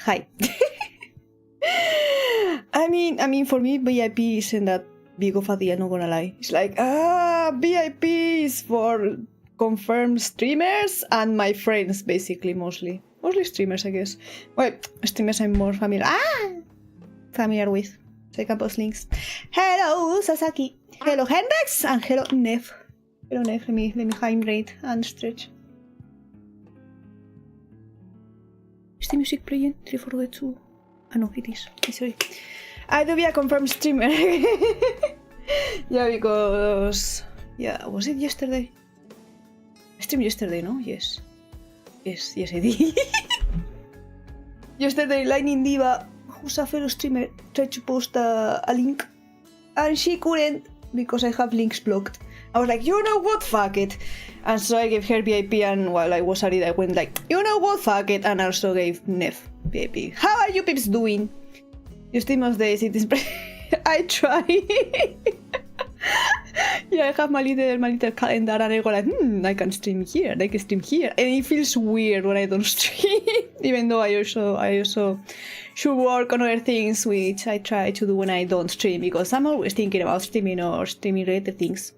Hi. I mean, for me, VIP isn't that big of a deal, not gonna lie. It's like, VIP is for confirmed streamers and my friends, basically, mostly. Mostly streamers, I guess. Well, streamers I'm more familiar with. So I can post links. Hello, Sasaki. Hello, Hendrix. And hello, Nev. Hello, Nev. Let me hydrate and stretch. Is the music playing? Did I forget to... Ah, no, it is. Sorry. I do be a confirmed streamer. Yeah, because... Yeah, was it yesterday? I streamed yesterday, no? Yes. Yes, I did. Yesterday, Lightning Diva, who's a fellow streamer, tried to post a link. And she couldn't, because I have links blocked. I was like, you know what, fuck it. And so I gave her VIP, and while I was at it, I went like, you know what, fuck it. And also gave Nev VIP. How are you peeps doing? You stream most days, it is... I try. Yeah, I have my little calendar, and I go like, I can stream here, I can stream here. And it feels weird when I don't stream. Even though I also should work on other things, which I try to do when I don't stream, because I'm always thinking about streaming or streaming related things.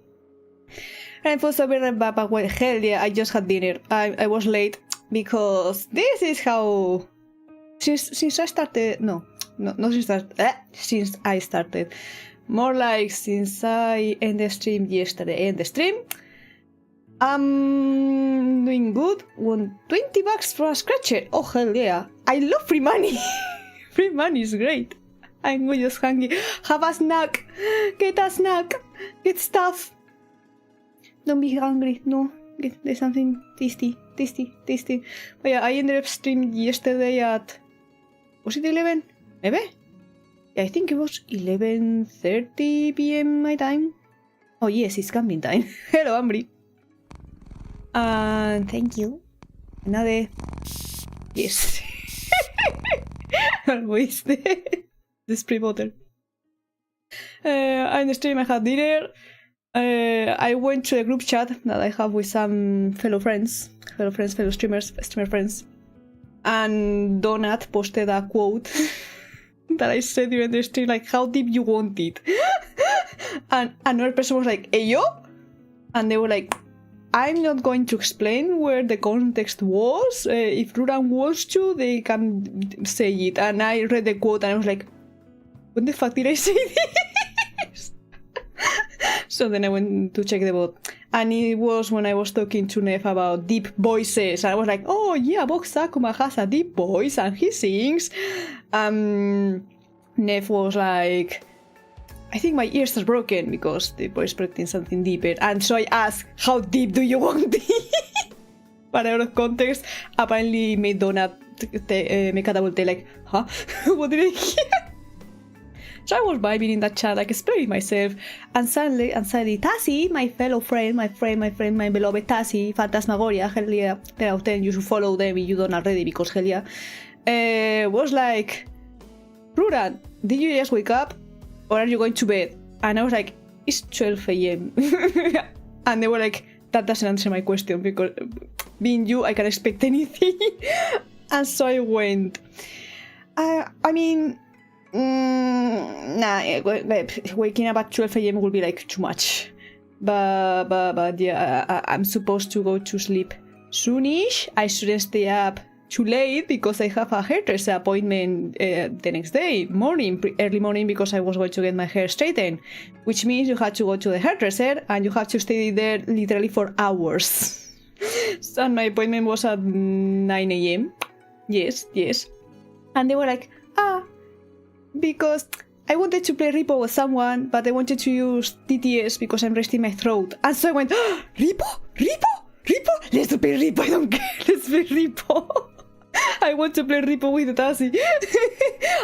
And for so very bad, but well, hell yeah, I just had dinner. I was late because this is how since I started, not since I started, more like since I ended stream yesterday. End the stream, I'm doing good. Won $20 for a scratcher. Oh hell yeah! I love free money. Free money is great. I'm just hungry. Have a snack. Get a snack. Get stuff. Don't be hungry, no. There's something tasty. But yeah, I ended up streaming yesterday at... Was it 11? Maybe? Yeah, I think it was 11:30 PM my time. Oh yes, it's camping time. Hello, Ambry. And thank you. Another... Yes. Always the spray bottle. In the stream I had dinner. I went to a group chat that I have with some fellow streamers, streamer friends, and Donut posted a quote that I said during the stream, like, how deep you want it? And another person was like, hey yo? And they were like, I'm not going to explain where the context was. If Ruran wants to, they can say it. And I read the quote and I was like, what the fuck did I say this? So then I went to check the bot, and it was when I was talking to Nev about deep voices, and I was like, oh yeah, Vox Sakuma has a deep voice and he sings. Nev was like, I think my ears are broken because the voice projecting something deeper, and so I asked, how deep do you want it? But out of context, apparently made Donut make a double take like, huh? What did I hear? So I was vibing in that chat, like explaining myself, and suddenly Tassie, my fellow friend, my beloved Tassie, Phantasmagoria, hell yeah, 10 out of 10, you should follow them if you don't already, because hell yeah, was like, Ruran, did you just wake up, or are you going to bed? And I was like, it's 12 AM. And they were like, that doesn't answer my question, because being you, I can expect anything. And so I went. I mean... waking up at 12 AM will be like too much, but yeah, I'm supposed to go to sleep soonish. I shouldn't stay up too late because I have a hairdresser appointment the next day early morning, because I was going to get my hair straightened, which means you have to go to the hairdresser and you have to stay there literally for hours. And my appointment was at 9 AM. Yes, and they were like, because I wanted to play Repo with someone, but I wanted to use TTS because I'm resting my throat. And so I went, Repo? Let's play Repo, I don't care, let's play Repo. I want to play Repo with Tassie.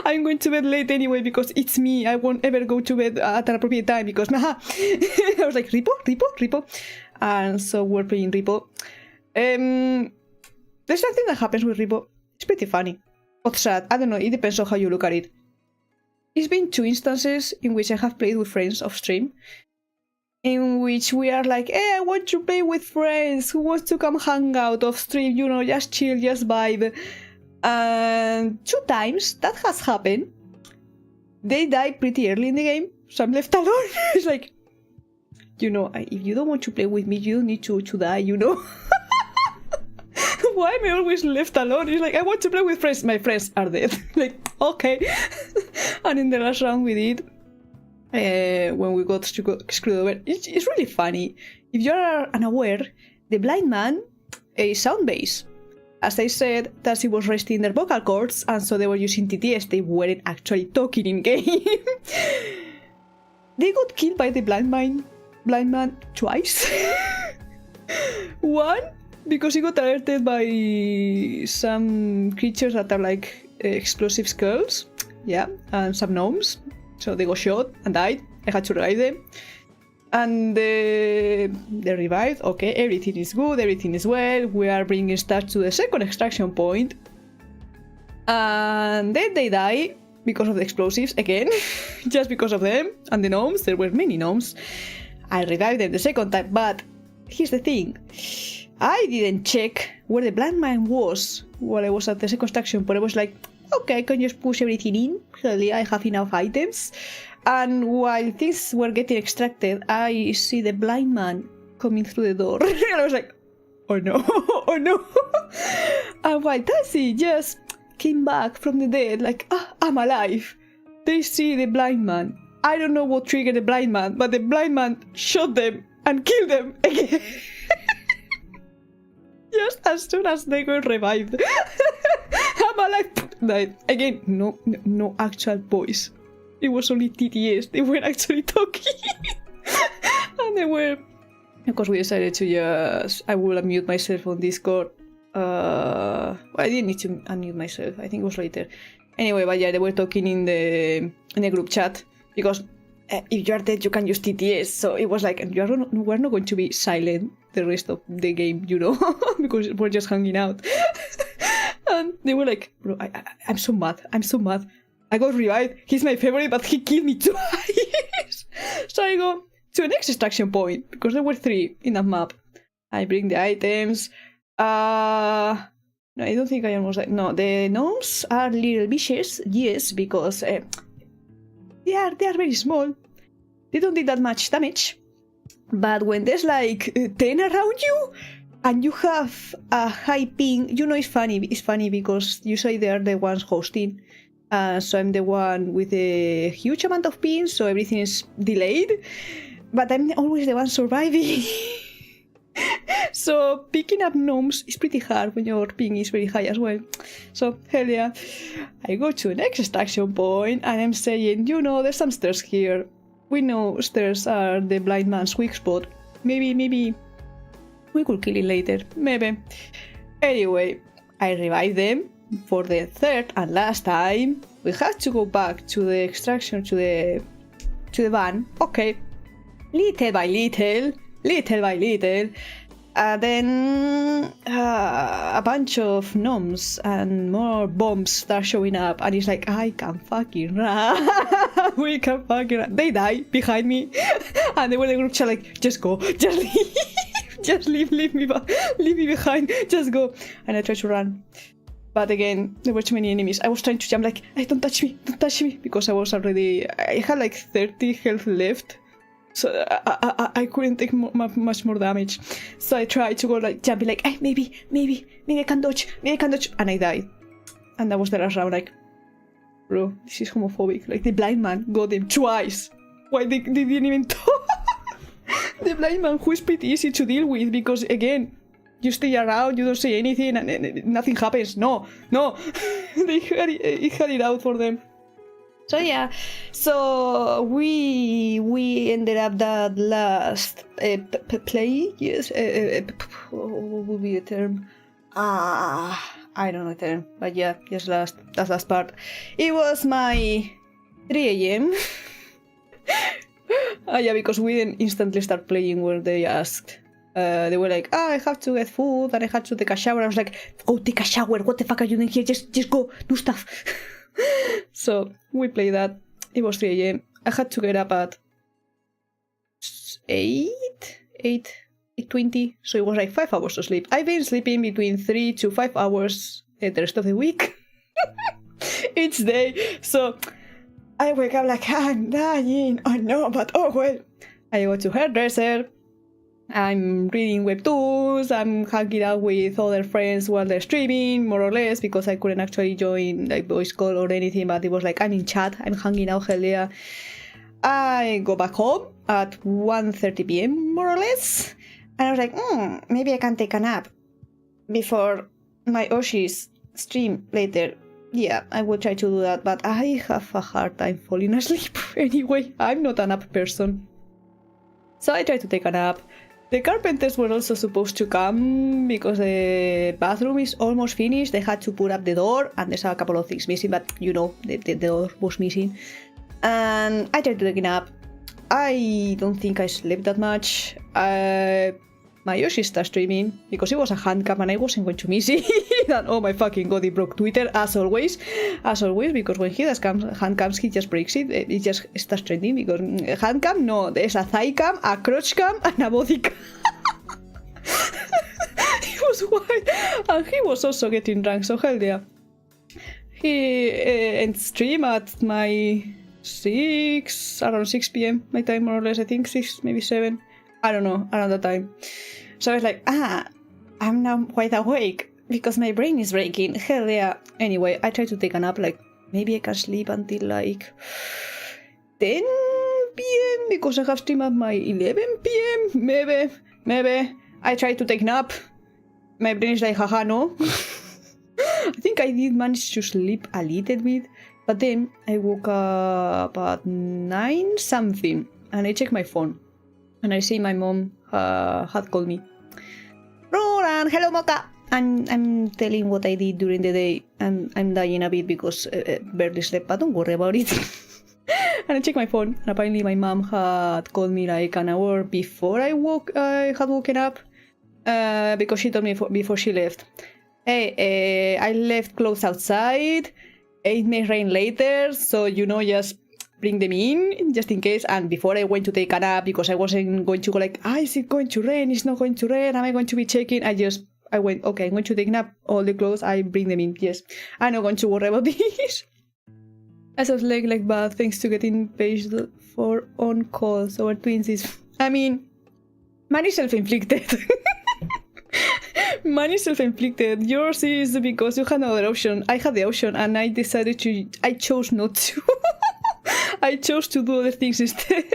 I'm going to bed late anyway because it's me. I won't ever go to bed at an appropriate time because, I was like, Repo. And so we're playing Repo. There's something that happens with Repo. It's pretty funny. Or sad, I don't know, it depends on how you look at it. It's been 2 instances in which I have played with friends off stream, in which we are like, hey, I want to play with friends, who wants to come hang out off stream, you know, just chill, just vibe. And 2 times that has happened. They die pretty early in the game, so I'm left alone. It's like, you know, if you don't want to play with me, you don't need to die, you know? Why am I always left alone? It's like, I want to play with friends. My friends are dead. Like, okay. And in the last round we did, when we got screwed over, it's really funny. If you are unaware, the blind man is sound-based. As I said, Tassie was resting their vocal cords, and so they were using TTS. They weren't actually talking in game. They got killed by the blind man twice. One, because he got alerted by some creatures that are like explosive skulls, yeah, and some gnomes. So they got shot and died. I had to revive them. And they revived. Okay, everything is good, everything is well. We are bringing stuff to the second extraction point. And then they die because of the explosives again. Just because of them. And the gnomes, there were many gnomes. I revived them the second time, but here's the thing. I didn't check where the blind man was while I was at the second extraction point. I was like, okay, I can just push everything in. Clearly I have enough items. And while things were getting extracted, I see the blind man coming through the door. And I was like, oh no, oh no. And while Tassie just came back from the dead, like, I'm alive, they see the blind man. I don't know what triggered the blind man, but the blind man shot them and killed them again. Just as soon as they got revived. I'm alive. Died. Again, no actual voice. It was only TTS. They weren't actually talking. And they were... Of course, we decided to just... I will unmute myself on Discord. Well, I didn't need to unmute myself. I think it was later. Anyway, but yeah, they were talking in the group chat. Because if you are dead, you can use TTS. So it was like, we're not going to be silent the rest of the game, you know? Because we're just hanging out. And they were like, bro, I'm so mad. I'm so mad. I got revived. He's my favorite, but he killed me twice. So I go to the next extraction point, because there were 3 in that map. I bring the items. No, I don't think I almost... No, the gnomes are little vicious. Yes, because they are very small. They don't do that much damage. But when there's like 10 around you, and you have a high ping, you know, it's funny. It's funny because usually they are the ones hosting. So I'm the one with a huge amount of pings, so everything is delayed. But I'm always the one surviving. So picking up gnomes is pretty hard when your ping is very high as well. So hell yeah. I go to the next extraction point and I'm saying, you know, there's some stairs here. We know stairs are the blind man's weak spot. Maybe we could kill it later. Maybe. Anyway, I revive them. For the third and last time, we have to go back to the extraction, to the van. Okay, little by little. Then a bunch of gnomes and more bombs start showing up, and it's like, I can fucking run. We can fucking run. They die behind me, and they were in the group chat like, just go, just leave, just leave me behind, just go. And I try to run. But again, there were too many enemies. I was trying to jump like, hey, don't touch me, because I had like 30 health left. So I couldn't take much more damage. So I tried to go like jumping like, hey, maybe I can dodge, and I died. And that was the last round, like, bro, this is homophobic. Like, the blind man got them twice. Why they didn't even talk? The blind man, who is pretty easy to deal with, because again, you stay around, you don't say anything, and nothing happens. No. They had it out for them. So yeah, so we ended up that last play. Yes, what would be the term? I don't know the term, but yeah, just that last part. It was my 3 a.m. Yeah, because we didn't instantly start playing when they asked. They were like, I have to get food and I had to take a shower. I was like, go take a shower. What the fuck are you doing here? Just go do stuff. So we played that. It was 3 a.m. I had to get up at 8:20. So it was like 5 hours of sleep. I've been sleeping between 3 to 5 hours the rest of the week. Each day. So I wake up like, I'm dying. Oh no, but oh well. I go to hairdresser. I'm reading webtoons. I'm hanging out with other friends while they're streaming, more or less, because I couldn't actually join like voice call or anything, but it was like, I'm in chat, I'm hanging out, hell yeah. I go back home at 1:30 p.m. more or less. And I was like, maybe I can take a nap before my Oshi's stream later. Yeah, I will try to do that, but I have a hard time falling asleep. Anyway, I'm not a nap person. So I tried to take a nap. The carpenters were also supposed to come because the bathroom is almost finished. They had to put up the door and there's a couple of things missing, but you know, the door was missing. And I tried to take a nap. I don't think I slept that much. My Yoshi started streaming because it was a hand cam and I wasn't going to miss it. And oh my fucking god, he broke Twitter as always, because when he does hand cams, he just breaks it. It just starts trending because hand cam, no, there's a thigh cam, a crotch cam, and a body cam. It was wild. And he was also getting drunk, so hell yeah. He ends stream at my around 6 p.m. my time, more or less. I think 6, maybe 7. I don't know, around that time. So I was like, I'm now quite awake because my brain is breaking. Hell yeah. Anyway, I tried to take a nap, like maybe I can sleep until like 10 p.m. because I have stream at my 11 p.m. Maybe. I tried to take nap. My brain is like, haha, no. I think I did manage to sleep a little bit, but then I woke up at 9 something and I checked my phone. And I see my mom had called me. Roland, hello Mocha! And I'm telling what I did during the day. And I'm dying a bit because barely slept, but don't worry about it. And I checked my phone. And apparently my mom had called me like an hour before I had woken up. Because she told me before she left. Hey, I left clothes outside. It may rain later, so you know, just bring them in just in case. And before I went to take a nap, because I wasn't going to go like, is it going to rain? It's not going to rain. Am I going to be checking? I went, okay, I'm going to take a nap. All the clothes, I bring them in. Yes, I'm not going to worry about this. I was like bad thanks to getting paged for on call. So our twins is, I mean, mine is self-inflicted. Mine is self-inflicted. Yours is because you had another option. I had the option and I chose not to. I chose to do other things instead.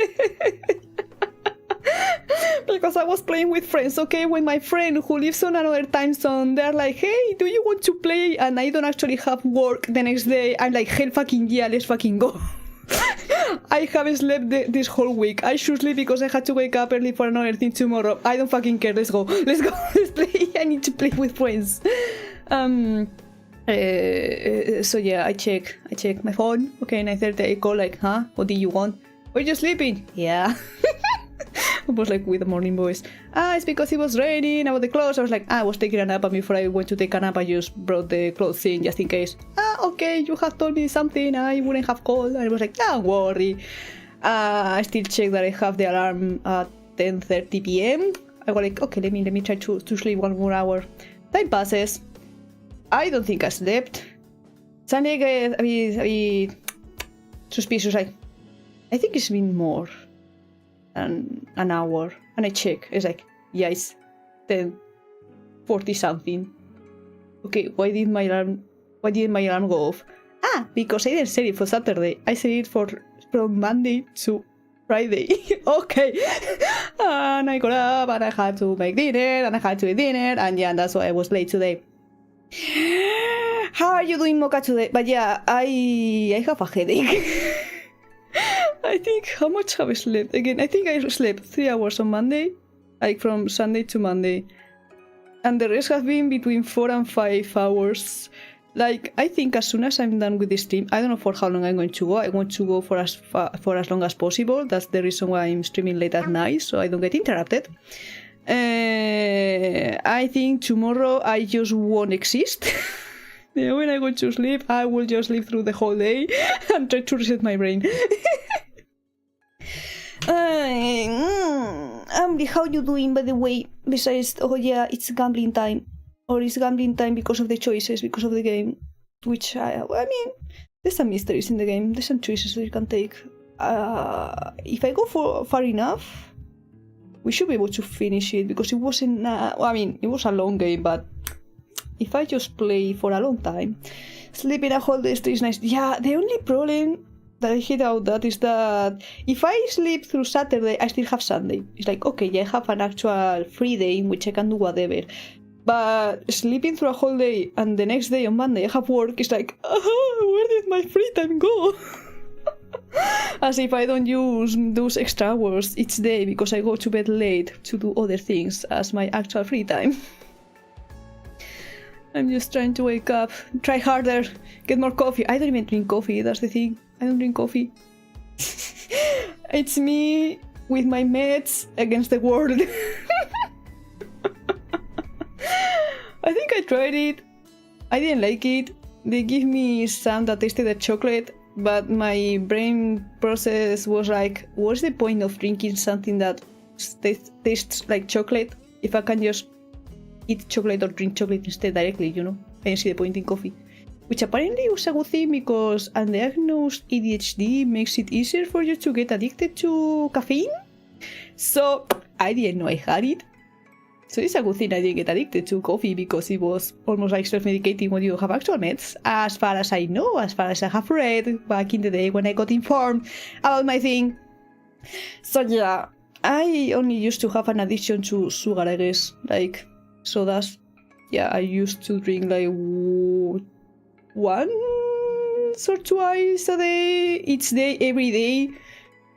Because I was playing with friends, okay? When my friend who lives on another time zone, they're like, hey, do you want to play? And I don't actually have work the next day. I'm like, hell fucking yeah, let's fucking go. I haven't slept this whole week. I should sleep because I had to wake up early for another thing tomorrow. I don't fucking care. Let's go. Let's play. I need to play with friends. So yeah, I check my phone. Okay, 9:30 I call like, what do you want? Were you sleeping? Yeah. It was like with the morning voice. It's because it was raining about the clothes. I was like, I was taking a nap, and before I went to take a nap, I just brought the clothes in just in case. Okay, you have told me something, I wouldn't have called. And I was like, don't worry. I still check that I have the alarm at 10:30 p.m. I was like, okay, let me try to sleep 1 more hour. Time passes. I don't think I slept. Suddenly I get a bit suspicious. Like, I think it's been more than an hour. And I check. It's like, yeah, it's 10:40 something. Okay, why did my alarm go off? Because I didn't set it for Saturday. I set it from Monday to Friday. Okay. And I got up and I had to make dinner and I had to eat dinner. And yeah, that's why I was late today. How are you doing, Mocha, today? But yeah, I have a headache. I think, how much have I slept? Again, I think I slept 3 hours on Monday, like from Sunday to Monday. And the rest have been between 4 and 5 hours. Like, I think as soon as I'm done with this stream, I don't know for how long I'm going to go. I want to go for as long as possible. That's the reason why I'm streaming late at night, so I don't get interrupted. I think tomorrow I just won't exist. When I go to sleep, I will just live through the whole day and try to reset my brain. Ambi, how you doing, by the way? Besides, oh yeah, it's gambling time. or is gambling time because of the choices, because of the game? Which I mean, there's some mysteries in the game. There's some choices that you can take. If I go for far enough, we should be able to finish it because it wasn't. Well, I mean, it was a long game, but if I just play for a long time, sleeping a whole day is nice. Yeah, the only problem that I hate about that is that if I sleep through Saturday, I still have Sunday. It's like, okay, yeah, I have an actual free day in which I can do whatever. But sleeping through a whole day and the next day on Monday I have work, it's like, where did my free time go? As if I don't use those extra hours each day because I go to bed late to do other things as my actual free time. I'm just trying to wake up, try harder, get more coffee. I don't even drink coffee, that's the thing. I don't drink coffee. It's me with my meds against the world. I think I tried it. I didn't like it. They give me some that tasted like chocolate, but my brain process was like, what's the point of drinking something that tastes like chocolate if I can just eat chocolate or drink chocolate instead directly, you know? I didn't see the point in coffee. Which apparently was a good thing because undiagnosed ADHD makes it easier for you to get addicted to caffeine. So I didn't know I had it. So it's a good thing I didn't get addicted to coffee because it was almost like self-medicating when you don't have actual meds. As far as I know, as far as I have read back in the day when I got informed about my thing. So yeah, I only used to have an addiction to sugar, I guess. Like sodas. Yeah, I used to drink like once or twice a day, each day, every day.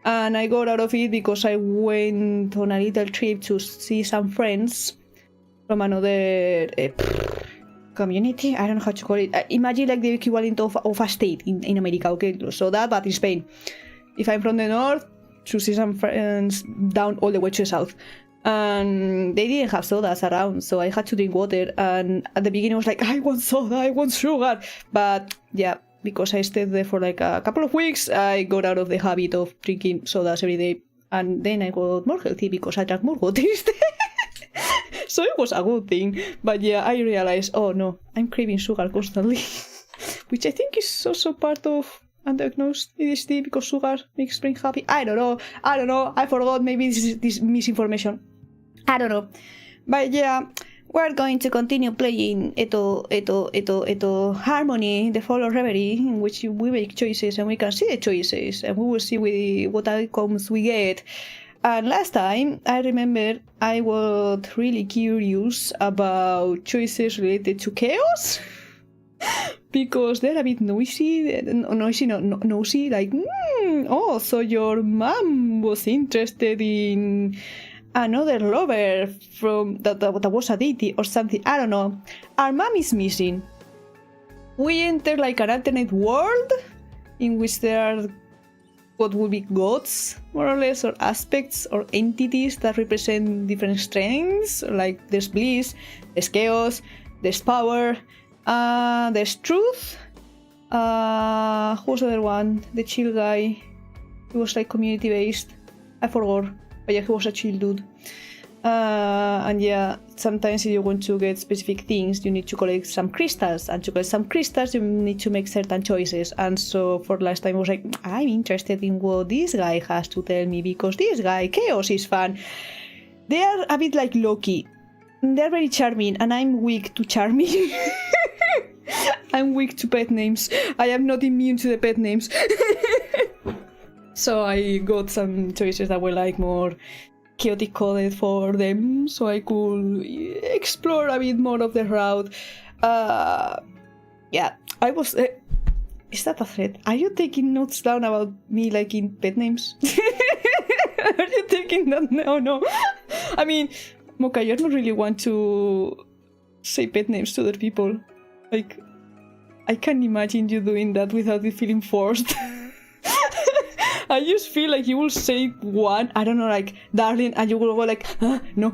And I got out of it because I went on a little trip to see some friends from another community. I don't know how to call it. Imagine like the equivalent of a state in America, okay? So that, but in Spain. If I'm from the north, to see some friends down all the way to the south. And they didn't have sodas around, so I had to drink water. And at the beginning I was like, I want soda, I want sugar. But yeah, because I stayed there for like a couple of weeks, I got out of the habit of drinking sodas every day. And then I got more healthy because I drank more water instead. So it was a good thing. But yeah, I realized, oh no, I'm craving sugar constantly. Which I think is also part of undiagnosed ADHD because sugar makes brain happy. I don't know. I forgot. Maybe this misinformation. I don't know. But yeah, we're going to continue playing Eto Harmony, the Fall of Reverie, in which we make choices and we can see the choices and we will see what outcomes we get. And last time, I remember I was really curious about choices related to chaos. Because they're a bit nosy, like, oh, so your mom was interested in another lover from that was a deity or something. I don't know. Our mom is missing. We enter like an alternate world in which there are what would be gods, more or less, or aspects or entities that represent different strengths. Like there's bliss, there's chaos, there's power. There's truth. Who was the other one? The chill guy. He was like community based. I forgot. But yeah, he was a chill dude. And yeah, sometimes if you want to get specific things, you need to collect some crystals. And to collect some crystals, you need to make certain choices. And so for last time, I was like, I'm interested in what this guy has to tell me because this guy, chaos is fun. They are a bit like Loki. They're very charming, and I'm weak to charming. I'm weak to pet names. I am not immune to the pet names. So I got some choices that were like more chaotic coded for them, so I could explore a bit more of the route. Yeah, I was... is that a threat? Are you taking notes down about me liking pet names? Are you taking that? No. I mean... Mocha, you're not really want to say pet names to other people. Like, I can't imagine you doing that without it feeling forced. I just feel like you will say one, I don't know, like, darling, and you will go like, no.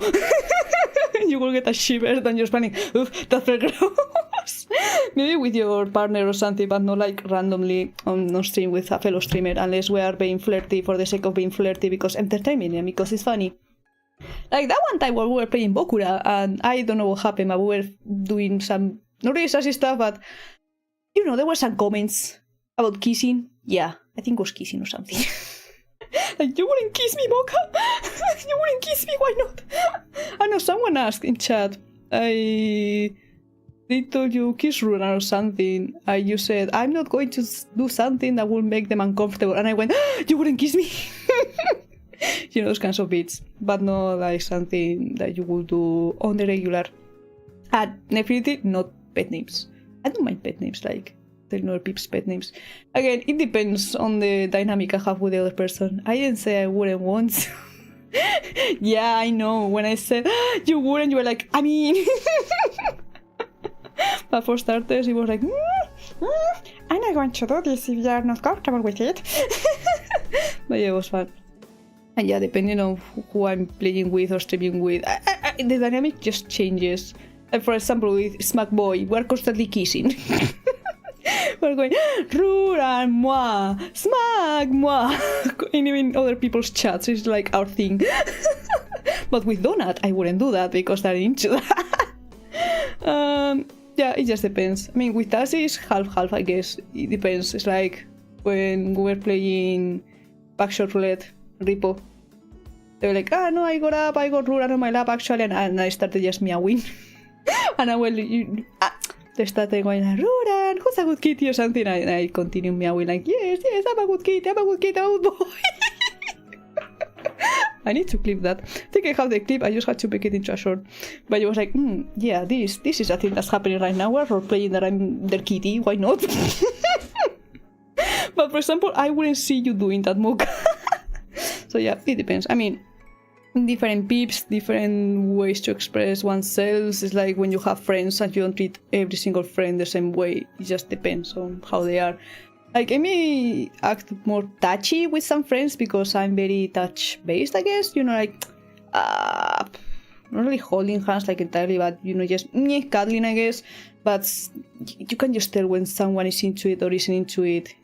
You will get a shiver and you're planning, oof, that's very gross. Maybe with your partner or something, but not like randomly on stream with a fellow streamer, unless we are being flirty for the sake of being flirty because entertainment and because it's funny. Like that one time when we were playing Bokura, and I don't know what happened, but we were doing some not really sassy stuff, but you know, there were some comments about kissing. Yeah, I think it was kissing or something. Like, you wouldn't kiss me, Mocha? You wouldn't kiss me, why not? I know someone asked in chat, they told you kiss Runa or something, and you said, I'm not going to do something that will make them uncomfortable, and I went, you wouldn't kiss me? You know, those kinds of bits, but not like something that you would do on the regular. And definitely not pet names. I don't mind pet names, like telling other people's pet names. Again, it depends on the dynamic I have with the other person. I didn't say I wouldn't want to. Yeah, I know. When I said you wouldn't, you were like, I mean. But for starters, it was like, I'm not going to do this if you are not comfortable with it. But yeah, it was fun. And yeah, depending on who I'm playing with or streaming with, the dynamic just changes. For example, with Smack Boy, we're constantly kissing. We're going, Ruran, moi, Smack, moi. And even other people's chats is like our thing. But with Donut, I wouldn't do that because they're into that. Yeah, it just depends. I mean, with Tassie, it's half-half, I guess. It depends. It's like when we were playing Backshot Roulette, Repo. They were like, no, I got up, I got Ruran on my lap actually, and I started just meowing. And I went, they started going, Ruran, who's a good kitty or something, and I continued meowing like, yes, I'm a good kitty, I'm a good kitty, I'm a good boy. I need to clip that. I think I have the clip, I just had to make it into a short. But it was like, yeah, this is a thing that's happening right now. We're role-playing that I'm their kitty, why not? But for example, I wouldn't see you doing that, Mocha. So yeah, it depends. I mean, different peeps, different ways to express oneself. It's like when you have friends and you don't treat every single friend the same way. It just depends on how they are. Like, I may act more touchy with some friends because I'm very touch-based, I guess. You know, like, not really holding hands like entirely, but, you know, just cuddling, I guess. But you can just tell when someone is into it or isn't into it,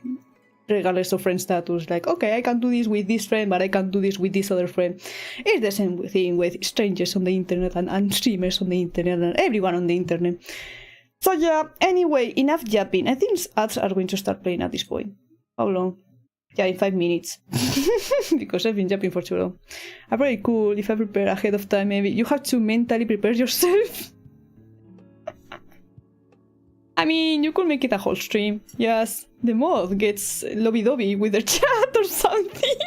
regardless of friend status. Like, okay, I can do this with this friend, but I can't do this with this other friend. It's the same thing with strangers on the internet and streamers on the internet and everyone on the internet. So yeah, anyway, enough yapping. I think ads are going to start playing at this point. How long? Yeah, in 5 minutes. Because I've been yapping for too long. I'm very cool if I prepare ahead of time, maybe. You have to mentally prepare yourself. I mean, you could make it a whole stream. Yes, the mod gets lobby-dobby with their chat or something.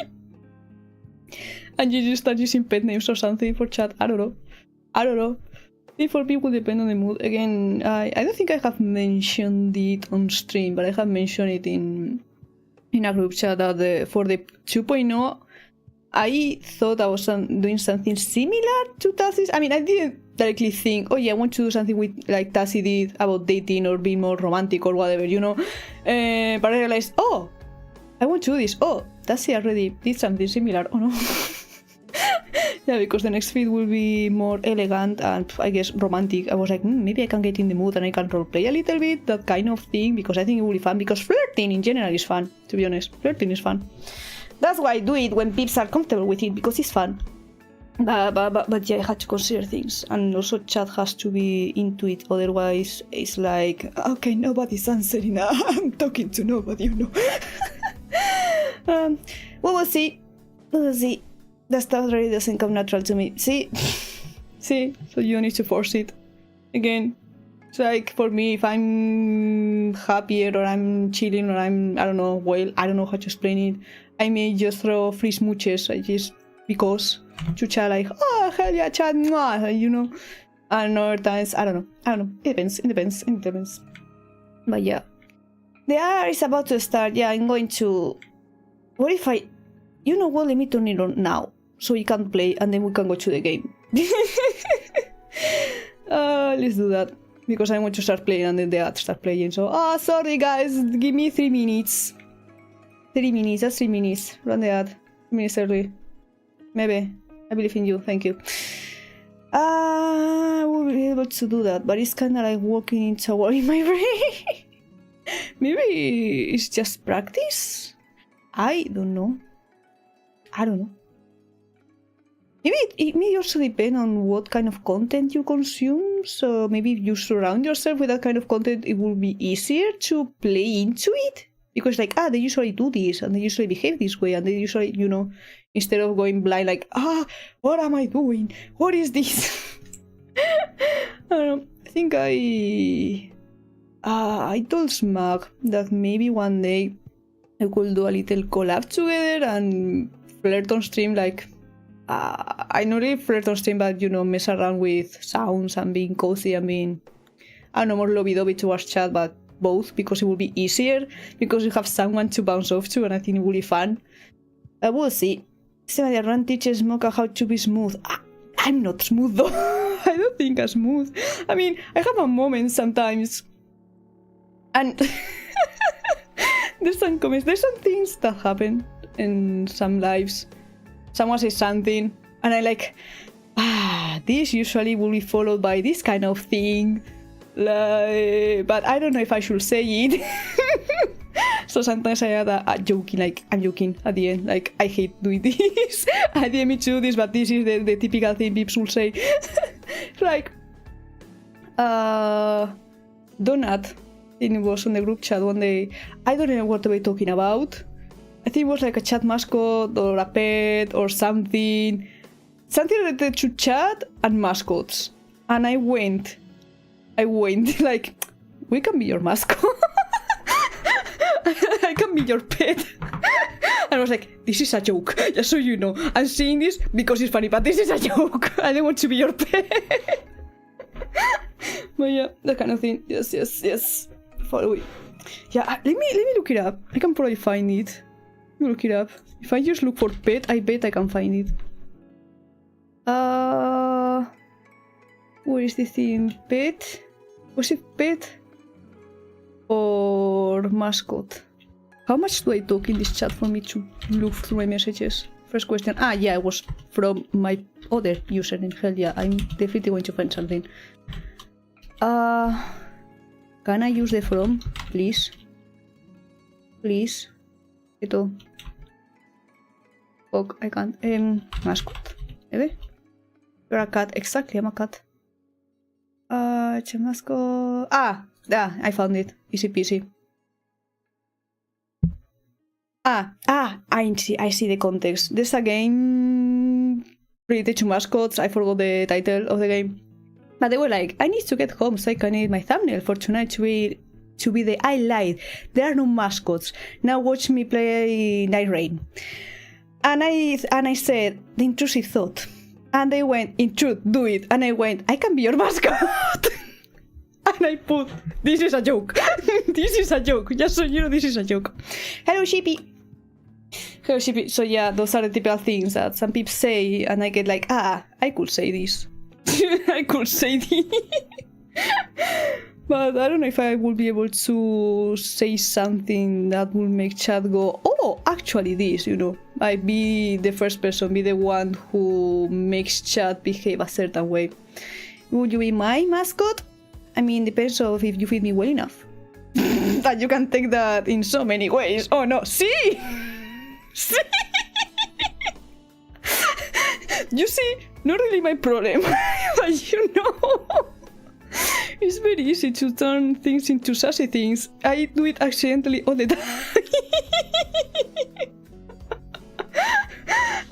And you just start using pet names or something for chat. I don't know. It for people depend on the mood. Again, I don't think I have mentioned it on stream, but I have mentioned it in a group chat that for the 2.0, I thought I was doing something similar to Tassie's. I mean, I didn't directly think, oh yeah, I want to do something with like Tassie did about dating or being more romantic or whatever, you know. But I realized, oh, I want to do this. Oh, Tassie already did something similar. Oh no. Yeah, because the next feed will be more elegant and I guess romantic. I was like, maybe I can get in the mood and I can roleplay a little bit, that kind of thing, because I think it will be fun. Because flirting in general is fun, to be honest. Flirting is fun. That's why I do it when peeps are comfortable with it, because it's fun. But yeah, I had to consider things. And also chat has to be into it, otherwise it's like, okay, nobody's answering. I'm talking to nobody, you know. Well, we'll see. We'll see. That stuff really doesn't come natural to me. See? See? So you don't need to force it. Again, it's like for me, if I'm happier or I'm chilling or I'm, I don't know, well, I don't know how to explain it. I may just throw free smooches, just because to chat like, oh, hell yeah, chat, mwah, you know. And other times, I don't know. It depends. But yeah. The hour is about to start. Yeah, I'm going to... What if I... You know what, let me turn it on now. So you can play and then we can go to the game. Let's do that. Because I want to start playing and then the ads start playing. So, sorry guys, give me 3 minutes. 3 minutes, that's 3 minutes. Run the ad. 3 minutes early. Maybe. I believe in you, thank you. I will be able to do that, but it's kind of like walking into a wall in my brain. Maybe it's just practice? I don't know. Maybe it may also depend on what kind of content you consume. So maybe if you surround yourself with that kind of content, it will be easier to play into it. Because like, they usually do this and they usually behave this way and they usually, instead of going blind like, what am I doing? What is this? I don't know. I think I told Smug that maybe one day I could do a little collab together and flirt on stream like, I not really flirt on stream, but mess around with sounds and being cozy and being, I don't know, more lovey-dovey towards chat, but both, because it will be easier, because you have someone to bounce off to, and I think it will be fun. We'll see. Somebody around teaches Mocha how to be smooth. I'm not smooth though. I don't think I'm smooth. I mean, I have a moment sometimes, and there's some comments, there's some things that happen in some lives. Someone says something, and I like, this usually will be followed by this kind of thing, like, but I don't know if I should say it. So sometimes I add a joking, like, I'm joking at the end, like, I hate doing this. I didn't mean to do this, but this is the typical thing people will say. Like, Donut, it was on the group chat one day, I don't know what they were talking about. I think it was like a chat mascot or a pet or something related to chat and mascots. And I went like, we can be your mascot. I can be your pet. And I was like, this is a joke, just so you know. I'm saying this because it's funny, but this is a joke. I don't want to be your pet. But yeah, that kind of thing. Yes. Follow it. Yeah, let me look it up. I can probably find it. Look it up. If I just look for pet, I bet I can find it. Where is the thing? Pet? Was it pet? Or mascot? How much do I talk in this chat for me to look through my messages? First question. Yeah, it was from my other username. Hell yeah, I'm definitely going to find something. Can I use the from, please? Please? Ito. Fuck, I can't. Mascot. Maybe? You're a cat. Exactly, I'm a cat. It's a mascot. I found it. Easy peasy. I see the context. There's a game related to mascots. I forgot the title of the game. But they were like, I need to get home so I can edit my thumbnail for tonight to be the I lied. There are no mascots. Now watch me play Night Rain. And I said, the intrusive thought. And they went, in truth, do it. And I went, I can be your mascot. And I put, this is a joke. This is a joke. Just so you know, this is a joke. Hello, Sheepy. Hello, Sheepy. So yeah, those are the typical things that some people say. And I get like, I could say this. I could say this. But I don't know if I will be able to say something that will make chat go, oh, actually this, I'd be the first person, be the one who makes chat behave a certain way. Would you be my mascot? I mean, depends on if you feed me well enough. But you can take that in so many ways. Oh no, see? See? You see, not really my problem, but it's very easy to turn things into sassy things. I do it accidentally all the time.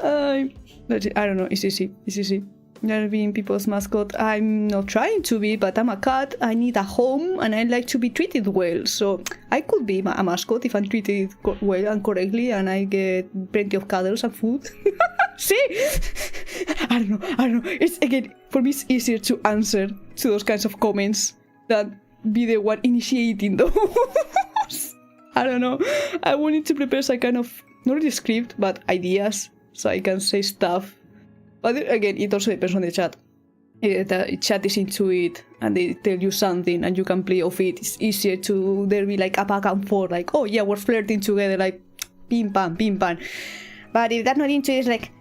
I don't know, it's easy. Being people's mascot, I'm not trying to be, but I'm a cat, I need a home, and I like to be treated well, so I could be a mascot if I'm treated well and correctly, and I get plenty of cuddles and food. See? I don't know. It's, again, for me it's easier to answer to those kinds of comments than be the one initiating those. I don't know. I will need to prepare some kind of, not really script, but ideas, so I can say stuff. But again, it also depends on the chat. If the chat is into it and they tell you something and you can play off it, it's easier to, there be like a back and forth, like, oh yeah, we're flirting together, like, pim pam. But if that's not into it, it's like,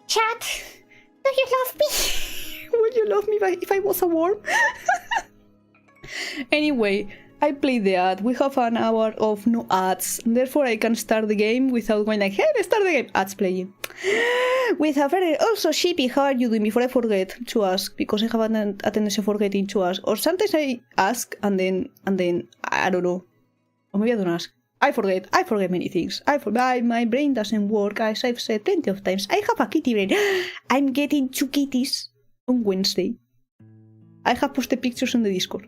chat, do you love me? Would you love me if I was a worm? Anyway, I play the ad. We have an hour of no ads. Therefore, I can start the game without going like, hey, let's start the game. Ads playing. With a very also sheepy, how are you doing? Before I forget to ask, because I have a tendency of forgetting to ask. Or sometimes I ask and then I don't know. Or maybe I don't ask. I forget many things. My brain doesn't work, as I've said plenty of times. I have a kitty brain. I'm getting 2 kitties on Wednesday. I have posted pictures on the Discord.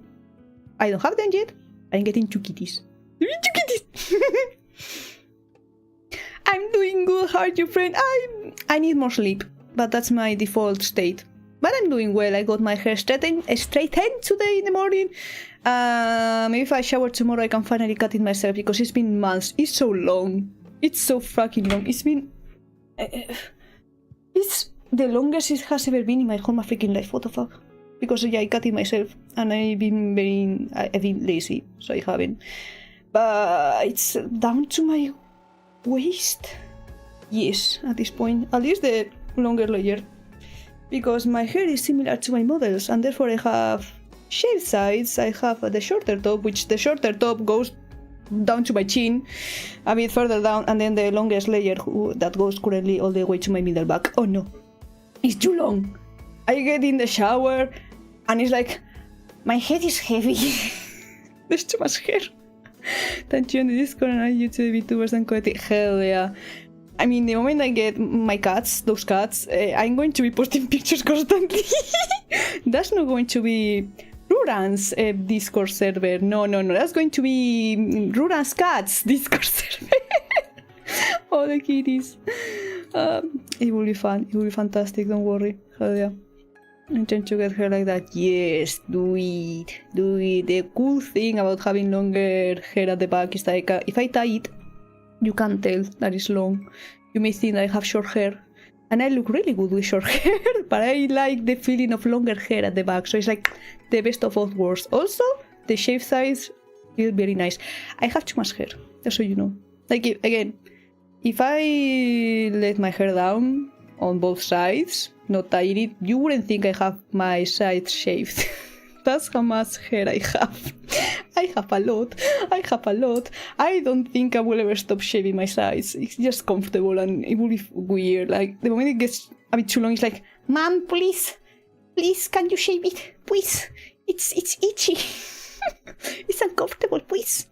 I don't have them yet. I'm getting 2 kitties. 2 kitties! I'm doing good, how are you, friend? I need more sleep, but that's my default state. But I'm doing well. I got my hair straightened today in the morning. Maybe if I shower tomorrow, I can finally cut it myself, because it's been months. It's so long. It's so fucking long. It's been... it's the longest it has ever been in my whole freaking life. What the fuck? Because yeah, I cut it myself, and I've been lazy, so I haven't. But it's down to my waist. Yes, at this point, at least the longer layer, because my hair is similar to my model's, and therefore I have shaved sides. I have the shorter top, which the shorter top goes down to my chin, a bit further down, and then the longest layer that goes currently all the way to my middle back. Oh no, it's too long. I get in the shower, and it's like, my head is heavy. There's too much hair. Thank you on the Discord, and I YouTube VTubers and quality. Hell yeah. I mean, the moment I get my cats, those cats, I'm going to be posting pictures constantly. That's not going to be Ruran's Discord server. No. That's going to be Ruran's cats Discord server. Oh, the kitties. It will be fun. It will be fantastic. Don't worry. Hell yeah. I'm trying to get hair like that. Yes, do it. The cool thing about having longer hair at the back is like, if I tie it, you can't tell that it's long. You may think I have short hair, and I look really good with short hair, but I like the feeling of longer hair at the back, so it's like the best of both worlds. Also, the shave size is very nice. I have too much hair, just so you know. Like, if I let my hair down on both sides, not tie it, you wouldn't think I have my sides shaved. That's how much hair I have. I have a lot. I don't think I will ever stop shaving my sides. It's just comfortable, and it will be weird. Like, the moment it gets a bit too long, it's like, Mom, please, can you shave it? Please, it's itchy. It's uncomfortable, please.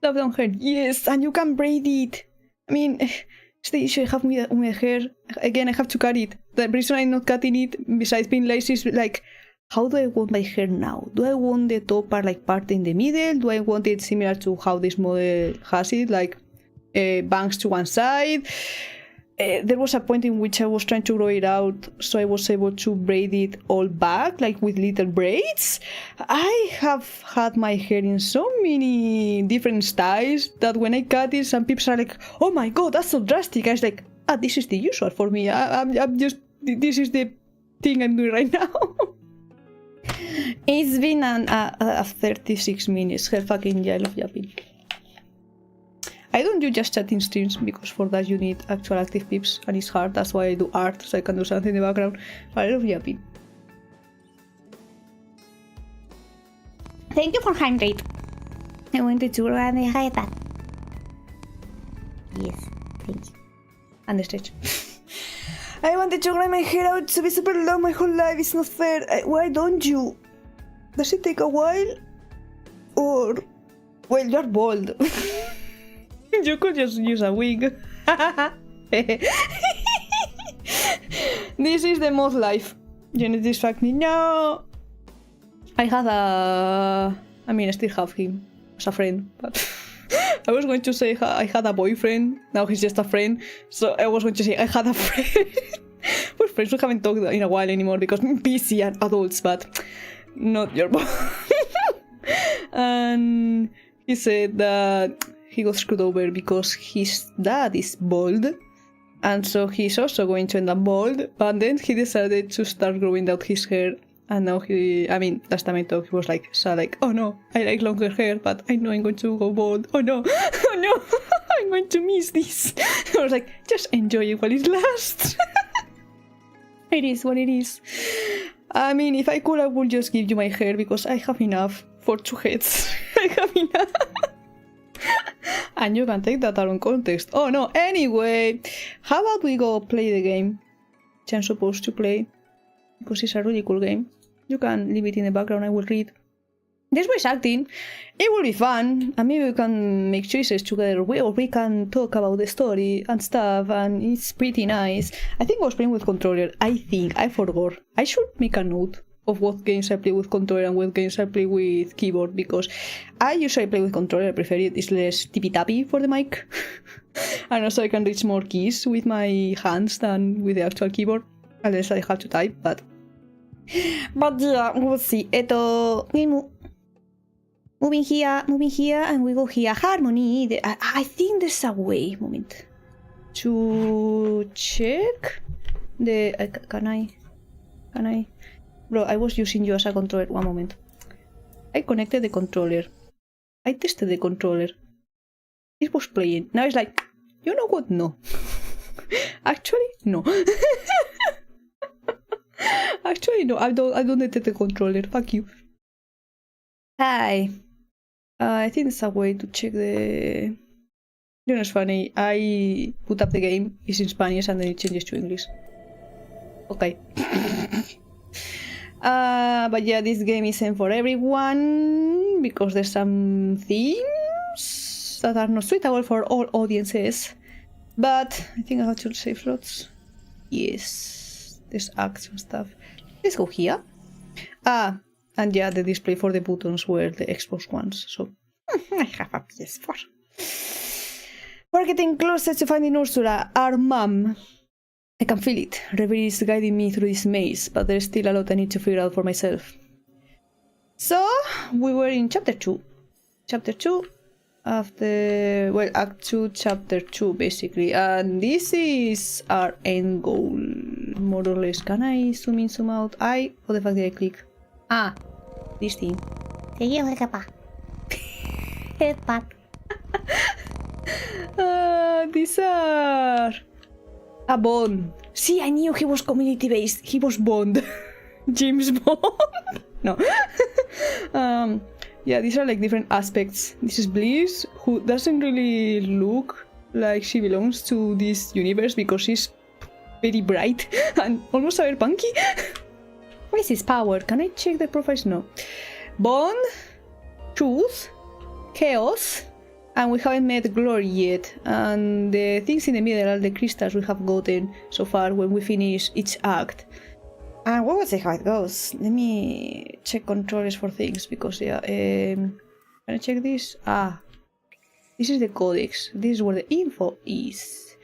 Love down hair, yes, and you can braid it. I mean, it's the issue I have with my hair. Again, I have to cut it. The reason I'm not cutting it, besides being lazy, is like, how do I want my hair now? Do I want the top part like part in the middle? Do I want it similar to how this model has it, like bangs to one side? There was a point in which I was trying to grow it out, so I was able to braid it all back, like with little braids. I have had my hair in so many different styles that when I cut it, some people are like, oh my god, that's so drastic. I was like, this is the usual for me. I'm just, this is the thing I'm doing right now. It's been 36 minutes. Hell fucking yeah, I love yapping. I don't do just chatting streams, because for that you need actual active peeps, and it's hard. That's why I do art, so I can do something in the background. But I love yapping. Thank you for hydrate. I wanted to run and hide that. Yes, thank you. And the stretch. I wanted to grind my hair out to be super long my whole life. It's not fair. Why don't you? Does it take a while? Or... well, you're bald. You could just use a wig. This is the moth life. Janet distract me. No! I had I mean, I still have him as a friend, but... I was going to say I had a boyfriend, now he's just a friend, so I was going to say I had a friend. We're friends, we haven't talked in a while anymore because I'm busy and adults, but not your boy. And he said that he got screwed over because his dad is bald, and so he's also going to end up bald, but then he decided to start growing out his hair. And now last time I talked, he was like, oh no, I like longer hair, but I know I'm going to go bald. Oh no, I'm going to miss this. I was like, just enjoy it while it lasts. It is what it is. I mean, if I could, I would just give you my hair, because I have enough for 2 heads. And you can take that out of context. Oh no, anyway, how about we go play the game which I'm supposed to play, because it's a really cool game. You can leave it in the background, I will read. There's voice acting, it will be fun, and maybe we can make choices together, or we can talk about the story and stuff, and it's pretty nice. I think I was playing with controller, I forgot. I should make a note of what games I play with controller and what games I play with keyboard, because I usually play with controller, I prefer it, it's less tippy-tappy for the mic. And also I can reach more keys with my hands than with the actual keyboard, unless I have to type, but yeah, we'll see. Moving here, and we go here. Harmony. I think there's a way. Moment. To check the. Can I? Bro, I was using you as a controller. One moment. I connected the controller. I tested the controller. It was playing. Now it's like, you know what? No. Actually, no. Actually, no. I don't detect the controller. Fuck you. Hi. I think it's a way to check the... You know, it's funny. I put up the game, it's in Spanish, and then it changes to English. Okay. But yeah, this game isn't for everyone, because there's some themes that are not suitable for all audiences. But I think I have to save slots. Yes. There's acts and stuff. Let's go here. And yeah, the display for the buttons were the Xbox ones, so I have a PS4. We're getting closer to finding Ursula, our mom. I can feel it. Reverie is guiding me through this maze, but there's still a lot I need to figure out for myself. So, we were in Chapter 2. Chapter 2 of the... well, Act 2, Chapter 2, basically. And this is our end goal, more or less. Can I zoom in, zoom out? What the fuck did I click? This thing. These are... a Bond. See, I knew he was community-based. He was Bond. James Bond. No. Yeah, these are like different aspects. This is Bliss, who doesn't really look like she belongs to this universe because she's very bright and almost cyberpunky. What is his power? Can I check the profiles? No. Bond, Truth, Chaos, and we haven't met Glory yet. And the things in the middle are the crystals we have gotten so far when we finish each act. And what was it, how it goes? Let me check controllers for things, because yeah, can I check this? This is the codex. This is where the info is.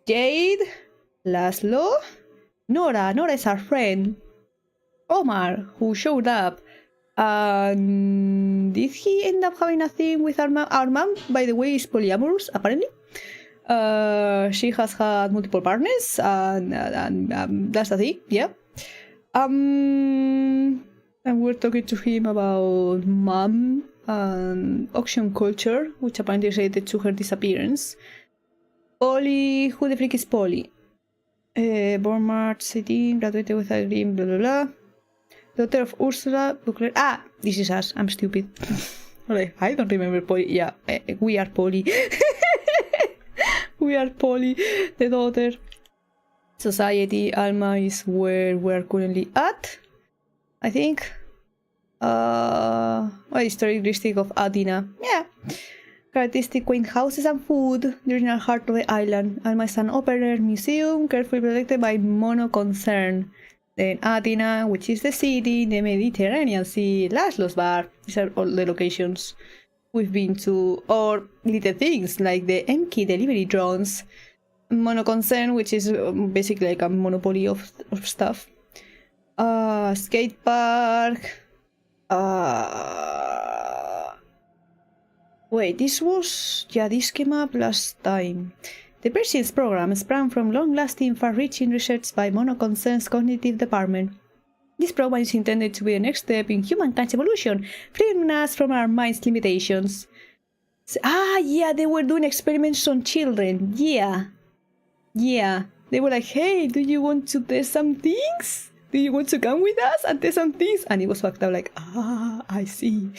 Jade, Laszlo, Nora is our friend. Omar, who showed up. Did he end up having a thing with our mom? Our mom, by the way, is polyamorous, apparently. She has had multiple partners, and that's the thing, yeah. And we're talking to him about mom and auction culture, which apparently is related to her disappearance. Polly, who the freak is Polly? Born March 18, graduated with a dream, blah blah blah. Daughter of Ursula, booklet. This is us. I'm stupid. I don't remember Polly. Yeah, we are Polly. We are Polly, the daughter. Society, Alma is where we're currently at, I think. Characteristic of Adina. Yeah. Characteristic quaint houses and food. The original heart of the island. Alma is an open-air museum, carefully protected by Mono Concern. Then Athena, which is the city in the Mediterranean Sea. Laszlo's bar. These are all the locations we've been to. Or little things like the MK delivery drones. Mono Concern, which is basically like a monopoly of stuff. Skate park. Wait, this came up last time. The Persians program sprang from long-lasting, far-reaching research by Mono Concern's cognitive department. This program is intended to be the next step in humankind's evolution, freeing us from our mind's limitations. Yeah, they were doing experiments on children. Yeah. They were like, hey, do you want to test some things? do you want to come with us and test some things? And it was fucked up, like, I see.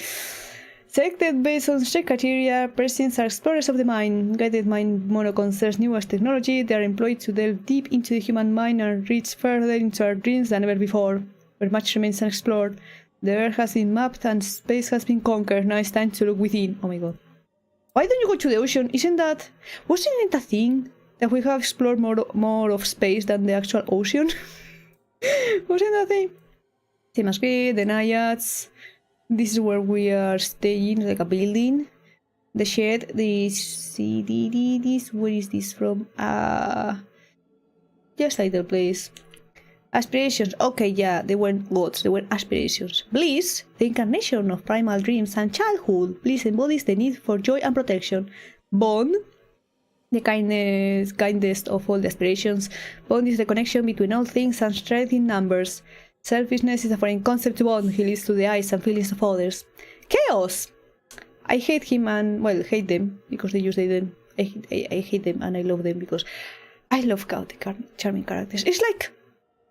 Selected based on strict criteria, persons are explorers of the mind. Guided mind model concerns newest technology. They are employed to delve deep into the human mind and reach further into our dreams than ever before, where much remains unexplored. The earth has been mapped and space has been conquered. Now it's time to look within. Oh my god. Why don't you go to the ocean? Wasn't it a thing that we have explored more of space than the actual ocean? Wasn't that a thing? Same as Greed, the Naiads. This is where we are staying, like a building. The shed, this, where is this from? Just like the place. Aspirations, okay, yeah, they weren't gods, they were aspirations. Bliss, the incarnation of primal dreams and childhood. Bliss embodies the need for joy and protection. Bond, the kindest of all the aspirations. Bond is the connection between all things and strength in numbers. Selfishness is a foreign concept to Bond. He leads to the eyes and feelings of others. Chaos! I hate him and, well, hate them, because they use them. I hate them and I love them because I love chaotic, charming characters. It's like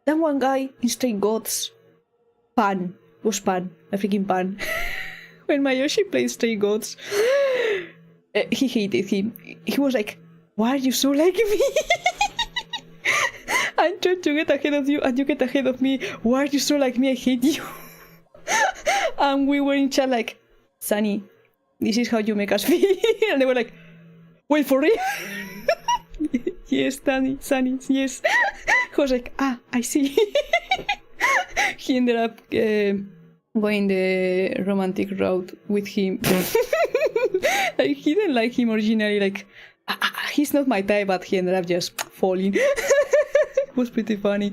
that one guy in Stray Gods. Pan. Was Pan. A freaking Pan. When Mayoshi played Stray Gods, he hated him. He was like, why are you so like me? I'm trying to get ahead of you and you get ahead of me. Why are you so like me? I hate you. And we were in chat like, Sunny, this is how you make us feel. And they were like, wait, for real? Yes, Sunny, yes. He was like, I see. He ended up going the romantic route with him. Like, he didn't like him originally, like, he's not my type, but he ended up just falling. It was pretty funny.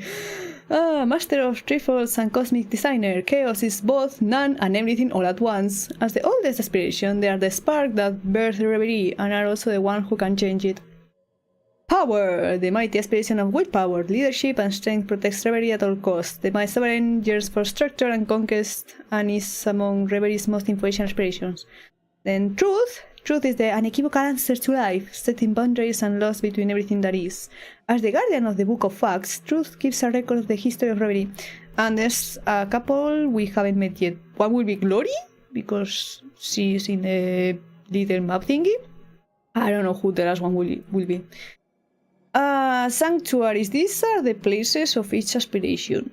Master of Trifles and Cosmic Designer. Chaos is both none and everything all at once. As the oldest aspiration, they are the spark that birthed reverie and are also the one who can change it. Power! The mighty aspiration of willpower, leadership and strength protects reverie at all costs. The mighty sovereign yearns for structure and conquest and is among reverie's most influential aspirations. Then truth. Truth is the unequivocal answer to life, setting boundaries and laws between everything that is. As the guardian of the Book of Facts, Truth keeps a record of the history of reverie. And there's a couple we haven't met yet. One will be Glory, because she's in the little map thingy. I don't know who the last one will be. Sanctuaries. These are the places of each aspiration.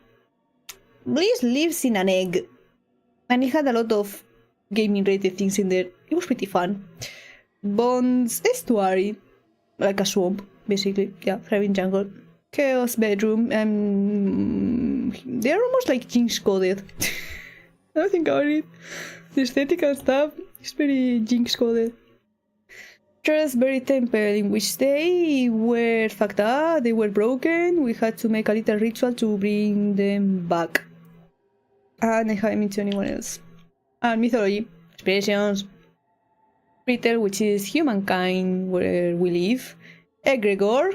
Bliss lives in an egg. And it had a lot of gaming-related things in there. It was pretty fun. Bond's estuary, like a swamp, basically. Yeah, thriving jungle. Chaos bedroom. They're almost like Jinx coded. I don't think about it. The aesthetic and stuff is very Jinx coded. Trustberry temple, in which they were fucked up, they were broken. We had to make a little ritual to bring them back. And I haven't met anyone else. And mythology, aspirations. Ritter, which is humankind where we live. Egregor,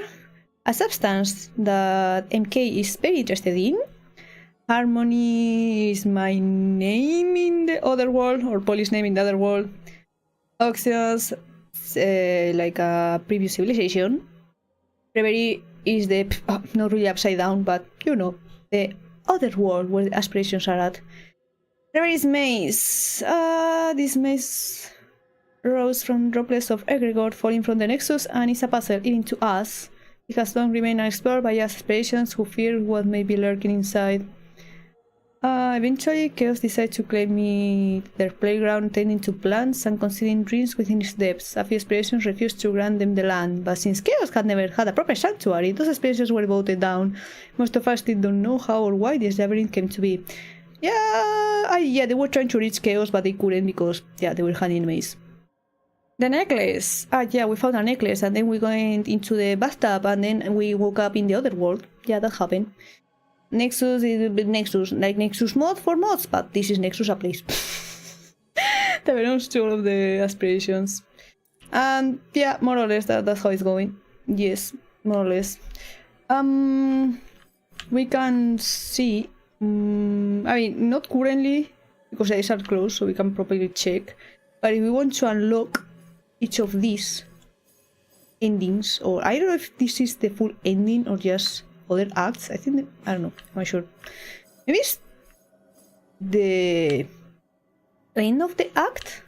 a substance that MK is very interested in. Harmony is my name in the other world, or Polly's name in the other world. Oxyos, like a previous civilization. Reverie is the, not really upside down, but you know, the other world where the aspirations are at. Reverie's maze. This maze rose from droplets of egregore falling from the Nexus and is a puzzle, even to us. It has long remained unexplored by aspirations who fear what may be lurking inside. Eventually, Chaos decides to claim it their playground, tending to plants and concealing dreams within its depths. A few aspirations refused to grant them the land, but since Chaos had never had a proper sanctuary, those aspirations were voted down. Most of us still don't know how or why this labyrinth came to be. Yeah, they were trying to reach Chaos, but they couldn't because, yeah, they were hiding in a maze. The necklace! Yeah, we found a necklace, and then we went into the bathtub, and then we woke up in the other world. Yeah, that happened. Nexus is Nexus, like Nexus mod for mods, but this is Nexus a place. That belongs to all of the aspirations. And yeah, more or less that's how it's going. Yes, more or less. We can see, I mean, not currently, because the eyes are closed, so we can properly check. But if we want to unlock each of these endings, or I don't know if this is the full ending or just other acts. I think, I don't know, I'm not sure. Maybe it's the end of the act?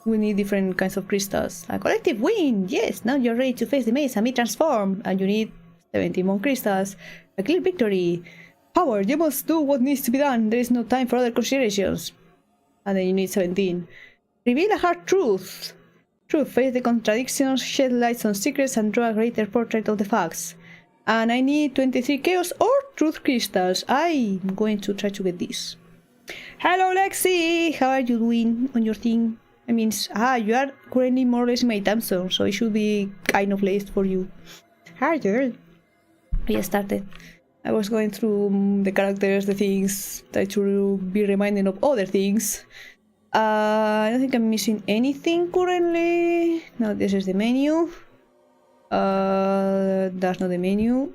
We need different kinds of crystals. A collective win! Yes, now you're ready to face the maze and be transformed. And you need 70 more crystals. A clear victory. Power, you must do what needs to be done. There is no time for other considerations. And then you need 17. Reveal a hard truth. Truth, face the contradictions, shed light on secrets, and draw a greater portrait of the facts. And I need 23 chaos or truth crystals. I'm going to try to get this. Hello Lexi! How are you doing on your thing? I mean, you are currently more or less in my time zone, so it should be kind of late for you. Hi girl! We started. I was going through the characters, the things, try to be reminded of other things. I don't think I'm missing anything currently. No, this is the menu. That's not the menu.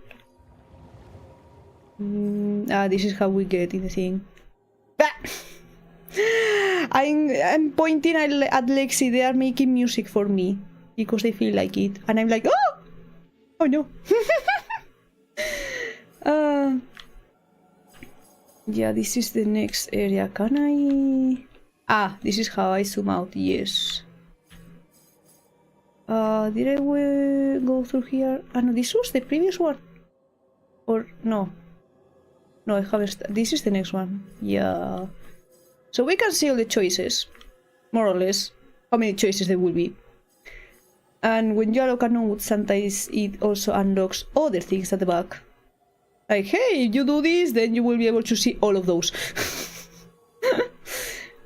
This is how we get in the thing. I'm pointing at Lexi. They are making music for me because they feel like it, and I'm like, oh no. Yeah, this is the next area. Can I? This is how I zoom out. Yes. Did I go through here? No, this was the previous one. Or no? No, I haven't. This is the next one. Yeah. So we can see all the choices, more or less, how many choices there will be. And when you unlock a node, sometimes it also unlocks other things at the back. Like, hey, if you do this, then you will be able to see all of those.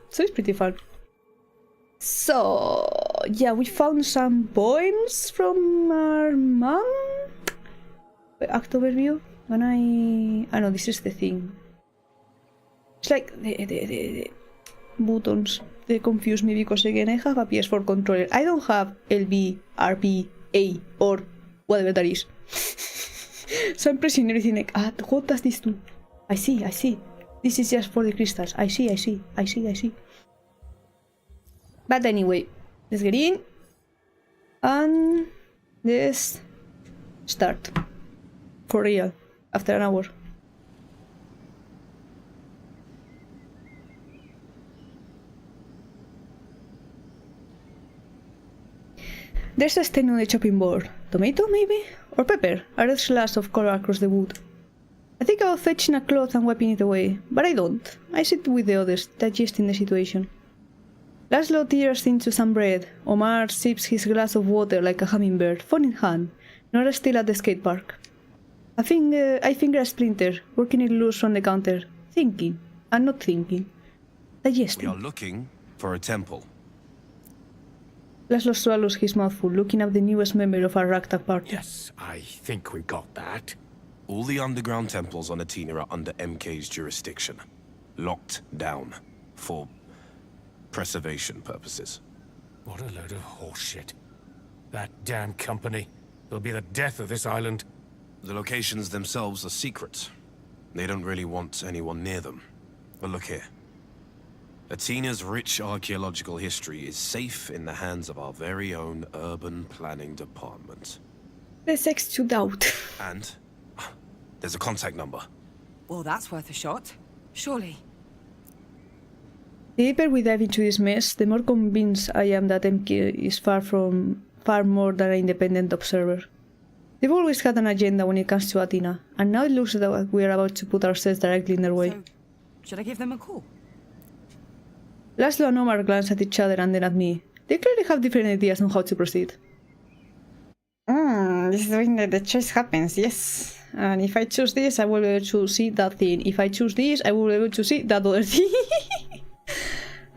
So it's pretty fun. So, yeah, we found some poems from our mom. Act overview. When I know this is the thing. It's like the buttons. They confuse me because again I have a PS4 controller. I don't have LB, RB, A, or whatever that is. So I'm pressing everything like, what does this do? I see. This is just for the crystals. I see. But anyway, let's get in. And let's start. For real. After an hour. There's a stain on the chopping board. Tomato, maybe? Or pepper? A red slash of color across the wood. I think about fetching a cloth and wiping it away, but I don't. I sit with the others, digesting the situation. Laszlo tears into some bread. Omar sips his glass of water like a hummingbird, phone in hand. Nora's still at the skate park. I finger a splinter, working it loose from the counter. Thinking, and not thinking. Digesting. We are looking for a temple. Laszlo swallows his mouthful, looking at the newest member of our ragtag party. Yes, I think we got that. All the underground temples on Athena are under MK's jurisdiction. Locked down. For preservation purposes. What a load of horseshit. That damn company. It'll be the death of this island. The locations themselves are secret. They don't really want anyone near them. But look here. Athena's rich archaeological history is safe in the hands of our very own urban planning department. Let's execute out. And there's a contact number. Well, that's worth a shot. Surely. The deeper we dive into this mess, the more convinced I am that MK is far more than an independent observer. They've always had an agenda when it comes to Athena, and now it looks like we are about to put ourselves directly in their way. So, should I give them a call? Laszlo and Omar glance at each other and then at me. They clearly have different ideas on how to proceed. This is when the choice happens, yes. And if I choose this, I will be able to see that thing. If I choose this, I will be able to see that other thing.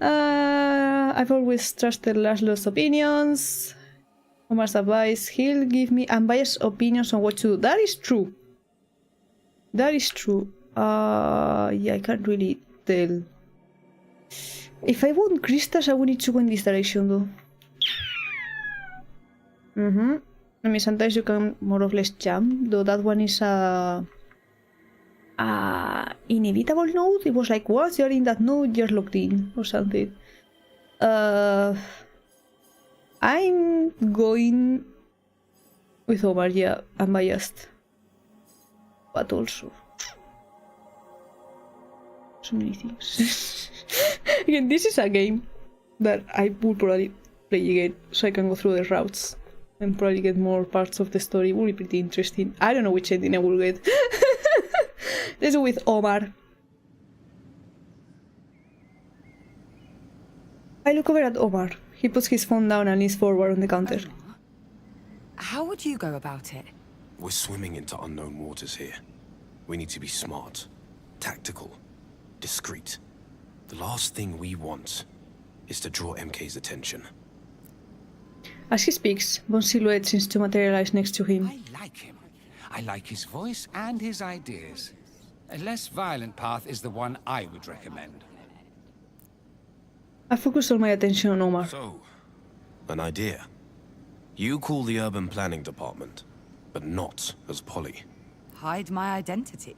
I've always trusted Laszlo's opinions. Omar's advice, he'll give me unbiased opinions on what to do. That is true. That is true. Yeah, I can't really tell. If I want crystals, I will need to go in this direction though. I mean, sometimes you can more or less jump, though that one is a inevitable node. It was like, once you're in that node, you're locked in or something. I'm going With Omar, yeah, I'm biased. But also... so many things. Again, this is a game that I will probably play again, so I can go through the routes and probably get more parts of the story. It will be pretty interesting. I don't know which ending I will get. Let's go with Omar. I look over at Omar. He puts his phone down and leans forward on the counter. How would you go about it? We're swimming into unknown waters here. We need to be smart, tactical, discreet. The last thing we want is to draw MK's attention. As he speaks, Bond's silhouette seems to materialize next to him. I like him. I like his voice and his ideas. A less violent path is the one I would recommend. I focus all my attention on Omar. So, an idea. You call the urban planning department, but not as Polly. Hide my identity.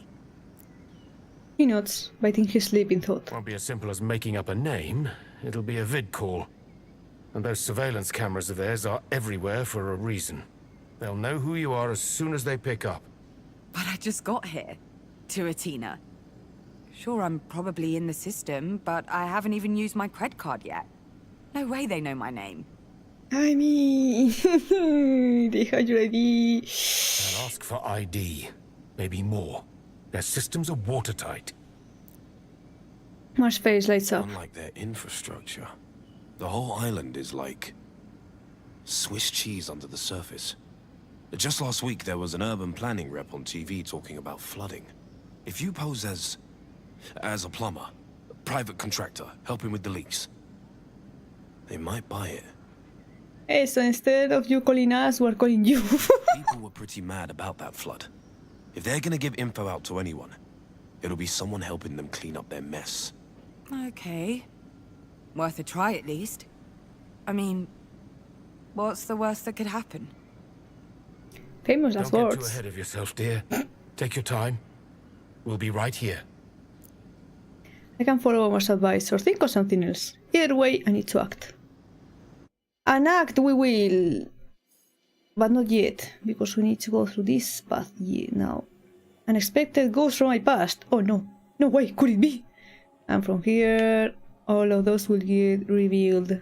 He nods, biting his lip in thought. Won't be as simple as making up a name. It'll be a vid call. And those surveillance cameras of theirs are everywhere for a reason. They'll know who you are as soon as they pick up. But I just got here. To Atina. Sure, I'm probably in the system, but I haven't even used my cred card yet. No way they know my name. I mean... they had your ID. They'll ask for ID. Maybe more. Their systems are watertight. Omar's face lights up. Unlike their infrastructure, the whole island is like Swiss cheese under the surface. Just last week, there was an urban planning rep on TV talking about flooding. If you pose as a plumber, a private contractor, helping with the leaks, they might buy it. Hey, so instead of you calling us, we're calling you. People were pretty mad about that flood. If they're gonna give info out to anyone, it'll be someone helping them clean up their mess. Okay. Worth a try at least. I mean, what's the worst that could happen? Famous last Don't get too words. ahead of yourself, dear. Take your time. We'll be right here. I can follow Omar's advice or think of something else. Either way, I need to act. And act we will. But not yet, because we need to go through this path now. Unexpected ghosts from my past. Oh no. No way, could it be? And from here, all of those will get revealed.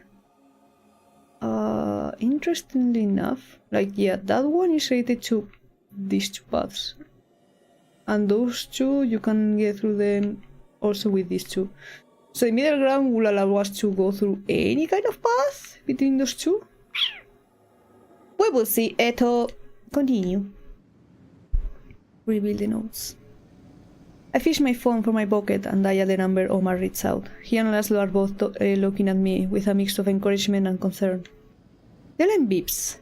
Interestingly enough, like, yeah, that one is related to these two paths. And those two, you can get through them also with these two. So the middle ground will allow us to go through any kind of path between those two. We will see. Eto. Continue. Reveal the notes. I fish my phone from my pocket and dial the number Omar reads out. He and Laszlo are both looking at me with a mix of encouragement and concern. The line beeps.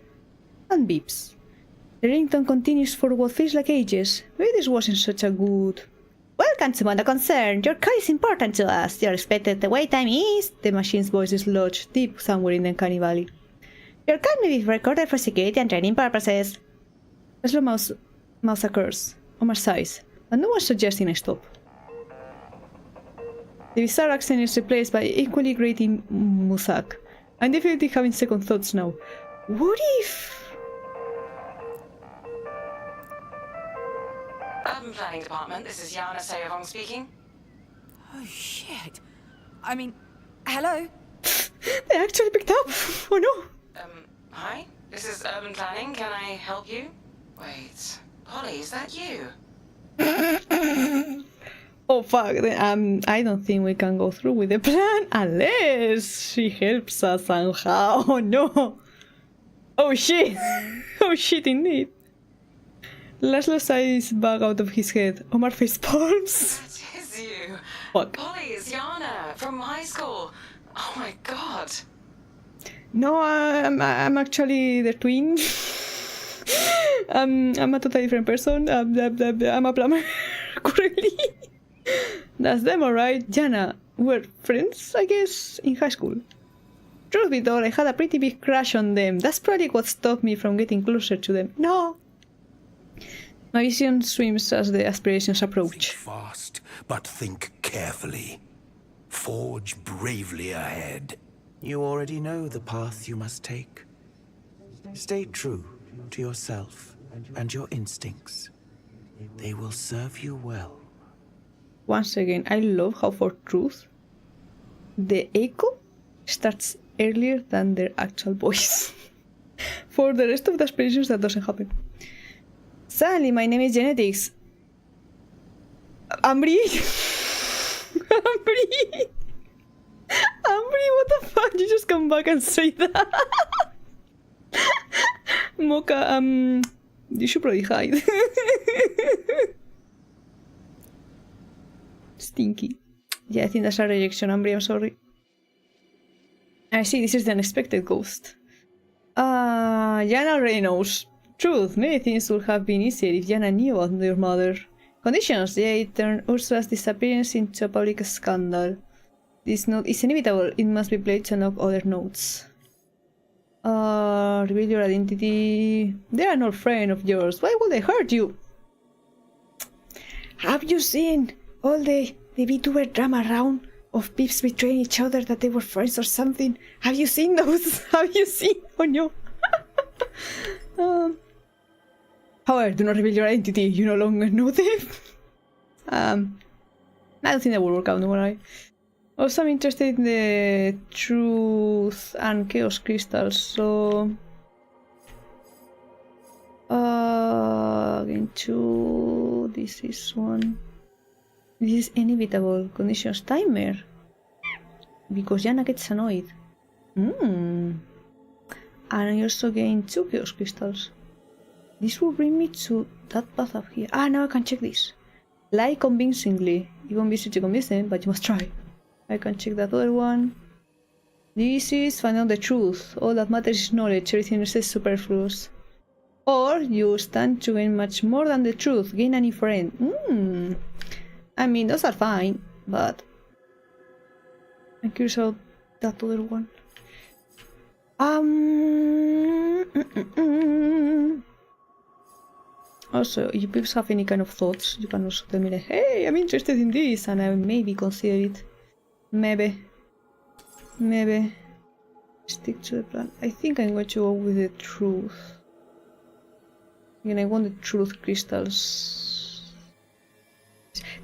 And beeps. The ringtone continues for what feels like ages. Maybe this wasn't such a good... Welcome to Mondo Concern. Your call is important to us. Your expected wait time is... The machine's voice is lodged deep somewhere in the uncanny valley. Your call may be recorded for security and training purposes. A slow mouse occurs. Omar sighs, but no one's suggesting I stop. The bizarre accent is replaced by equally grating Musak. I'm definitely having second thoughts now. What if... Urban Planning Department, this is Yana Sayavong speaking. Oh shit. I mean, hello? They actually picked up! Oh no! Hi? This is Urban Planning, can I help you? Wait, Polly, is that you? Oh fuck, I don't think we can go through with the plan unless she helps us somehow. Oh no! Oh shit! Oh shit indeed! Laszlo's eyes bug out of his head. Omar face palms. That is you. Fuck. Polly, it's Yana from high school. Oh my god. No, I'm actually the twin. I'm a totally different person. I'm a plumber currently. That's them, alright. Jana, we're friends, I guess, in high school. Truth be told, I had a pretty big crush on them. That's probably what stopped me from getting closer to them. No. My vision swims as the aspirations approach. Think fast, but think carefully. Forge bravely ahead. You already know the path you must take. Stay true to yourself and your instincts. They will serve you well. Once again, I love how for truth, the echo starts earlier than their actual voice. For the rest of the expressions, that doesn't happen. Sally, my name is Genetics. Ambri? Ambri? Ambri, what the fuck? You just come back and say that. Mocha, you should probably hide. Stinky. Yeah, I think that's a rejection, Ambri, I'm sorry. I see, this is the unexpected ghost. Yana already knows. Truth, many things would have been easier if Yana knew about your mother. Conditions, they turned Ursula's disappearance into a public scandal. This note is inevitable, it must be played to unlock other notes. Reveal your identity. They are no friend of yours, why would they hurt you? Have you seen all the VTuber drama around of peeps betraying each other that they were friends or something? Have you seen those? Have you seen? Oh no. However, do not reveal your identity, you no longer know them. I don't think that will work out, don't worry. Also, I'm interested in the truth and chaos crystals, so... again, two... this is one... This is inevitable. Conditions timer. Because Yana gets annoyed. And I also gain 2 chaos crystals. This will bring me to that path up here. Now I can check this. Lie convincingly. You won't be able to convince them, but you must try. I can check that other one. This is find out the truth. All that matters is knowledge. Everything else is superfluous. Or you stand to gain much more than the truth. Gain a new friend. I mean, those are fine, but I'm curious about that other one. Also, if you peeps have any kind of thoughts, you can also tell me like, hey, I'm interested in this, and I will maybe consider it. Maybe. Stick to the plan. I think I'm going to go with the truth. Again, I want the truth crystals.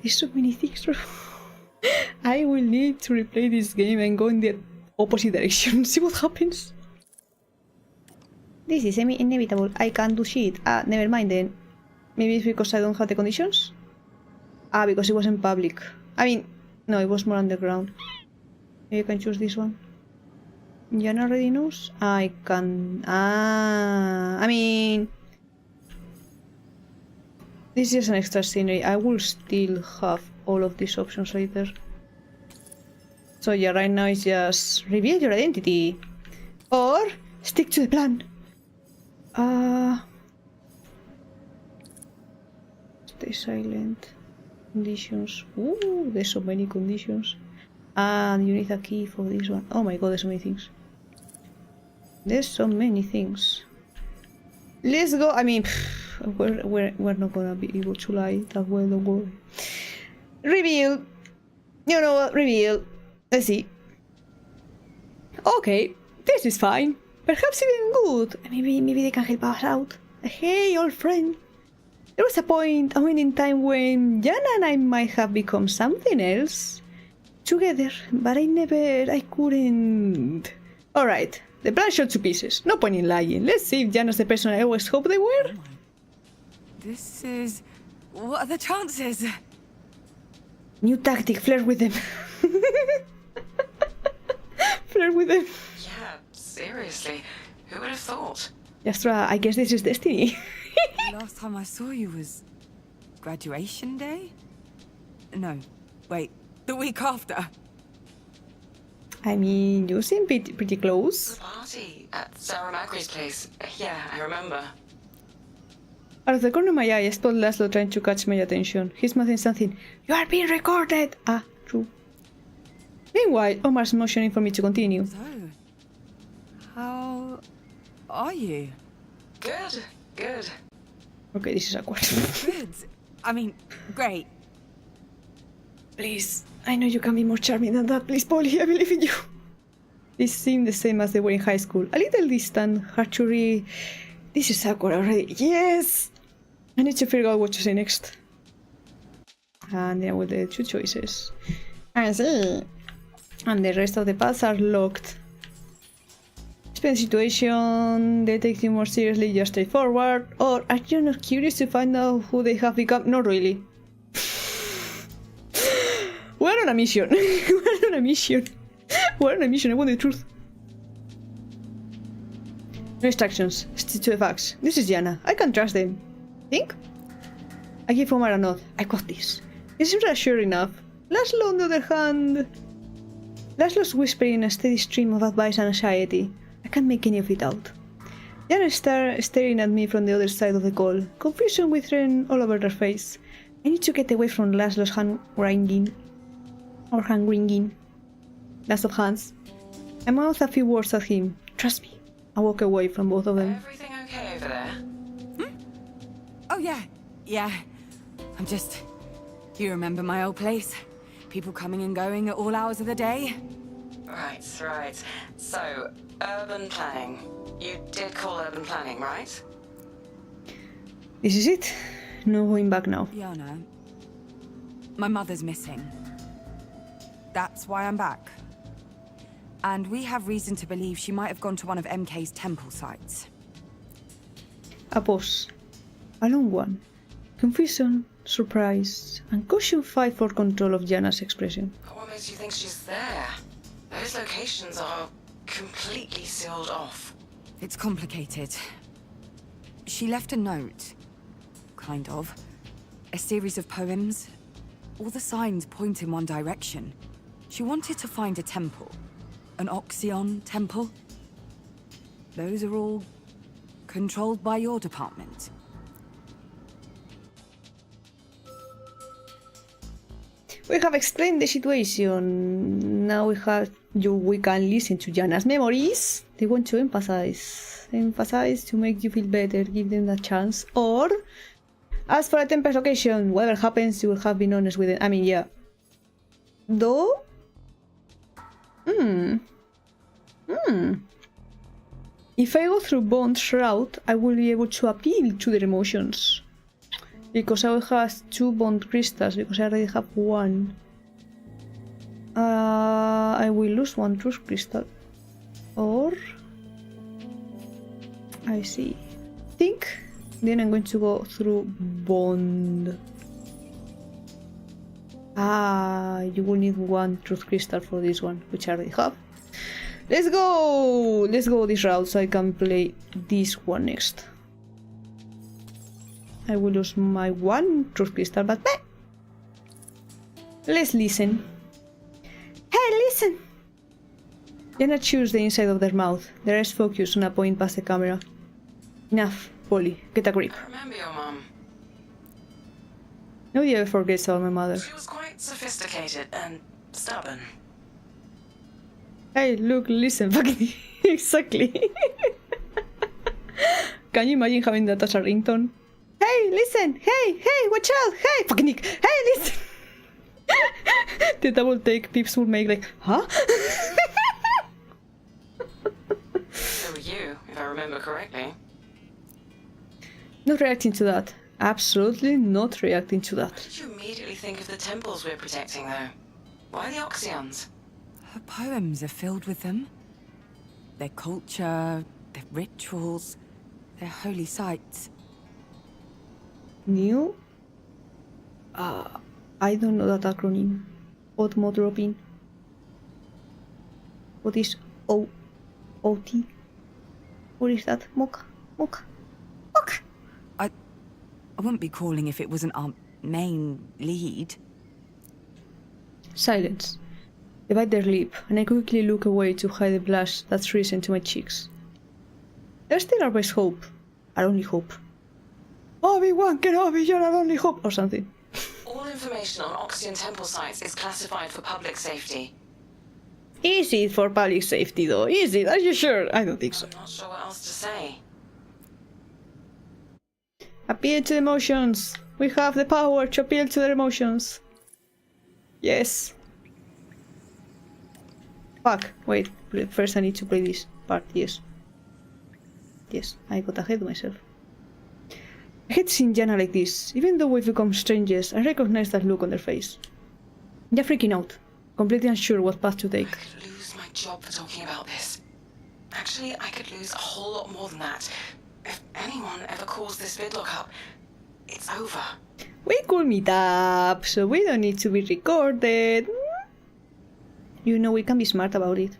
There's so many things. I will need to replay this game and go in the opposite direction. See what happens. This is inevitable. I can't do shit. Never mind then. Maybe it's because I don't have the conditions? Because it wasn't public. I mean, no, it was more underground. Maybe I can choose this one. Jan already knows? I can... I mean... This is an extra scenery. I will still have all of these options later. So yeah, right now it's just reveal your identity. Or stick to the plan. Stay silent. Conditions. Ooh, there's so many conditions. And you need a key for this one. Oh my god, there's so many things. There's so many things. Let's go. I mean, we're not gonna be able to lie that well, don't worry. Reveal. You know what? Reveal. Let's see. Okay, this is fine. Perhaps even good. Maybe they can help us out. Hey, old friend. There was a point in time when Yana and I might have become something else together, but I couldn't. Alright, the plan shot to pieces. No point in lying. Let's see if Yana's the person I always hoped they were. This is... What are the chances? New tactic, flirt with them. Flirt with them. Yeah, seriously. Who would have thought? Yastra, I guess this is destiny. Last time I saw you was... graduation day? No, wait, the week after. I mean, you seem pretty close. The party at Sarah Macquarie's place. Yeah, I remember. Out of the corner of my eye, I spot Laszlo trying to catch my attention. He's mouthing something. You are being recorded! True. Meanwhile, Omar's motioning for me to continue. So, how are you? Good. Okay, this is awkward. Good. I mean, great. Please, I know you can be more charming than that. Please, Polly, I believe in you. They seem the same as they were in high school. A little distant, hard to read This is awkward already. Yes! I need to figure out what to say next. And then with the 2 choices. I see. And the rest of the paths are locked. Explain the situation, they take it more seriously, just straightforward. Or are you not curious to find out who they have become? Not really. We're on a mission. We're on a mission. We're on a mission, I want the truth. No instructions, stick to the facts. This is Yana, I can trust them. Think? I give Omar a nod. I got this. It seems reassuring enough. Laszlo, on the other hand... Laszlo's whispering a steady stream of advice and anxiety. I can't make any of it out. Yana is staring at me from the other side of the call, confusion written all over her face. I need to get away from Laszlo's hand-wringing. Or hand-wringing. Last of hands. I mouth a few words at him. Trust me. I walk away from both of them. Everything okay over there? Oh, yeah. Yeah. I'm just... You remember my old place? People coming and going at all hours of the day? Right, right. So, urban planning. You did call urban planning, right? This is it. No going back now. Yana, my mother's missing. That's why I'm back. And we have reason to believe she might have gone to one of MK's temple sites. A pause. A long one. Confusion, surprise, and caution fight for control of Yana's expression. What makes you think she's there? Those locations are completely sealed off. It's complicated. She left a note. Kind of. A series of poems. All the signs point in one direction. She wanted to find a temple. An Oxion temple. Those are all controlled by your department. We have explained the situation. Now we can listen to Yana's memories. They want to emphasize to make you feel better, give them that chance. Or as for a Tempest location, whatever happens, you will have been honest with it. I mean, yeah. Though. If I go through Bond's route, I will be able to appeal to their emotions. Because I will have 2 Bond crystals, because I already have 1. I will lose 1 Truth crystal. Or... I see. Think. Then I'm going to go through Bond. You will need 1 Truth crystal for this one, which I already have. Let's go! Let's go this route so I can play this one next. I will lose my 1 Truth crystal, but let's listen. Hey, listen! Yana chews the inside of their mouth. Their eyes focus on a point past the camera. Enough, Polly. Get a grip. I remember your mum. Nobody ever forgets about my mother. She was quite sophisticated and stubborn. Hey, look, listen, fucking exactly. Can you imagine having that as a ringtone? Hey, listen! Hey, watch out! Hey, fucking Nick! Hey, listen! The double take peeps would make like, huh? So were you, if I remember correctly. Not reacting to that. Absolutely not reacting to that. Why did you immediately think of the temples we're protecting, though? Why the Oxions? Her poems are filled with them. Their culture, their rituals, their holy sites. New? I don't know that acronym. Odd-mod-roping. What is OT? What is that? Mocha? I wouldn't be calling if it wasn't our main lead. Silence. They bite their lip, and I quickly look away to hide the blush that's risen to my cheeks. There's still our best hope. Our only hope. Obi-Wan Kenobi, you're our only hope, or something. All information on Oxion temple sites is classified for public safety. Is it for public safety, though? Is it? Are you sure? I don't think so. I'm not sure what else to say. Appeal to emotions. We have the power to appeal to their emotions. Yes. Fuck. Wait. First I need to play this part. Yes. Yes, I got ahead of myself. I hate seeing Jana like this. Even though we've become strangers, I recognize that look on their face. They're freaking out, completely unsure what path to take. I could lose my job for talking about this. Actually, I could lose a whole lot more than that. If anyone ever calls this vid lookup, it's over. We could meet up, so we don't need to be recorded. You know, we can be smart about it.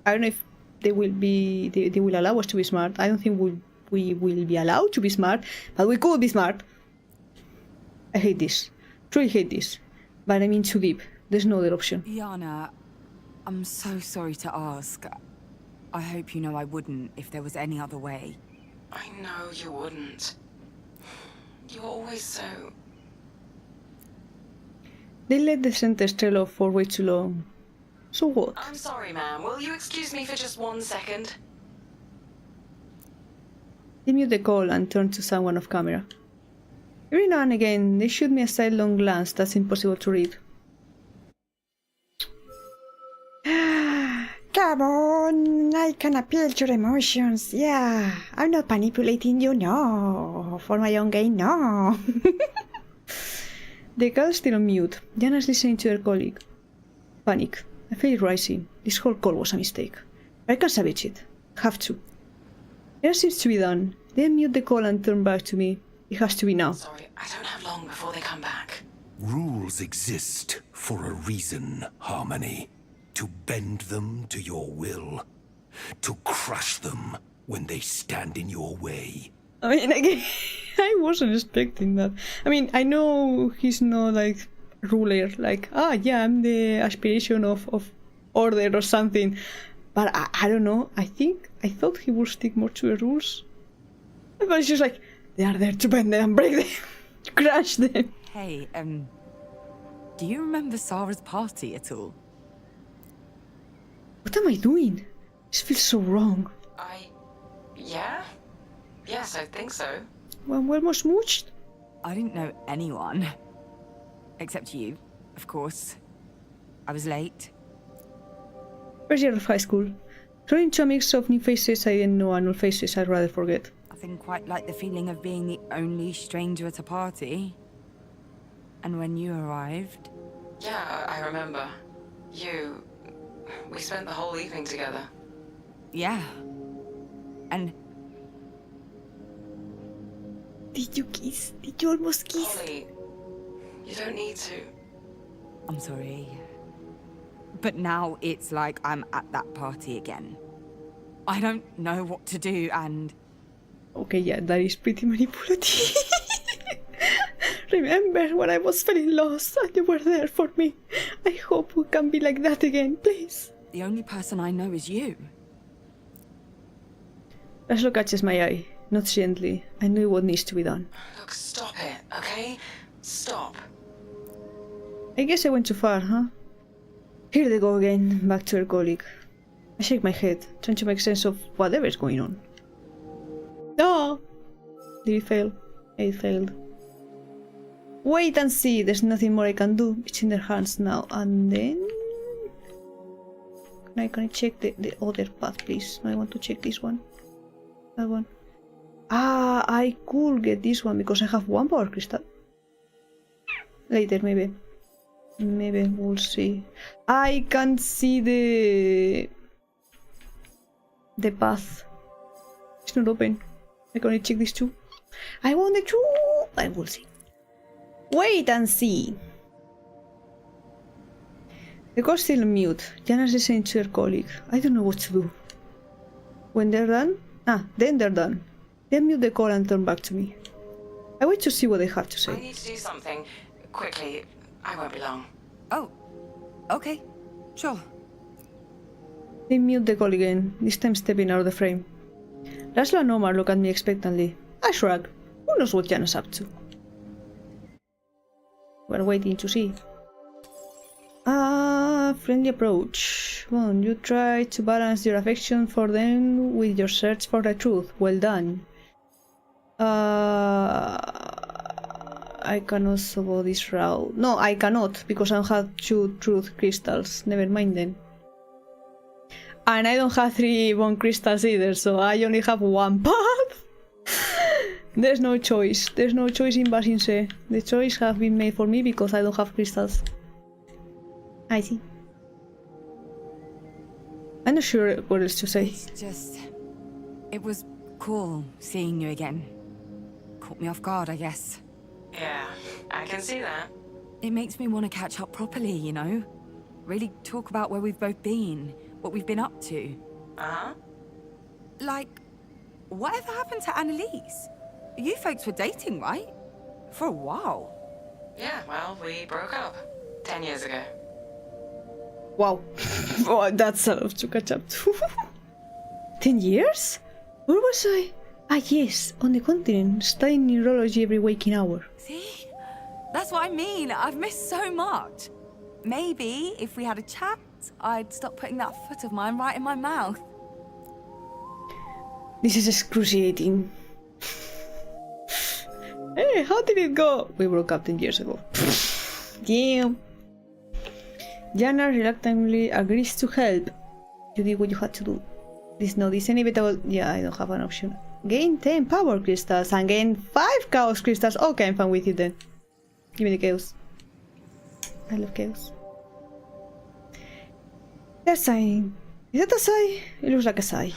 I don't know if they will allow us to be smart. I don't think we will be allowed to be smart, but we could be smart. I hate this. Truly hate this. But I mean too deep. There's no other option. Yana, I'm so sorry to ask. I hope you know I wouldn't if there was any other way. I know you wouldn't. You're always so... They let the sentence trail off for way too long. So what? I'm sorry, ma'am. Will you excuse me for just 1 second? They mute the call and turn to someone off camera. Every now and again, they shoot me a sidelong glance that's impossible to read. Come on, I can appeal to your emotions. Yeah, I'm not manipulating you, no. For my own gain, no. The call is still on mute. Jana's listening to her colleague. Panic. I feel it rising. This whole call was a mistake. I can't salvage it. Have to. There seems to be done. They mute the call and turn back to me. It has to be now. Sorry, I don't have long before they come back. Rules exist for a reason, Harmony. To bend them to your will. To crush them when they stand in your way. I mean, again, I wasn't expecting that. I mean, I know he's not like ruler, like, yeah, I'm the aspiration of order or something. But I don't know. I thought he would stick more to the rules. But it's just like, they are there to bend them and break them, crush them. Hey, do you remember Sarah's party at all? What am I doing? This feels so wrong. Yeah? Yes, I think so. Well, we're almost smooched. I didn't know anyone. Except you, of course. I was late. First year of high school. Thrown into a mix of new faces I didn't know and old faces I'd rather forget. Nothing quite like the feeling of being the only stranger at a party. And when you arrived... Yeah, I remember. We spent the whole evening together. Yeah. And... Did you kiss? Did you almost kiss? Holly, you don't need to. I'm sorry. But now it's like I'm at that party again. I don't know what to do and... Okay, yeah, that is pretty manipulative. Remember when I was feeling lost and you were there for me. I hope we can be like that again, please. The only person I know is you. Laszlo catches my eye, not gently. I know what needs to be done. Look, stop it, okay? Stop. I guess I went too far, huh? Here they go again, back to her colleague. I shake my head, trying to make sense of whatever's going on. No! Did it fail? It failed. Wait and see, there's nothing more I can do. It's in their hands now. And then... Can I check the other path, please? I want to check this one. That one. I could get this one because I have one power crystal. Later, maybe. Maybe we'll see. I can see the path. It's not open. I can only check this too. I want the two. I will see. Wait and see. The call's still on mute. Jana's listening to her colleague. I don't know what to do. When they're done? Then they're done. They mute the call and turn back to me. I wait to see what they have to say. I need to do something. Quickly. I won't be long. Oh, okay. Sure. They mute the call again, this time stepping out of the frame. Laszlo and Omar look at me expectantly. I shrug. Who knows what Jana's up to? We're waiting to see. Friendly approach. Well, you try to balance your affection for them with your search for the truth. Well done. I can also go this route. No, I cannot, because I don't have two truth crystals. Never mind then. And I don't have 3 bone crystals either, so I only have 1 path. There's no choice. There's no choice in Basinse. The choice has been made for me because I don't have crystals. I see. I'm not sure what else to say. It's just... It was cool seeing you again. Caught me off guard, I guess. Yeah, I can see that. It makes me want to catch up properly, you know? Really talk about where we've both been, what we've been up to. Uh-huh. Like, whatever happened to Annalise? You folks were dating, right? For a while. Yeah, well, we broke up 10 years ago. Wow. Oh, that's a lot to catch up to. 10 years? Where was I? Ah, yes, on the continent, studying neurology every waking hour. See? That's what I mean. I've missed so much. Maybe if we had a chat, I'd stop putting that foot of mine right in my mouth. This is excruciating. Hey, how did it go? We broke up 10 years ago. Damn. Jana reluctantly agrees to help. You did what you had to do. This inevitable. Yeah, I don't have an option. Gain 10 power crystals and gain 5 chaos crystals. Okay, I'm fine with it then. Give me the chaos. I love chaos. They're sighing. Is that a sigh? It looks like a sigh.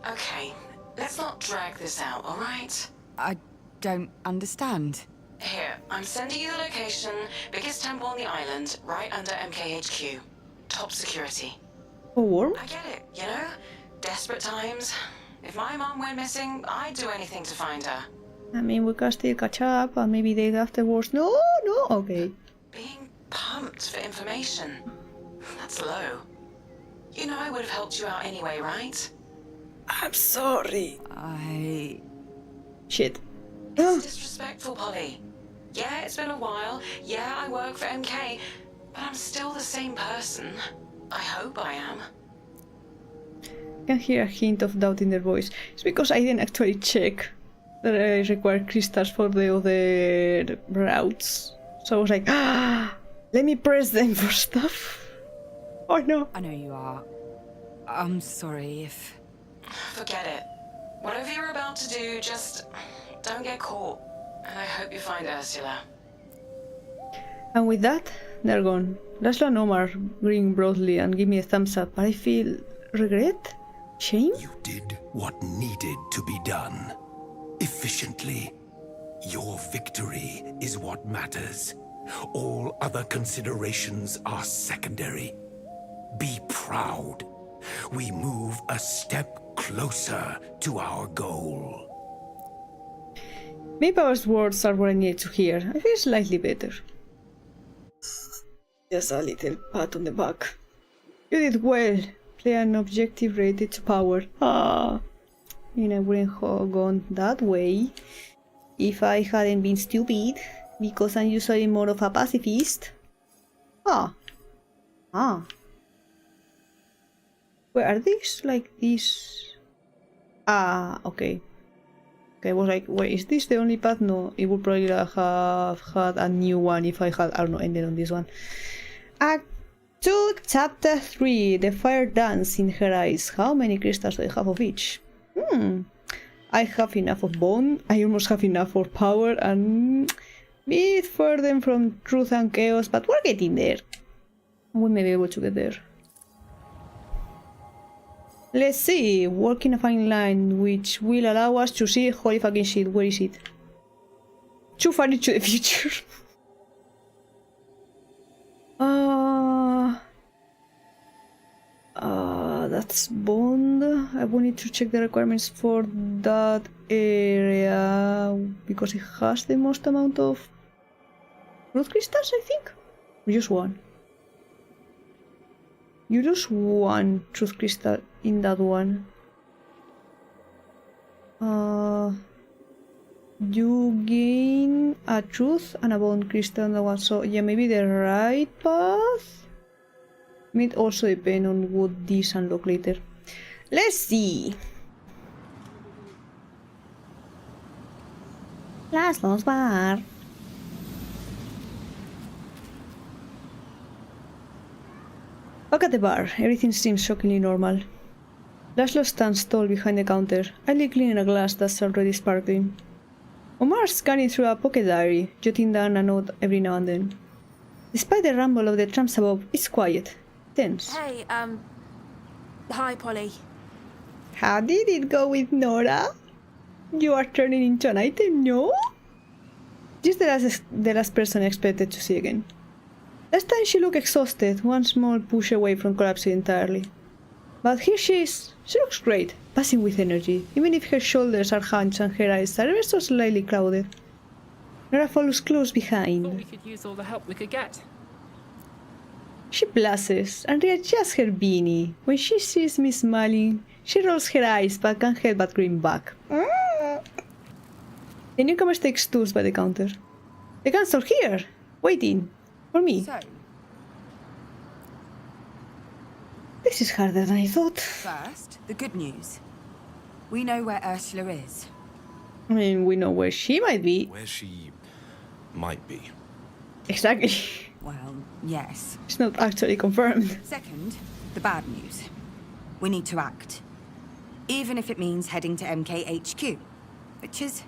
Okay, let's not drag this out, alright? I don't understand. Here, I'm sending you the location, biggest temple on the island, right under MKHQ. Top security. Oh, warm? I get it, you know? Desperate times. If my mom went missing, I'd do anything to find her. I mean, we can still catch up and maybe days afterwards. No, okay. Being pumped for information. That's low. You know I would have helped you out anyway, right? I'm sorry. Shit. It's disrespectful, Polly. Yeah, it's been a while. Yeah, I work for MK. But I'm still the same person. I hope I am. I can hear a hint of doubt in their voice. It's because I didn't actually check that I require crystals for the other routes. So I was like, let me press them for stuff. Oh no. I know you are. I'm sorry if... Forget it. Whatever you're about to do, just don't get caught. And I hope you find Ursula. And with that, they're gone. Laszlo and Omar grin broadly and give me a thumbs up, but I feel regret? Shame? You did what needed to be done. Efficiently. Your victory is what matters. All other considerations are secondary. Be proud. We move a step closer to our goal. Maybe our words are what I need to hear. I feel slightly better. Just a little pat on the back. You did well. Play an objective related to power. And I wouldn't have gone that way if I hadn't been stupid, because I'm usually more of a pacifist. Where are these? Like this? Okay. Okay, I was like, wait, is this the only path? No, it would probably have had a new one if I had, I don't know, ended on this one. Act 2, Chapter 3, The Fire Dance in Her Eyes. How many crystals do I have of each? I have enough of bone, I almost have enough for power, and bit further from truth and chaos, but we're getting there. We may be able to get there. Let's see, walking a fine line which will allow us to see holy fucking shit. Where is it? Too far into the future. That's Bond. I will need to check the requirements for that area because it has the most amount of truth crystals, I think. Or just one. You lose one truth crystal in that one. You gain a truth and a bone crystal in that one. So yeah, maybe the right path. It also depends on what these unlock later. Let's see. Laszlo's bar. Back at the bar, everything seems shockingly normal. Laszlo stands tall behind the counter, idly cleaning a glass that's already sparkling. Omar's scanning through a pocket diary, jotting down a note every now and then. Despite the rumble of the trams above, it's quiet, tense. Hey, hi, Polly. How did it go with Nora? You are turning into an item, no? Just the last person I expected to see again. Last time she looked exhausted, one small push away from collapsing entirely. But here she is. She looks great, buzzing with energy, even if her shoulders are hunched and her eyes are ever so slightly clouded. Nora follows close behind. Thought we could use all the help we could get. She blushes and readjusts her beanie. When she sees me smiling, she rolls her eyes back and head but grin back. The newcomer takes stools by the counter. The gun's all here, waiting for me. So, This is harder than I thought. first, the good news. We know where Ursula is. I mean, we know where she might be. Where she might be. Exactly. Well, yes. It's not actually confirmed. Second, the bad news. We need to act. Even if it means heading to MKHQ. Which is,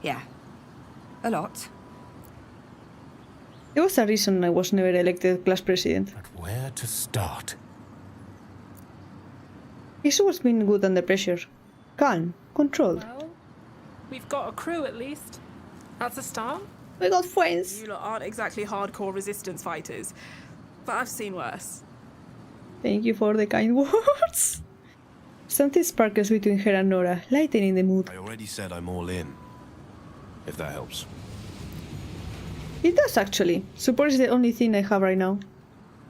yeah, a lot. There was a reason I was never elected class president. But where to start? He's always been good under pressure. Calm, controlled. Well, we've got a crew at least. That's a start. We got friends. You lot aren't exactly hardcore resistance fighters, but I've seen worse. Thank you for the kind words. Something sparkles between her and Nora, lightening the mood. I already said I'm all in. If that helps. It does actually. Support is the only thing I have right now.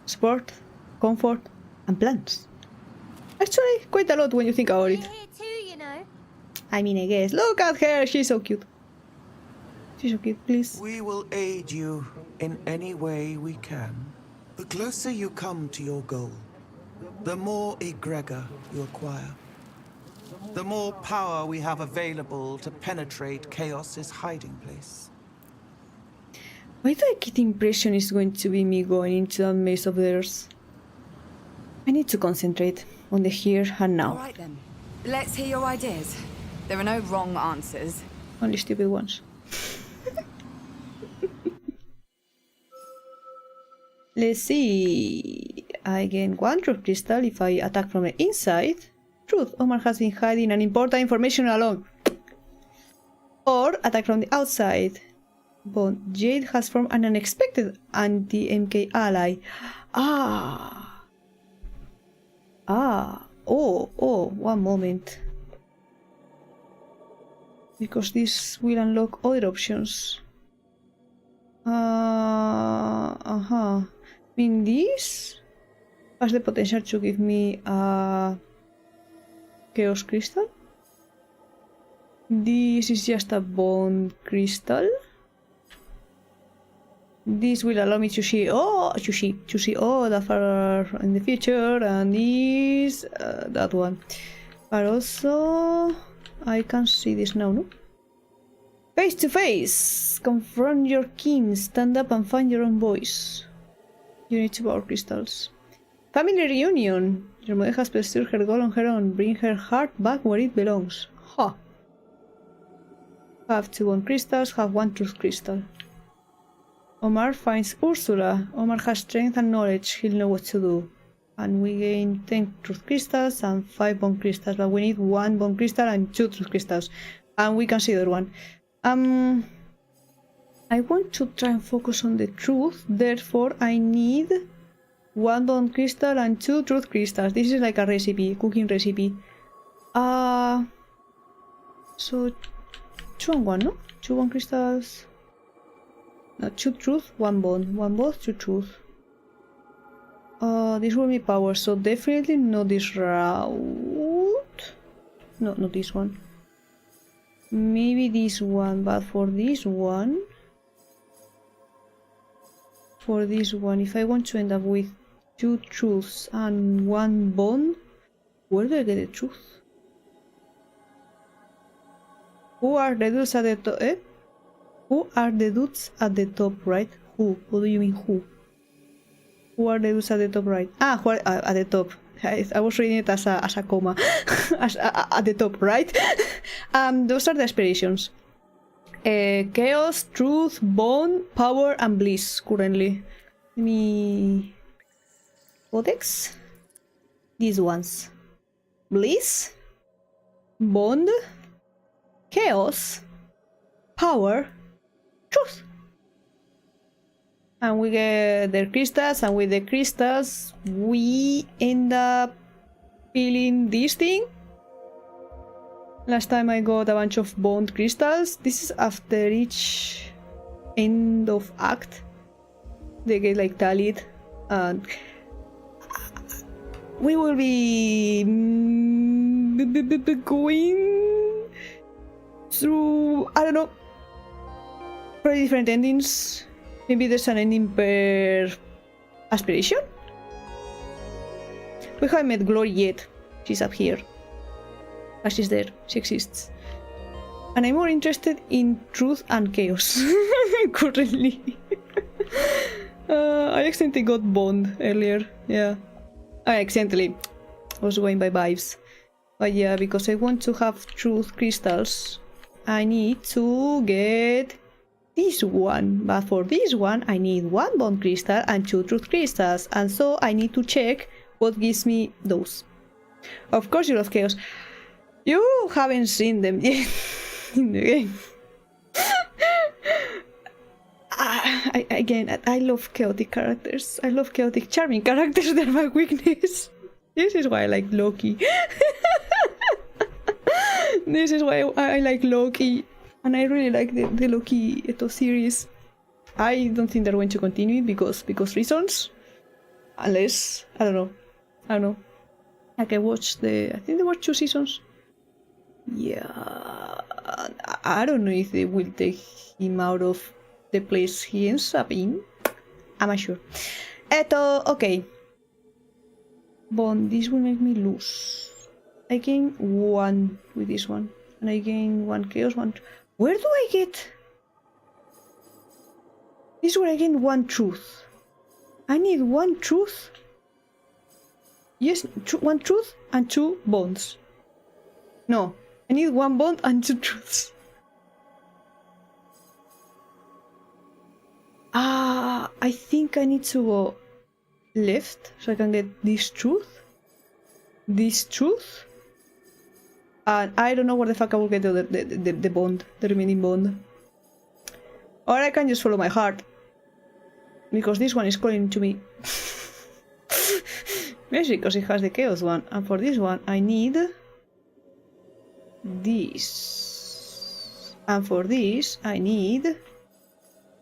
Support, comfort, and plans. Actually, quite a lot when you think about it. Here too, you know. I mean, I guess. Look at her, she's so cute. She's so cute, please. We will aid you in any way we can. The closer you come to your goal, the more egregor you acquire. The more power we have available to penetrate Chaos's hiding place. Why do I get the impression it's going to be me going into that maze of theirs? I need to concentrate on the here and now. Alright then. Let's hear your ideas. There are no wrong answers. Only stupid ones. Let's see. I gain 1 truth crystal if I attack from the inside. Truth, Omar has been hiding an important information along. Or attack from the outside. But Jade has formed an unexpected anti-MK ally. Oh, one moment. Because this will unlock other options. I mean, this has the potential to give me a Chaos Crystal. This is just a Bone Crystal. This will allow me to see that far in the future, and this, that one. But also, I can see this now, no? Face to face! Confront your kin, stand up and find your own voice. You need 2 power crystals. Family reunion! Your mother has pursued her goal on her own. Bring her heart back where it belongs. Ha! Have 2 bone crystals, have 1 truth crystal. Omar finds Ursula. Omar has strength and knowledge, he'll know what to do. And we gain 10 truth crystals and 5 bone crystals, but we need 1 bone crystal and 2 truth crystals. And we consider 1. I want to try and focus on the truth, therefore I need 1 bone crystal and 2 truth crystals. This is like a recipe, cooking recipe. So 2 and 1, no? 2 bone crystals. No, 2 truth, 1 bone. 1 bone, 2 truth. This will be power, so definitely not this route. No, not this one. Maybe this one, but for this one... if I want to end up with 2 truths and 1 bone, where do I get the truth? Who are the dudes at the top, Who are the dudes at the top right? Who? What do you mean who? Who are the dudes at the top right? Who are at the top? I was reading it as a comma at the top, right? Those are the aspirations. Chaos, truth, bond, power, and bliss currently. Let me... Codex? These ones. Bliss, bond, chaos, power, truth. And we get the crystals, and with the crystals we end up feeling this thing. Last time I got a bunch of bond crystals. This is after each end of act. They get like tallied, and we will be going through, I don't know, probably different endings. Maybe there's an ending per aspiration? We haven't met Glory yet. She's up here. But she's there. She exists. And I'm more interested in truth and chaos currently. I accidentally got Bond earlier. Yeah. I accidentally was going by vibes. But yeah, because I want to have truth crystals, I need to get this one. But for this one, I need 1 bond crystal and 2 truth crystals. And so I need to check what gives me those. Of course you love chaos. You haven't seen them yet in the game. I love chaotic characters. I love chaotic, charming characters. They're my weakness. This is why I like Loki. This is why I like Loki. And I really like the Loki series. I don't think they're going to continue it because reasons. Unless, I don't know. Like I think there were 2 seasons. Yeah. I don't know if they will take him out of the place he ends up in. I'm not sure. Okay. Bond, this will make me lose. I gain 1 with this one. And I gain 1 chaos, 1... Where do I get... This is where I gain 1 truth. I need 1 truth. Yes, 1 truth and 2 bonds. No, I need 1 bond and 2 truths. I think I need to go left so I can get this truth, and I don't know where the fuck I will get the bond, the remaining bond. Or I can just follow my heart, because this one is calling to me. Maybe because it has the chaos one, and for this one I need this, and for this I need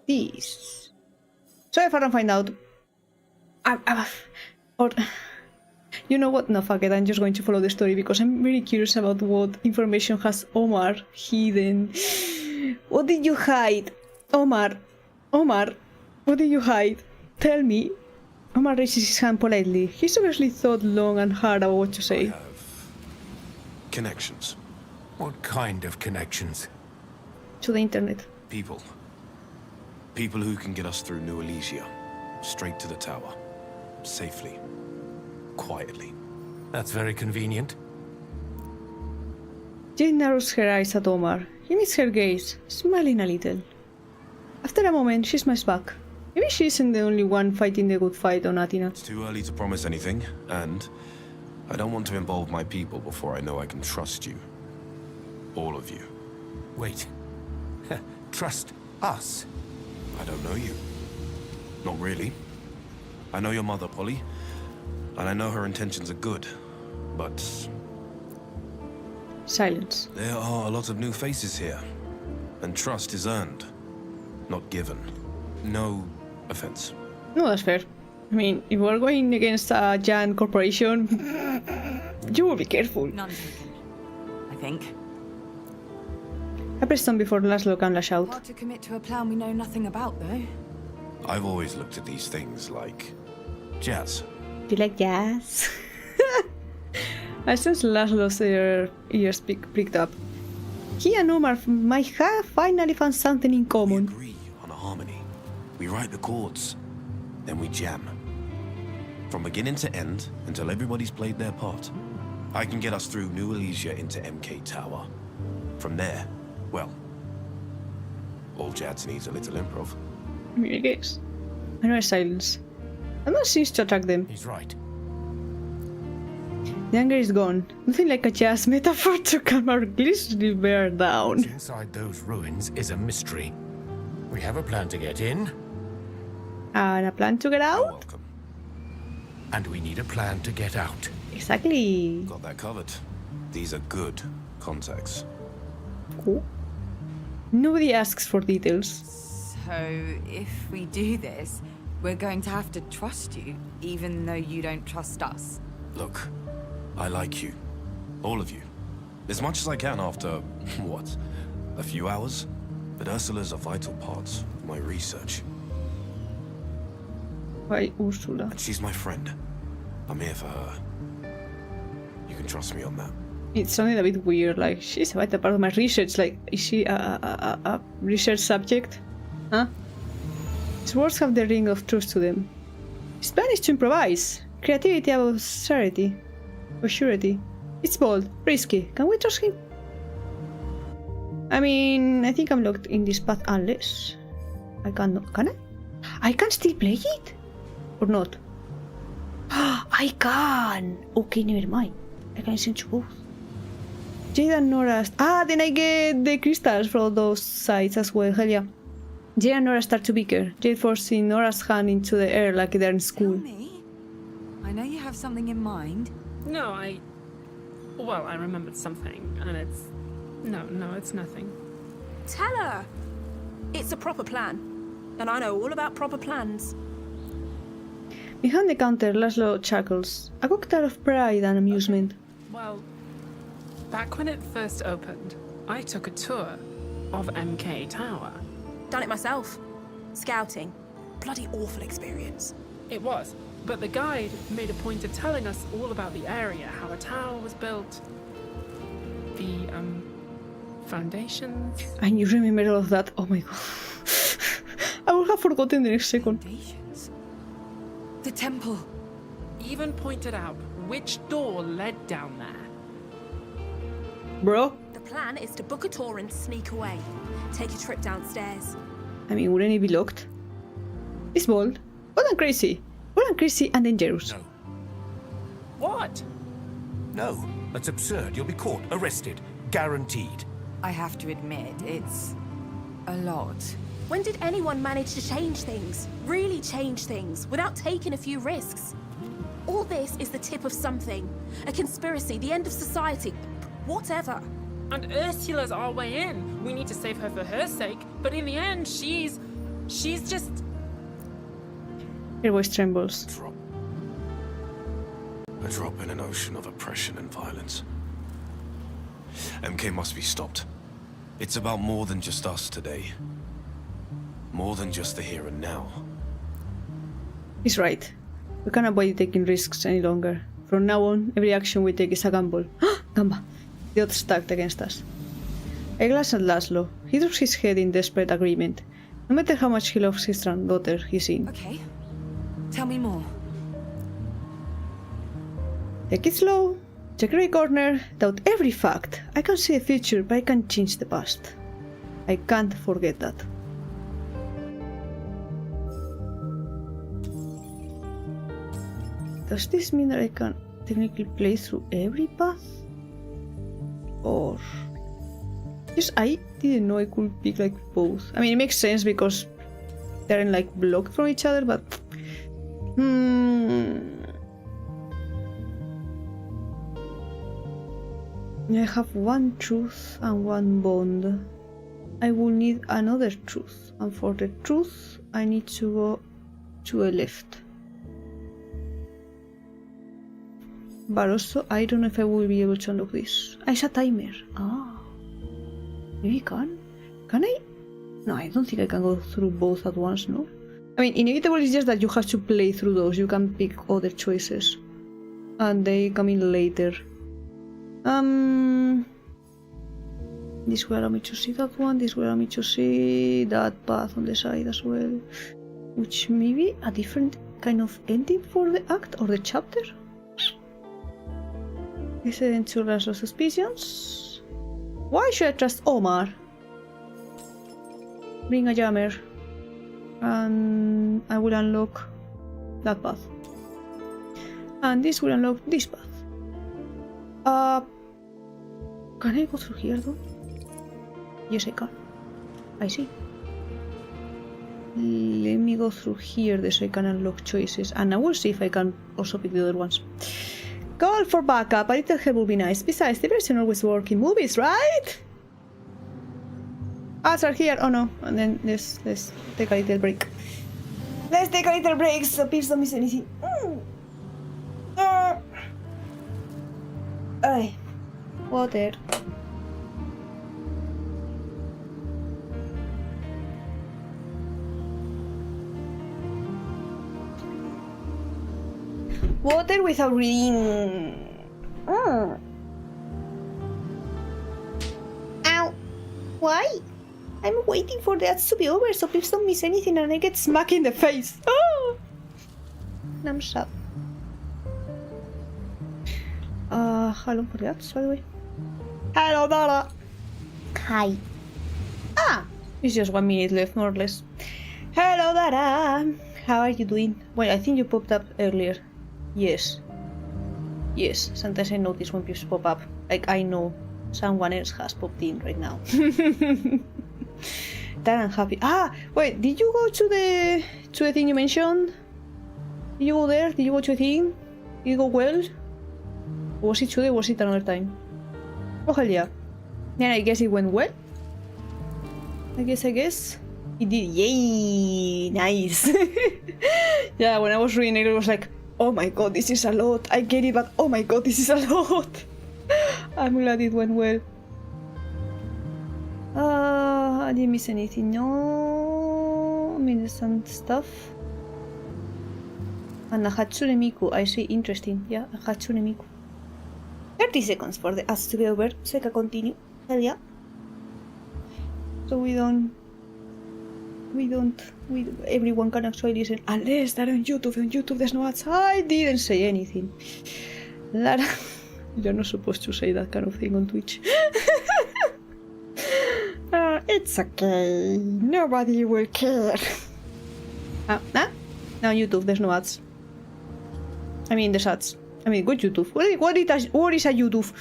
this. So if I don't find out, or you know what? No, fuck it. I'm just going to follow the story because I'm very curious about what information has Omar hidden. What did you hide, Omar? Omar, what did you hide? Tell me. Omar raises his hand politely. He's obviously thought long and hard about what to say. I have connections. What kind of connections? To the internet. People. People who can get us through New Elysia. Straight to the tower. Safely. Quietly. That's very convenient. Jane narrows her eyes at Omar. He meets her gaze, smiling a little. After a moment, she smiles back. Maybe she isn't the only one fighting the good fight on Athena. It's too early to promise anything, and I don't want to involve my people before I know I can trust you. All of you. Wait. Trust us? I don't know you. Not really. I know your mother, Polly, and I know her intentions are good, but... Silence. There are a lot of new faces here, and trust is earned, not given. No offense. No, that's fair. I mean, if we're going against a giant corporation, you will be careful. None taken, I think. I pressed on before Laszlo can lash out. Hard to commit to a plan we know nothing about, though. I've always looked at these things like jazz. Do you like jazz? I sense Laszlo's ears pricked up. He and Omar might have finally found something in We common. agree on a harmony. We write the chords, then we jam. From beginning to end, until everybody's played their part. I can get us through New Elysia into MK Tower. From there, well, all Jads needs a little improv. I mean, I guess. I know silence. I'm not seems to attack them. He's right. The anger is gone. Nothing like a jazz metaphor to calm our glistening bear down. What's inside those ruins is a mystery. We have a plan to get in, And a plan to get You're out? welcome. and we need a plan to get out. Exactly. Got that covered. These are good contacts. Cool. Nobody asks for details. So, if we do this, we're going to have to trust you, even though you don't trust us. Look, I like you. All of you. As much as I can after, what, a few hours? But Ursula's a vital part of my research. Why Ursula? And she's my friend. I'm here for her. You can trust me on that. It sounded a bit weird, like, she's a vital part of my research, like, is she a research subject? Huh? His words have the ring of truth to them. His plan is to improvise. Creativity above surety. Or surety. It's bold, risky. Can we trust him? I mean, I think I'm locked in this path unless... I cannot... Can I? I can still play it? Or not? I can! Okay, never mind. I can listen to both. Jade and Nora... then I get the crystals from those sites as well. Hell yeah. Jade and Nora start to bicker. Jade forcing Nora's hand into the air like they're in school. Tell me. I know you have something in mind. No, well, I remembered something, and it's... No, it's nothing. Tell her! It's a proper plan. And I know all about proper plans. Behind the counter, Laszlo chuckles. A cocktail of pride and amusement. Well, back when it first opened, I took a tour of MK Tower. Done it myself. Scouting. Bloody awful experience. It was, but the guide made a point of telling us all about the area, how the tower was built, the, foundations. And you remember all of that? Oh my god. I would have forgotten the next second. Foundations. The temple. Even pointed out which door led down there. Bro? The plan is to book a tour and sneak away. Take a trip downstairs. I mean, wouldn't it be locked? It's bold. Bold and crazy. Bold and crazy and dangerous. No. What? No. That's absurd. You'll be caught, arrested. Guaranteed. I have to admit, it's a lot. When did anyone manage to change things? Really change things, without taking a few risks? All this is the tip of something. A conspiracy, the end of society, whatever. And Ursula's our way in. We need to save her for her sake, but in the end, she's just... Her voice trembles. A drop in an ocean of oppression and violence. MK must be stopped. It's about more than just us today. More than just the here and now. He's right. We can't avoid taking risks any longer. From now on, every action we take is a gamble. Gamba! The odds stacked against us. I glance at Laszlo. He drops his head in desperate agreement. No matter how much he loves his granddaughter, he's in. Okay. Tell me more. Take it slow. Check every corner. Doubt every fact. I can see the future, but I can't change the past. I can't forget that. Does this mean that I can technically play through every path? Or... Yes, I didn't know I could pick like both. I mean, it makes sense because they're like blocked from each other, but... I have one truth and one bond. I will need another truth, and for the truth, I need to go to a left. But also, I don't know if I will be able to unlock this. It's a timer. Maybe I can? Can I? No, I don't think I can go through both at once, no? I mean, inevitable is just that you have to play through those. You can pick other choices. And they come in later. This will allow me to see that one. This will allow me to see that path on the side as well. Which may be a different kind of ending for the act or the chapter. Listen to Laszlo's suspicions. Why should I trust Omar? Bring a jammer. And I will unlock that path. And this will unlock this path. Can I go through here though? Yes, I can. I see. Let me go through here so I can unlock choices, and I will see if I can also pick the other ones. Call for backup, a little help will be nice. Besides, the version always works in movies, right? Ads are here. Oh no, and then let's take a little break. Let's take a little break so please don't miss anything. Ay, water. Water without reading. Ow. Why? I'm waiting for the ads to be over, so please don't miss anything and I get smacked in the face. Oh! I'm sad. How long for the ads, by the way? Hello, Dara! Hi. Ah! It's just 1 minute left, more or less. Hello, Dara! How are you doing? Well, I think you popped up earlier. Yes. Yes, sometimes I notice when people pop up. Like, I know someone else has popped in right now. That I'm happy. Ah, wait, did you go to the thing you mentioned? Did you go there? Did you go to a thing? Did it go well? Was it today or was it another time? Oh, hell yeah. Then I guess it went well. I guess. It did. Yay! Nice. Yeah, when I was reading it, it was like, oh my god, this is a lot. I get it, but oh my god, this is a lot. I'm glad it went well. I didn't miss anything, no. I mean, there's some stuff. And a Hatsune Miku, I see, interesting. Yeah, a Hatsune Miku. 30 seconds for the ads to be over, so I can continue. Hell yeah. So everyone can actually listen, unless they're on YouTube. On YouTube there's no ads. I didn't say anything. Lara, you're not supposed to say that kind of thing on Twitch. It's okay. Nobody will care. Now YouTube, there's no ads. I mean, there's ads. I mean, good YouTube. What is a YouTube?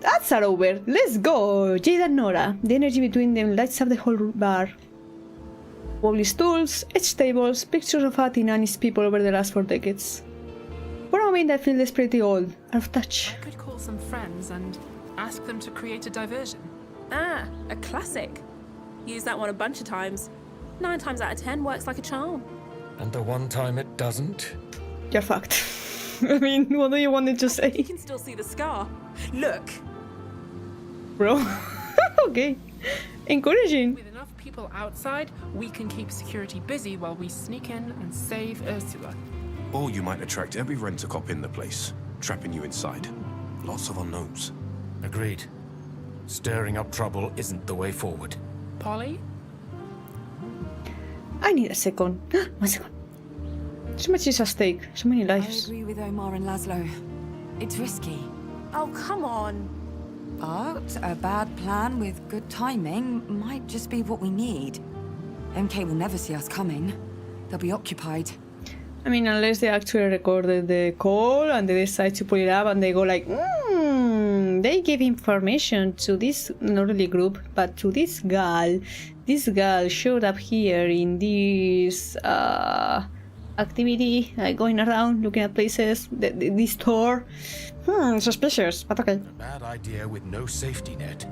Ads are over. Let's go. Jade and Nora. The energy between them lights up the whole bar. Wobbly stools, edge tables, pictures of Athena and his people over the last 4 decades. For a moment I feel this pretty old, out of touch. I could call some friends and ask them to create a diversion. Ah, a classic. Used that one a bunch of times. 9 times out of 10 works like a charm. And the one time it doesn't? You're fucked. I mean, what do you want me to say? You can still see the scar. Look. Bro. Okay. Encouraging. With enough people outside, we can keep security busy while we sneak in and save Ursula. Or you might attract every rent-a-cop in the place, trapping you inside. Lots of unknowns. Agreed. Stirring up trouble isn't the way forward. Polly? I need a second. 1 second. So much is at stake. So many lives. I agree with Omar and Laszlo. It's risky. Oh, come on. But a bad plan with good timing might just be what we need. MK will never see us coming. They'll be occupied. I mean, unless they actually recorded the call and they decide to pull it up and they go like, they give information to this, not really group, but to this girl. This girl showed up here in this activity, going around, looking at places, this tour. Suspicious, but okay. A bad idea with no safety net.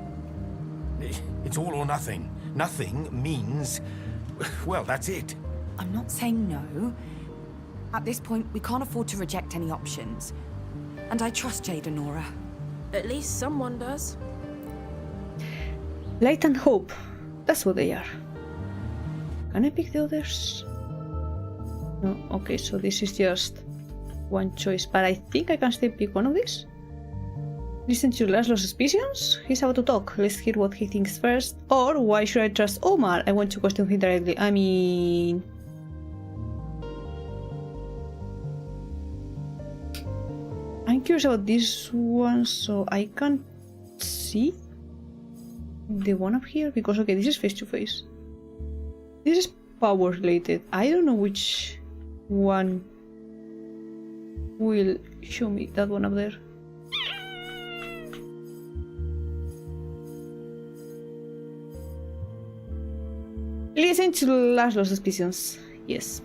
It's all or nothing. Nothing means, well, that's it. I'm not saying no. At this point, we can't afford to reject any options. And I trust Jade and Nora. At least someone does. Light and hope. That's what they are. Can I pick the others? No, okay, so this is just one choice, but I think I can still pick one of these. Listen to Laszlo's suspicions? He's about to talk. Let's hear what he thinks first. Or why should I trust Omar? I want to question him directly. I mean... curious about this one, so I can't see the one up here because okay, this is face to face. This is power related. I don't know which one will show me that one up there. Listen to Laszlo's suspicions. Yes.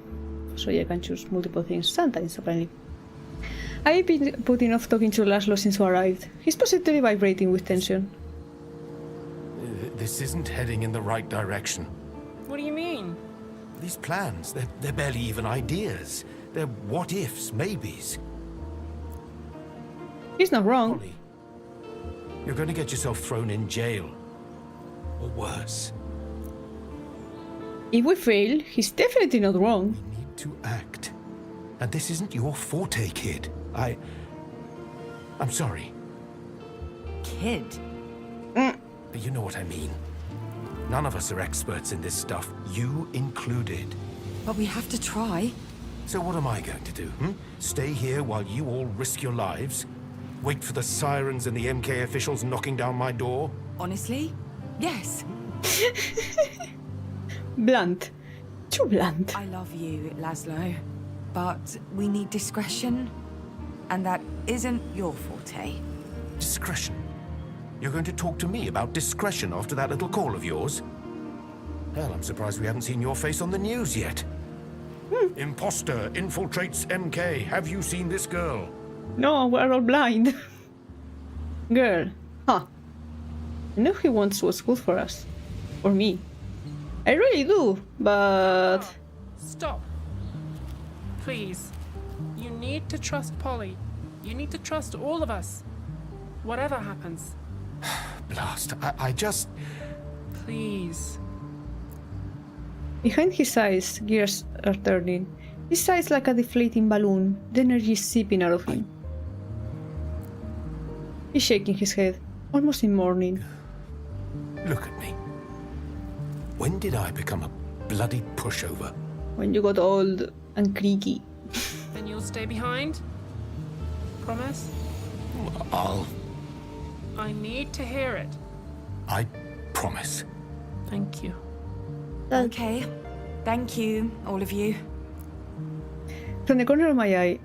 So you can choose multiple things sometimes, apparently. I've been putting off talking to Laszlo since we arrived. He's positively vibrating with tension. This isn't heading in the right direction. What do you mean? These plans, they're barely even ideas. They're what-ifs, maybes. He's not wrong. Polly, you're going to get yourself thrown in jail. Or worse. If we fail, he's definitely not wrong. We need to act. And this isn't your forte, kid. I'm sorry. Kid? But you know what I mean. None of us are experts in this stuff, you included. But we have to try. So what am I going to do, Stay here while you all risk your lives? Wait for the sirens and the MK officials knocking down my door? Honestly? Yes. Blunt. Too blunt. I love you, Laszlo. But we need discretion. And that isn't your forte. Discretion? You're going to talk to me about discretion after that little call of yours? Hell, I'm surprised we haven't seen your face on the news yet. Imposter infiltrates MK. Have you seen this girl? No, we're all blind. Girl. Huh. I know he wants what's good for us. Or me. I really do, but... Stop. Please. You need to trust Polly. You need to trust all of us. Whatever happens. Blast. I just... Please. Behind his eyes, gears are turning. His eyes like a deflating balloon. The energy is seeping out of him. He's shaking his head, almost in mourning. Look at me. When did I become a bloody pushover? When you got old and creaky. Then you'll stay behind? Promise? I need to hear it. I promise. Thank you. Okay. Thank you, all of you. From the corner of my eye,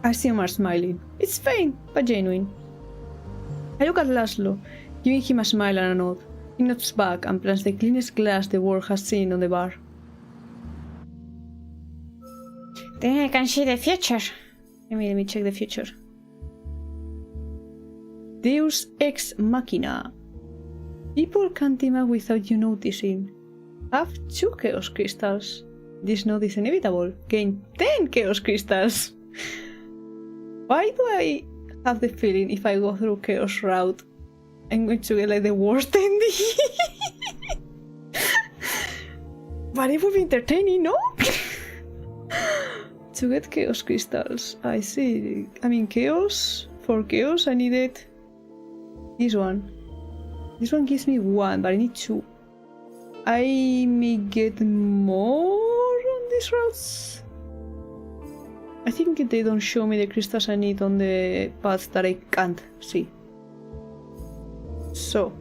I see Omar smiling. It's faint, but genuine. I look at Laszlo, giving him a smile and a nod. He nods back and plants the cleanest glass the world has seen on the bar. Then I can see the future. Let me check the future. Deus ex machina. People can team up without you noticing. Have 2 chaos crystals. This node is inevitable. Gain 10 chaos crystals. Why do I have the feeling if I go through chaos route, I'm going to get like the worst ending? But it would be entertaining, no? To get chaos crystals, I see. I mean, chaos. For chaos, I needed this one. This one gives me 1, but I need 2. I may get more on these routes. I think they don't show me the crystals I need on the paths that I can't see. So,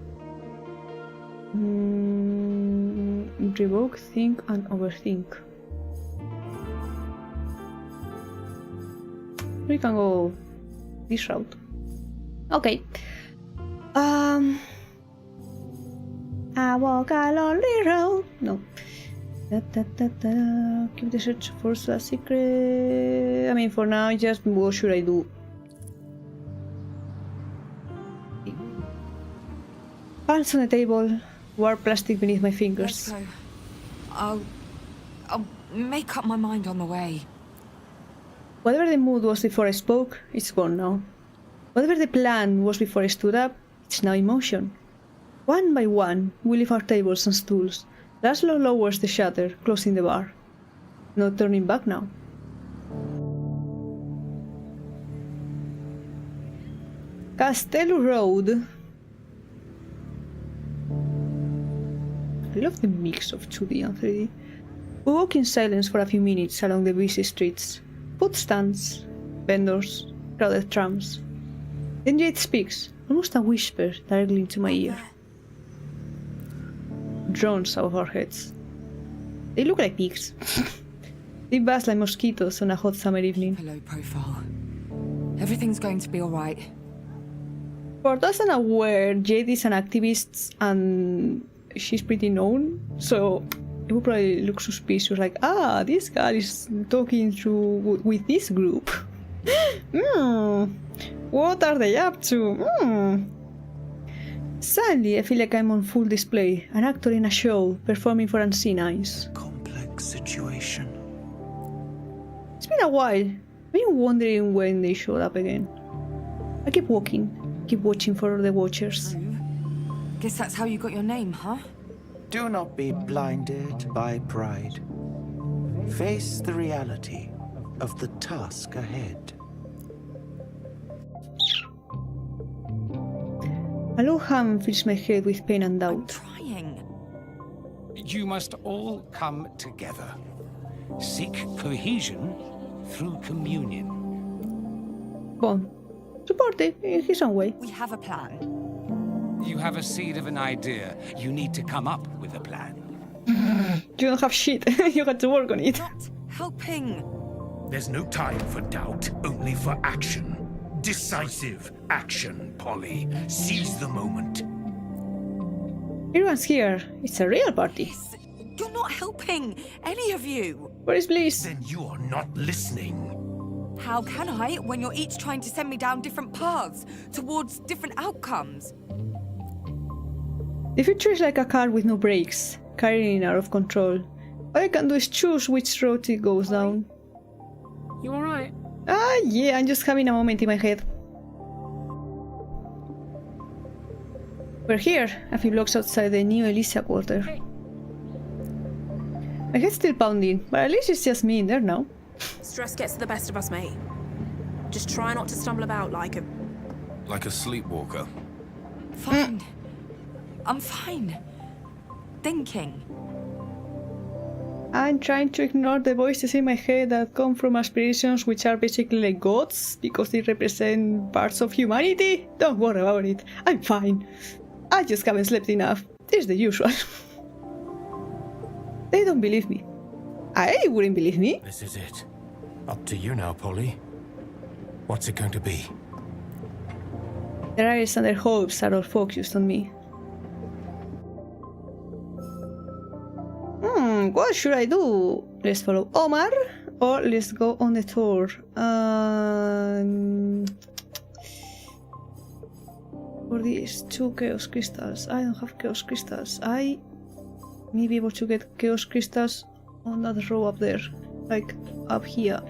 revoke, think, and overthink. We can go this route. Okay. I walk a lonely road. No. Keep the search for a secret. I mean, for now, just what should I do? Pants on the table, warm plastic beneath my fingers. Let's go. I'll make up my mind on the way. Whatever the mood was before I spoke, it's gone now. Whatever the plan was before I stood up, it's now in motion. One by one, we leave our tables and stools. Laszlo lowers the shutter, closing the bar. No turning back now. Castello Road. I love the mix of 2D and 3D. We walk in silence for a few minutes along the busy streets. Food stands, vendors, crowded trams. Then Jade speaks, almost a whisper, directly into my ear. Drones above our heads. They look like pigs. They buzz like mosquitoes on a hot summer evening. Low profile. Everything's going to be alright. For those unaware, Jade is an activist and she's pretty known, so it would probably look suspicious, like, this guy is talking with this group. What are they up to? Suddenly, I feel like I'm on full display, an actor in a show, performing for unseen eyes. Complex situation. It's been a while. I've been wondering when they showed up again. I keep walking, keep watching for the watchers. Guess that's how you got your name, huh? Do not be blinded by pride. Face the reality of the task ahead. A low hum fills my head with pain and doubt. Trying. You must all come together. Seek cohesion through communion. Bon. Supportive in his own way. We have a plan. You have a seed of an idea. You need to come up with a plan. You don't have shit. You got to work on it. Not helping. There's no time for doubt, only for action. Decisive action, Polly. Seize the moment. Everyone's here. It's a real party. You're not helping, any of you. Where is Bliss? Then you are not listening. How can I when you're each trying to send me down different paths towards different outcomes? The future is like a car with no brakes, carrying out of control. All I can do is choose which road it goes down. You alright? Yeah, I'm just having a moment in my head. We're here, a few blocks outside the New Elysia quarter. Hey. My head's still pounding, but at least it's just me in there now. Stress gets the best of us, mate. Just try not to stumble about like a... Like a sleepwalker. Fine. I'm fine. Thinking. I'm trying to ignore the voices in my head that come from aspirations which are basically like gods because they represent parts of humanity. Don't worry about it. I'm fine. I just haven't slept enough. It's the usual. They don't believe me. I wouldn't believe me. This is it. Up to you now, Polly. What's it going to be? Their eyes and their hopes are all focused on me. What should I do? Let's follow Omar or let's go on the tour. For these 2 chaos crystals. I don't have chaos crystals. I may be able to get chaos crystals on that row up there, like up here,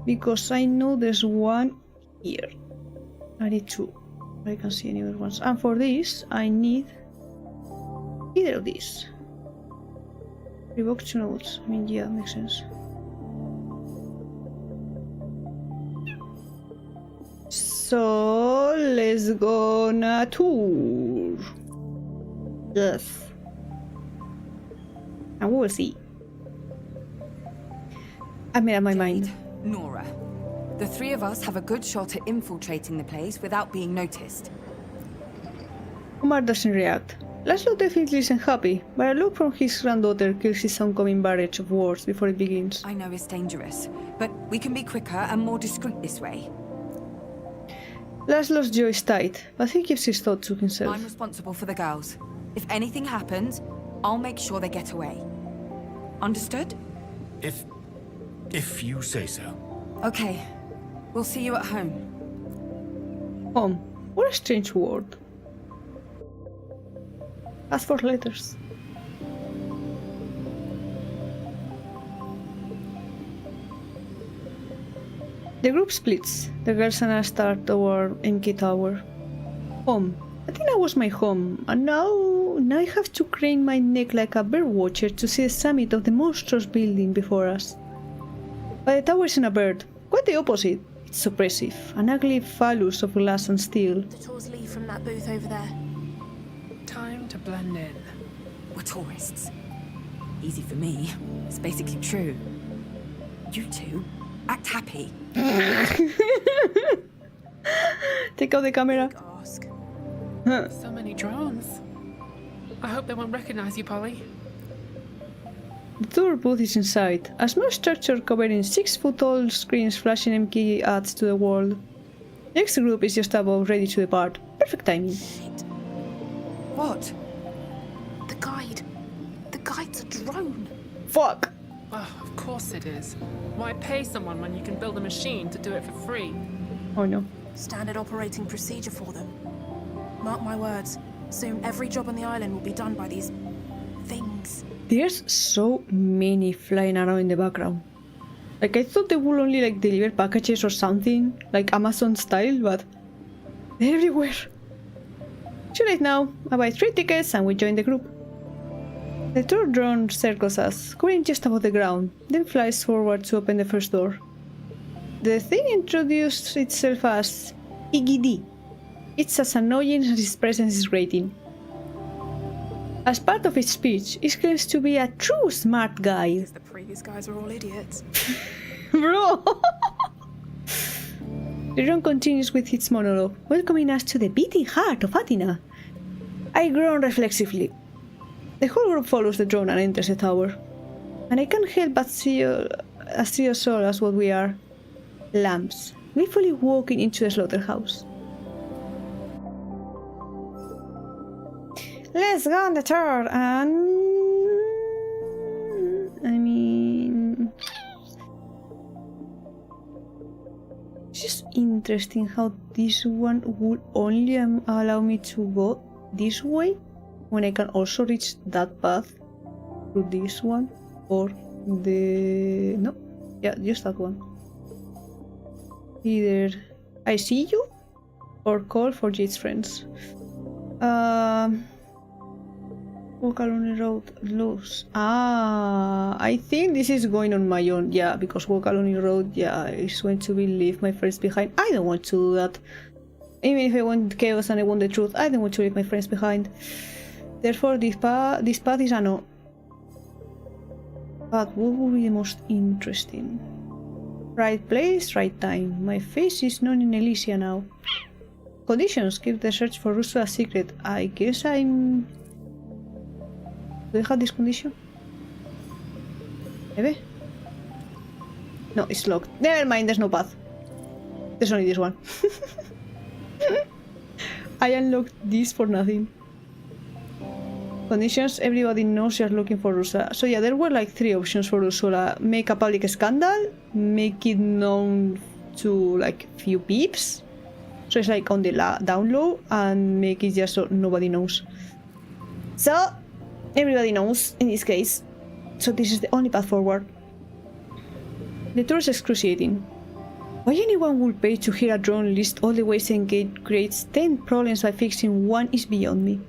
because I know there's one here. I need 2. I can't see any other ones. And for this, I need either of these. Revoke 2 nodes. I mean, yeah, makes sense. So let's go on a tour. Yes. And we will see. I made up my mind. Nora. The 3 of us have a good shot at infiltrating the place without being noticed. Omar doesn't react. Laszlo definitely isn't happy, but a look from his granddaughter kills his oncoming barrage of words before it begins. I know it's dangerous, but we can be quicker and more discreet this way. Laszlo's jaw is tight, but he keeps his thoughts to himself. I'm responsible for the girls. If anything happens, I'll make sure they get away. Understood? If you say so. Okay. We'll see you at home. Home. What a strange word. As for letters. The group splits. The girls and I start toward MK Tower. Home. I think that was my home, and now I have to crane my neck like a bird watcher to see the summit of the monstrous building before us. But the tower isn't a bird. Quite the opposite. It's oppressive. An ugly phallus of glass and steel. The tours leave from that booth over there. Time to blend in. We're tourists. Easy for me. It's basically true. You two, Act happy. Take out the camera. Ask. So many drones. I hope they won't recognize you, Polly. The tour booth is inside. A small structure covered in 6-foot-tall screens flashing empty ads to the world. The next group is just about ready to depart. Perfect timing. Shit. What? The guide. The guide's a drone. Fuck! Oh, of course it is. Why pay someone when you can build a machine to do it for free? Oh no. Standard operating procedure for them. Mark my words. Soon every job on the island will be done by these things. There's so many flying around in the background. Like, I thought they would only like deliver packages or something, like Amazon style, but they're everywhere. Too late now. I buy 3 tickets and we join the group. The tour drone circles us, covering just above the ground, then flies forward to open the first door. The thing introduced itself as Iggy D. It's as annoying as its presence is grating. As part of its speech, it claims to be a true smart guy. The previous guys were all idiots. Bro! The drone continues with its monologue, welcoming us to the beating heart of Athena. I groan reflexively. The whole group follows the drone and enters the tower. And I can't help but see us all as what we are. Lambs, gleefully walking into the slaughterhouse. Let's go on the tour and... I mean... It's just interesting how this one would only allow me to go this way when I can also reach that path through this one or the... no, yeah, just that one. Either I see you or call for Jade's friends. Walk along the road, lose. I think this is going on my own, yeah, because walk along the road, yeah, is going to be leave my friends behind. I don't want to do that. Even if I want chaos and I want the truth, I don't want to leave my friends behind. Therefore, this path is a no. But what would be the most interesting? Right place, right time. My face is known in Elysia now. Conditions keep the search for Russo a secret. I guess I'm... Do I have this condition? Maybe? No, it's locked. Never mind, there's no path. There's only this one. I unlocked this for nothing. Conditions, everybody knows you're looking for Ursula. So yeah, there were like 3 options for Ursula. Make a public scandal, make it known to like few peeps. So it's like on the down low, and make it just so nobody knows. So, everybody knows in this case. So this is the only path forward. The tour is excruciating. Why anyone would pay to hear a drone list all the ways Engage creates 10 problems by fixing one is beyond me.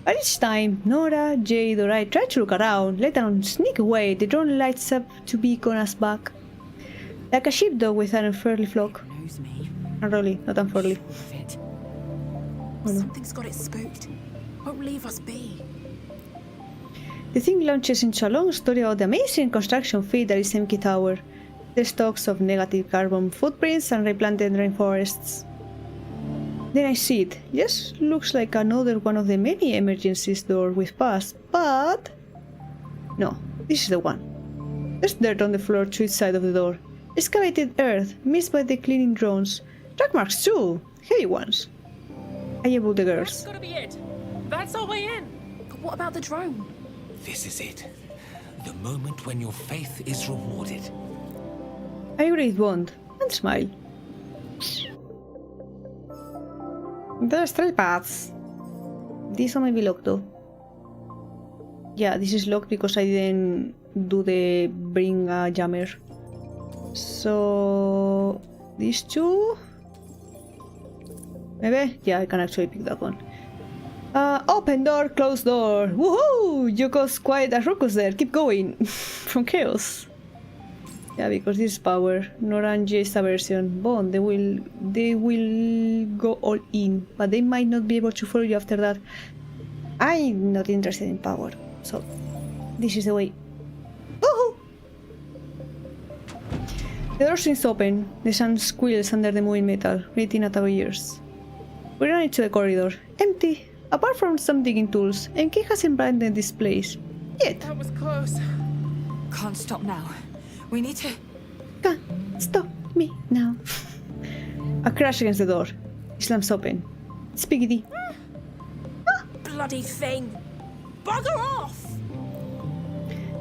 But each time Nora, Jade or I try to look around, let alone sneak away, the drone lights up to beacon us back. Like a sheepdog with an unfairly flock. Knows me. Unruly, not unfairly. Oh, no. Something's got it spooked. Won't leave us be. The thing launches into a long story about the amazing construction feat that is MK Tower. There's talks of negative carbon footprints and replanted rainforests. Then I see it. Yes, looks like another one of the many emergencies doors we've passed, but... No, this is the one. There's dirt on the floor to each side of the door. Excavated earth, missed by the cleaning drones. Track marks too, heavy ones. I yelled the girls. That's gotta be it. That's our way in. But what about the drone? This is it. The moment when your faith is rewarded. I agree with Bond and smile. There's 3 paths. This one might be locked though. Yeah, this is locked because I didn't do the bring a jammer. So these 2. Maybe? Yeah, I can actually pick that one. Open door, closed door. Woohoo! You caused quite a ruckus there. Keep going. From chaos. Yeah, because this is power. Nora and Jace version. Bond, they will go all in, but they might not be able to follow you after that. I'm not interested in power, so this is the way. Woohoo! The door swings open. The sun squeals under the moving metal, creating at our ears. We run into the corridor. Empty. Apart from some digging tools, MK hasn't branded this place. Yet. That was close. Can't stop now. We need to... Can't stop me now. A crash against the door. It slams open. It's Piggy. Bloody thing! Bugger off!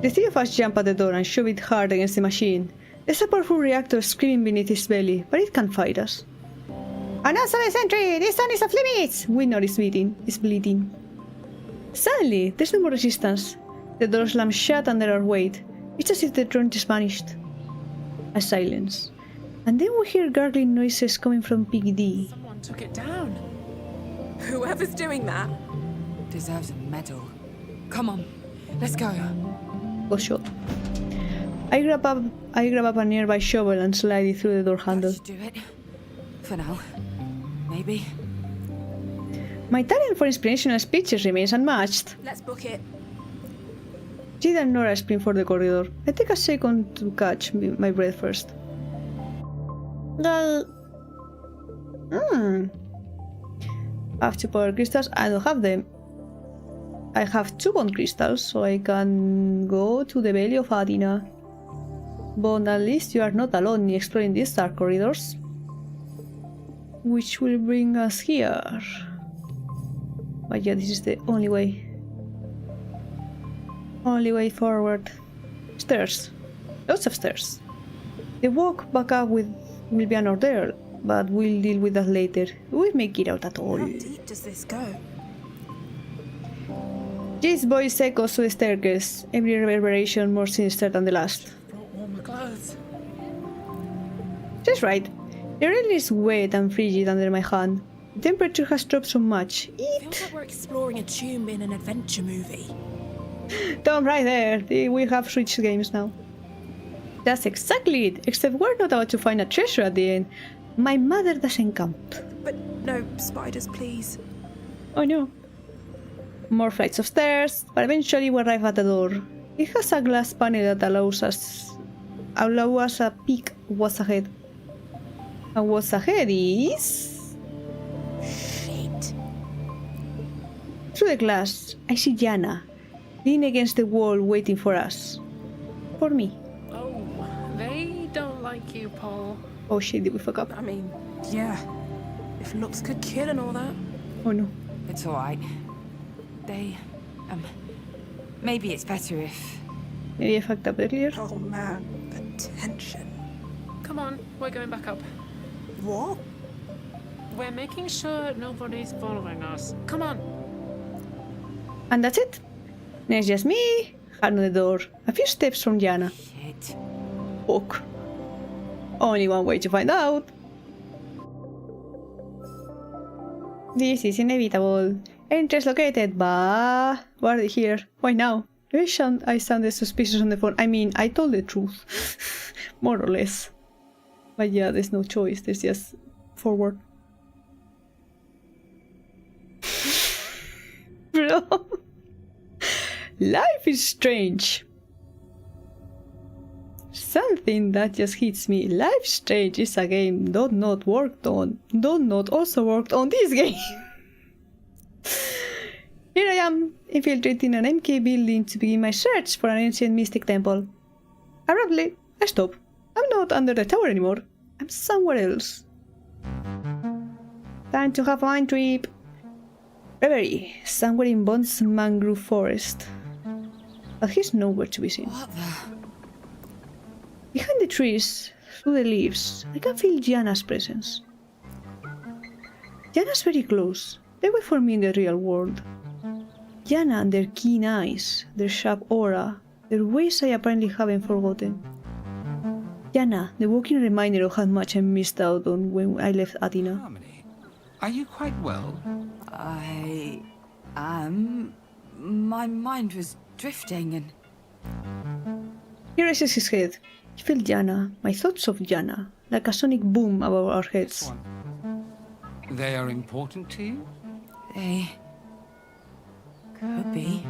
The three of us jump at the door and shove it hard against the machine. There's a powerful reactor screaming beneath its belly, but it can't fight us. Announce the sentry! This sun is off limits! Winnow is bleeding. Suddenly, there's no more resistance. The door slams shut under our weight. It's as if the drone just vanished. A silence. And then we hear gargling noises coming from Piggy D. Someone took it down. Whoever's doing that deserves a medal. Come on, let's go. Go shot. I grab up a nearby shovel and slide it through the door handle. Let's do it. For now. Maybe. My talent for inspirational speeches remains unmatched. Let's book it. Jade and Nora sprint for the corridor. I take a second to catch my breath first. I have 2 power crystals. I don't have them. I have 2 bone crystals, so I can go to the belly of Athena. But at least you are not alone in exploring these dark corridors. Which will bring us here. But yeah, this is the only way. Only way forward. Stairs. Lots of stairs. The walk back up will be an ordeal, but we'll deal with that later. We'll make it out at all. How deep does this go? Jade's voice echoes to the staircase, every reverberation more sinister than the last. Brought warmer clothes. She's right. The railing is wet and frigid under my hand. The temperature has dropped so much. Feels like we're exploring a tomb in an adventure movie. Tom, right there. We have switched games now. That's exactly it, except we're not about to find a treasure at the end. My mother doesn't count. But no spiders, please. Oh no. More flights of stairs, but eventually we arrive at the door. It has a glass panel that allows us a peek of what's ahead. And what's ahead is... Shit. Through the glass, I see Yana, leaning against the wall waiting for us. For me. Oh, they don't like you, Paul. Oh shit, did we fuck up? I mean, yeah. If looks could kill and all that. Oh no. It's alright. They, maybe it's better if... Maybe I fucked up earlier. Oh man, the tension. Come on, we're going back up. What? We're making sure nobody's following us. Come on. And that's it. There's just me, hand on the door, a few steps from Yana. Shit. Fuck. Only one way to find out. This is inevitable. Entrance located, but... Why are they here? Why now? I sounded suspicious on the phone. I mean, I told the truth. More or less. But yeah, there's no choice. There's just forward. Bro. Life is strange. Something that just hits me. Life Strange is a game not worked on. Not also worked on this game. Here I am, infiltrating an MK building to begin my search for an ancient mystic temple. Abruptly, I stop. I'm not under the tower anymore. I'm somewhere else. Time to have a mind trip. Reverie, somewhere in Bond's mangrove forest. But he's nowhere to be seen. What the... Behind the trees, through the leaves, I can feel Gianna's presence. Gianna's very close. They wait for me in the real world. Gianna and their keen eyes, their sharp aura, their ways I apparently haven't forgotten. Gianna, the walking reminder of how much I missed out on when I left Athena. Harmony, are you quite well? I am... My mind was drifting and... He raises his head. I feel Gianna, my thoughts of Gianna, like a sonic boom above our heads. They are important to you? They... could be.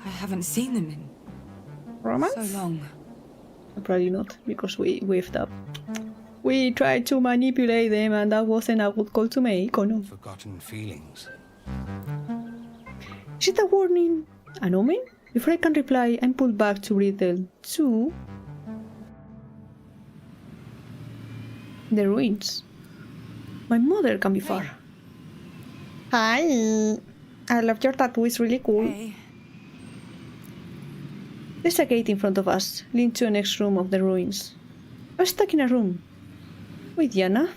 I haven't seen them in Romance? so long. Probably not, because we whiffed up. We tried to manipulate them and that wasn't a good call to make, or no? Forgotten feelings. Is it a warning? An omen? Before I can reply, I'm pulled back to Riddle 2. The ruins. My mother can be far. Hi! I love your tattoo, it's really cool. Hey. There's a gate in front of us, leading to the next room of the ruins. I'm stuck in a room. With Yana.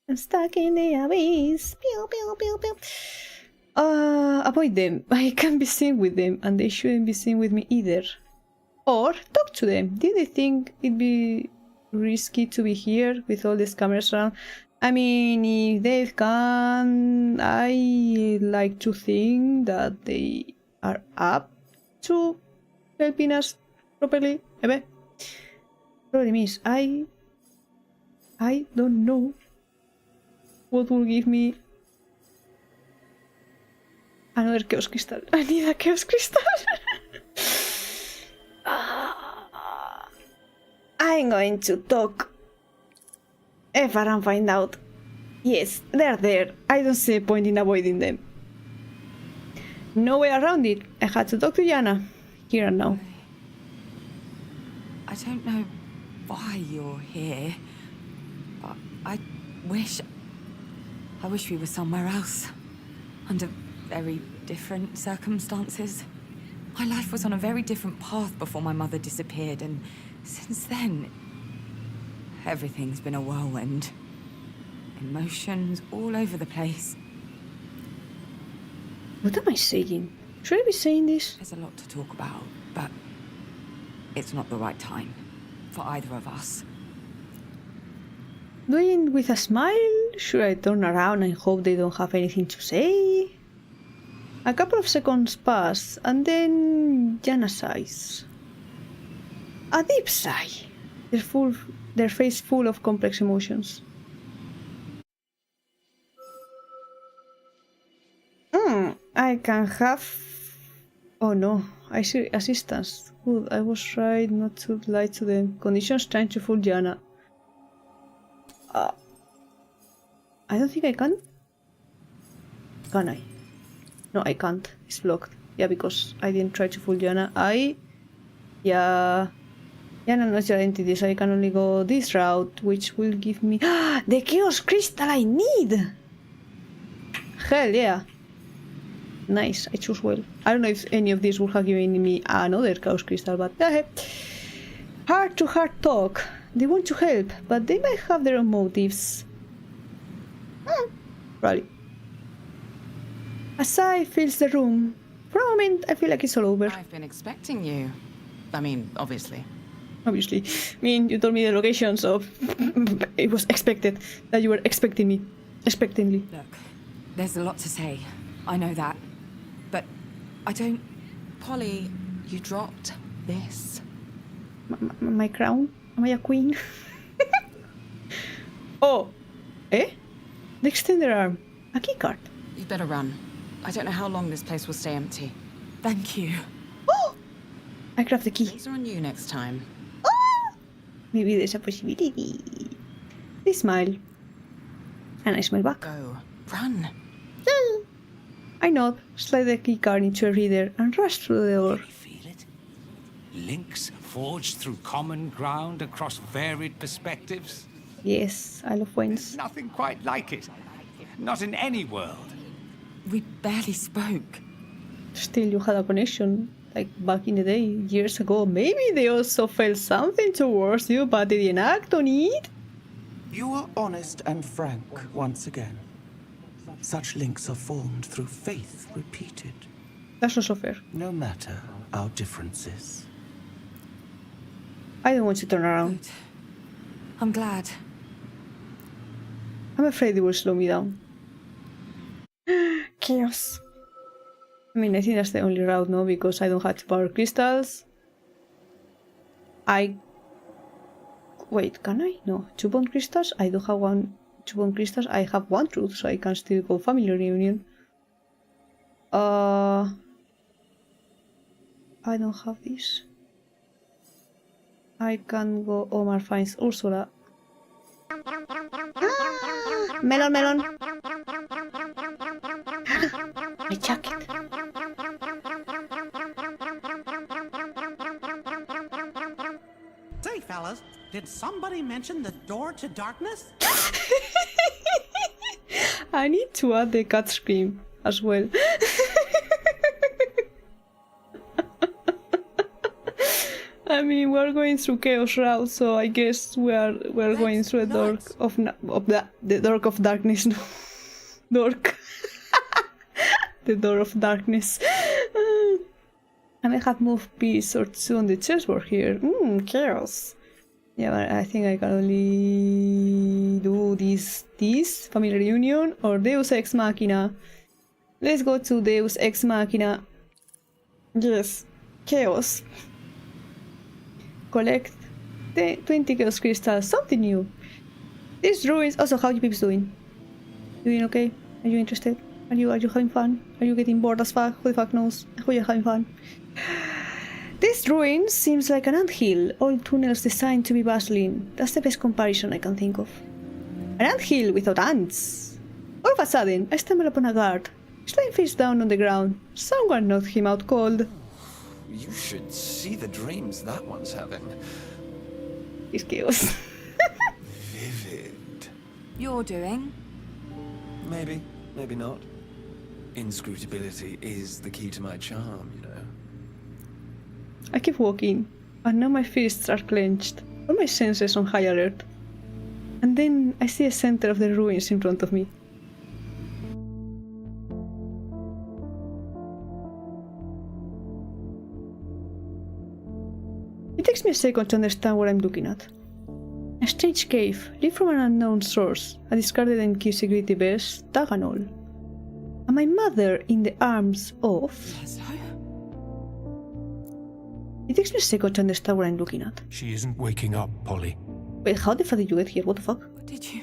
I'm stuck in the abyss. Pew, pew, pew, pew. Avoid them. I can't be seen with them, and they shouldn't be seen with me either. Or talk to them. Did they think it'd be risky to be here with all these cameras around? I mean, if they can, I like to think that they are up to helping us properly. Maybe. Problem is, I don't know what will give me another Chaos Crystal. I need a Chaos Crystal. I'm going to talk Ever and find out. Yes, they're there. I don't see a point in avoiding them. No way around it. I had to talk to Yana. Here and now. I don't know why you're here, but I wish we were somewhere else, under very different circumstances. My life was on a very different path before my mother disappeared, and since then, everything's been a whirlwind. Emotions all over the place. What am I saying? Should I be saying this? There's a lot to talk about, but it's not the right time for either of us. Do I end with a smile? Should I turn around and hope they don't have anything to say? A couple of seconds pass, and then Yana sighs. A deep sigh. Their face full of complex emotions. I can have... Oh no, I see assistance. Good, I was right not to lie to them. Conditions trying to fool Yana. I don't think I can. Can I? No, I can't. It's blocked. Yeah, because I didn't try to fool Yana. Yeah, Yana knows your identity, so I can only go this route, which will give me the Chaos Crystal I need! Hell yeah! Nice, I choose well. I don't know if any of these would have given me another Chaos Crystal, but heart-to-heart talk. They want to help, but they might have their own motives. Probably. A sigh fills the room. For a moment, I feel like it's all over. I've been expecting you. I mean, obviously. Obviously. I mean, you told me the location, so it was expected that you were expecting me. Expectantly. Look, there's a lot to say. I know that. But I don't... Polly, you dropped this. My crown? Am I a queen? Oh! Eh? The extender arm. A keycard. You'd better run. I don't know how long this place will stay empty. Thank you. Oh! I grabbed the key. These are on you next time. Oh! Maybe there's a possibility. They smile. And I smile back. Go. Run. I nod, slide the keycard into a reader, and rush through the door. Can you feel it? Links forged through common ground across varied perspectives. Yes, I love wins. Nothing quite like it. Not in any world. We barely spoke. Still, you had a connection, like back in the day, years ago. Maybe they also felt something towards you, but they didn't act on it. You are honest and frank once again. Such links are formed through faith repeated. That's also fair. No matter our differences. I don't want to turn around. Good. I'm glad. I'm afraid it will slow me down. Chaos. I mean, I think that's the only route, no? Because I don't have 2 power crystals. Wait, can I? No. 2 bone crystals? I don't have 2 bone crystals. I have 1 truth, so I can still go family reunion. I don't have this. I can go. Omar finds Ursula. Melon, melon. My jacket. Say, fellas, did somebody mention the door to darkness? I need to add the cat scream as well. I mean, we're going through chaos route, so I guess we're going through the door of the door of darkness. No. Dork. The door of darkness. I may have moved piece or two on the chessboard here. Chaos. Yeah, but I think I can only do this family reunion or Deus Ex Machina. Let's go to Deus Ex Machina. Yes, chaos. Collect the 20 chaos crystals. Something new. These ruins. Also, how are you peeps doing? Doing okay? Are you interested? Are you having fun? Are you getting bored as fuck? Who the fuck knows? Who you having fun? This ruin seems like an anthill, all tunnels designed to be bustling. That's the best comparison I can think of. An anthill without ants. All of a sudden, I stumble upon a guard. He's lying face down on the ground. Someone knocked him out cold. You should see the dreams that one's having. It's chaos. Vivid. You're doing? Maybe, maybe not. Inscrutability is the key to my charm, you know. I keep walking, and now my fists are clenched, all my senses on high alert. And then I see the center of the ruins in front of me. It takes me a second to understand what I'm looking at. A strange cave, lit from an unknown source, a discarded MQ security vest, tag and all. And my mother in the arms of... It takes me a second to understand what I'm looking at. She isn't waking up, Polly. Wait, how the fuck did you get here? What the fuck? Did you?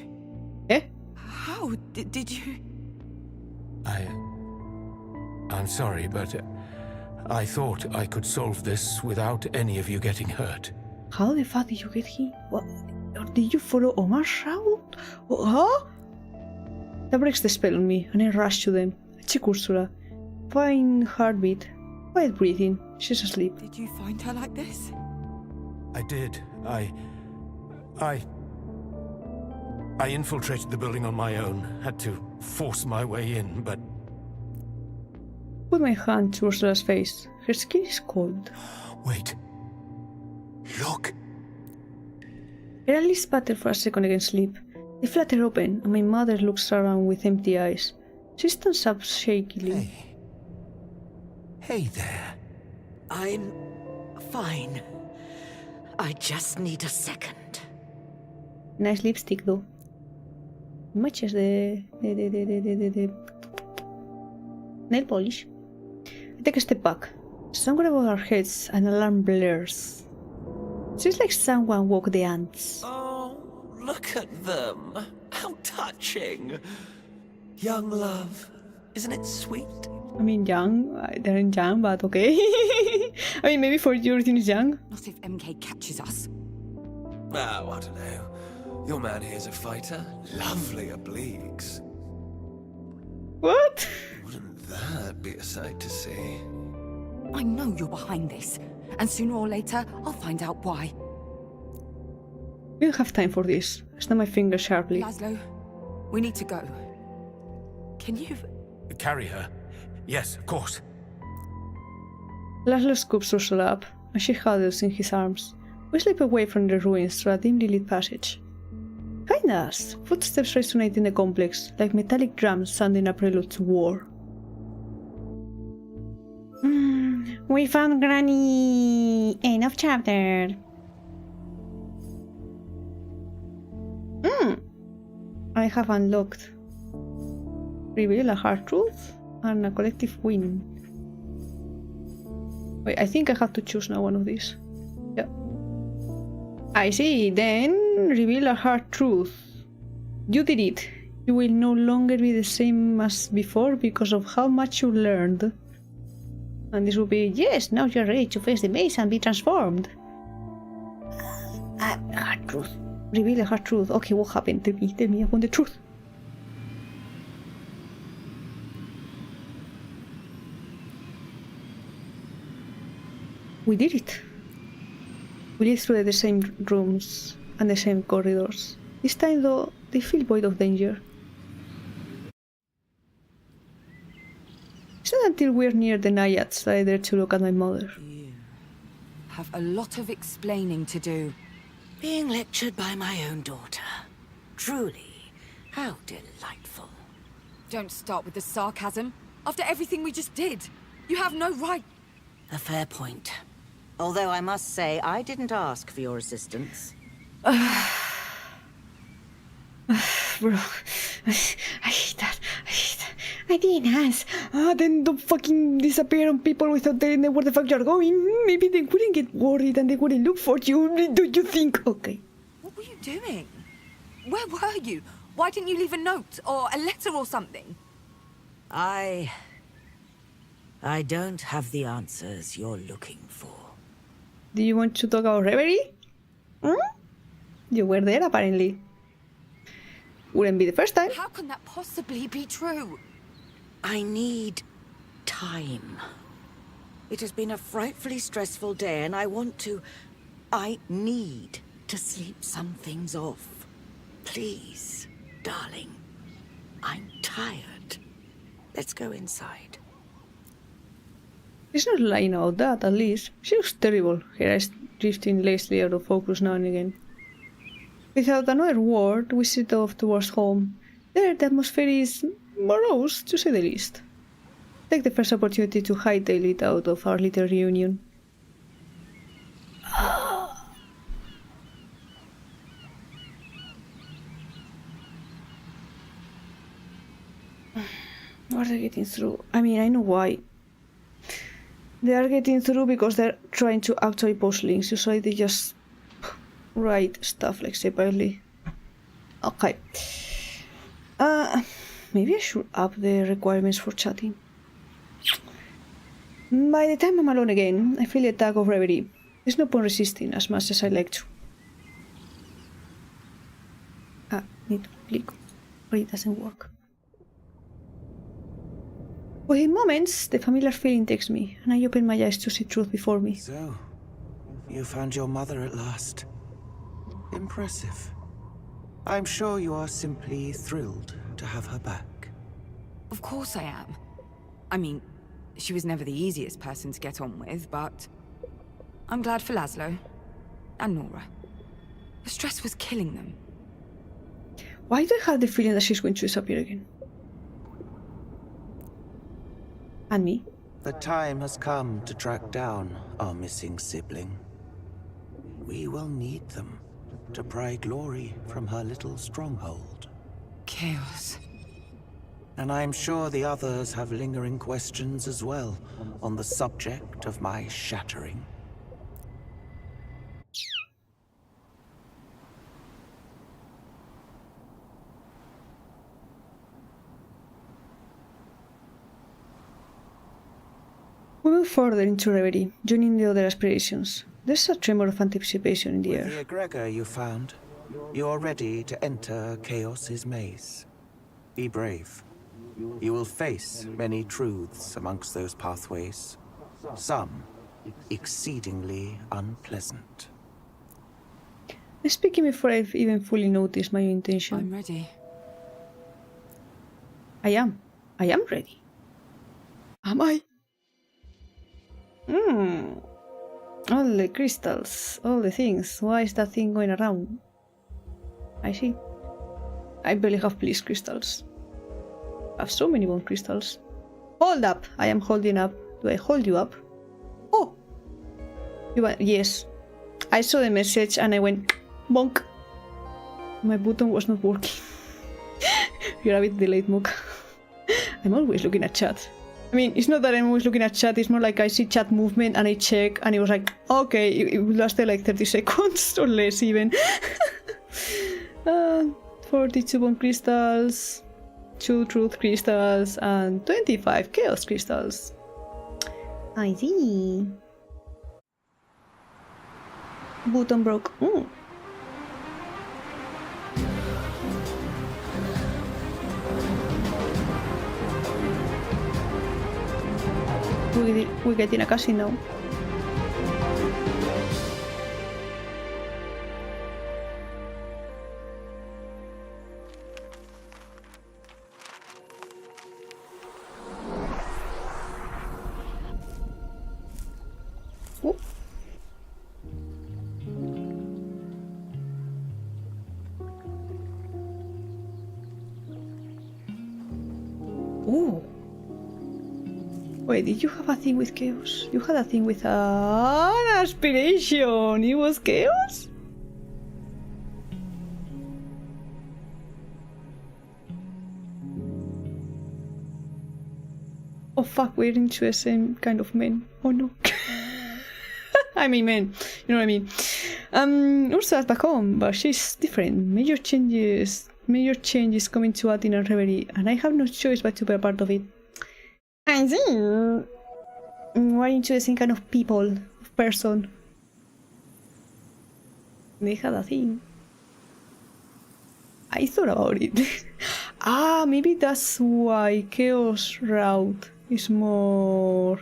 Eh? How did you? I'm sorry, but I thought I could solve this without any of you getting hurt. How the fuck did you get here? What? Did you follow Omar's route? Huh? That breaks the spell on me, and I rush to them. I check Ursula. Fine heartbeat. Quiet breathing. She's asleep. Did you find her like this? I did. I infiltrated the building on my own. Had to force my way in, but... Put my hand to Ursula's face. Her skin is cold. Wait. Look. Her eyelids sputter for a second against sleep. They flutter open, and my mother looks around with empty eyes. She stands up shakily. Hey there. I'm fine. I just need a second. Nice lipstick, though. Matches the nail polish. I take a step back. Somewhere above our heads, an alarm blares. Seems like someone woke the ants. Oh, look at them. How touching. Young love. Isn't it sweet? I mean, young. They're in young, but okay. I mean, maybe for you, everything is young. Not if MK catches us. Oh, I don't know. Your man here's a fighter. Lovely obliques. What? Wouldn't that be a sight to see? I know you're behind this, and sooner or later, I'll find out why. We don't have time for this. I snap my fingers sharply. Laszlo, we need to go. Can you... Carry her? Yes, of course. Laszlo scoops Ursula up, and she huddles in his arms. We slip away from the ruins through a dimly lit passage. Behind us, footsteps resonate in the complex, like metallic drums sounding a prelude to war. We found Granny! End of chapter. I have unlocked Reveal a Hard Truth and a Collective Win. Wait, I think I have to choose now one of these. Yeah. I see, then Reveal a Hard Truth. You did it. You will no longer be the same as before because of how much you learned. And this will be, yes, now you're ready to face the maze and be transformed. Hard truth. Reveal a hard truth. Okay, what happened? Tell me, I want the truth. We did it. We lead through the same rooms and the same corridors. This time, though, they feel void of danger. It's not until we're near the Naiads that I dare to look at my mother. You have a lot of explaining to do. Being lectured by my own daughter. Truly, how delightful. Don't start with the sarcasm. After everything we just did, you have no right. A fair point. Although I must say, I didn't ask for your assistance. Bro, I hate that. I didn't ask. Then don't fucking disappear on people without telling them where the fuck you're going. Maybe they wouldn't get worried and they wouldn't look for you. Do you think? Okay. What were you doing? Where were you? Why didn't you leave a note or a letter or something? I don't have the answers you're looking for. Do you want to talk about Reverie? You were there, apparently. Wouldn't be the first time. How can that possibly be true? I need time. It has been a frightfully stressful day, and I need to sleep some things off. Please, darling. I'm tired. Let's go inside. She's not lying about that, at least. She looks terrible. Her eyes drifting lazily out of focus now and again. Without another word, we set off towards home. There, the atmosphere is morose, to say the least. Take the first opportunity to hightail it out of our little reunion. Are they getting through? I mean, I know why. They are getting through because they're trying to actually post links. Usually they just write stuff like separately. Okay. Maybe I should up the requirements for chatting. By the time I'm alone again, I feel a tug of reverie. There's no point resisting as much as I like to. Need to click, or it doesn't work. Within moments, the familiar feeling takes me, and I open my eyes to see truth before me. So, you found your mother at last. Impressive. I'm sure you are simply thrilled to have her back. Of course I am. I mean, she was never the easiest person to get on with, but I'm glad for Laszlo and Nora. The stress was killing them. Why do I have the feeling that she's going to disappear again? And me? The time has come to track down our missing sibling. We will need them to pry glory from her little stronghold. Chaos. And I'm sure the others have lingering questions as well on the subject of my shattering. We move further into Reverie, joining the other aspirations. There's a tremor of anticipation in the air. With the egregor you found, you're ready to enter Chaos's maze. Be brave. You will face many truths amongst those pathways. Some exceedingly unpleasant. I'm speaking before I've even fully noticed my intention. I'm ready. I am ready. Am I? All the crystals, all the things. Why is that thing going around? I see. I barely have police crystals. I have so many bone crystals. Hold up! I am holding up. Do I hold you up? Oh! Yes. I saw the message and I went bonk. My button was not working. You're a bit delayed, Mook. I'm always looking at chat. I mean, it's not that I'm always looking at chat, it's more like I see chat movement and I check and it was like, okay, it lasted like 30 seconds or less even. 42 bone crystals, 2 truth crystals, and 25 chaos crystals. I see. Button broke. We get in a casino. Ooh. Wait, did you have a thing with chaos? You had a thing with an aspiration. It was chaos? Oh fuck, we're into the same kind of men. Oh no. I mean men, you know what I mean. Ursula's back home, but she's different. Major changes coming to add in a reverie, and I have no choice but to be a part of it. I see. We're into the same kind of people, of person. They had a thing. I thought about it. Maybe that's why Chaos route is more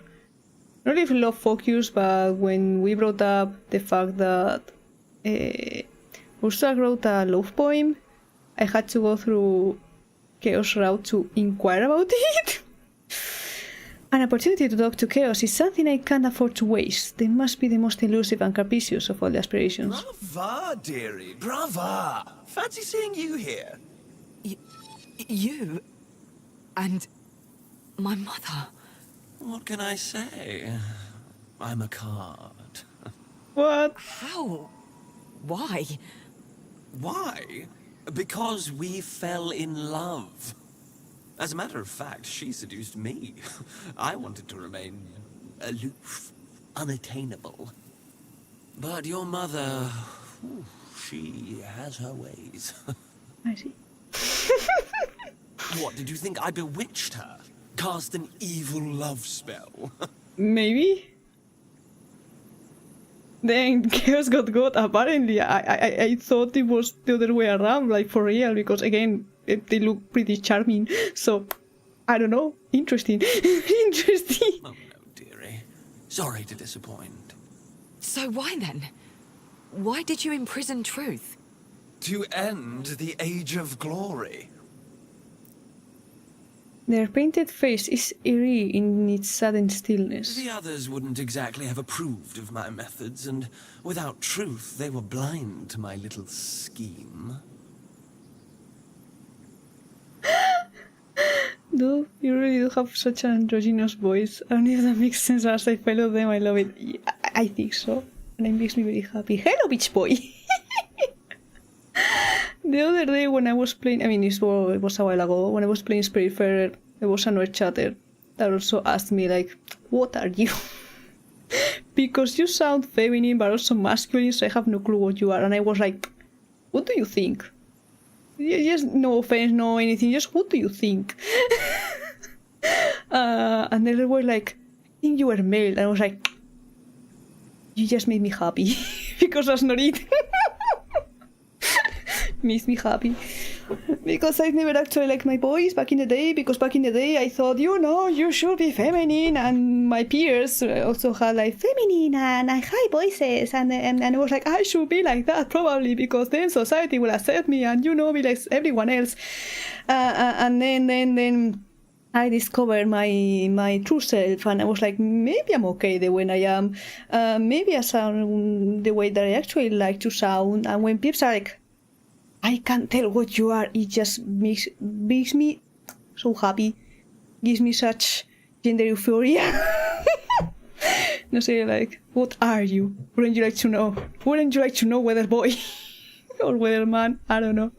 not really love focused, but when we brought up the fact that Ursula wrote a love poem, I had to go through Chaos route to inquire about it. An opportunity to talk to Chaos is something I can't afford to waste. They must be the most elusive and capricious of all the aspirations. Brava, dearie, brava! Fancy seeing you here. You? And my mother? What can I say? I'm a card. What? How? Why? Why? Because we fell in love. As a matter of fact, she seduced me. I wanted to remain aloof, unattainable. But your mother, she has her ways. I see. What, did you think I bewitched her? Cast an evil love spell? Maybe? Then Chaos got apparently. I thought it was the other way around, like for real, because again, they look pretty charming. So, I don't know. Interesting. Interesting. Oh no, dearie. Sorry to disappoint. So why then? Why did you imprison truth? To end the Age of Glory. Their painted face is eerie in its sudden stillness. The others wouldn't exactly have approved of my methods, and without truth, they were blind to my little scheme. Dude, you really do have such an androgynous voice. I don't know if that makes sense. As I follow them, I love it. I think so. And it makes me very happy. Hello, beach boy! The other day when I was playing, I mean, it was a while ago, when I was playing Spiritfarer, there was another chatter that also asked me, like, what are you? Because you sound feminine but also masculine, so I have no clue what you are. And I was like, what do you think? Just no offense, no anything, just what do you think? And they were like, I think you were male. And I was like, you just made me happy. Because that's not it. Makes me happy. Because I've never actually liked my voice back in the day, because back in the day I thought, you know, you should be feminine, and my peers also had like feminine and high voices, and I was like, I should be like that probably, because then society will accept me and, you know, be like everyone else. And then I discovered my true self, and I was like, maybe I'm okay the way I am. Maybe I sound the way that I actually like to sound. And when people are like, I can't tell what you are, it just makes me so happy. Gives me such gender euphoria. No say, like, what are you? Wouldn't you like to know? Wouldn't you like to know whether boy or whether man? I don't know.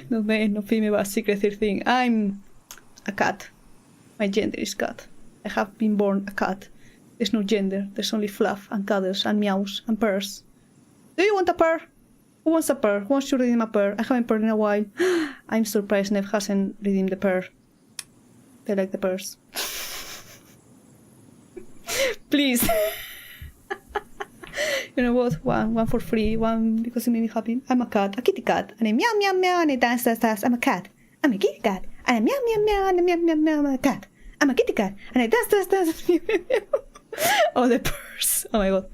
No man, no female, but secret thing. I'm a cat. My gender is cat. I have been born a cat. There's no gender. There's only fluff and cuddles and meows and purrs. Do you want a purr? Who wants a purr? Who wants to redeem a purr? I haven't purred in a while. I'm surprised Nev hasn't redeemed the purr. They like the purrs. Please. You know what? One for free. One because it made me happy. I'm a cat, a kitty cat, and I meow meow meow and I dance. I'm a cat. I'm a kitty cat, and I meow meow meow and I meow meow meow. I'm a cat. I'm a kitty cat, and I dance. Oh, the purrs. Oh my god.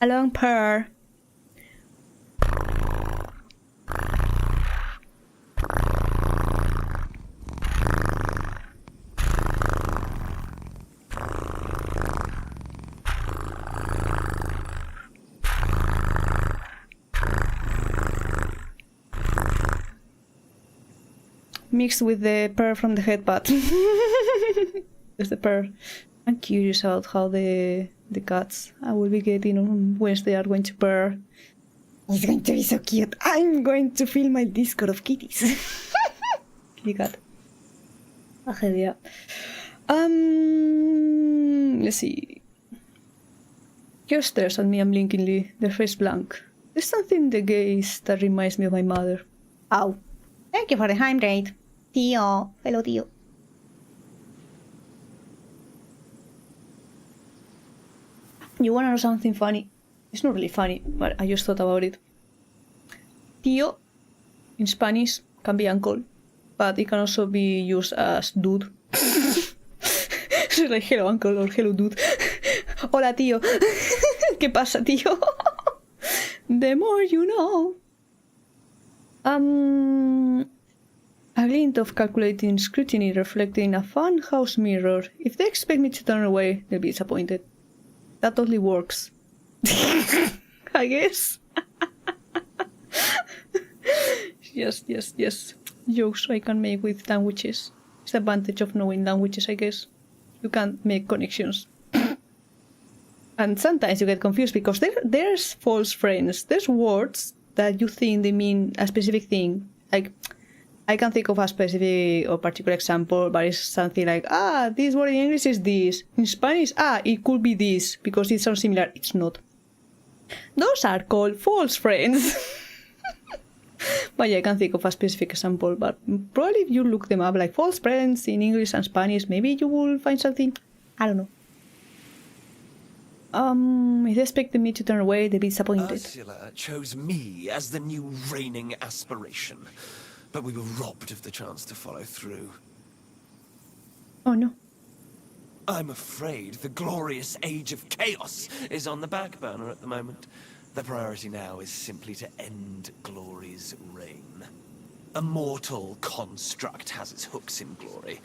A long purr. Mixed with the purr from the headbutt. There's the purr. I'm curious about how the cats I will be getting on Wednesday are going to purr. It's going to be so cute. I'm going to fill my Discord of kitties. Kitty cat. Tragedia. Let's see. Your stares at me unblinkingly, their face blank. There's something in the gaze that reminds me of my mother. Ow. Thank you for the hydrate. Tío. Hello, tío. You wanna know something funny? It's not really funny, but I just thought about it. Tío, in Spanish, can be uncle, but it can also be used as dude. It's like, hello, uncle, or hello, dude. Hola, tío. ¿Qué pasa, tío? The more you know. A glint of calculating scrutiny reflected in a fun house mirror. If they expect me to turn away, they'll be disappointed. That totally works. I guess. Yes. Jokes I can make with languages. It's the advantage of knowing languages, I guess. You can make connections. And sometimes you get confused because there's false friends. There's words that you think they mean a specific thing. Like, I can think of a specific or particular example, but it's something like, this word in English is this. In Spanish, it could be this, because it sounds similar. It's not. Those are called false friends. But yeah, I can think of a specific example, but probably if you look them up, like false friends in English and Spanish, maybe you will find something. I don't know. If they expected me to turn away, they'd be disappointed. Ursula chose me as the new reigning aspiration, but we were robbed of the chance to follow through. Oh no. I'm afraid the glorious age of chaos is on the back burner at the moment. The priority now is simply to end glory's reign. A mortal construct has its hooks in glory,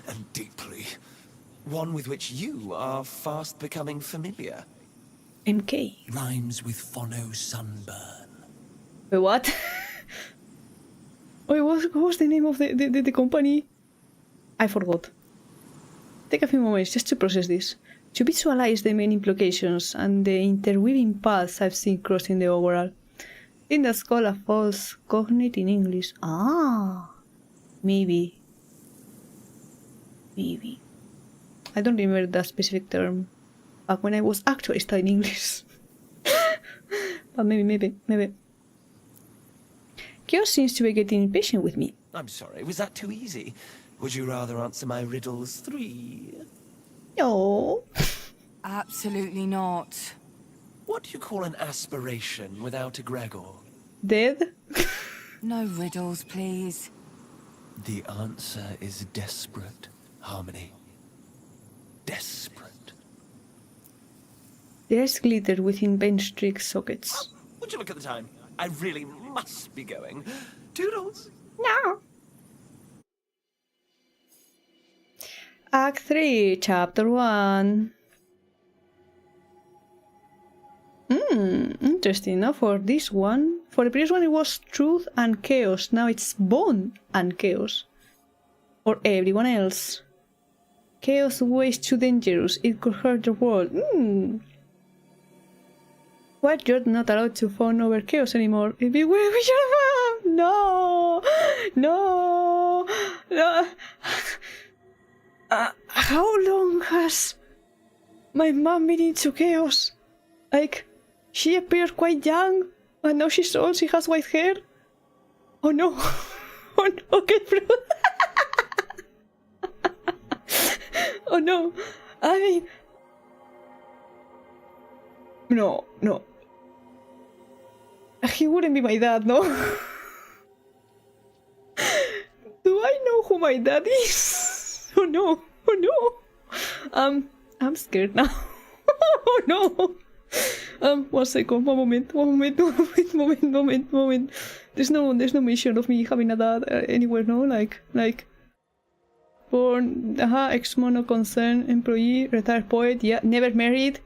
and deeply. One with which you are fast becoming familiar. MK. Rhymes with phono sunburn. Wait, what? Wait, what was the name of the company? I forgot. Take a few moments just to process this. To visualize the main implications and the interweaving paths I've seen crossing the overall. I think that's called a false cognate in English. Maybe. I don't remember that specific term back when I was actually studying English. But maybe. Chaos seems to be getting impatient with me. I'm sorry, was that too easy? Would you rather answer my riddles 3? No. Absolutely not. What do you call an aspiration without a Gregor? Dead? No riddles, please. The answer is desperate, Harmony. Desperate. There's glitter within bench trick sockets. Would you look at the time? I really must be going. Toodles. No. Act 3, Chapter 1. Interesting. Now for this one. For the previous one it was truth and chaos. Now it's bone and chaos. Or everyone else. Chaos way too dangerous. It could hurt the world. What? You're not allowed to fawn over chaos anymore. It'd be weird with your mom. No. How long has my mom been into chaos? Like, she appeared quite young, and now she's old, she has white hair. Oh no. Okay, bro. Oh no. I mean... No. He wouldn't be my dad, no? Do I know who my dad is? Oh no. I'm scared now. Oh no. 1 second, one moment. There's no mention of me having a dad anywhere, no? Like, born, ex-mono concern, employee, retired poet, yeah, never married.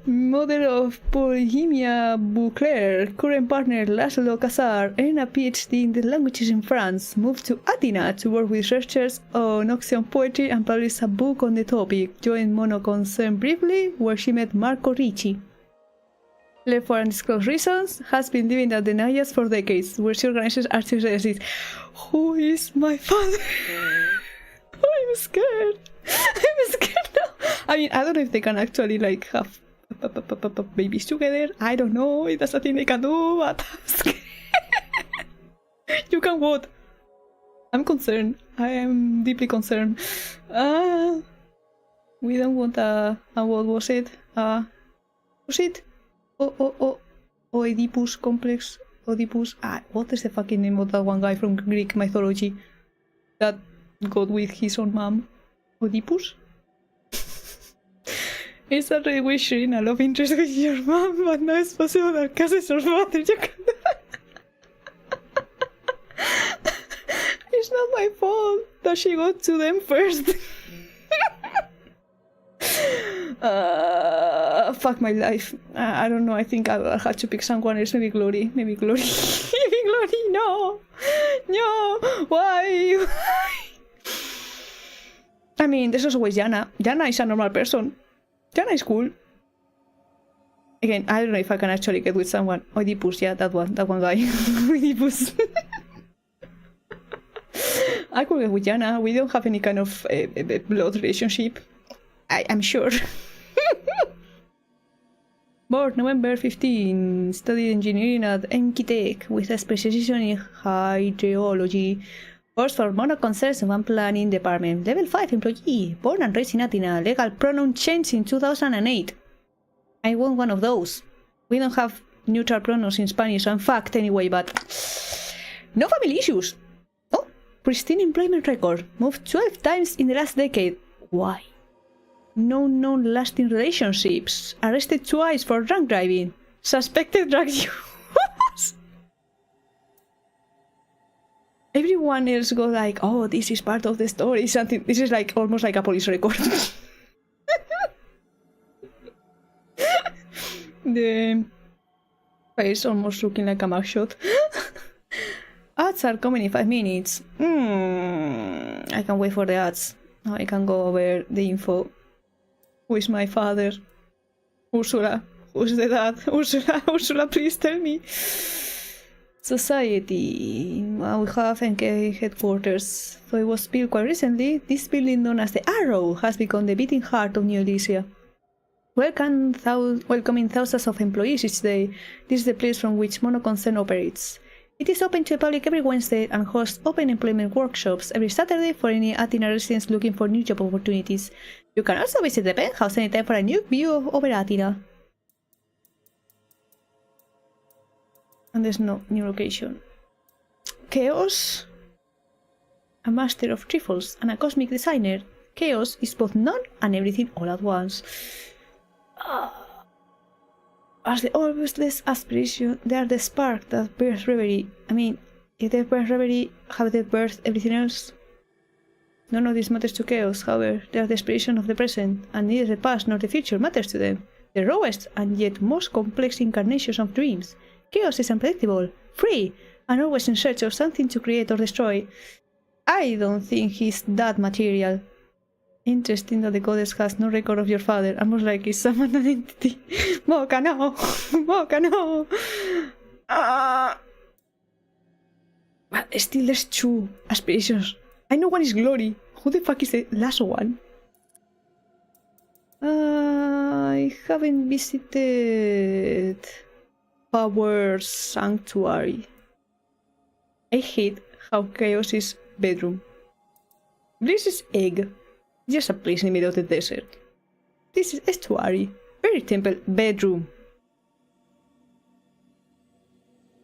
Mother of Polymia Bouclair, current partner Laszlo Casar, earned a PhD in the languages in France, moved to Athena to work with researchers on Oxion poetry and published a book on the topic, joined Mono Concern briefly, where she met Marco Ricci. Left for undisclosed reasons, has been living at the Nayas for decades, where she organizes arts residencies. Who is my father? I'm scared now. I mean, I don't know if they can actually like have babies together. I don't know if that's a thing they can do, but I'm scared. You can what? I'm concerned. I am deeply concerned. We don't want what was it? Was it? Oedipus complex? Oedipus? What is the fucking name of that one guy from Greek mythology? That got with his own mom? Oedipus? It's a really wish sharing a love interest with your mom, but now it's possible that cases or father you can do. It's not my fault that she got to them first. Fuck my life. I don't know, I think I'll have to pick someone else. Maybe Glory. Maybe Glory. No! Why? I mean, there's also always Yana. Yana is a normal person. Yana is cool. Again, I don't know if I can actually get with someone. Oedipus, yeah, that one guy. Oedipus. I could get with Yana. We don't have any kind of blood relationship. I'm sure. Born November 15, studied engineering at Enkitech with a specialization in hydrology. Works for Mono Concerns and Planning Department. Level 5 employee. Born and raised in Athena. Legal pronoun changed in 2008. I want one of those. We don't have neutral pronouns in Spanish, so I'm fucked anyway, but... No family issues. Oh, pristine employment record. Moved 12 times in the last decade. Why? No known lasting relationships. Arrested twice for drunk driving. Suspected drug use. Everyone else go like, oh, this is part of the story. Something. This is like almost like a police record. The face almost looking like a mugshot. Ads are coming in 5 minutes. I can wait for the ads. Now I can go over the info. Who is my father? Ursula. Who's the dad? Ursula, please tell me. Society. We have NK headquarters. Though it was built quite recently, this building known as the Arrow has become the beating heart of New Elysia. Welcoming thousands of employees each day, this is the place from which Mono Concern operates. It is open to the public every Wednesday and hosts open employment workshops every Saturday for any Athena residents looking for new job opportunities. You can also visit the penthouse anytime for a new view over Athena. And there's no new location. Chaos. A master of trifles and a cosmic designer. Chaos is both none and everything all at once. As the always aspiration, they are the spark that births reverie. I mean, if they birth reverie, have they birthed everything else? None of this matters to Chaos, however, they are the aspiration of the present, and neither the past nor the future matters to them. The rawest and yet most complex incarnations of dreams. Chaos is unpredictable, free, and always in search of something to create or destroy. I don't think he's that material. Interesting that the codex has no record of your father, and most likely someone an entity. Mocha, no! Mocha, no! But still there's 2 aspirations. I know one is Glory. Who the fuck is the last one? I haven't visited Power Sanctuary. I hate how Chaos is bedroom. This is egg. Just a place in the middle of the desert. This is estuary. Very temple bedroom.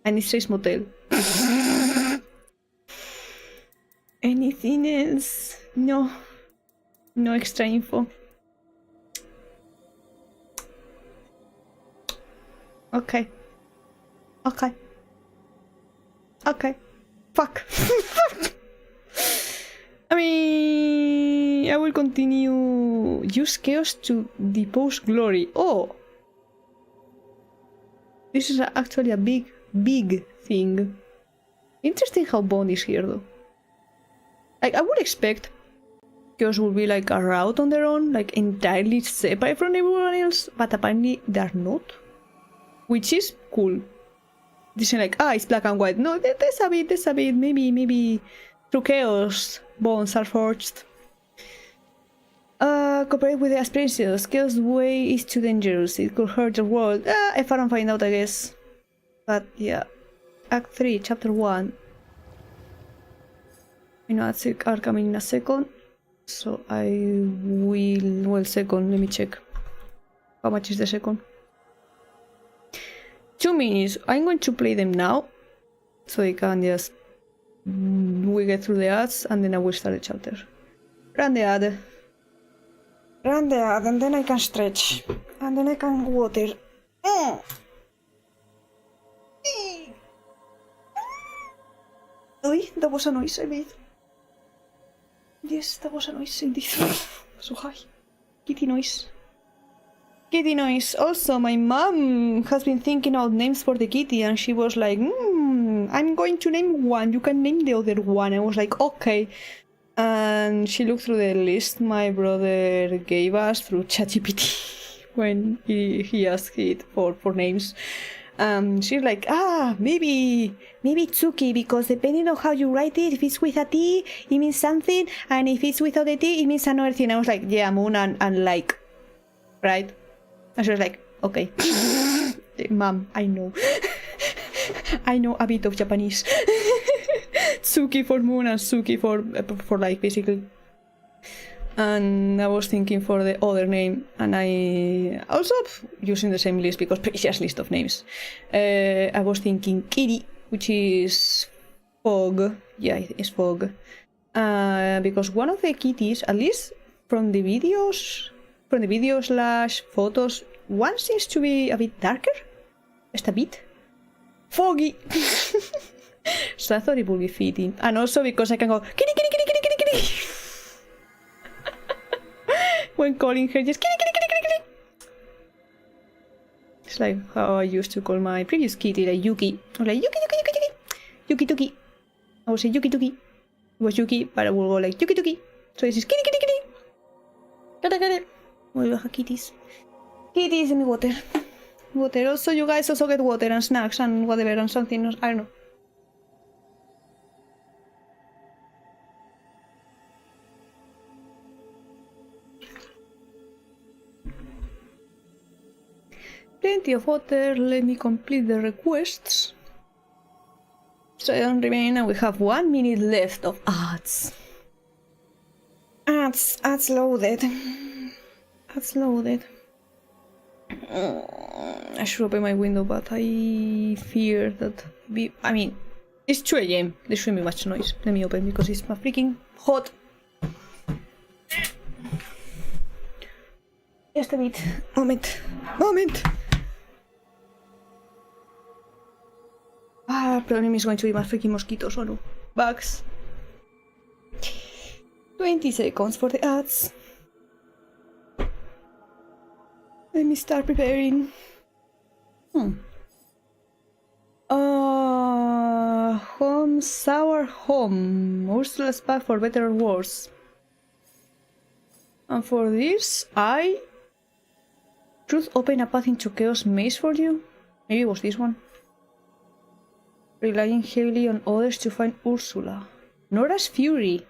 And it says motel. Anything else? No. No extra info. Okay. Okay. Okay. Fuck. I mean, I will continue. Use chaos to depose glory. Oh! This is actually a big thing. Interesting how Bond is here, though. Like, I would expect chaos would be like a route on their own, like entirely separate from everyone else, but apparently they're not. Which is cool. This is like, it's black and white. No, there's a bit, maybe through chaos, bonds are forged. Cooperate with the aspirations. Chaos way is too dangerous. It could hurt your world. If I don't find out, I guess. But yeah. Act 3, Chapter 1. I know ads are coming in a second. So I will... Well, second, let me check. How much is the second? 2 minutes. I'm going to play them now. So I can just... We get through the ads and then I will start the chapter. Run the ad. Run the ad and then I can stretch. And then I can water. Oi, that was a noise I made. Yes, that was a noise indeed. So high. Kitty noise. Kitty noise. Also, my mom has been thinking out names for the kitty and she was like, I'm going to name one, you can name the other one. I was like, okay. And she looked through the list my brother gave us through ChatGPT when he asked it for names. She's like, maybe Tsuki, because depending on how you write it, if it's with a T, it means something, and if it's without a T, it means another thing. I was like, yeah, moon and like, right? And she was like, okay. Mom, I know. I know a bit of Japanese. Tsuki for moon and Suki for like, basically. And I was thinking for the other name, and I also using the same list because precious list of names. I was thinking Kitty, which is Fog. Yeah, it's Fog. Because one of the kitties, at least from the videos / photos, one seems to be a bit darker, just a bit foggy. So I thought it would be fitting, and also because I can go kitty kitty kitty kitty kitty kitty. When calling her, just kitty kitty kitty kitty kitty. It's like how I used to call my previous kitty, like Yuki. I was like Yuki Yuki Yuki Yuki Yuki Tuki. I would say Yuki Tuki. It was Yuki, but I will go like Yuki Tuki. So this is kitty kitty kitty. Get it. We have kitties. Kitties in water. Water. Also, you guys also get water and snacks and whatever and something. I don't know. Plenty of water, let me complete the requests. So I don't remain, and we have 1 minute left of ads. Ads loaded. Ads loaded. I should open my window, but I fear that... I mean, it's 2 AM, there shouldn't be much noise. Let me open because it's freaking hot. Just a bit. Moment. Problem is going to be my freaking mosquitoes, oh no. Bugs. 20 seconds for the ads. Let me start preparing. Home, sour home. Ursula's path for better or worse. And for this, Truth open a path into chaos maze for you? Maybe it was this one. Relying heavily on others to find Ursula. Nora's fury.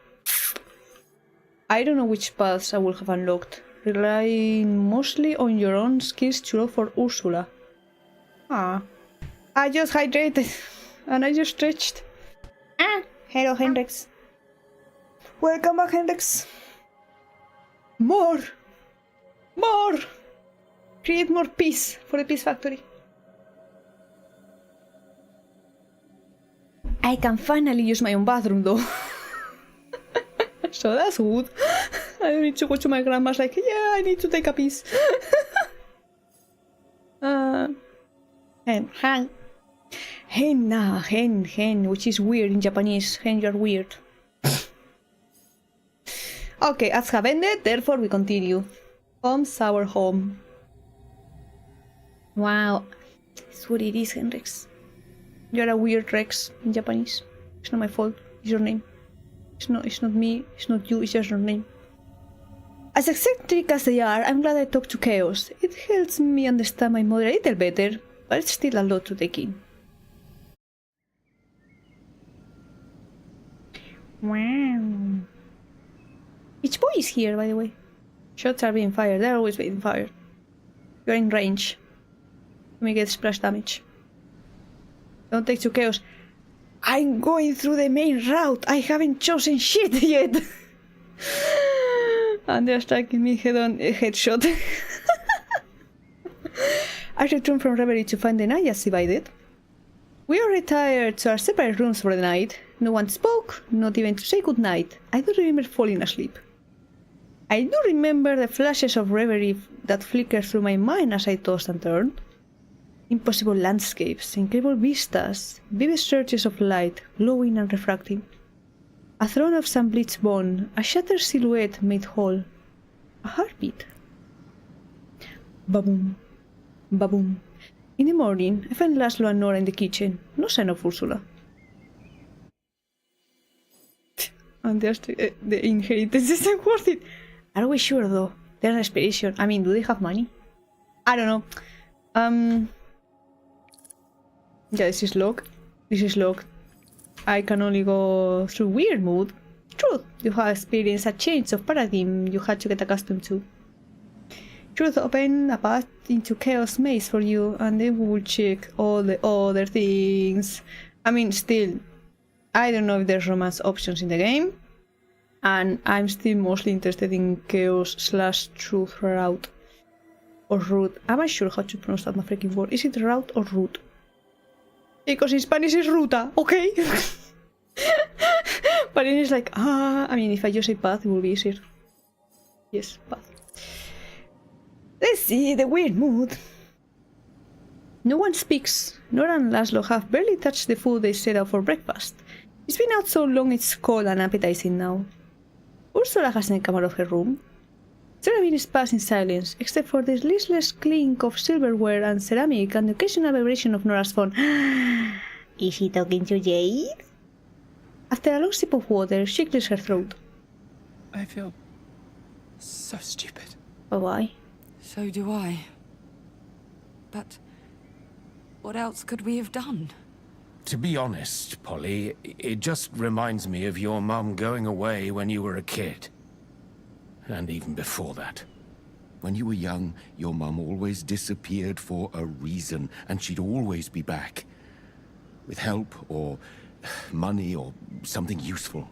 I don't know which paths I will have unlocked. Relying mostly on your own skills to look for Ursula. I just hydrated and I just stretched. Hello, Hendrix. Welcome back, Hendrix. More! Create more peace for the Peace Factory. I can finally use my own bathroom, though. So that's good. I don't need to go to my grandma's like, yeah, I need to take a piece. Hen, which is weird in Japanese. Hen, you're weird. Okay, as have ended, therefore we continue. Home's our home. Wow. That's what it is, Henrix. You're a weird Rex in Japanese. It's not my fault. It's your name. It's not me. It's not you. It's just your name. As eccentric as they are, I'm glad I talked to Chaos. It helps me understand my mother a little better, but it's still a lot to take in. Wow. Each boy is here, by the way. Shots are being fired. They're always being fired. You're in range. Let me get splash damage. Don't take to Chaos. I'm going through the main route. I haven't chosen shit yet. And they're striking me headshot. I returned from Reverie to find the night as divided. We all retired to our separate rooms for the night. No one spoke, not even to say goodnight. I do remember falling asleep. I do remember the flashes of reverie that flickered through my mind as I tossed and turned. Impossible landscapes, incredible vistas, vivid surges of light, glowing and refracting. A throne of some bleached bone, a shattered silhouette made whole. A heartbeat. Ba-boom. Ba-boom. In the morning, I find Laszlo and Nora in the kitchen. No sign of Ursula. And there's the inheritance isn't worth it. Are we sure though? There's an expedition. I mean, do they have money? I don't know. Yeah, this is locked. This is locked. I can only go through weird mood. Truth, you have experienced a change of paradigm you had to get accustomed to. Truth opened a path into chaos maze for you, and then we will check all the other things. I mean, still, I don't know if there's romance options in the game, and I'm still mostly interested in chaos/truth route or route. I'm not sure how to pronounce that freaking word. Is it route or route? Because in Spanish it's ruta, okay? But in it's like, I mean, if I just say path, it will be easier. Yes, path. Let's see, the weird mood. No one speaks. Nora and Laszlo have barely touched the food they set out for breakfast. It's been out so long it's cold and appetizing now. Ursula hasn't come out of her room. 7 minutes pass in silence, except for the listless clink of silverware and ceramic and the occasional vibration of Nora's phone. Is she talking to Jade? After a long sip of water, she clears her throat. I feel so stupid. Oh, why? So do I. But what else could we have done? To be honest, Polly, it just reminds me of your mum going away when you were a kid. And even before that. When you were young, your mum always disappeared for a reason, and she'd always be back. With help, or money, or something useful.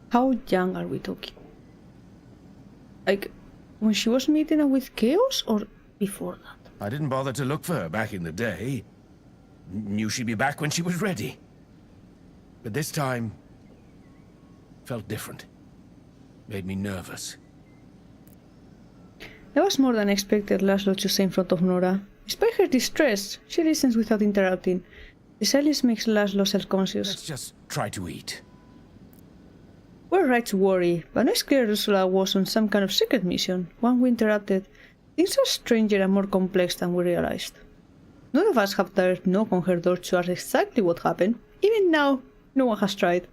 How young are we talking? Like, when she was meeting up with Chaos, or before that? I didn't bother to look for her back in the day. Knew she'd be back when she was ready. But this time, felt different. Made me nervous. That was more than expected Laszlo to say in front of Nora. Despite her distress, she listens without interrupting. The silence makes Laszlo self-conscious. Let's just try to eat. We're right to worry, but it's clear Ursula was on some kind of secret mission. One we interrupted. Things are stranger and more complex than we realized. None of us have dared knock on her door to ask exactly what happened. Even now, no one has tried.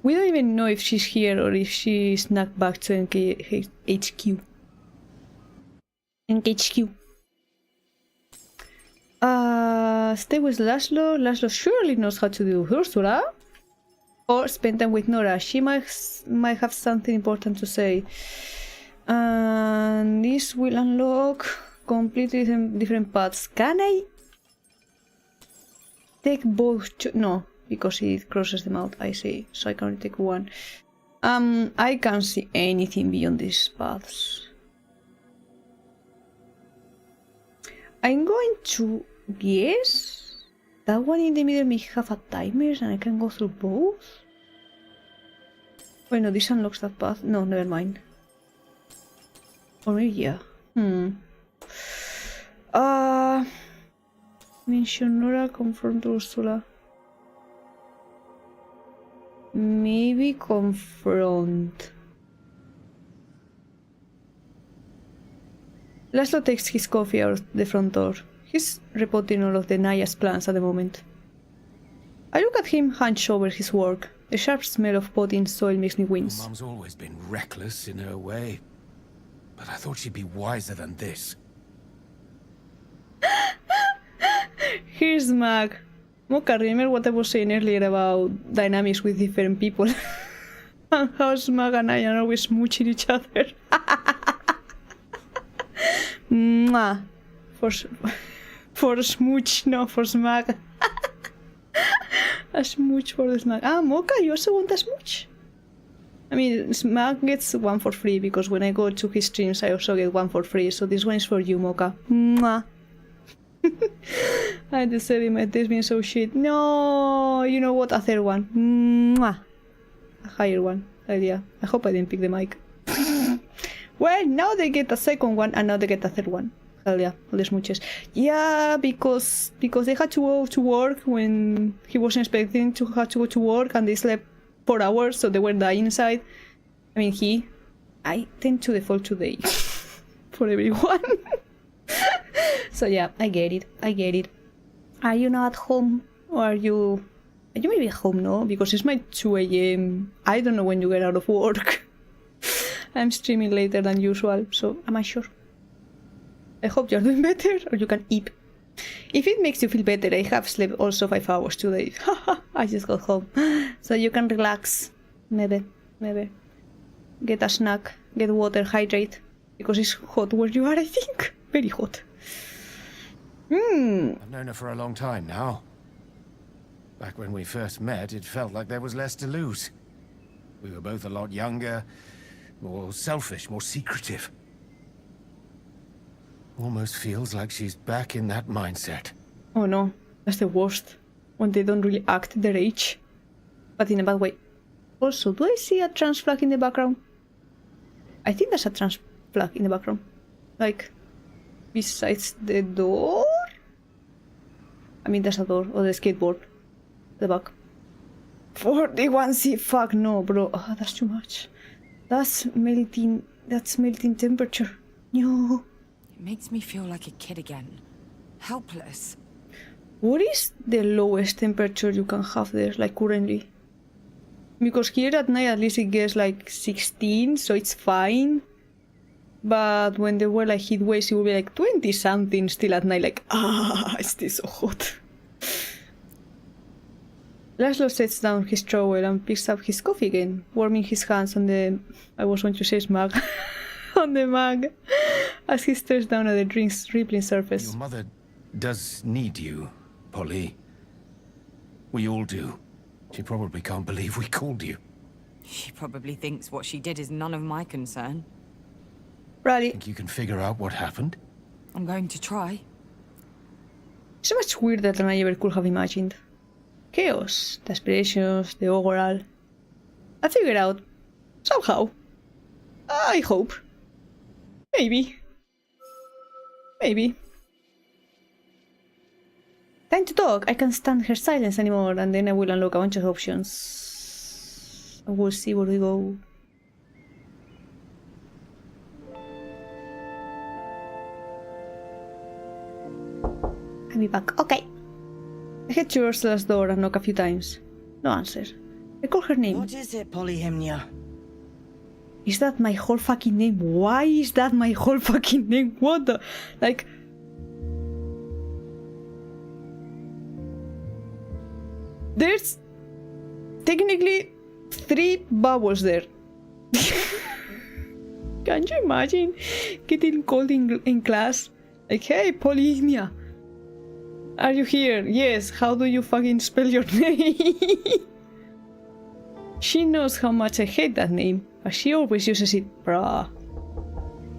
We don't even know if she's here or if she snuck back to NKHQ. NKHQ. Stay with Laszlo. Laszlo surely knows how to deal with Ursula. Or spend time with Nora. She might have something important to say. And this will unlock completely different paths. Can I take both? No. Because it crosses them out, I see. So I can only take one. I can't see anything beyond these paths. I'm going to guess That one in the middle may have a timer and I can go through both? Wait, no, this unlocks that path. No, never mind. Or maybe, yeah. Mention Nora, confront Ursula. Maybe confront. Laszlo takes his coffee out the front door. He's reporting all of the Naya's plans at the moment. I look at him hunch over his work. The sharp smell of potting soil makes me wince. Your Mum's always been reckless in her way, but I thought she'd be wiser than this. Here's Mag. Mocha, remember what I was saying earlier about dynamics with different people? And how Smag and I are always smooching each other. Mwah. For smooch, no, for Smag. A smooch for the Smag. Ah, Mocha, you also want a smooch? I mean, Smag gets one for free because when I go to his streams, I also get one for free. So this one is for you, Mocha. Mwah. I decided my taste being so shit. No, you know what? A third one. Mwah. A higher one. Idea. I hope I didn't pick the mic. Well, now they get a second one and now they get a third one. Hell yeah, all the smooches. Yeah, because they had to go to work when he wasn't expecting to have to go to work and they slept 4 hours, so they were dying inside. I mean, I tend to default to they for everyone. So yeah, I get it. Are you not at home? Or are you maybe at home, no? Because it's my 2 AM. I don't know when you get out of work. I'm streaming later than usual, so am I sure? I hope you're doing better, or you can eat. If it makes you feel better, I have slept also 5 hours today. I just got home. So you can relax. Maybe. Get a snack, get water, hydrate. Because it's hot where you are, I think. Very hot. I've known her for a long time now. Back when we first met, it felt like there was less to lose. We were both a lot younger, more selfish, more secretive. Almost feels like she's back in that mindset. Oh no, that's the worst. When they don't really act their age. But in a bad way. Also, do I see a trans flag in the background? I think there's a trans flag in the background. Like, besides the door? I mean, there's a door, or the skateboard. The back. 41C, fuck no, bro. Oh, that's too much. That's melting temperature. No. It makes me feel like a kid again. Helpless. What is the lowest temperature you can have there, like currently? Because here at night at least it gets like 16, so it's fine. But when there were like heat waves, it would be like 20 something still at night, like, it's still so hot. Laszlo sets down his trowel and picks up his coffee again, warming his hands on the, I was going to say mug, on the mug, as he stares down at the drink's rippling surface. Your mother does need you, Polly. We all do. She probably can't believe we called you. She probably thinks what she did is none of my concern. Right. Think you can figure out what happened? I'm going to try. So much weirder than I ever could have imagined. Chaos, the aspirations, the overall. I figured out. Somehow. I hope. Maybe. Time to talk. I can't stand her silence anymore, and then I will unlock a bunch of options. We'll see where we go. I'll be back. Okay. I head to Ursula's door and knock a few times. No answer. I call her name. What is it, Polyhymnia? Is that my whole fucking name? Why is that my whole fucking name? What the... Like... There's... technically 3 vowels there. Can you imagine getting called in class? Like, hey, Polyhymnia. Are you here? Yes. How do you fucking spell your name? She knows how much I hate that name, but she always uses it, bruh.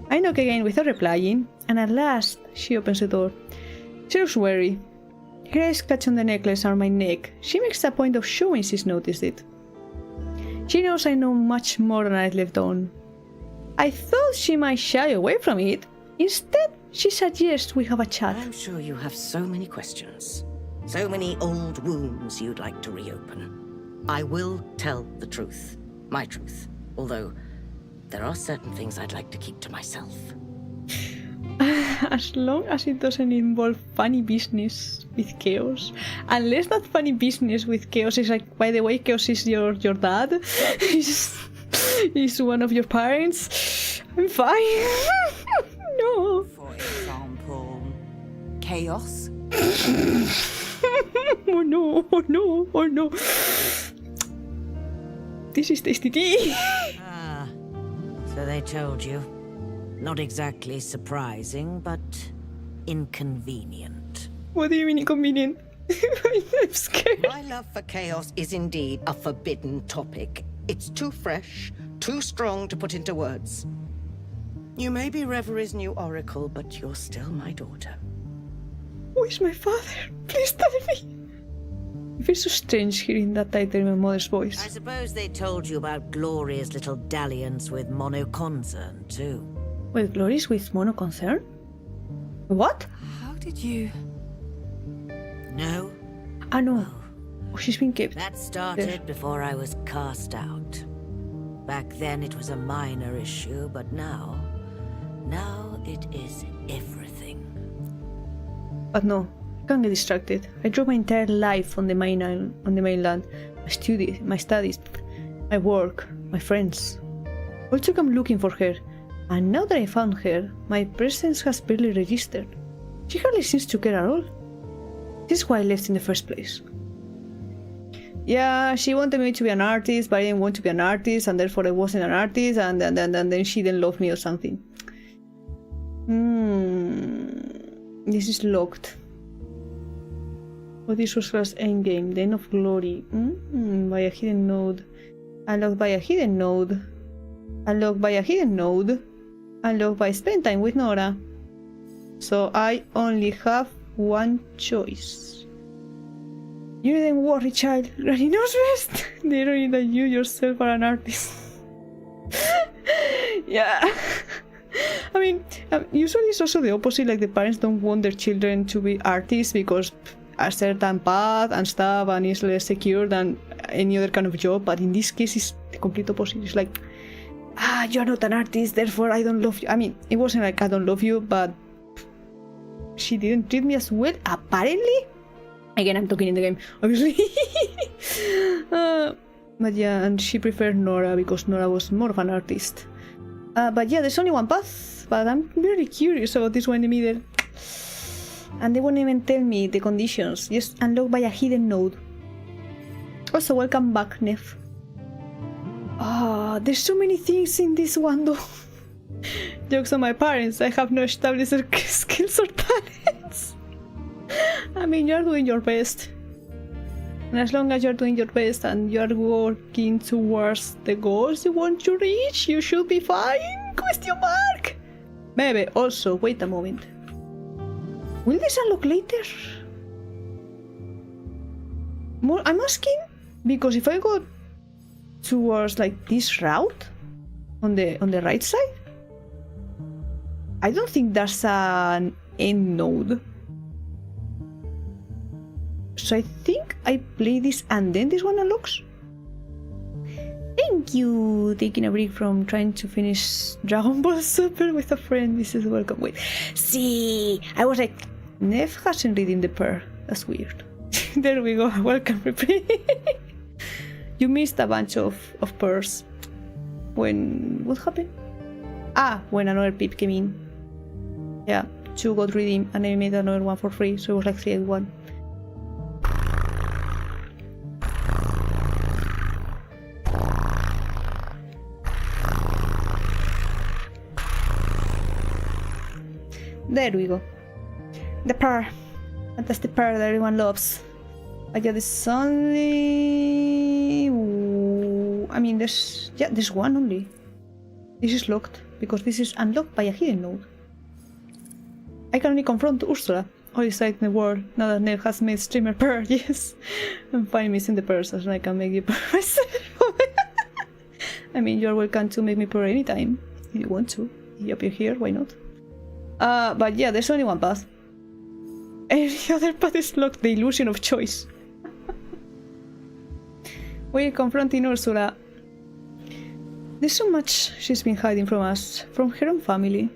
I knock again without replying, and at last she opens the door. She looks wary. Her scratch on the necklace on my neck. She makes a point of showing she's noticed it. She knows I know much more than I'd left on. I thought she might shy away from it. Instead, she suggests we have a chat. I'm sure you have so many questions. So many old wounds you'd like to reopen. I will tell the truth. My truth. Although, there are certain things I'd like to keep to myself. As long as it doesn't involve funny business with Chaos. Unless that funny business with Chaos is like, by the way, Chaos is your dad. He's one of your parents. I'm fine. No. For example, Chaos? Oh no, oh no, oh no. This is tasty tea. Ah, so they told you. Not exactly surprising, but inconvenient. What do you mean inconvenient? I'm scared. My love for Chaos is indeed a forbidden topic. It's too fresh, too strong to put into words. You may be Reverie's new oracle, but you're still my daughter. Who is my father? Please tell me. It feels so strange hearing that title in my mother's voice. I suppose they told you about Gloria's little dalliance with Monoconcern, too. Wait, Glory's with Monoconcern? What? How did you... No? Ah, no. Oh, she's been kept. That started before I was cast out. Back then it was a minor issue, but now it is everything. But no, I can't get distracted. I drove my entire life on the mainland, my studies, my work, my friends. All to come looking for her, and now that I found her, my presence has barely registered. She hardly seems to care at all. This is why I left in the first place. Yeah, she wanted me to be an artist, but I didn't want to be an artist, and therefore I wasn't an artist, and then she didn't love me or something. This is locked. Oh, this was last endgame, the end of glory. By a hidden node. Unlocked by a hidden node. Unlocked by a hidden node. Unlocked by spend time with Nora. So I only have one choice. You needn't worry, child. Granny knows best. The irony that you yourself are an artist. Yeah. I mean, usually it's also the opposite, like the parents don't want their children to be artists because a certain path and stuff, and it's less secure than any other kind of job, but in this case it's the complete opposite. It's like, you're not an artist, therefore I don't love you. I mean, it wasn't like I don't love you, but she didn't treat me as well, apparently. Again, I'm talking in the game, obviously. But yeah, and she preferred Nora because Nora was more of an artist. But yeah, there's only one path, but I'm very curious about this one in the middle. And they won't even tell me the conditions, just unlocked by a hidden node. Also, welcome back, Neff. There's so many things in this one though. Jokes on my parents, I have no established skills or talents. I mean, you're doing your best. And as long as you're doing your best and you're working towards the goals you want to reach, you should be fine? Question mark? Maybe. Also, wait a moment. Will this unlock later? I'm asking because if I go towards like this route on the right side, I don't think there's an end node. So I think I play this and then this one unlocks. Thank you! Taking a break from trying to finish Dragon Ball Super with a friend. This is welcome. Wait. See! I was like, Neff hasn't read in the pair. That's weird. There we go. Welcome, replay. You missed a bunch of pairs. What happened? When another peep came in. Yeah, 2 got redeemed and I made another one for free, so it was like 3 at 1. There we go. The pair. And that's the pair that everyone loves. I got this only... I mean, there's one only. This is locked, because this is unlocked by a hidden node. I can only confront Ursula. only site in the world. Now that Nell has made streamer purr, yes. I'm fine missing the purrs, so I can make you purr myself. I mean, you're welcome to make me purr anytime, if you want to. You appear here, why not? But yeah, there's only one path. Every other path is blocked, the illusion of choice. We're confronting Ursula. There's so much she's been hiding from us, from her own family.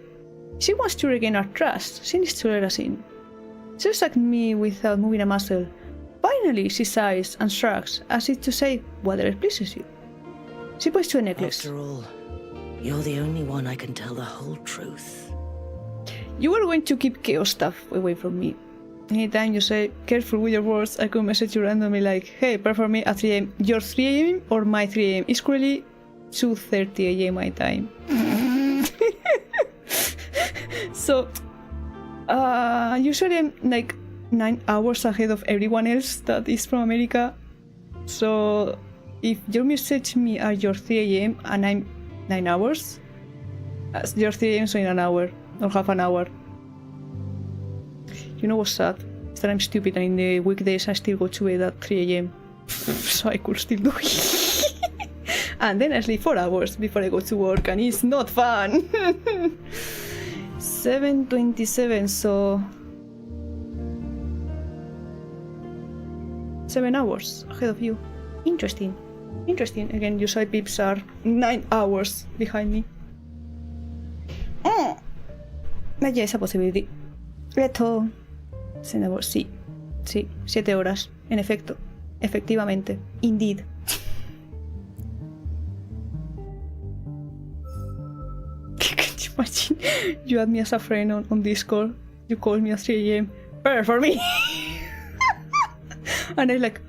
She wants to regain our trust, she needs to let us in. She looks at me without moving a muscle. Finally, she sighs and shrugs, as if to say whatever pleases you. She points to a necklace. After all, you're the only one I can tell the whole truth. You are going to keep chaos stuff away from me. Anytime you say, careful with your words, I could message you randomly like, hey, pray for me at 3 AM. Your 3 AM or my 3 AM? It's currently 2:30 AM my time. So, usually I'm like 9 hours ahead of everyone else that is from America. So, if you message me at your 3 AM and I'm 9 hours, your 3 AM so in an hour or half an hour. You know what's sad? Is that I'm stupid and in the weekdays I still go to bed at 3 AM. So I could still do it. And then I sleep 4 hours before I go to work and it's not fun. 7:27, so 7 hours ahead of you. Interesting. Interesting. Again, usually peeps are 9 hours behind me. But yeah, it's a possibility. Esto... Sí, sí, 7 horas. En efecto. Efectivamente. Indeed. Can you imagine? You add me as a friend on Discord. You call me at 3 AM. Pray for me! And I'm like,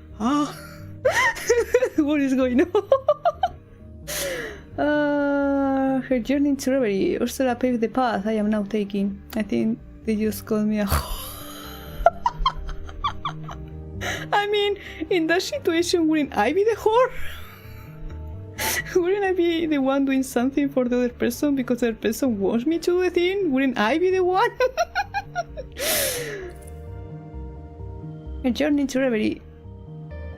what is going on? Her journey to reverie. Ursula paved the path I am now taking. I think they just called me a I mean, in that situation, wouldn't I be the whore? Wouldn't I be the one doing something for the other person because the other person wants me to do the thing? Wouldn't I be the one? A journey to reverie.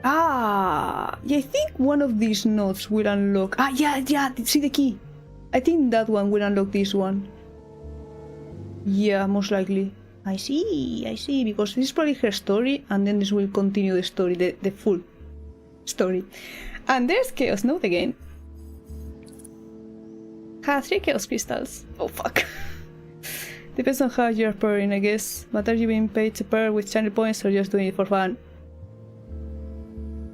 Yeah, I think one of these notes will unlock... yeah, see the key. I think that one will unlock this one. Yeah, most likely. I see, because this is probably her story, and then this will continue the story, the full story. And there's Chaos Note again. Has 3 Chaos Crystals. Oh fuck. Depends on how you're purring, I guess. But are you being paid to purr with channel points or just doing it for fun?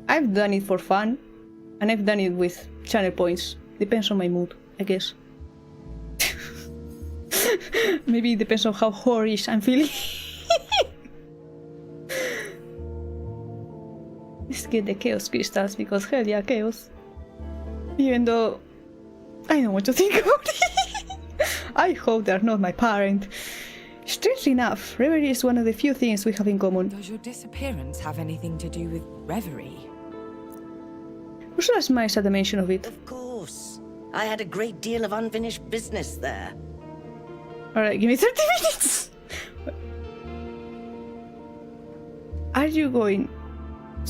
I've done it for fun, and I've done it with channel points. Depends on my mood, I guess. Maybe it depends on how whorish I'm feeling. Let's get the Chaos Crystals, because hell yeah, Chaos. Even though I don't want to think about it. I hope they're not my parent. Strangely enough, reverie is one of the few things we have in common. Does your disappearance have anything to do with reverie? Ursula smiles at the mention of it. Of course. I had a great deal of unfinished business there. Alright, give me 30 minutes! Are you going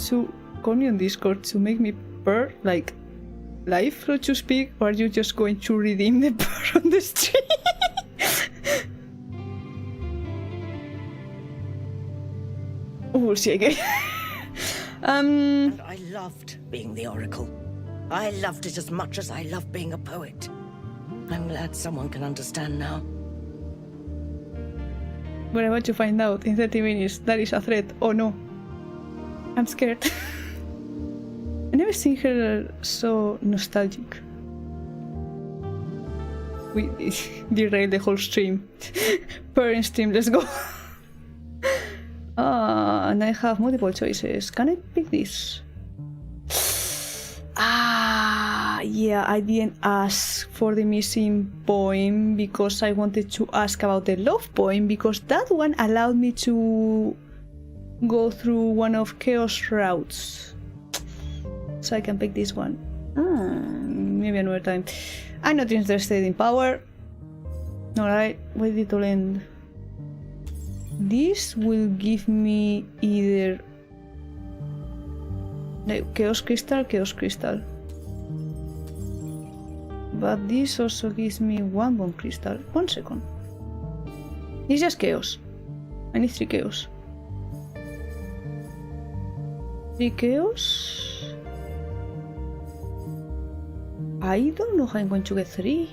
to call me on Discord to make me purr, like, live, so to speak? Or are you just going to redeem the purr on the stream? We'll see again. And I loved being the Oracle. I loved it as much as I love being a poet. I'm glad someone can understand now. We're about to find out in 30 minutes that is a threat. Oh no. I'm scared. I never seen her so nostalgic. We derailed the whole stream. Parent stream, let's go. And I have multiple choices. Can I pick this? Yeah, I didn't ask for the missing poem because I wanted to ask about the love poem, because that one allowed me to go through one of Chaos routes. So I can pick this one. Maybe another time. I'm not interested in power. Alright, where did it all end? This will give me either no, Chaos Crystal. But this also gives me 1 Bone Crystal. 1 second. It's just Chaos. I need 3 Chaos. 3 Chaos? I don't know how I'm going to get 3.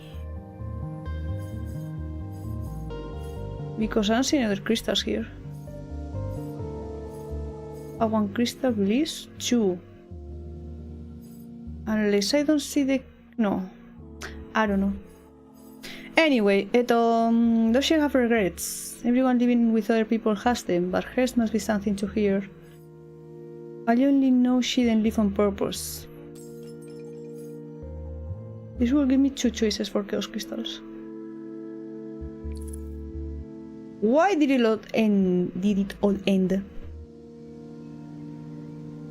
Because I don't see any other crystals here. A 1 crystal release, 2. Unless I don't see the... no. I don't know. Anyway, does she have regrets? Everyone living with other people has them, but hers must be something to hear. I only know she didn't live on purpose. This will give me 2 choices for Chaos Crystals. Why did it all end?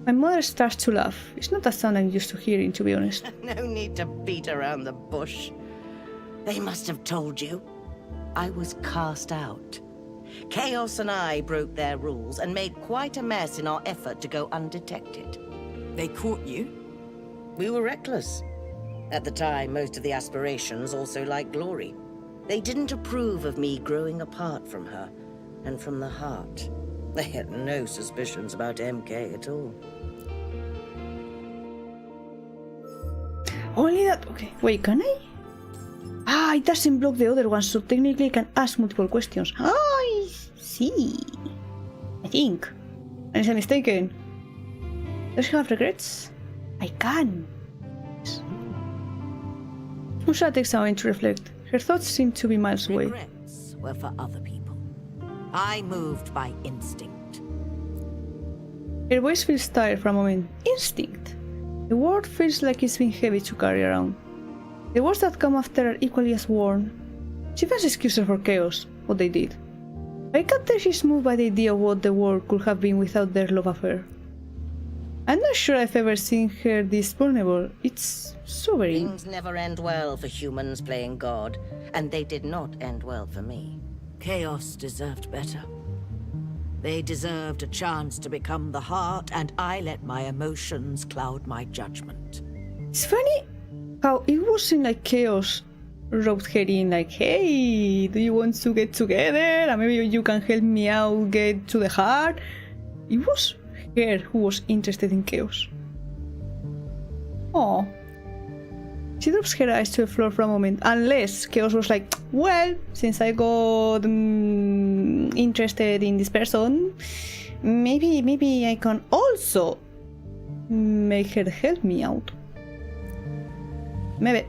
My mother starts to laugh. It's not a sound I'm used to hearing, to be honest. No need to beat around the bush. They must have told you. I was cast out. Chaos and I broke their rules and made quite a mess in our effort to go undetected. They caught you? We were reckless. At the time, most of the aspirations also liked glory. They didn't approve of me growing apart from her, and from the heart. They had no suspicions about MK at all. Only that? Okay, wait, can I? Ah, it doesn't block the other one, so technically I can ask multiple questions. I see. I think. Unless I'm mistaken. Does she have regrets? I can. Musha takes a moment to reflect. Her thoughts seem to be miles away. Regrets were for other people. I moved by instinct. Her voice feels tired for a moment. Instinct. The word feels like it's been heavy to carry around. The words that come after are equally as worn. She finds excuses for chaos, what they did. I can't tell she's moved by the idea of what the world could have been without their love affair. I'm not sure I've ever seen her this vulnerable. It's sobering. Things never end well for humans playing God, and they did not end well for me. Chaos deserved better. They deserved a chance to become the heart, and I let my emotions cloud my judgment. It's funny how it wasn't like Chaos roped her in like, hey, do you want to get together? And maybe you can help me out get to the heart. It was her who was interested in Chaos. Oh. She drops her eyes to the floor for a moment, unless Chaos was like, well, since I got interested in this person, maybe I can also make her help me out. Maybe.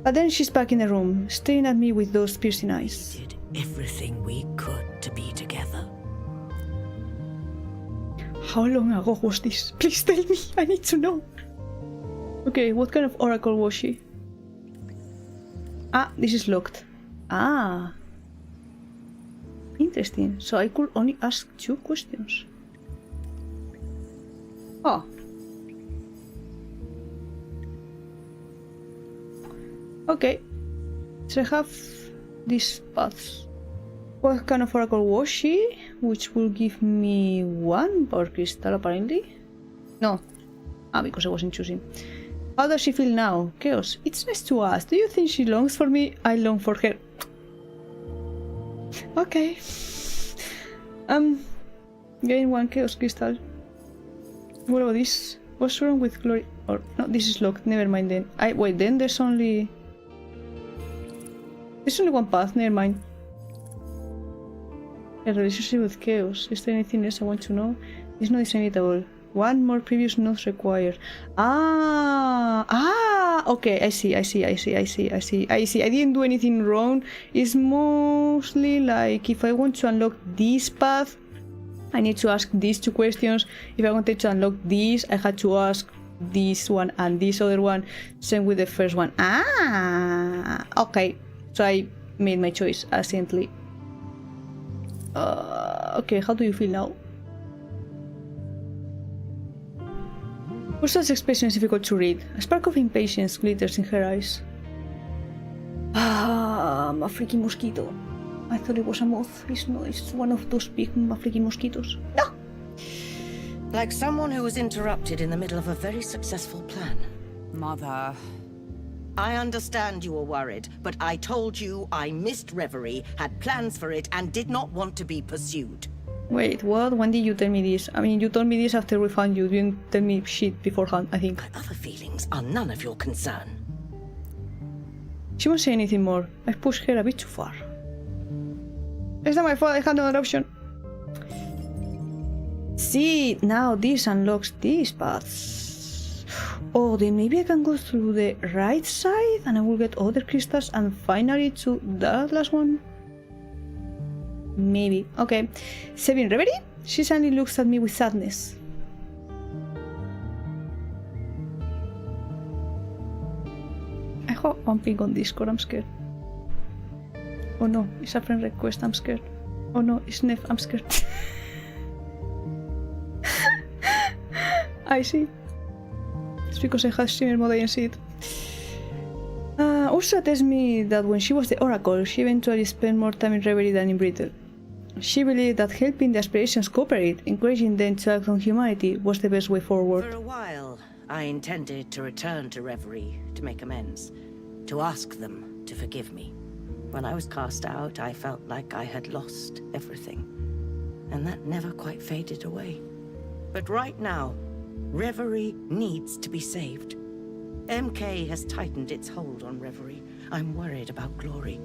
But then she's back in the room, staring at me with those piercing eyes. We did everything we could to be together. How long ago was this? Please tell me, I need to know. Okay, what kind of oracle was she? Ah, this is locked. Ah. Interesting. So I could only ask 2 questions. Oh. Okay. So I have these paths. What kind of oracle was she? Which will give me 1 power crystal, apparently. No. Ah, because I wasn't choosing. How does she feel now? Chaos. It's nice to ask. Do you think she longs for me? I long for her. Okay. Gain 1 chaos crystal. What about this? What's wrong with glory? Or no, this is locked. Never mind then. Wait. Then there's only 1 path. Never mind. A relationship with chaos. Is there anything else I want to know? It's not inevitable. 1 more previous notes required. Okay, I see. I didn't do anything wrong. It's mostly like if I want to unlock this path, I need to ask these 2 questions. If I wanted to unlock this, I had to ask this one and this other one. Same with the first one. Okay. So I made my choice accidentally. Okay, how do you feel now? Ursa's expression is difficult to read. A spark of impatience glitters in her eyes. I'm a freaking mosquito. I thought it was a moth. It's not. It's one of those big freaking mosquitoes. No! Like someone who was interrupted in the middle of a very successful plan. Mother. I understand you were worried, but I told you I missed Reverie, had plans for it, and did not want to be pursued. Wait, what? When did you tell me this? I mean, you told me this after we found you. You didn't tell me shit beforehand, I think. My other feelings are none of your concern. She won't say anything more. I pushed her a bit too far. It's not my fault, I had no other option. See, now this unlocks these paths. Oh, then maybe I can go through the right side and I will get other crystals and finally to that last one? Maybe. Okay. Saving Reverie? She suddenly looks at me with sadness. I have one ping on Discord, I'm scared. Oh no, it's a friend request, I'm scared. Oh no, it's Nef, I'm scared. I see. It's because I had streamer mode, I didn't see it. Ursula tells me that when she was the Oracle, she eventually spent more time in Reverie than in Brittle. She believed that helping the aspirations cooperate, encouraging them to act on humanity, was the best way forward. For a while, I intended to return to Reverie to make amends, to ask them to forgive me. When I was cast out, I felt like I had lost everything, and that never quite faded away. But right now, Reverie needs to be saved. MK has tightened its hold on Reverie. I'm worried about Glory.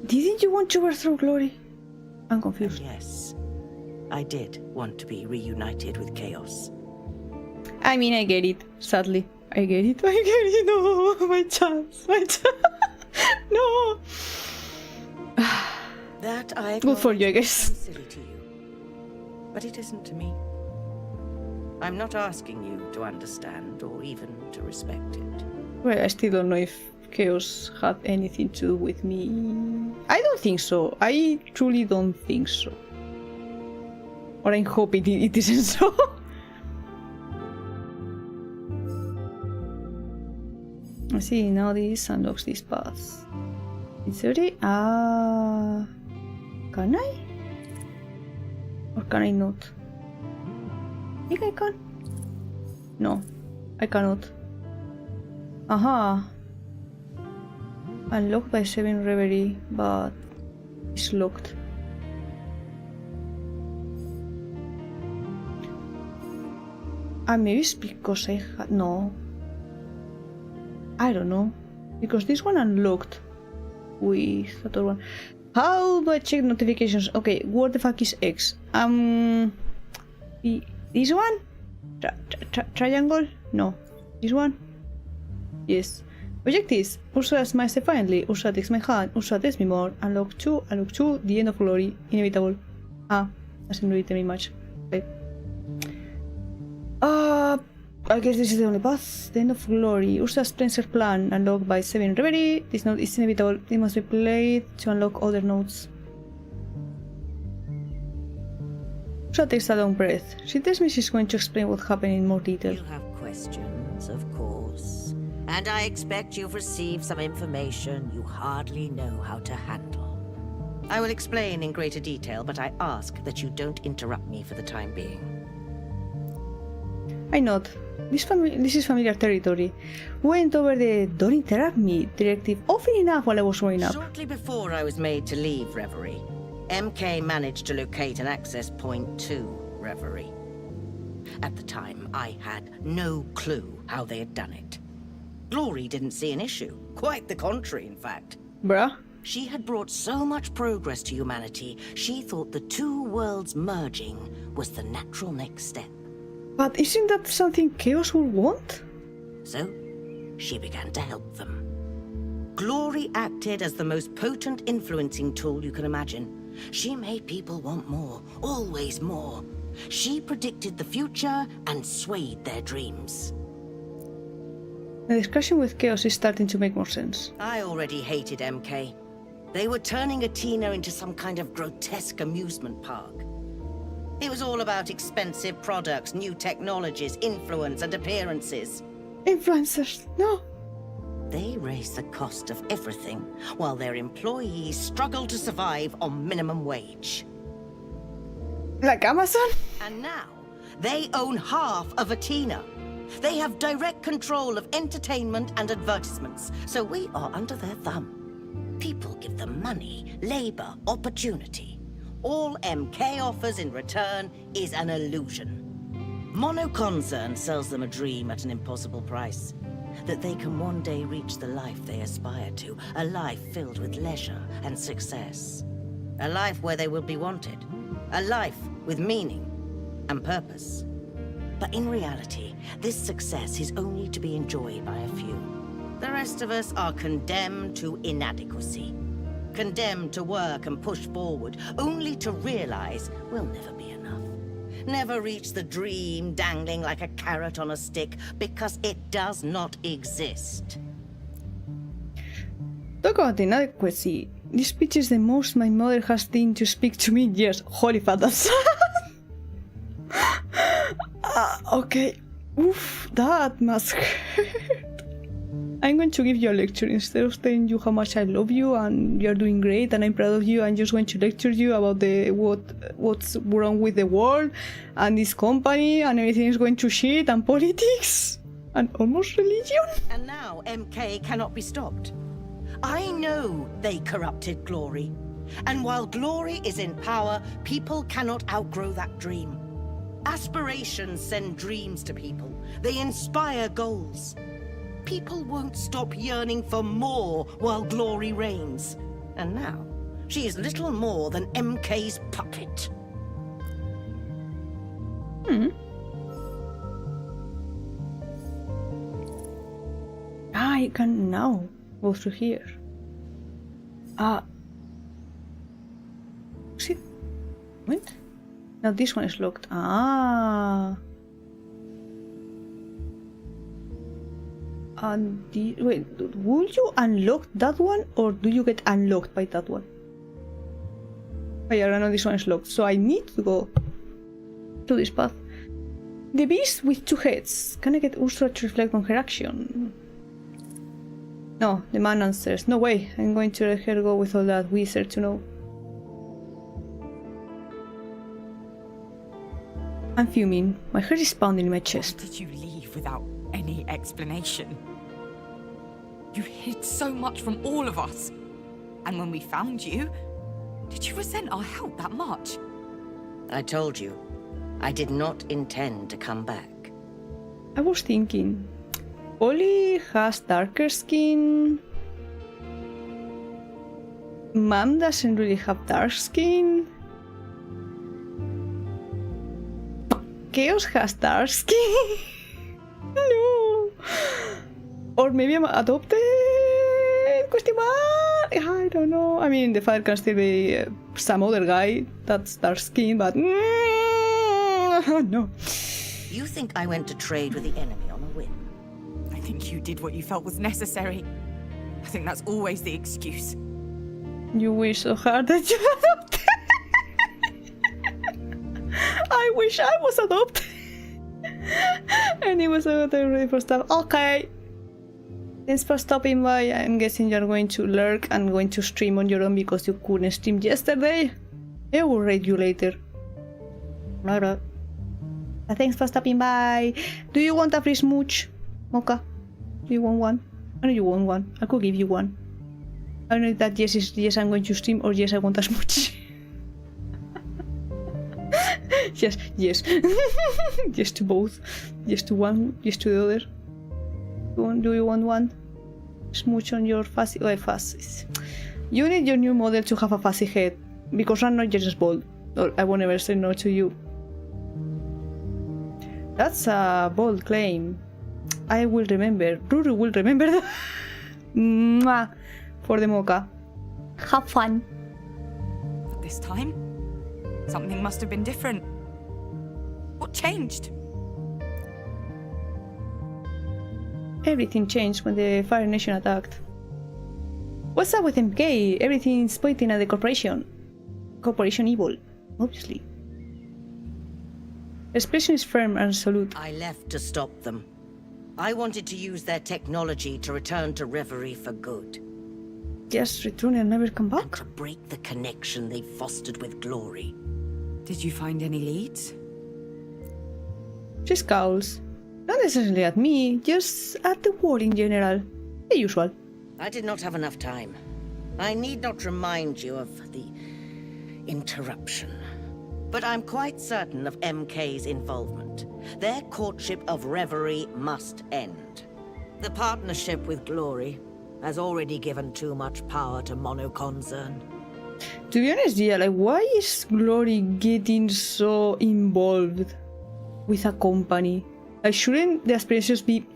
Didn't you want to overthrow Glory? I'm confused. Yes, I did want to be reunited with Chaos. I mean, I get it, sadly. I get it. No, my chance. No. That I Good for you, I guess. Silly to you, but it isn't to me. I'm not asking you to understand or even to respect it. Well, I still don't know if Chaos had anything to do with me. I don't think so. I truly don't think so. Or I'm hoping it isn't so. I see, now this unlocks this path. In theory, can I? Or can I not? I think I can. No, I cannot. Aha. Unlocked by Saving Reverie, but it's locked. Maybe it's because I had... No. I don't know. Because this one unlocked with other one. How do I check notifications? Okay, what the fuck is X? This one? Triangle? No. This one? Yes. Objectives. Ursula smiles defiantly. Ursula takes my hand. Ursula tells me more. Unlock 2. The end of Glory. Inevitable. Doesn't really tell me much. Okay. I guess this is the only path. The end of Glory. Ursula explains her plan. Unlocked by Saving Reverie. This node is inevitable. It must be played to unlock other nodes. Ursula takes a long breath. She tells me she's going to explain what happened in more detail. You have questions, of course. And I expect you've received some information you hardly know how to handle. I will explain in greater detail, but I ask that you don't interrupt me for the time being. I nod. This is familiar territory. Went over the "don't interrupt me" directive often enough while I was growing up. Shortly before I was made to leave Reverie, MK managed to locate an access point to Reverie. At the time, I had no clue how they had done it. Glory didn't see an issue. Quite the contrary, in fact. Bruh. She had brought so much progress to humanity, she thought the two worlds merging was the natural next step. But isn't that something Chaos would want? So, she began to help them. Glory acted as the most potent influencing tool you can imagine. She made people want more, always more. She predicted the future and swayed their dreams. The discussion with Chaos is starting to make more sense. I already hated MK. They were turning Athena into some kind of grotesque amusement park. It was all about expensive products, new technologies, influence, and appearances. Influencers, no. They raise the cost of everything, while their employees struggle to survive on minimum wage. Like Amazon? And now, they own half of Athena. They have direct control of entertainment and advertisements, so we are under their thumb. People give them money, labor, opportunity. All MK offers in return is an illusion. Monoconcern sells them a dream at an impossible price. That they can one day reach the life they aspire to, a life filled with leisure and success. A life where they will be wanted. A life with meaning and purpose. But in reality, this success is only to be enjoyed by a few. The rest of us are condemned to inadequacy. Condemned to work and push forward, only to realize we'll never be enough. Never reach the dream dangling like a carrot on a stick, because it does not exist. Talk about inadequacy. This speech is the most my mother has seen to speak to me in years. Holy fat, that's... okay. Oof, that must hurt. I'm going to give you a lecture. Instead of telling you how much I love you and you're doing great and I'm proud of you, I'm just going to lecture you about what's wrong with the world and this company and everything is going to shit and politics and almost religion. And now MK cannot be stopped. I know they corrupted Glory. And while Glory is in power, people cannot outgrow that dream. Aspirations send dreams to people. They inspire goals. People won't stop yearning for more while Glory reigns. And now, she is little more than MK's puppet. I can now go through here. See? Wait. Now this one is locked. And wait, would you unlock that one or do you get unlocked by that one? Oh yeah, I know this one is locked, so I need to go to this path. The beast with two heads. Can I get Ursula to reflect on her action? No, the man answers. No way, I'm going to let her go with all that wizard to know. I'm fuming. My heart is pounding in my chest. Why did you leave without any explanation? You hid so much from all of us. And when we found you, did you resent our help that much? I told you, I did not intend to come back. I was thinking, Polly has darker skin. Mom doesn't really have dark skin. Chaos has dark skin. No. Or maybe I'm adopted? Question mark? I don't know. I mean, the father can still be some other guy that's dark skin, but no. You think I went to trade with the enemy on a whim? I think you did what you felt was necessary. I think that's always the excuse. You wish so hard that you adopted. I wish I was adopted. And it was ready for stuff. Okay. Thanks for stopping by. I'm guessing you're going to lurk and going to stream on your own because you couldn't stream yesterday. I will rate you later. Alright. Thanks for stopping by. Do you want a free smooch, Mocha? Do you want one? I know you want one. I could give you one. I don't know if that yes is yes I'm going to stream or yes I want a smooch. Yes. Yes to both. Yes to one, yes to the other. Do you want one? Smooch on your fussy... Oh, fussy. You need your new model to have a fussy head. Because I'm not just bald. Or I won't ever say no to you. That's a bold claim. I will remember. Ruru will remember that. Mwah. For the Mocha. Have fun. But this time, something must have been different. What changed? Everything changed when the Fire Nation attacked. What's up with MK? Everything's pointing at the corporation. Corporation evil, obviously. Expression is firm and resolute. I left to stop them. I wanted to use their technology to return to Reverie for good. Just return and never come back? And to break the connection they fostered with Glory. Did you find any leads? She scowls. Not necessarily at me, just at the war in general. The usual. I did not have enough time. I need not remind you of the interruption. But I'm quite certain of MK's involvement. Their courtship of Reverie must end. The partnership with Glory has already given too much power to Monoconcern. To be honest, yeah, like, why is Glory getting so involved with a company? Like, shouldn't the aspirations be...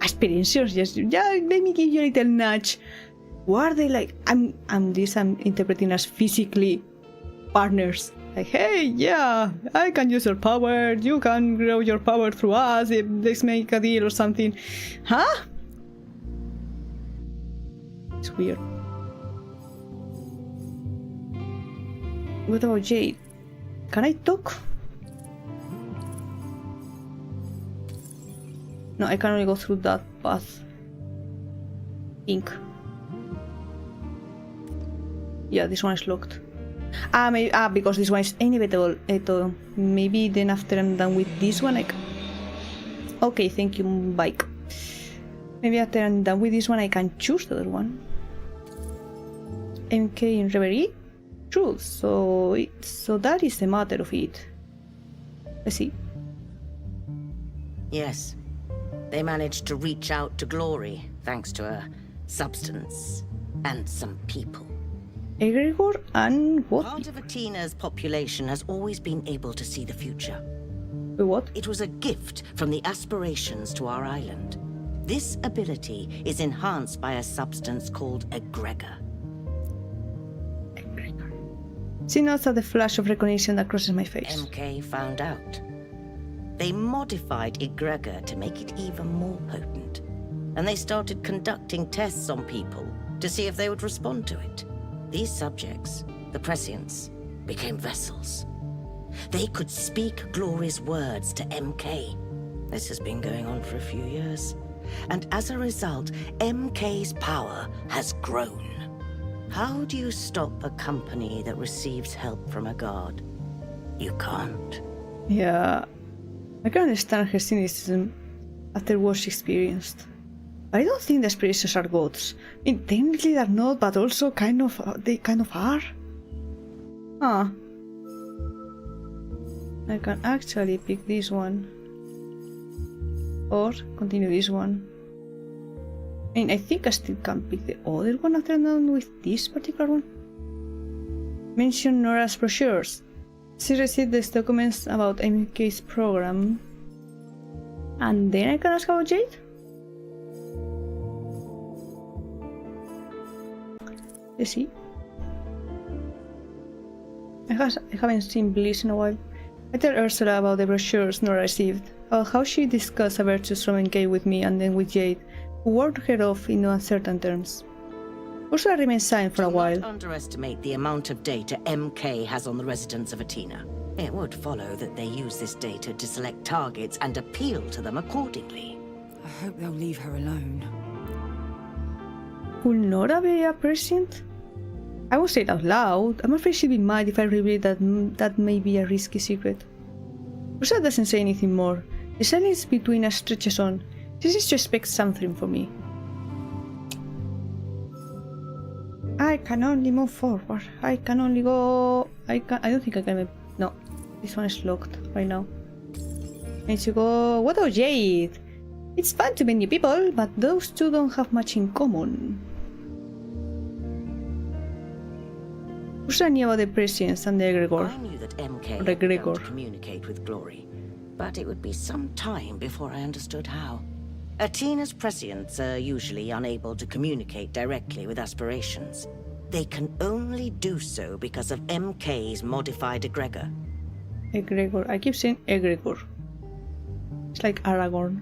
Aspirations, yes, yeah, let me give you a little nudge. Why are they like... I'm interpreting as physically partners. Like, hey, yeah, I can use your power, you can grow your power through us, let's make a deal or something. Huh? It's weird. What about Jade? Can I talk? No, I can only go through that path. Ink. Yeah, this one is locked. Maybe, because this one is inevitable. Maybe then after I'm done with this one, okay, thank you, bike. Maybe after I'm done with this one, I can choose the other one. MK in Reverie? True, so that is the matter of it. Let's see. Yes. They managed to reach out to Glory, thanks to a substance and some people. Egregor and what? Part of Atena's population has always been able to see the future. What? It was a gift from the aspirations to our island. This ability is enhanced by a substance called egregor. Egregor. She notes at the flash of recognition that crosses my face. MK found out. They modified egregor to make it even more potent. And they started conducting tests on people to see if they would respond to it. These subjects, the prescients, became vessels. They could speak Glory's words to MK. This has been going on for a few years. And as a result, MK's power has grown. How do you stop a company that receives help from a god? You can't. Yeah, I can understand her cynicism after what she experienced. I don't think the aspirations are gods. I mean, technically they're not, but also they kind of are. Huh. I can actually pick this one. Or continue this one. I mean, I think I still can pick the other one after I'm done with this particular one. Mention Nora's brochures. She received these documents about MK's program. And then I can ask about Jade? Let's see. I haven't seen Bliss in a while. I tell Ursula about the brochures Nora received, about how she discussed her virtues from MK with me and then with Jade, who warned her off in uncertain terms. Ursula remained silent for a while. Do not underestimate the amount of data MK has on the residents of Athena. It would follow that they use this data to select targets and appeal to them accordingly. I hope they'll leave her alone. Will Nora be a prescient? I won't say it out loud. I'm afraid she'd be mad if I reveal that may be a risky secret. Ursula doesn't say anything more. The silence between us stretches on. She seems to expect something from me. I can only move forward. I can only go... I don't think I can... No. This one is locked right now. I need to go... What about Jade? It's fun to meet new people, but those two don't have much in common. Ursula knew about the prescience and the egregor. I knew that MK had begun to communicate with Glory, but it would be some time before I understood how. Athena's prescients are usually unable to communicate directly with aspirations. They can only do so because of MK's modified egregor. Egregor. I keep saying egregor. It's like Aragorn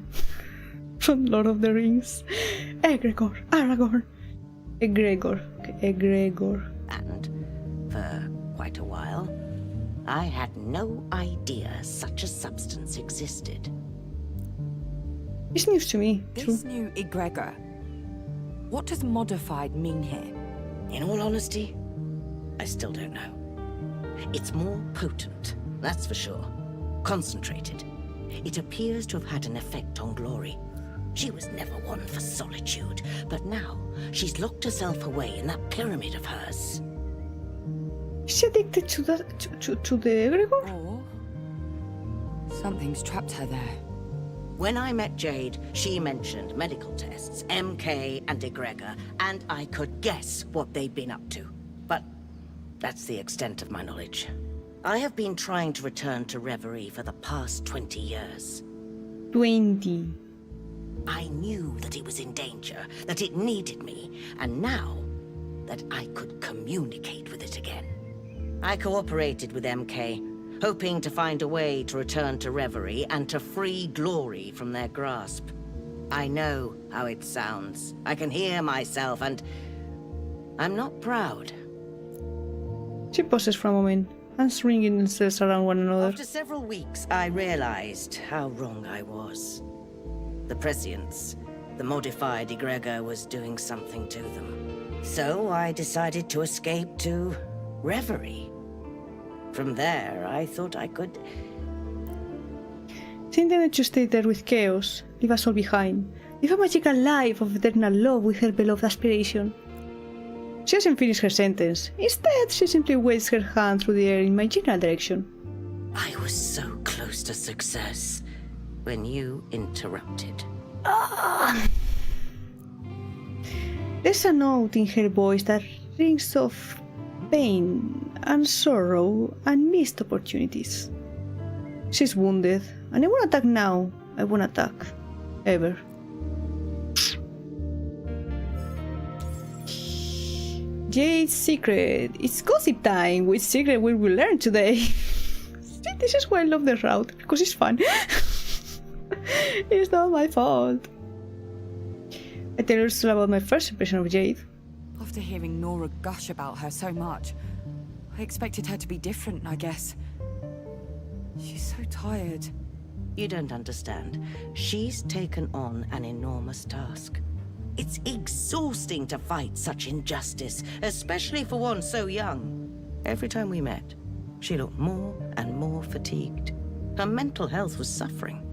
from Lord of the Rings. Egregor, Aragorn. Egregor. Okay, egregor. And for quite a while, I had no idea such a substance existed. It's news to me. This new egregor. What does modified mean here? In all honesty, I still don't know. It's more potent, that's for sure. Concentrated. It appears to have had an effect on Glory. She was never one for solitude, but now she's locked herself away in that pyramid of hers. Is she addicted to the egregor? Or something's trapped her there. When I met Jade, she mentioned medical tests, MK and egregor, and I could guess what they'd been up to. But that's the extent of my knowledge. I have been trying to return to Reverie for the past 20 years. 20. I knew that it was in danger, that it needed me, and now that I could communicate with it again. I cooperated with MK, hoping to find a way to return to Reverie and to free Glory from their grasp. I know how it sounds. I can hear myself, and I'm not proud. She pauses for a moment, hands ringing themselves around one another. After several weeks, I realized how wrong I was. The prescience, the modified egregor, was doing something to them. So I decided to escape to Reverie. From there, I thought I could... She intended to stay there with Chaos, leave us all behind, live a magical life of eternal love with her beloved aspiration. She doesn't finish her sentence. Instead, she simply waves her hand through the air in my general direction. I was so close to success when you interrupted. There's a note in her voice that rings of pain and sorrow and missed opportunities. She's wounded, and I won't attack now. I won't attack. Ever. Jade's secret. It's gossip time. Which secret will we learn today? See, this is why I love the route, because it's fun. It's not my fault. I tell her still about my first impression of Jade. After hearing Nora gush about her so much, I expected her to be different, I guess. She's so tired. You don't understand. She's taken on an enormous task. It's exhausting to fight such injustice, especially for one so young. Every time we met, she looked more and more fatigued. Her mental health was suffering.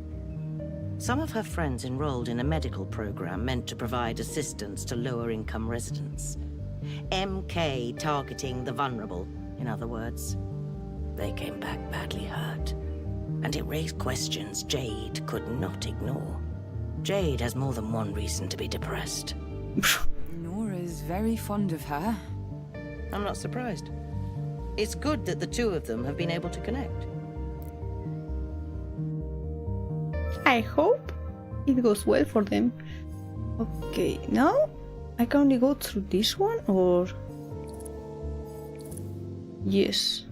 Some of her friends enrolled in a medical program meant to provide assistance to lower-income residents. MK targeting the vulnerable, in other words. They came back badly hurt. And it raised questions Jade could not ignore. Jade has more than one reason to be depressed. Nora's very fond of her. I'm not surprised. It's good that the two of them have been able to connect. I hope it goes well for them. Okay, now I can only go through this one, or... Yes.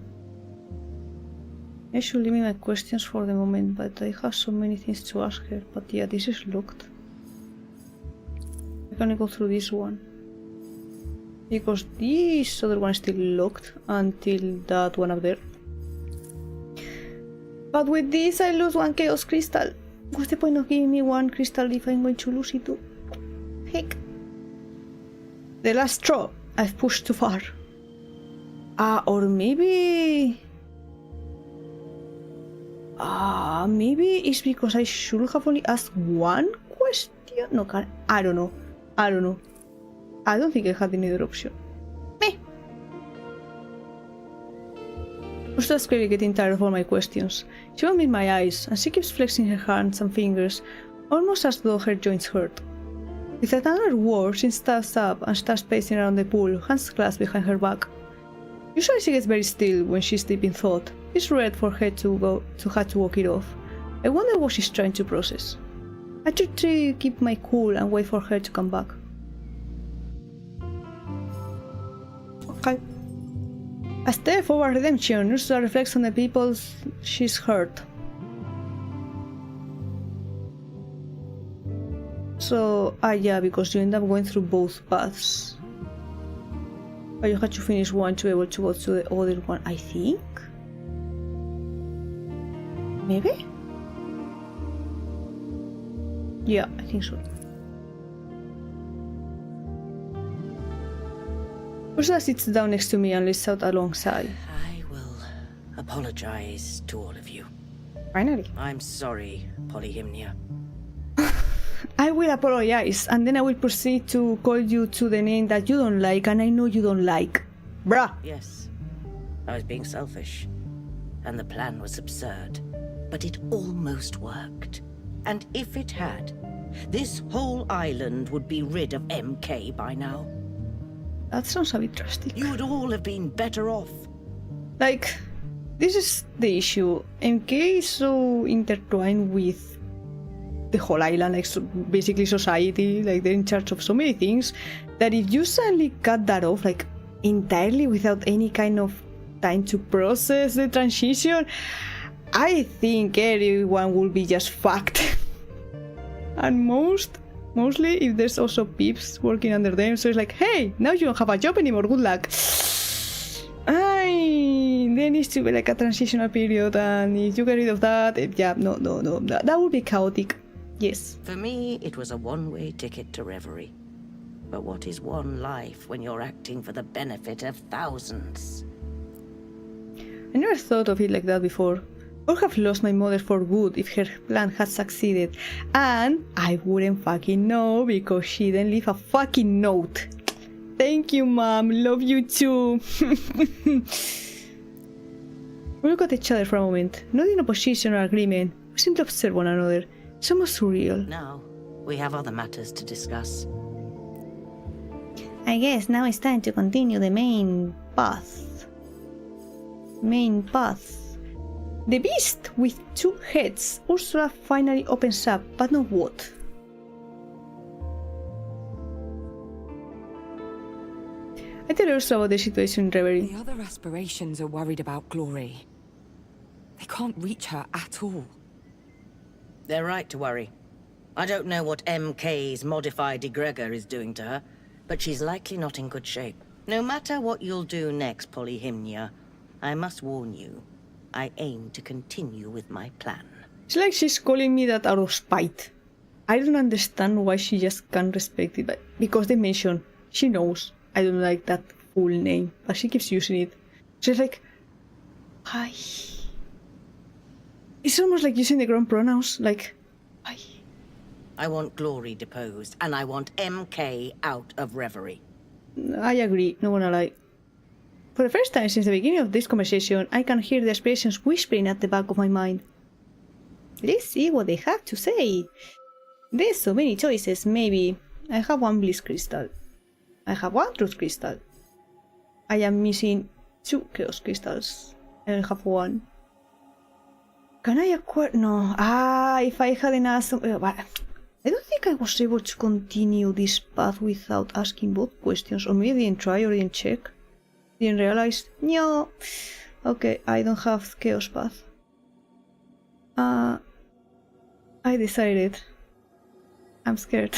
I should limit my questions for the moment, but I have so many things to ask her. But yeah, this is locked. I can only go through this one. Because this other one is still locked until that one up there. But with this I lose one Chaos Crystal. What's the point of giving me one crystal if I'm going to lose it too? Heck. The last straw. I've pushed too far. Or maybe... maybe it's because I should have only asked one question? No, I don't know. I don't think I had any other option. Meh. Usta's clearly getting tired of all my questions. She won't meet my eyes, and she keeps flexing her hands and fingers, almost as though her joints hurt. With another word, she stands up and starts pacing around the pool, hands clasped behind her back. Usually she gets very still when she's deep in thought. It's rare for her to have to walk it off. I wonder what she's trying to process. I should try to keep my cool and wait for her to come back. Okay. A step forward redemption. Ursula reflects on the people she's hurt. So, yeah, because you end up going through both paths. But you had to finish one to be able to go to the other one, I think? Maybe? Yeah, I think so. Ursula sits down next to me and listens out alongside. I will apologize to all of you. Finally. I'm sorry, Polyhymnia. I will apologize, and then I will proceed to call you to the name that you don't like, and I know you don't like. Bruh! Yes, I was being selfish, and the plan was absurd, but it almost worked. And if it had, this whole island would be rid of MK by now. That sounds a bit drastic. You would all have been better off. Like, this is the issue. MK is so intertwined with the whole island, like basically society, like they're in charge of so many things, that if you suddenly cut that off, like entirely without any kind of time to process the transition, I think everyone will be just fucked. And mostly if there's also peeps working under them, so it's like, hey, now you don't have a job anymore, good luck. There needs to be like a transitional period, and if you get rid of that, yeah, no, that would be chaotic. Yes. For me, it was a one-way ticket to Reverie. But what is one life when you're acting for the benefit of thousands? I never thought of it like that before. I would have lost my mother for good if her plan had succeeded. And I wouldn't fucking know because she didn't leave a fucking note. Thank you, Mom. Love you too. We look at each other for a moment, not in opposition or agreement. We seem to observe one another. It's almost surreal. Now, we have other matters to discuss. I guess now it's time to continue the main path. The beast with two heads. Ursula finally opens up, but not what. I tell Ursula about the situation in Reverie. The other aspirations are worried about Glory. They can't reach her at all. They're right to worry. I don't know what MK's modified egregor is doing to her, but she's likely not in good shape. No matter what you'll do next, Polyhymnia, I must warn you, I aim to continue with my plan. It's like she's calling me that out of spite. I don't understand why she just can't respect it, but because they mention, she knows I don't like that full name, but she keeps using it. She's like, hi. It's almost like using the grown pronouns, like, hi. I want Glory deposed, and I want MK out of Reverie. I agree, not gonna lie. For the first time since the beginning of this conversation, I can hear the aspirations whispering at the back of my mind. Let's see what they have to say. There's so many choices, maybe. I have one bliss crystal. I have one truth crystal. I am missing 2 chaos crystals. I only have 1. Can I acquire? No. If I had an ass. I don't think I was able to continue this path without asking both questions. Or maybe I didn't try or didn't check. Didn't realize. No. Okay, I don't have chaos path. I decided. I'm scared.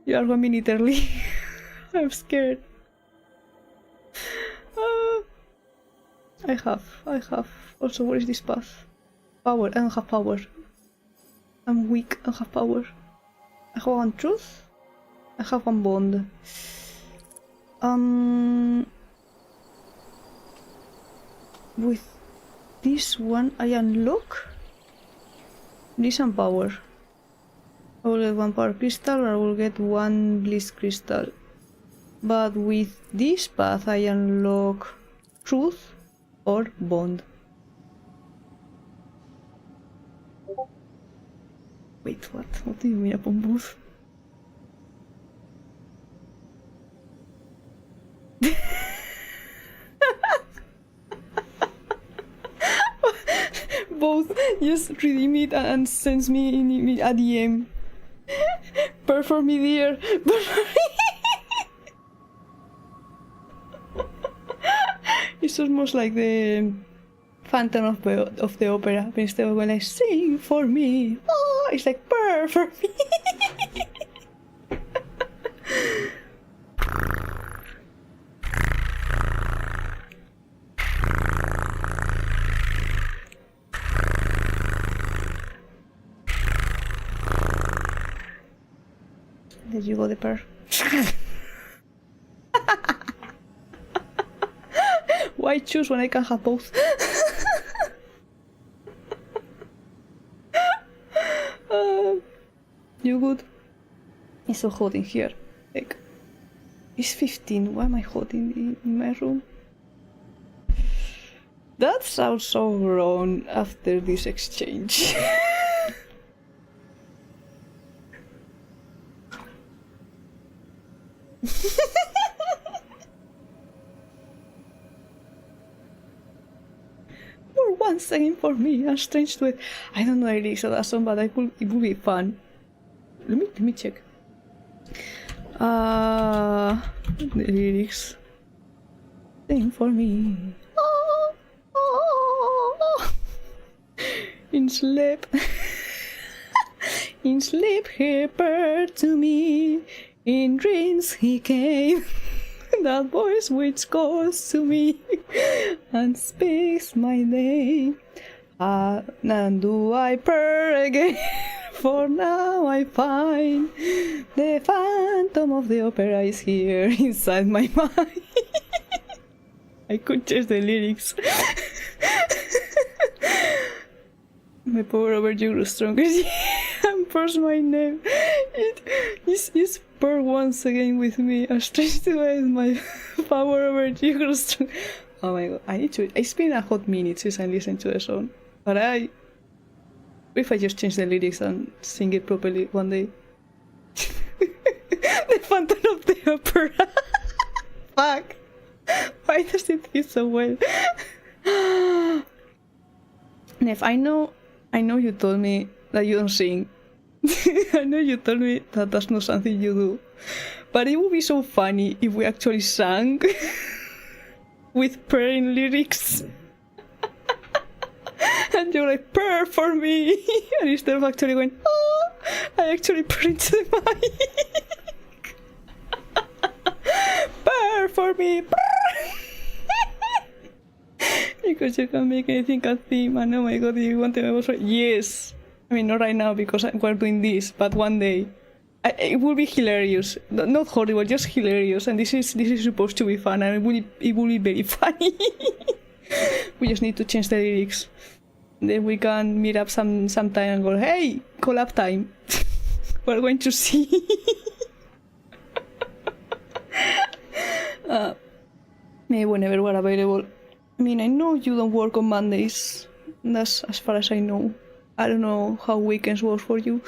You are 1 minute early. I'm scared. I have. Also, where is this path? Power. I don't have power. I'm weak. I don't have power. I have 1 truth. I have 1 bond. With this one, I unlock this and power. I will get 1 power crystal, or I will get 1 bliss crystal. But with this path, I unlock truth or bond. Wait, what? What do you mean upon both? Both. Just redeem it and sends me a DM. Perform me, dear. It's almost like the Phantom of the Opera. But instead of when I sing for me, oh, it's like purr for me. There you go, the pear. Why choose when I can have both? You good? It's so hot in here. Like, it's 15. Why am I hot in my room? That sounds so wrong after this exchange. For one second for me, I'm strange to it. I don't know the lyrics of that song, but it would be fun. Let me check. The lyrics. Sing for me. In sleep. In sleep he purred to me. In dreams he came. That voice which calls to me and speaks my name. And do I purr again? For now I find the phantom of the opera is here inside my mind. I could change the lyrics. My power over you grew stronger. And purrs my name. It is purr once again with me. I'm strange to it. My power over you grew stronger. Oh my god, I need to. It's been a hot minute since I listened to the song. But if I just change the lyrics and sing it properly one day. The Phantom of the Opera. Fuck. Why does it feel so well? Nef, I know you told me that you don't sing. I know you told me that that's not something you do. But it would be so funny if we actually sang with purring lyrics. And you're like, purr for me! And instead of actually going, oh, I actually purr into the mic. Purr for me! Purr! Because you can make anything a theme, and oh my god, you want to also. Yes! I mean, not right now because we're doing this, but one day. It will be hilarious. Not horrible, just hilarious. And this is supposed to be fun, and it will be very funny. We just need to change the lyrics. Then we can meet up sometime and go, hey, collab time. We're going to see. Maybe whenever we're available. I mean, I know you don't work on Mondays. That's as far as I know. I don't know how weekends work for you.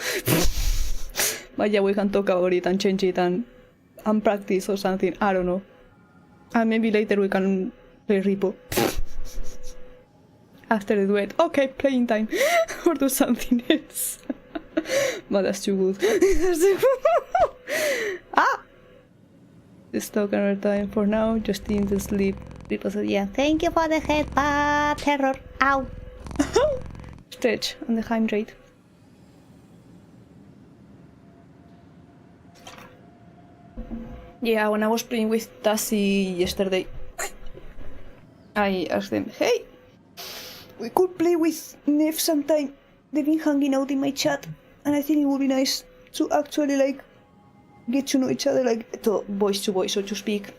But yeah, we can talk about it and change it and practice or something. I don't know. And maybe later we can play Repo. After the duet. Okay, playing time. Or do something else. But that's too good. That's too good. Ah! Let's talk another time. For now, just in the sleep. People say, yeah, thank you for the headbutt. Terror. Ow. Stretch on the hydrate. Yeah, when I was playing with Tassie yesterday, I asked them, hey, we could play with Nef sometime. They've been hanging out in my chat, and I think it would be nice to actually, like, get to know each other, like, voice to voice, so to speak.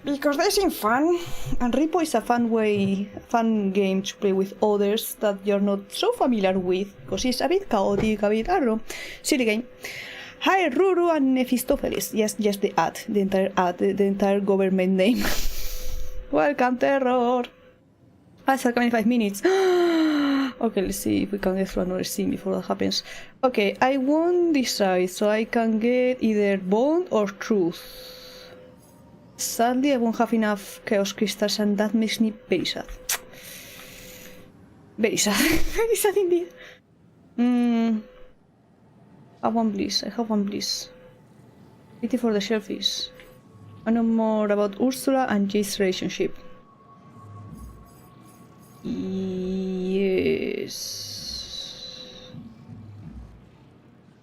Because they seem fun, and Repo is a fun game to play with others that you're not so familiar with, because it's a bit chaotic, a bit, I don't know, silly game. Hi, Ruru and Mephistopheles. Yes, just the ad, the entire government name. Welcome, Terror. That's like 25 minutes. Okay, let's see if we can get through another scene before that happens. Okay, I won't decide, so I can get either Bond or Truth. Sadly, I won't have enough Chaos Crystals, and that makes me very sad. Very sad. Very sad indeed. I have one bliss. I have one bliss. Pity for the shellfish. I know more about Ursula and Jace's relationship. Yes.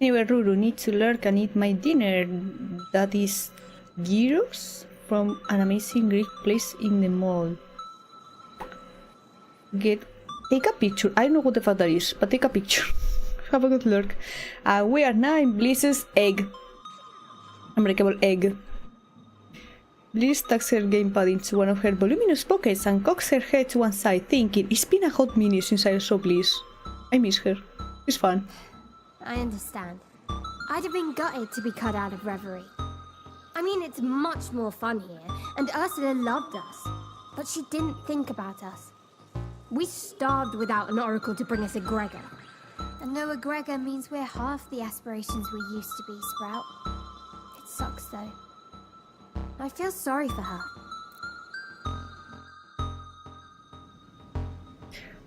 Anyway, Ruru, need to lurk and eat my dinner. That is gyros from an amazing Greek place in the mall. Take a picture. I don't know what the fuck that is, but take a picture. Have a good lurk. We are now in Bliss's egg. Unbreakable egg. Bliss tucks her gamepad into one of her voluminous pockets and cocks her head to one side, thinking, it's been a hot minute since I saw Bliss. I miss her. It's fun. I understand. I'd have been gutted to be cut out of Reverie. I mean, it's much more fun here, and Ursula loved us. But she didn't think about us. We starved without an oracle to bring us a Gregor. And no Gregor means we're half the aspirations we used to be, Sprout. It sucks, though. I feel sorry for her.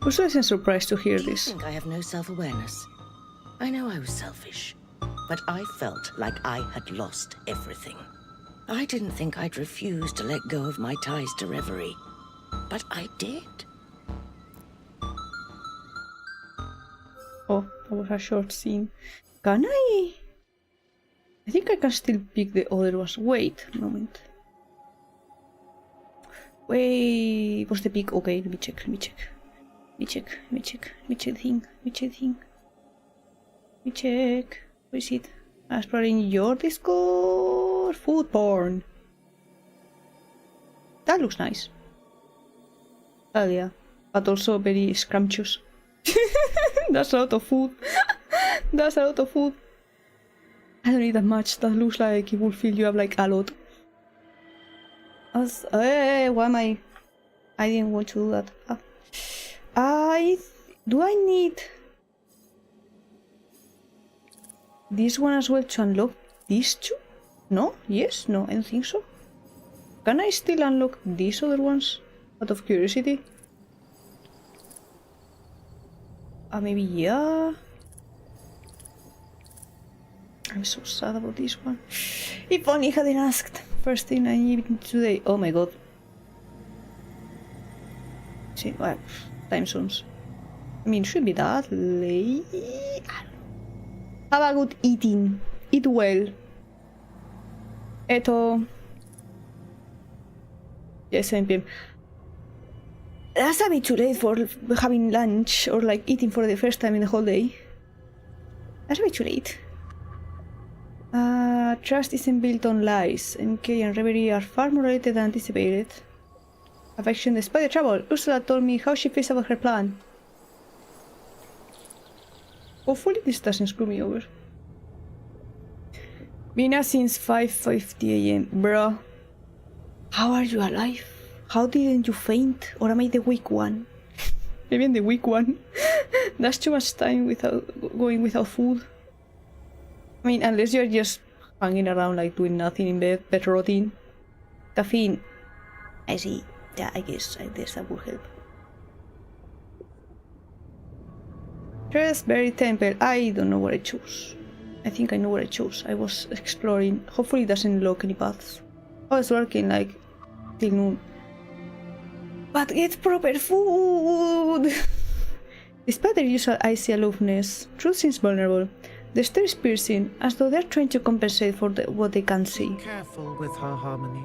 Also, I'm surprised to hear Do you this. think I have no self-awareness? I know I was selfish, but I felt like I had lost everything. I didn't think I'd refuse to let go of my ties to Reverie, but I did. Oh, that was a short scene. Can I? I think I can still pick the other ones. Wait a moment. Wait, what's the pick? Okay, let me check. Let me check the thing. Where is it? That's probably in your Discord. Food porn. That looks nice. Oh yeah, but also very scrumptious. That's a lot of food. That's a lot of food. I don't need that much. That looks like it will fill you up like a lot. Why am I? I didn't want to do that. Do I need this one as well to unlock these two? No? Yes? No, I don't think so. Can I still unlock these other ones? Out of curiosity? Maybe yeah. I'm so sad about this one. If only I hadn't asked. First thing I need today. Oh my god. See, well, time zones. I mean, should be that late. Have a good eating. Eat well. Eto. Yes, 7 p.m. That's a bit too late for having lunch or like eating for the first time in the whole day. That's a bit too late. Trust isn't built on lies. MK and Reverie are far more related than anticipated. Affection despite the trouble. Ursula told me how she feels about her plan. Hopefully this doesn't screw me over. Mina since 5:50 a.m. Bruh. How are you alive? How didn't you faint? Or am I the weak one? Maybe I'm the weak one. That's too much time without going without food. I mean, unless you're just hanging around like doing nothing in bed, bed rotting. Caffeine. I see. Yeah, I guess that would help. Raspberry Temple. I don't know what I chose. I think I know what I chose. I was exploring. Hopefully it doesn't lock any paths. I was working like till noon. But get proper food! Despite their usual icy aloofness, Truth seems vulnerable. The stare is piercing, as though they're trying to compensate for what they can't see. Be careful with her, Harmony.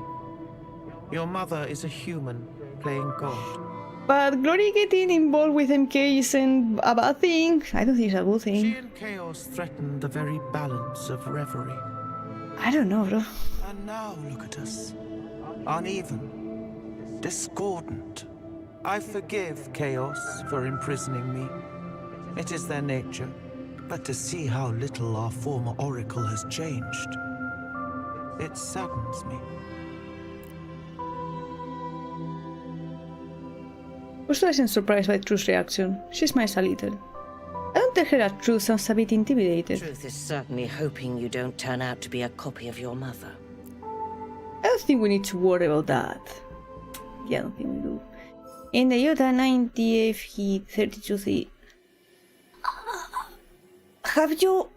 Your mother is a human, playing God. But Glory getting involved with MK isn't a bad thing. I don't think it's a good thing. She and Chaos threaten the very balance of Reverie. I don't know, bro. And now look at us. Uneven. Discordant. I forgive Chaos for imprisoning me. It is their nature. But to see how little our former oracle has changed, it saddens me. Ursula isn't surprised by Truth's reaction. She smiles a little. I don't tell her that Truth sounds a bit intimidated. Truth is certainly hoping you don't turn out to be a copy of your mother. I don't think we need to worry about that. Yeah, I don't think we do. In the Iota 90th heat 32C. Have you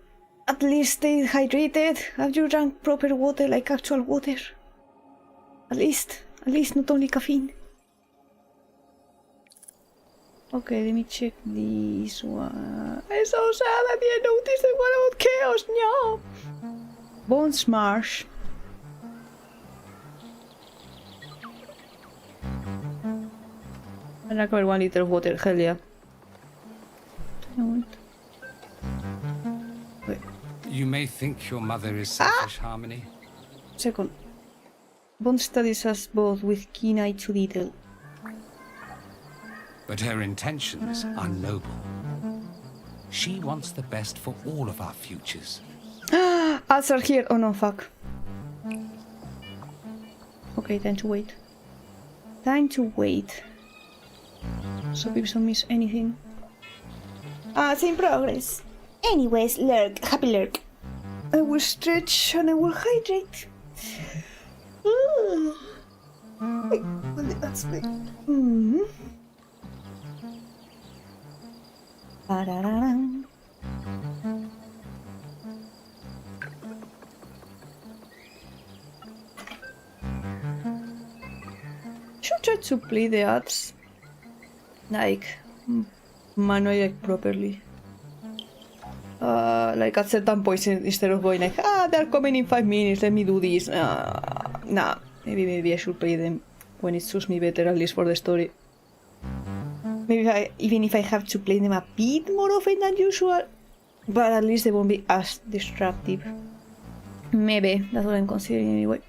at least stayed hydrated? Have you drank proper water, like actual water? At least not only caffeine. Okay, let me check this one. I'm so sad I didn't notice the one about Chaos, no! Bone Smash. I recover 1 liter of water, hell yeah. You may think your mother is selfish, Harmony, Second, Bond studies us both with keen eye to detail. But her intentions are noble. She wants the best for all of our futures. Ads are here. Oh no, fuck. Okay, time to wait. Time to wait. So people don't miss anything. It's in progress. Anyways, lurk. Happy lurk. I will stretch and I will hydrate. That's me. Should try to play the ads like manually, like properly. Like at certain points, instead of going like, they're coming in 5 minutes, let me do this. Nah, maybe I should play them when it suits me better, at least for the story. Maybe even if I have to play them a bit more often than usual, but at least they won't be as destructive. Maybe, that's what I'm considering anyway.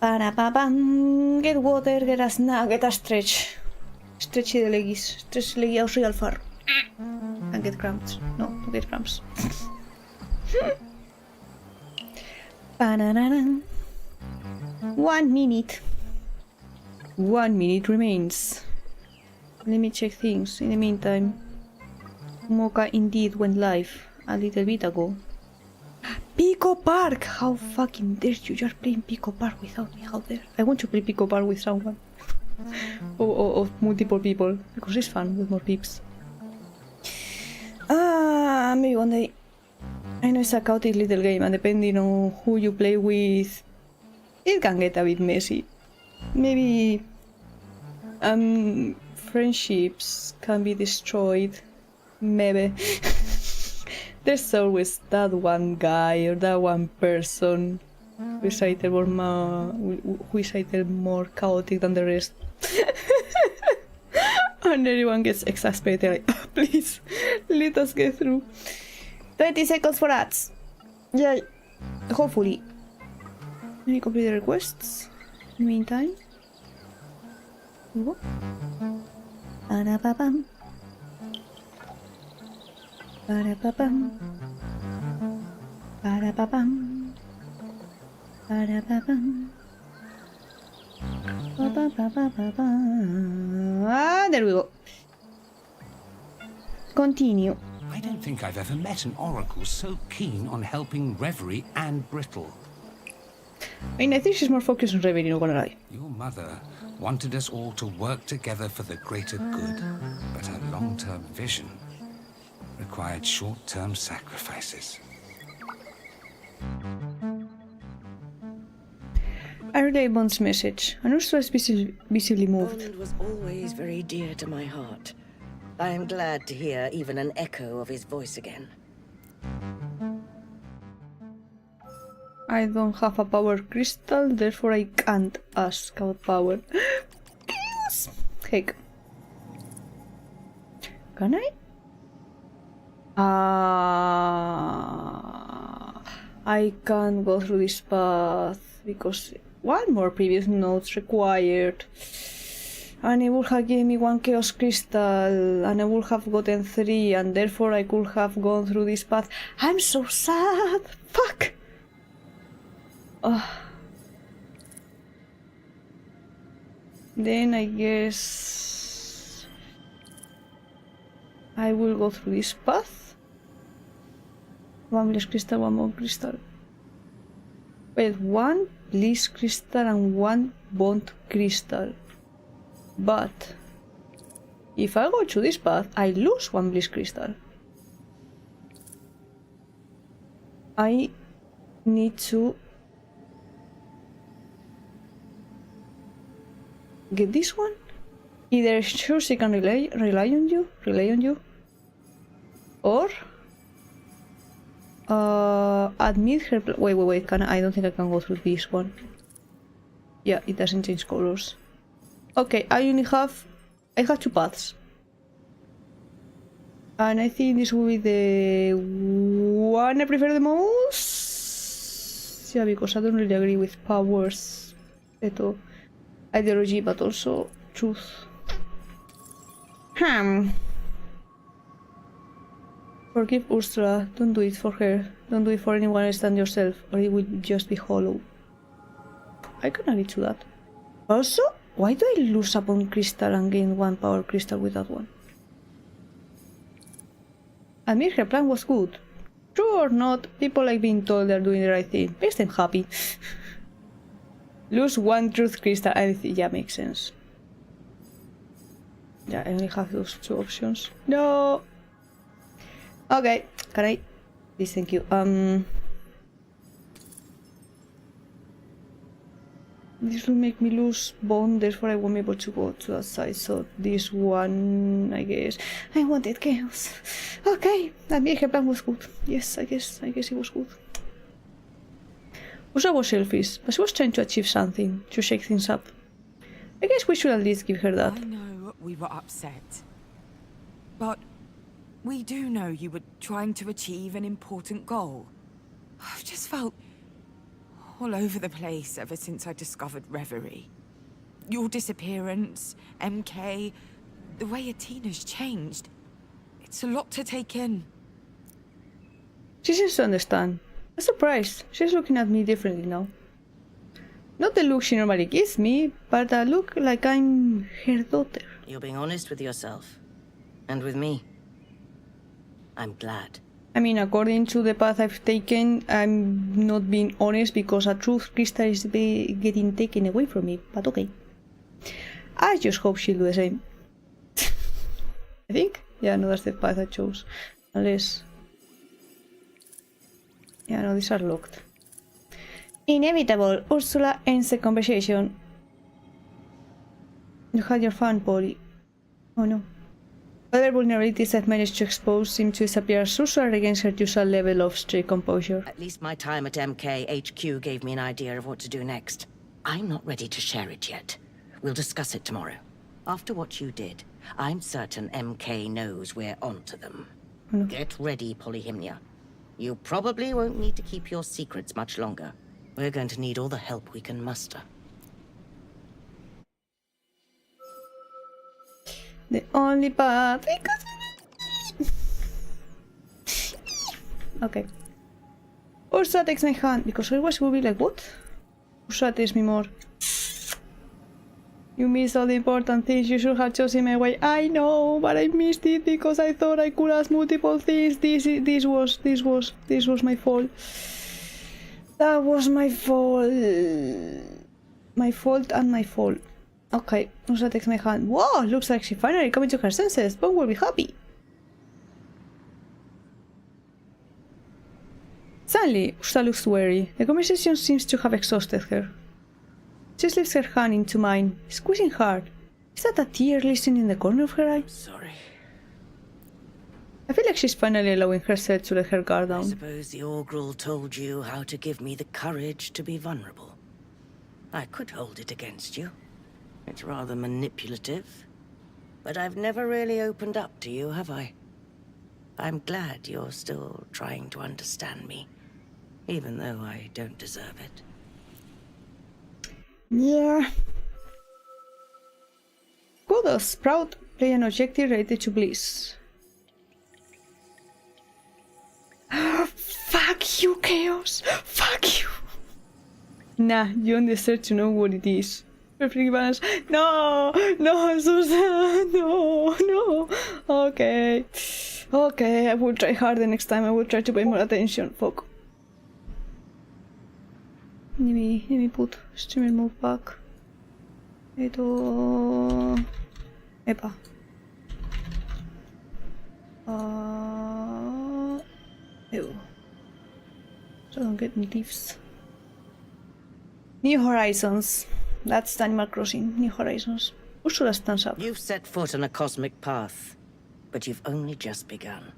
Get water, get a snack, get a stretch. Stretchy the leggies. Stretch the leggies real far. And get cramps. No, don't get cramps. 1 minute. 1 minute remains. Let me check things. In the meantime, Mocha indeed went live a little bit ago. Pico Park! How fucking dare you? You're playing Pico Park without me. How dare? I want to play Pico Park with someone. or multiple people. Because it's fun with more peeps. Maybe one day. I know it's a chaotic little game, and depending on who you play with, it can get a bit messy. Maybe friendships can be destroyed. Maybe. There's always that one guy or that one person who is a little more chaotic than the rest. And everyone gets exasperated, like, please, let us get through. 20 seconds for ads. Yay. Hopefully. Let me complete the requests. In the meantime. Ba-da-ba-bam. Ba-da-ba-bam. Ba-da-ba-bam. Ba-da-ba-bam. There we go. Continue. I don't think I've ever met an oracle so keen on helping Reverie and Brittle. I mean, I think she's more focused on Reverie, not gonna lie. Your mother wanted us all to work together for the greater good, but her long-term vision required short-term sacrifices. I relay Bond's message. Anustra is visibly moved. Bond was always very dear to my heart. I am glad to hear even an echo of his voice again. I don't have a power crystal, therefore I can't ask about power. Yes! Heck. Can I? I can't go through this path because one more previous notes required. And it would have given me 1 chaos crystal, and I would have gotten 3, and therefore I could have gone through this path. I'm so sad! Fuck! Then I guess I will go through this path. 1 bliss crystal, 1 more crystal. Wait, 1 bliss crystal and 1 bond crystal. But if I go to this path, I lose 1 bliss crystal. I need to get this one. Either sure she can rely on you, or admit her. Wait. Can I don't think I can go through this one. Yeah, it doesn't change colors. Okay, I have 2 paths. And I think this will be the one I prefer the most. Yeah, because I don't really agree with powers ideology, but also truth. Forgive Ursula. Don't do it for her. Don't do it for anyone else than yourself, or it will just be hollow. I can agree to that. Also, why do I lose a bone crystal and gain one power crystal with that one? Admit her plan was good. True or not, people like being told they're doing the right thing. Makes them happy. Lose one truth crystal. Yeah, makes sense. Yeah, I only have those two options. No! Okay, can I? Please, thank you. This will make me lose bone, therefore I won't be able to go to that side. So this one, I guess. I wanted chaos. Okay, that means her plan was good. Yes, I guess it was good. Usa was selfish, but she was trying to achieve something, to shake things up. I guess we should at least give her that. I know we were upset, but we do know you were trying to achieve an important goal. I've just felt all over the place ever since I discovered Reverie. Your disappearance, MK, the way Atina's changed. It's a lot to take in. She seems to understand. I'm surprised. She's looking at me differently now. Not the look she normally gives me, but a look like I'm her daughter. You're being honest with yourself. And with me. I'm glad. I mean, according to the path I've taken, I'm not being honest because a truth crystal is getting taken away from me, but okay. I just hope she'll do the same. I think? Yeah, no, that's the path I chose. Unless... Yeah, no, these are locked. Inevitable. Ursula ends the conversation. You had your fun, Polly. Oh no. Other vulnerabilities I've managed to expose seem to disappear as Ursula regains her usual level of strict composure. At least my time at MK HQ gave me an idea of what to do next. I'm not ready to share it yet. We'll discuss it tomorrow. After what you did, I'm certain MK knows we're onto them. Get ready, Polyhymnia. You probably won't need to keep your secrets much longer. We're going to need all the help we can muster. The only path Okay. Ursula takes my hand, because otherwise we'll be like, what? Ursula tells me more. You missed all the important things, you should have chosen my way. I know, but I missed it because I thought I could ask multiple things. This was my fault. That was my fault. My fault and my fault. Okay, Ursula takes my hand. Whoa, looks like she finally coming to her senses. Bone will be happy. Suddenly, Ursula looks wary. The conversation seems to have exhausted her. She slips her hand into mine, squeezing hard. Is that a tear glistening in the corner of her eye? Sorry. I feel like she's finally allowing herself to let her guard down. I suppose the Orgrill told you how to give me the courage to be vulnerable. I could hold it against you. It's rather manipulative. But I've never really opened up to you, have I? I'm glad you're still trying to understand me, even though I don't deserve it. Yeah. Kudos, proud, play an objective related to bliss. Fuck you, Chaos! Fuck you! Nah, you don't deserve to know what it is. Perfect balance. No! No, Susan! No! No! Okay. Okay, I will try harder next time. I will try to pay more attention. Fuck. Let me put streamer move back. Epa. Ew. So I don't get thieves. New Horizons. That's Animal Crossing. New Horizons. Ursula stands up. You've set foot on a cosmic path, but you've only just begun.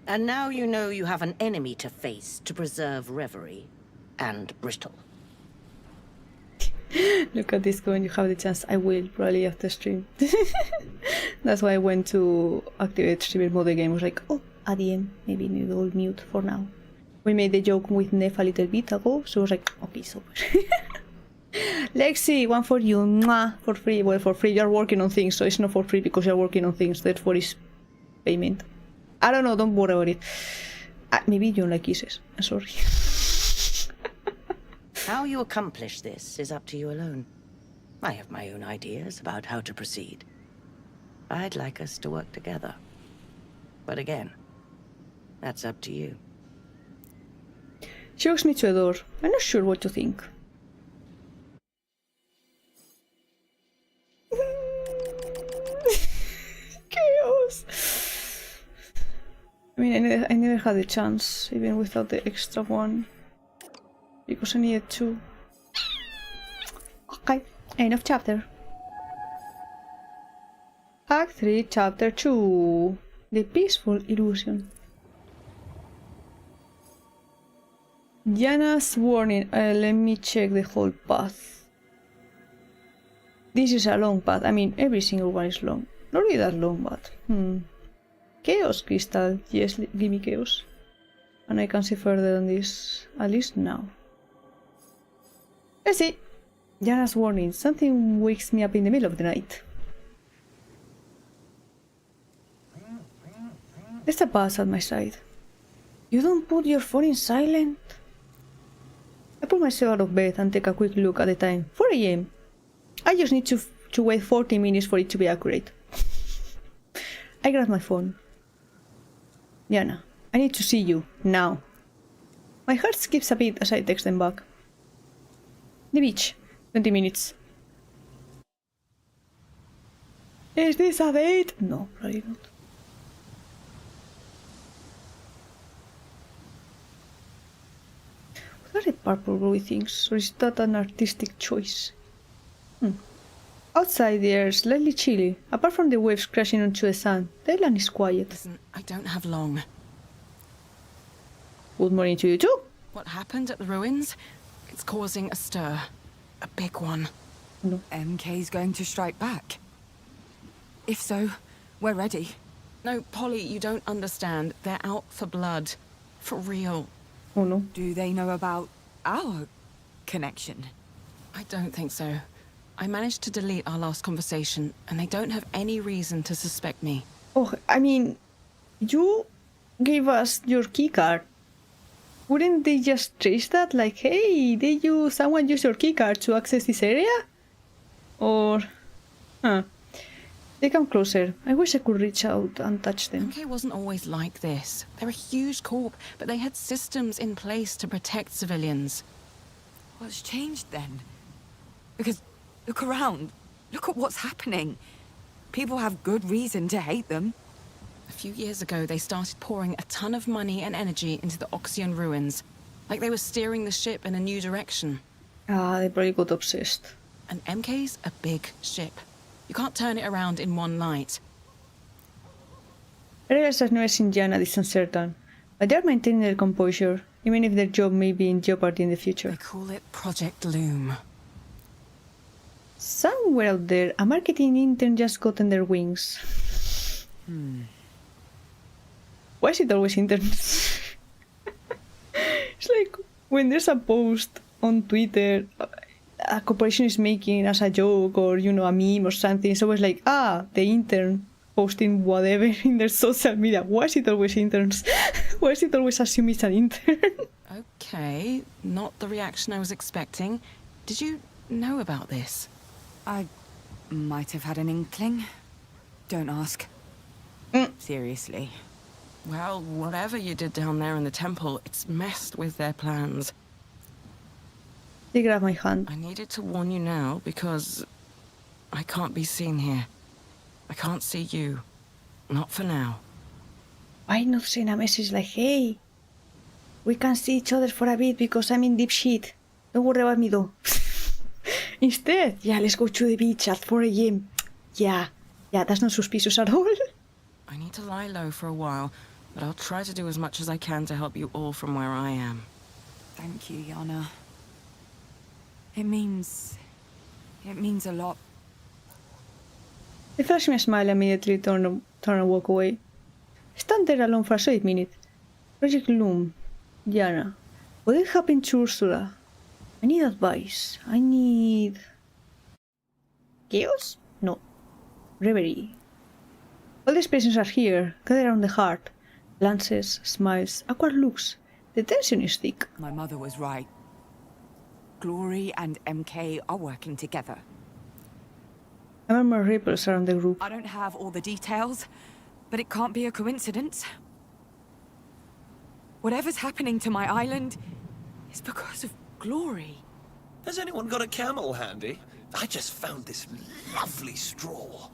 And now you know you have an enemy to face to preserve Reverie and Brittle. Look at this when you have the chance. I will, probably after stream. That's why I went to activate streamer mode again. I was like, oh, at the end, maybe we'll mute for now. We made the joke with Nef a little bit ago, so I was like, okay, so. Lexi, one for you, mwah, for free. Well, for free, you're working on things, so it's not for free because you're working on things. Therefore, it's payment. I don't know, don't worry about it. Maybe you don't like kisses. I'm sorry. How you accomplish this is up to you alone. I have my own ideas about how to proceed. I'd like us to work together. But again, that's up to you. She walks me to a door. I'm not sure what to think. Chaos! I mean, I never had a chance, even without the extra one. Because I needed two. Okay, end of chapter. Act 3, Chapter 2. The Peaceful Illusion. Yana's warning. Let me check the whole path. This is a long path. I mean, every single one is long. Not really that long, but... Chaos Crystal. Yes, give me chaos. And I can see further than this. At least now. Let's see. Yana's warning. Something wakes me up in the middle of the night. There's a buzz at my side. You don't put your phone in silent? I pull myself out of bed and take a quick look at the time. 4 AM. I just need to wait 40 minutes for it to be accurate. I grab my phone. Yana, I need to see you, now. My heart skips a bit as I text them back. The beach, 20 minutes. Is this a date? No, probably not. What are the purple glowy things, or is that an artistic choice? Outside the air is slightly chilly. Apart from the waves crashing onto the sand, the island is quiet. Listen, I don't have long. Good morning to you too. What happened at the ruins? It's causing a stir. A big one. No. MK's going to strike back? If so, we're ready. No, Polly, you don't understand. They're out for blood. For real. Oh no. Do they know about our connection? I don't think so. I managed to delete our last conversation, and they don't have any reason to suspect me. Oh, I mean, you gave us your keycard. Wouldn't they just trace that? Like, hey, someone use your keycard to access this area? Or... They come closer. I wish I could reach out and touch them. MK wasn't always like this. They're a huge corp, but they had systems in place to protect civilians. What's changed then? Because, look around. Look at what's happening. People have good reason to hate them. A few years ago, they started pouring a ton of money and energy into the Oxyon ruins. Like they were steering the ship in a new direction. They probably got obsessed. And MK's a big ship. You can't turn it around in one night. I realize I've never seen Yana this uncertain, but they're maintaining their composure, even if their job may be in jeopardy in the future. They call it Project Loom. Somewhere out there, a marketing intern just gotten their wings. Why is it always interns? It's like when there's a post on Twitter a corporation is making as a joke or, you know, a meme or something, it's always like, the intern posting whatever in their social media. Why is it always interns? Why is it always assume it's an intern? Okay, not the reaction I was expecting. Did you know about this? I might have had an inkling. Don't ask. Seriously. Well, whatever you did down there in the temple, it's messed with their plans. They grab my hand. I needed to warn you now because I can't be seen here. I can't see you. Not for now. Why not send a message like, hey, we can see each other for a bit because I'm in deep shit. Don't worry about me though. Instead, yeah, let's go to the beach at 4 AM. Yeah, that's not suspicious at all. I need to lie low for a while, but I'll try to do as much as I can to help you all from where I am. Thank you, Yana. It means a lot. They flash me a smile and immediately turn and walk away. I stand there alone for a solid minute. Project Loom. Yana. What did happen to Ursula? I need advice. I need... Chaos? No. Reverie. All the expressions are here, gathered around the heart. Glances, smiles, awkward looks. The tension is thick. My mother was right. Glory and MK are working together. I murmur ripples around the group. I don't have all the details, but it can't be a coincidence. Whatever's happening to my island is because of Glory. Has anyone got a camel handy? I just found this lovely straw.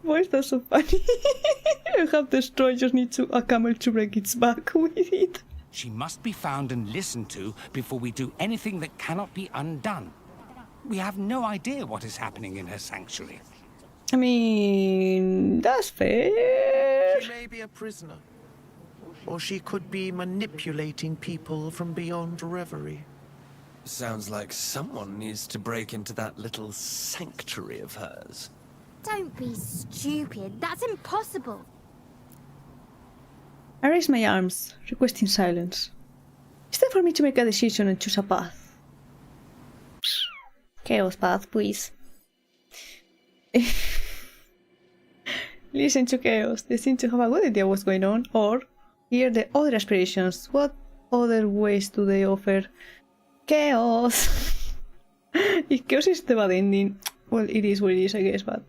Why is that so funny? I have the straw, I just need a camel to break its back with it. She must be found and listened to before we do anything that cannot be undone. We have no idea what is happening in her sanctuary. I mean, that's fair. She may be a prisoner. Or she could be manipulating people from beyond Reverie. Sounds like someone needs to break into that little sanctuary of hers. Don't be stupid. That's impossible. I raise my arms, requesting silence. It's time for me to make a decision and choose a path. Chaos path, please. Listen to Chaos. They seem to have a good idea what's going on. Or hear the other aspirations. What other ways do they offer? Chaos! If Chaos is the bad ending, well, it is what it is, I guess, but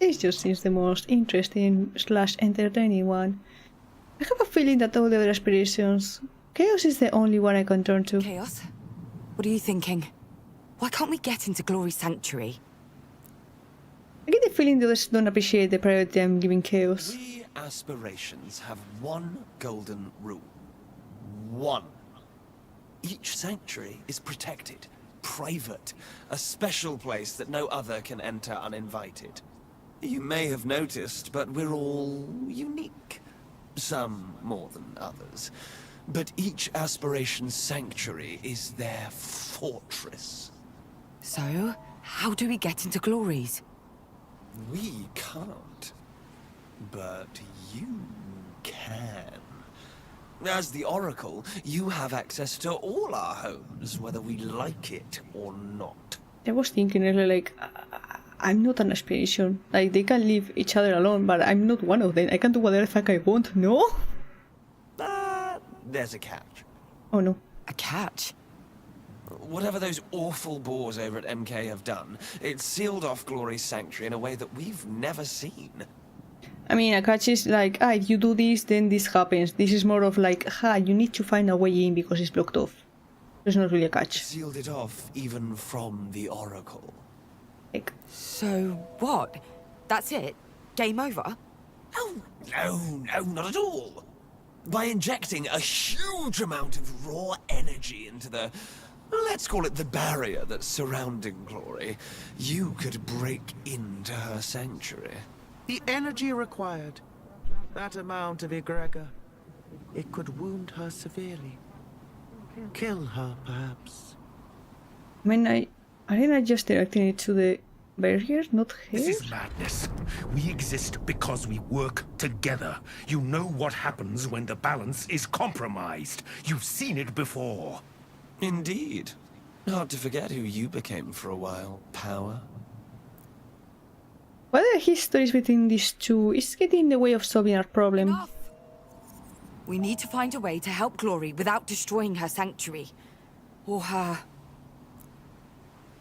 it just seems the most interesting / entertaining one. I have a feeling that all the other aspirations, Chaos is the only one I can turn to. Chaos? What are you thinking? Why can't we get into Glory's sanctuary? I get the feeling the others don't appreciate the priority I'm giving Chaos. We aspirations have one golden rule. One. Each sanctuary is protected, private, a special place that no other can enter uninvited. You may have noticed, but we're all unique. Some more than others. But each aspiration's sanctuary is their fortress. So, how do we get into Glory's? We can't. But you can. As the Oracle, you have access to all our homes, whether we like it or not. I was thinking earlier, like, I'm not an aspiration. Like, they can leave each other alone, but I'm not one of them. I can do whatever the fuck I want, no? There's a catch. Oh no. A catch? Whatever those awful boars over at MK have done, it's sealed off Glory's sanctuary in a way that we've never seen. I mean, a catch is like, if you do this, then this happens. This is more of like, you need to find a way in because it's blocked off. There's not really a catch. Sealed it off even from the Oracle. Like, so what? That's it? Game over? Oh, no, not at all. By injecting a huge amount of raw energy into the, let's call it the barrier that's surrounding Glory, you could break into her sanctuary. The energy required, that amount of egregor, it could wound her severely. Kill her, perhaps. I mean, aren't I just directing it to the barrier, not her? This is madness. We exist because we work together. You know what happens when the balance is compromised. You've seen it before. Indeed. Hard to forget who you became for a while, Power. What are the histories between these two is getting in the way of solving our problem. Enough. We need to find a way to help Glory without destroying her sanctuary. Or her...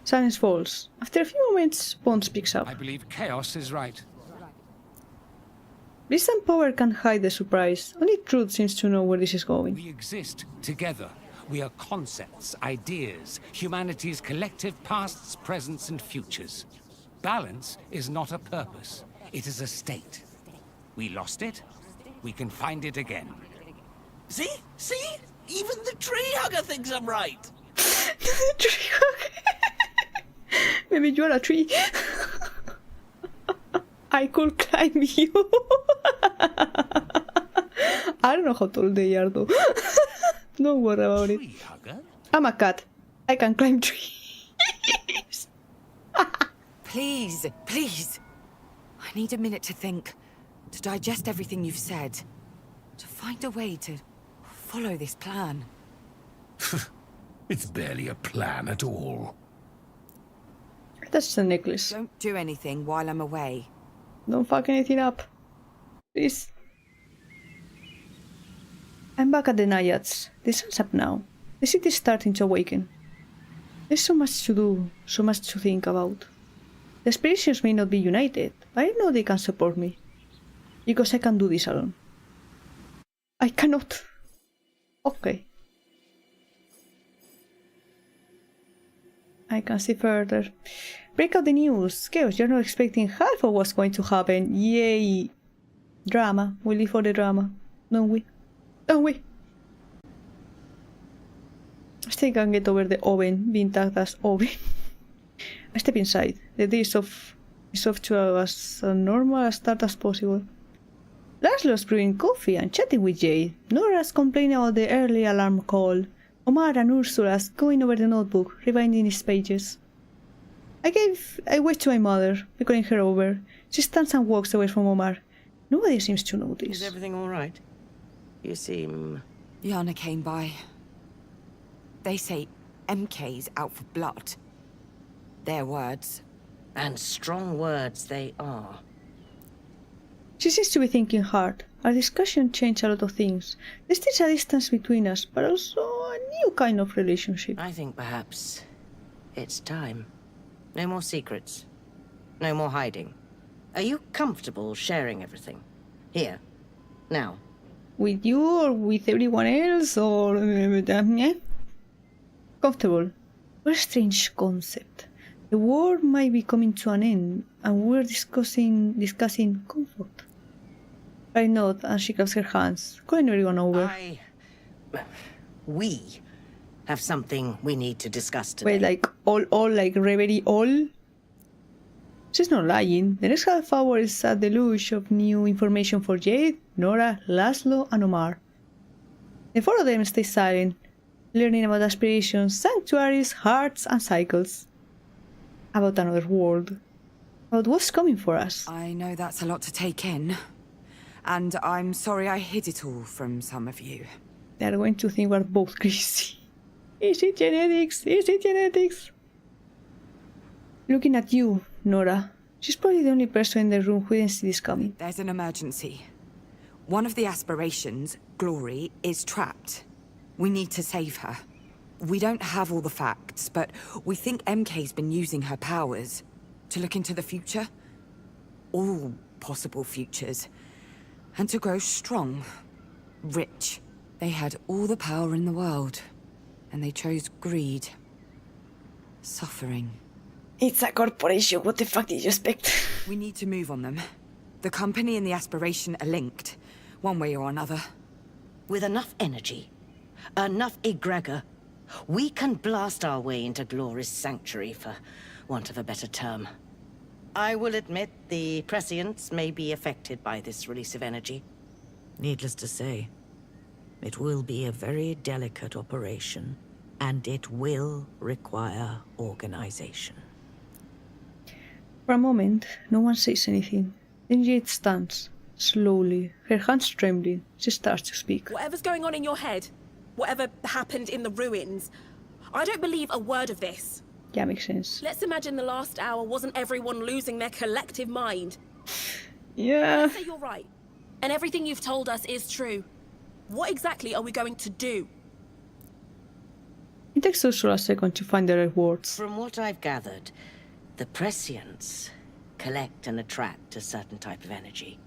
Silence falls. After a few moments, Bond speaks up. I believe Chaos is right. Bliss and Power can hide the surprise. Only Truth seems to know where this is going. We exist together. We are concepts, ideas, humanity's collective pasts, presents, and futures. Balance is not a purpose. It is a state. We lost it. We can find it again. See? Even the tree hugger thinks I'm right. The tree hugger. Maybe you're a tree. I could climb you. I don't know how tall they are though. Don't worry about it. Tree hugger? I'm a cat. I can climb trees. Please, please. I need a minute to think, to digest everything you've said, to find a way to follow this plan. It's barely a plan at all. That's the necklace. Don't do anything while I'm away. Don't fuck anything up. Please. I'm back at the Naiads. The sun's up now. The city's starting to awaken. There's so much to do, so much to think about. The aspirations may not be united, but I know they can support me. Because I can do this alone. I cannot. Okay. I can see further. Break out the news. Chaos, you're not expecting half of what's going to happen. Yay. Drama. We live for the drama. Don't we? Don't we? I still can't get over the oven being tagged as oven. I step inside. The day is off to as normal a start as possible. Laszlo's brewing coffee and chatting with Jade. Nora's complaining about the early alarm call. Omar and Ursula's going over the notebook, rewinding its pages. I wait to my mother, beckoning her over. She stands and walks away from Omar. Nobody seems to notice. Is everything all right? You seem... Yana came by. They say MK's out for blood. Their words. And strong words they are. She seems to be thinking hard. Our discussion changed a lot of things. There's still a distance between us, but also a new kind of relationship. I think perhaps it's time. No more secrets. No more hiding. Are you comfortable sharing everything? Here. Now. With you or with everyone else or... yeah? Comfortable. What a strange concept. The war might be coming to an end, and we're discussing comfort. I nod and she claps her hands, calling everyone over. We have something we need to discuss today. Wait, like all, like Reverie all? She's not lying. The next half hour is a deluge of new information for Jade, Nora, Laszlo, and Omar. The four of them stay silent, learning about aspirations, sanctuaries, hearts, and cycles. About another world. About what's coming for us. I know that's a lot to take in. And I'm sorry I hid it all from some of you. They're going to think we're both crazy. Is it genetics? Is it genetics? Looking at you, Nora. She's probably the only person in the room who didn't see this coming. There's an emergency. One of the aspirations, Glory, is trapped. We need to save her. We don't have all the facts, but we think MK's been using her powers to look into the future. All possible futures. And to grow strong. Rich. They had all the power in the world. And they chose greed. Suffering. It's a corporation. What the fuck did you expect? We need to move on them. The company and the aspiration are linked. One way or another. With enough energy, enough egregor, we can blast our way into Glory's sanctuary, for want of a better term. I will admit the prescients may be affected by this release of energy. Needless to say, it will be a very delicate operation, and it will require organization. For a moment, no one says anything. Then Jade stands, slowly, her hands trembling. She starts to speak. Whatever's going on in your head, whatever happened in the ruins, I don't believe a word of this. Yeah, makes sense. Let's imagine the last hour wasn't everyone losing their collective mind. Yeah. Let's say you're right, and everything you've told us is true. What exactly are we going to do? It takes Ursula a second to find the right words. From what I've gathered, the prescients collect and attract a certain type of energy.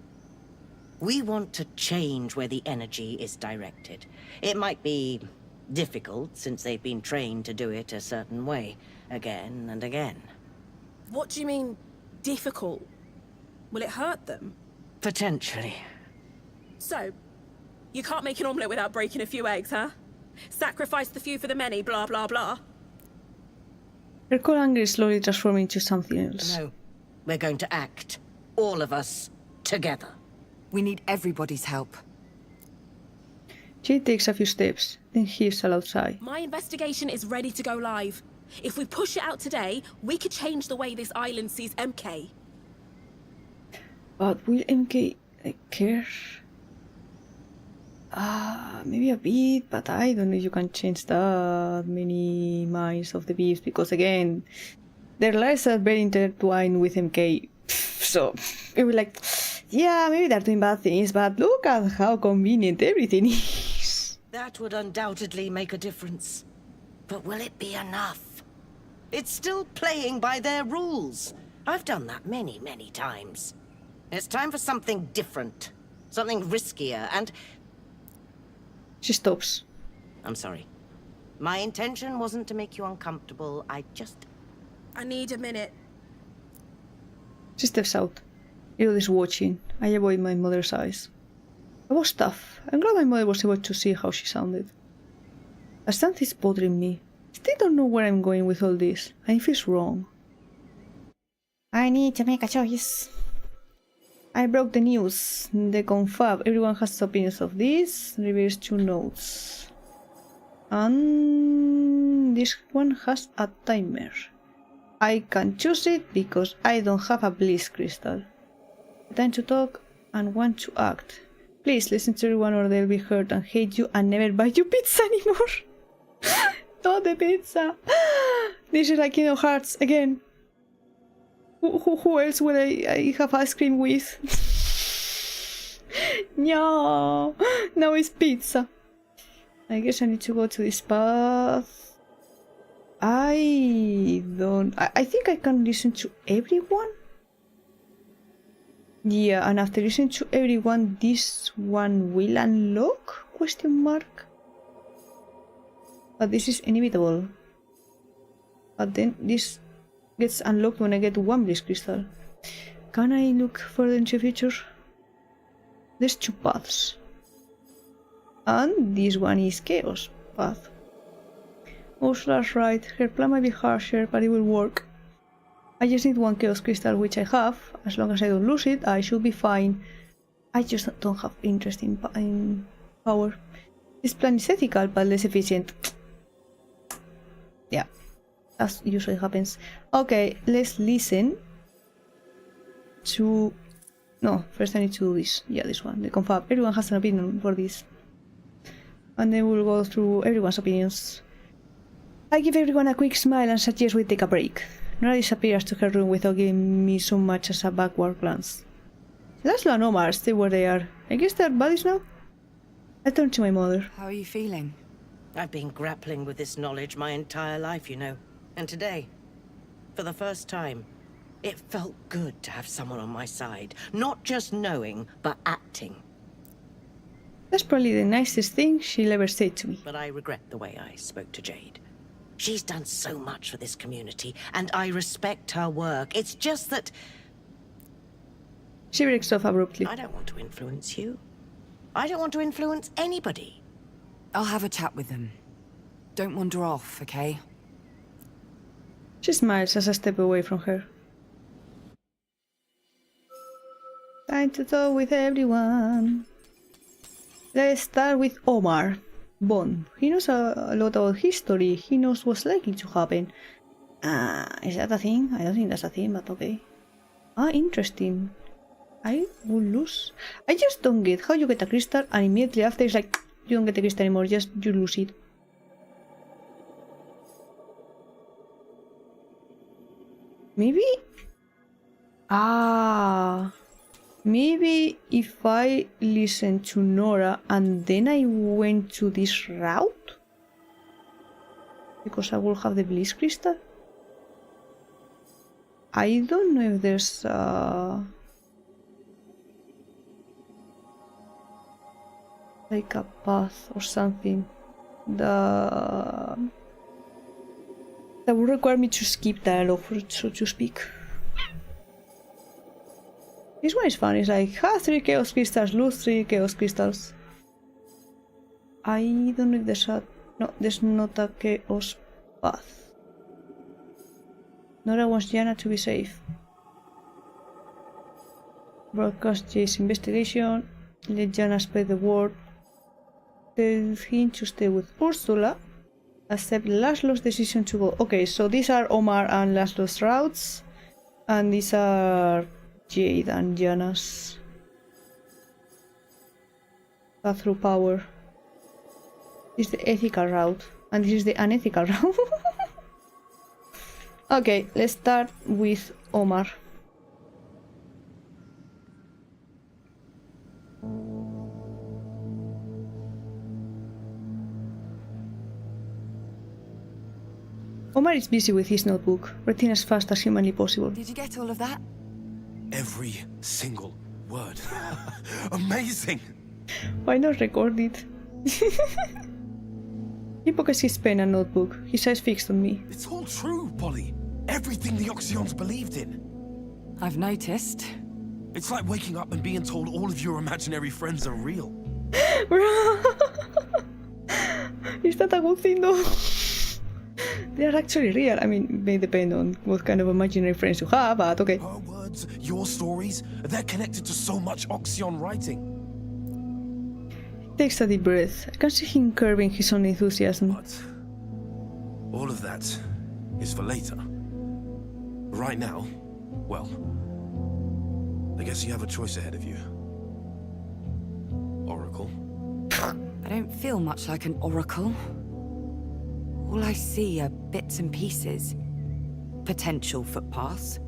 We want to change where the energy is directed. It might be difficult, since they've been trained to do it a certain way, again and again. What do you mean, difficult? Will it hurt them? Potentially. So, you can't make an omelette without breaking a few eggs, huh? Sacrifice the few for the many, blah blah blah. Her cold anger is slowly transforming into something else. No. We're going to act. All of us. Together. We need everybody's help. Jade takes a few steps, then heaves a loud sigh. My investigation is ready to go live. If we push it out today, we could change the way this island sees MK. But will MK care? Maybe a bit, but I don't know if you can change that many minds of the beefs, because again, their lives are very intertwined with MK. So it will like, yeah, maybe they're doing bad things, but look at how convenient everything is. That would undoubtedly make a difference. But will it be enough? It's still playing by their rules. I've done that many, many times. It's time for something different. Something riskier and... She stops. I'm sorry. My intention wasn't to make you uncomfortable. I need a minute. She steps out. Edith is watching. I avoid my mother's eyes. I was tough. I'm glad my mother was able to see how she sounded. But something's bothering me. Still don't know where I'm going with all this, and it feels wrong. I need to make a choice. I broke the news. The confab. Everyone has opinions of this. Reverse 2 notes. And this one has a timer. I can choose it because I don't have a bliss crystal. Time to talk and want to act. Please listen to everyone or they'll be hurt and hate you and never buy you pizza anymore. Not the pizza. This is like Kingdom Hearts again. Who else will I have ice cream with? No, now it's pizza. I guess I need to go to this path. I think I can listen to everyone. Yeah, and after listening to everyone, this one will unlock? Question mark. But this is inevitable. But then this gets unlocked when I get one bliss crystal. Can I look further into the future? There's 2 paths. And this one is chaos path. Ursula's right, her plan might be harsher, but it will work. I just need 1 chaos crystal, which I have. As long as I don't lose it, I should be fine. I just don't have interest in power. This plan is ethical, but less efficient. Yeah, as usually happens. Okay, let's listen to... No, first I need to do this. Yeah, this one, the confab. Everyone has an opinion for this. And then we'll go through everyone's opinions. I give everyone a quick smile and suggest we take a break. Nora disappears to her room without giving me so much as a backward glance. Laszlo and Omar stay where they are. I guess they're buddies now? I turn to my mother. How are you feeling? I've been grappling with this knowledge my entire life, you know. And today, for the first time, it felt good to have someone on my side. Not just knowing, but acting. That's probably the nicest thing she'll ever say to me. But I regret the way I spoke to Jade. She's done so much for this community, and I respect her work. It's just that... She breaks off abruptly. I don't want to influence you. I don't want to influence anybody. I'll have a chat with them. Don't wander off, okay? She smiles as I step away from her. Time to talk with everyone. Let's start with Omar. Bond. He knows a lot about history. He knows what's likely to happen. Is that a thing? I don't think that's a thing, but okay. Interesting. I will lose. I just don't get how you get a crystal and immediately after it's like, you don't get the crystal anymore, just you lose it. Maybe? Maybe if I listen to Nora and then I went to this route? Because I will have the bliss crystal? I don't know if there's like a path or something that would require me to skip dialogue, so to speak. This one is fun. It's like, 3 chaos crystals, lose 3 chaos crystals. I don't know if there's a... No, there's not a chaos path. Nora wants Jana to be safe. Broadcast Jay's investigation. Let Jana spread the word. Tell him to stay with Ursula. Accept Laszlo's decision to go. Okay, so these are Omar and Laszlo's routes. And these are Jade and Jana's. Path through power. This is the ethical route. And this is the unethical route. Okay, let's start with Omar. Omar is busy with his notebook, writing as fast as humanly possible. Did you get all of that? Every single word. Amazing! Why not record it? He pockets his pen and notebook, his eyes fixed on me. It's all true, Polly. Everything the Oxyons believed in. I've noticed. It's like waking up and being told all of your imaginary friends are real. Is that a good thing though? They are actually real. I mean, it may depend on what kind of imaginary friends you have, but okay. Her words, your stories, they're connected to so much Oxyon writing. He takes a deep breath. I can see him curbing his own enthusiasm. But all of that is for later. Right now, well, I guess you have a choice ahead of you. Oracle. I don't feel much like an oracle. All I see are bits and pieces. Potential footpaths.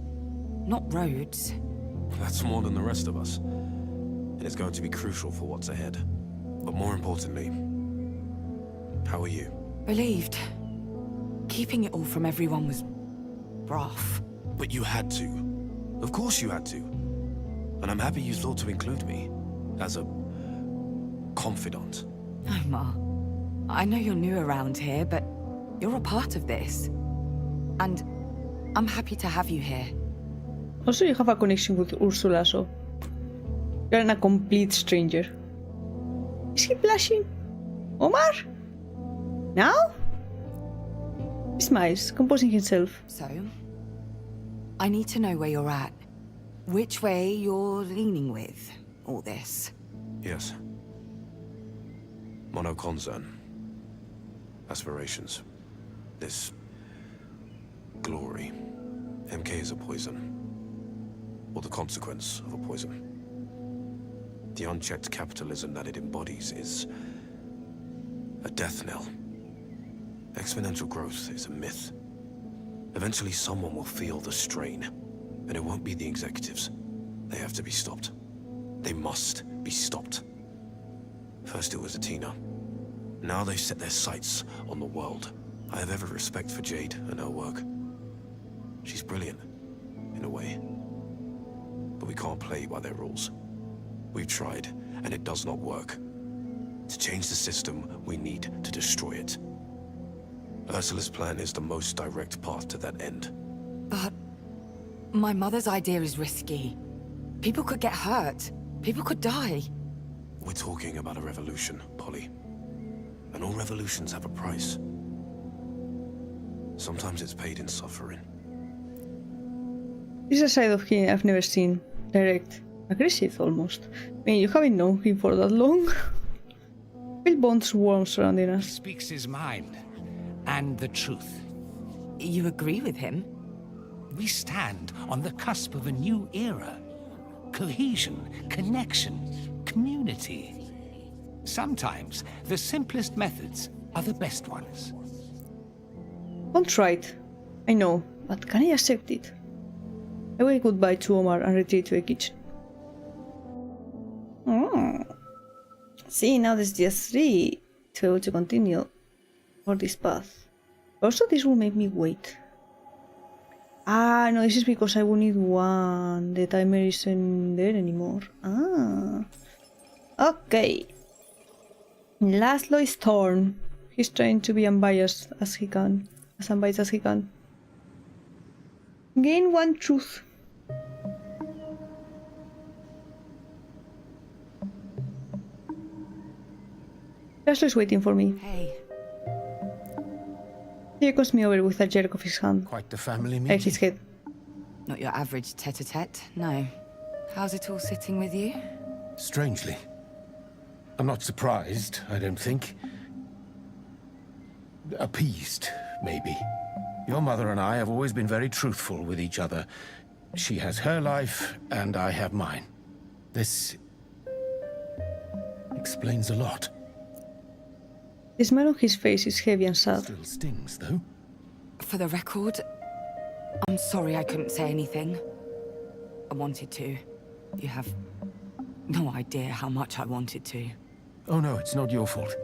Not roads. That's more than the rest of us. And it's going to be crucial for what's ahead. But more importantly, how are you? Relieved. Keeping it all from everyone was rough. But you had to. Of course you had to. And I'm happy you thought to include me as a confidant. No, Ma. I know you're new around here, but you're a part of this. And I'm happy to have you here. Also, you have a connection with Ursula, so you're not a complete stranger. Is he blushing? Omar? Now? He smiles, composing himself. So, I need to know where you're at. Which way you're leaning with all this. Yes. Monoconcern. Aspirations. This glory. MK is a poison. Or the consequence of a poison. The unchecked capitalism that it embodies is a death knell. Exponential growth is a myth. Eventually someone will feel the strain, and it won't be the executives. They have to be stopped. They must be stopped. First it was Athena. Now they've set their sights on the world. I have every respect for Jade and her work. She's brilliant, in a way. But we can't play by their rules. We've tried, and it does not work. To change the system, we need to destroy it. Ursula's plan is the most direct path to that end. But my mother's idea is risky. People could get hurt. People could die. We're talking about a revolution, Polly. And all revolutions have a price. Sometimes it's paid in suffering. This is a side of him I've never seen. Direct. Aggressive, almost. I mean, you haven't known him for that long. Feel bonds warm surrounding us. He speaks his mind. And the truth. You agree with him? We stand on the cusp of a new era. Cohesion, connection, community. Sometimes the simplest methods are the best ones. Don't try it. I know, but can I accept it? I wave goodbye to Omar and retreat to the kitchen. See, now there's just 3 to be able to continue for this path. Also, this will make me wait. Ah, no, this is because I will need 1. The timer isn't there anymore. Ah. Okay. Laszlo is torn. He's trying to be unbiased as he can. As unbiased as he can. Gain 1 truth. Laszlo is waiting for me. Hey. He echoes me over with a jerk of his hand. Quite the family At his head. Not your average tete-a-tete, no. How's it all sitting with you? Strangely. I'm not surprised, I don't think. appeased, maybe. Your mother and I have always been very truthful with each other. She has her life, and I have mine. This explains a lot. The smile on his face is heavy and sad. Still stings, though. For the record, I'm sorry I couldn't say anything. I wanted to. You have no idea how much I wanted to. Oh no, it's not your fault.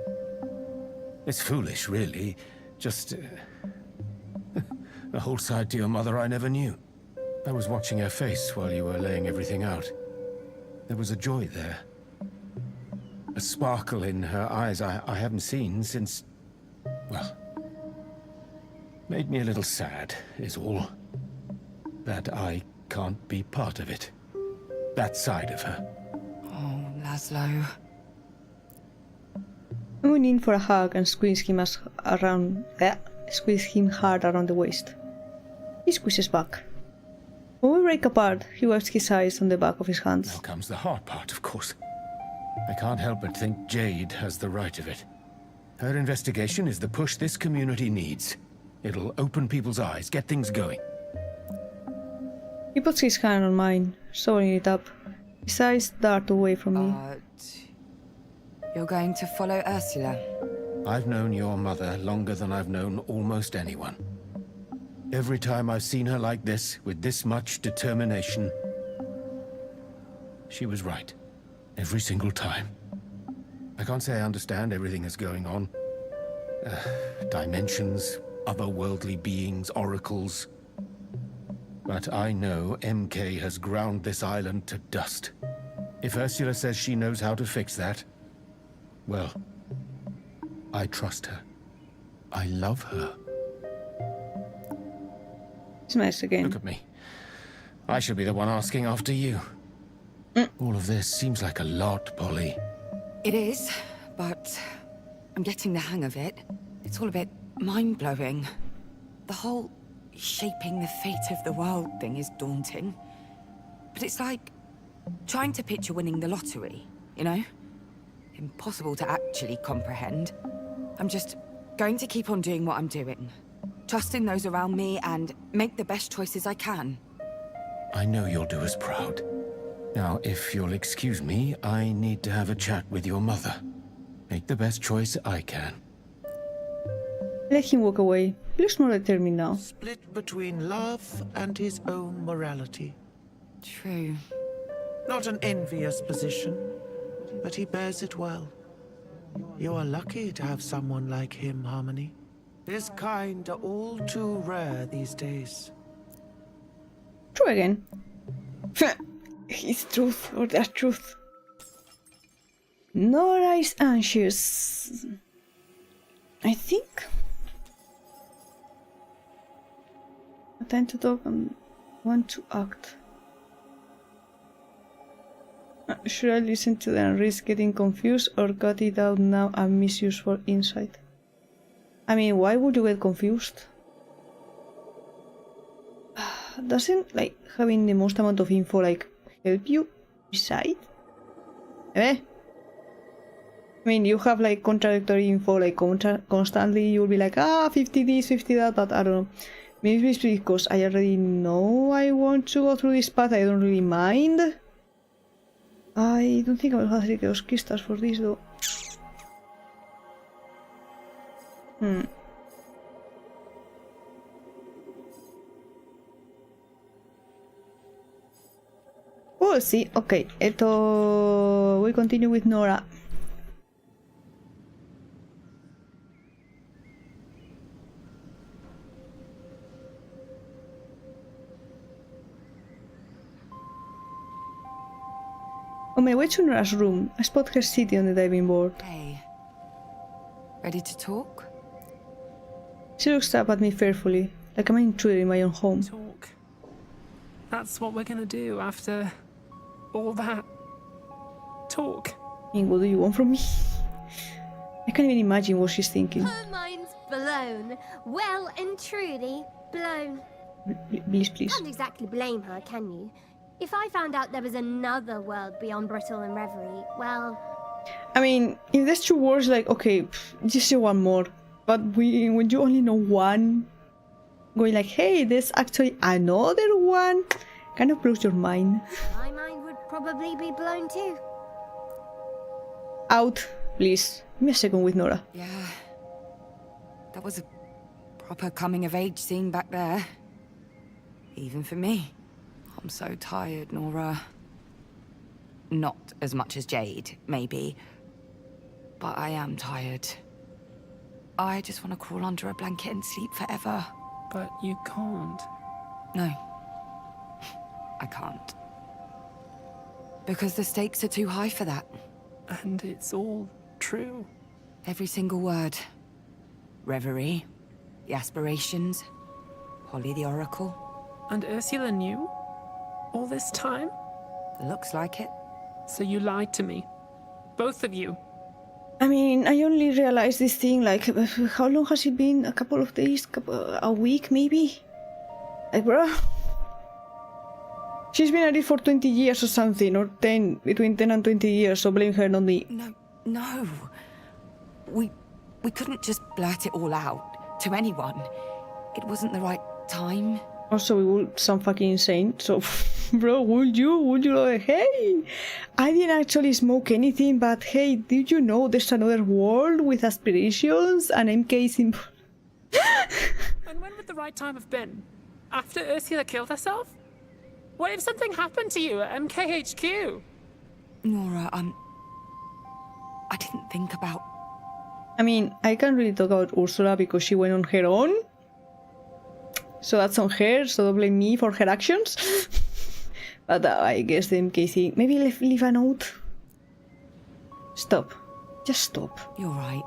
It's foolish, really. Just a whole side to your mother I never knew. I was watching her face while you were laying everything out. There was a joy there. A sparkle in her eyes I haven't seen since... well... made me a little sad, is all. That I can't be part of it. That side of her. Oh, Laszlo. I went in for a hug and squeezed him hard around the waist. He squeezes back. When we break apart, he wipes his eyes on the back of his hands. Now comes the hard part, of course. I can't help but think Jade has the right of it. Her investigation is the push this community needs. It'll open people's eyes, get things going. He puts his hand on mine, sewing it up. His eyes dart away from me. You're going to follow Ursula? I've known your mother longer than I've known almost anyone. Every time I've seen her like this, with this much determination, she was right. Every single time. I can't say I understand everything that's going on. Dimensions, otherworldly beings, oracles. But I know MK has ground this island to dust. If Ursula says she knows how to fix that, well, I trust her. I love her. Smash again. Look at me. I should be the one asking after you. All of this seems like a lot, Polly. It is, but I'm getting the hang of it. It's all a bit mind-blowing. The whole shaping the fate of the world thing is daunting. But it's like trying to picture winning the lottery, you know? Impossible to actually comprehend. I'm just going to keep on doing what I'm doing. Trusting those around me and make the best choices I can. I know you'll do us proud. Now, if you'll excuse me, I need to have a chat with your mother. Make the best choice I can. Let him walk away. He looks more determined now. Split between love and his own morality. True. Not an envious position, but he bears it well. You are lucky to have someone like him, Harmony. His kind are all too rare these days. True again. His truth or their truth. Nora is anxious. I think. A time to talk and want to act. Should I listen to them and risk getting confused or cut it out now and misuse for insight? I mean, why would you get confused? Doesn't, like, having the most amount of info, like, help you decide? I mean, you have, like, contradictory info, like, constantly you'll be like, 50 this, 50 that, but I don't know. Maybe it's because I already know I want to go through this path, I don't really mind. I don't think I will have those crystals for this, though. We'll see. Okay, we continue with Nora. On my way to Nora's room, I spot her sitting on the diving board. Hey. Ready to talk? She looks up at me fearfully, like I'm an intruder in my own home. Talk. That's what we're gonna do after all that. Talk. I mean, what do you want from me? I can't even imagine what she's thinking. Her mind's blown. Well and truly blown. Please, please. Can't exactly blame her, can you? If I found out there was another world beyond Brittle and Reverie, well... I mean, if there's two words, like, okay, just say one more. But when you only know one, going like, hey, there's actually another one, kind of blows your mind. My mind would probably be blown too. Out, please. Give me a second with Nora. Yeah. That was a proper coming-of-age scene back there. Even for me. I'm so tired, Nora. Not as much as Jade, maybe. But I am tired. I just want to crawl under a blanket and sleep forever. But you can't. No. I can't. Because the stakes are too high for that. And it's all true. Every single word. Reverie, the aspirations, Polly the Oracle. And Ursula knew? All this time? Looks like it. So you lied to me. Both of you. I mean, I only realized this thing, like, how long has it been? A couple of days? A week, maybe? Like, bro. She's been at it for 20 years or something, or 10, between 10 and 20 years, so blame her, not me. No. We couldn't just blurt it all out to anyone. It wasn't the right time. Also, we would sound fucking insane, so, bro, would you like, hey, I didn't actually smoke anything, but hey, did you know there's another world with aspirations and MKs in... And when would the right time have been? After Ursula killed herself? What if something happened to you at MKHQ? Nora, I didn't think about... I mean, I can't really talk about Ursula because she went on her own. So that's on her, so don't blame me for her actions. But I guess the MK thing... Maybe leave a note. Stop. Just stop. You're right.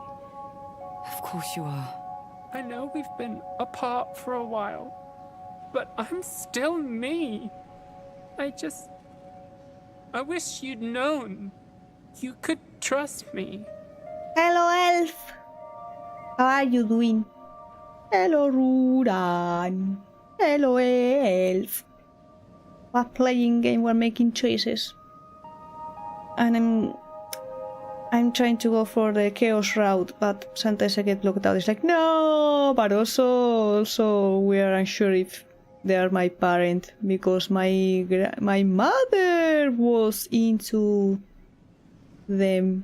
Of course you are. I know we've been apart for a while, but I'm still me. I wish you'd known. You could trust me. Hello, Elf. How are you doing? Hello, Ruran. Hello, Elf. We're playing game, we're making choices. And I'm trying to go for the chaos route, but sometimes I get blocked out. It's like, no, but also we are unsure if they are my parent, because my mother was into them.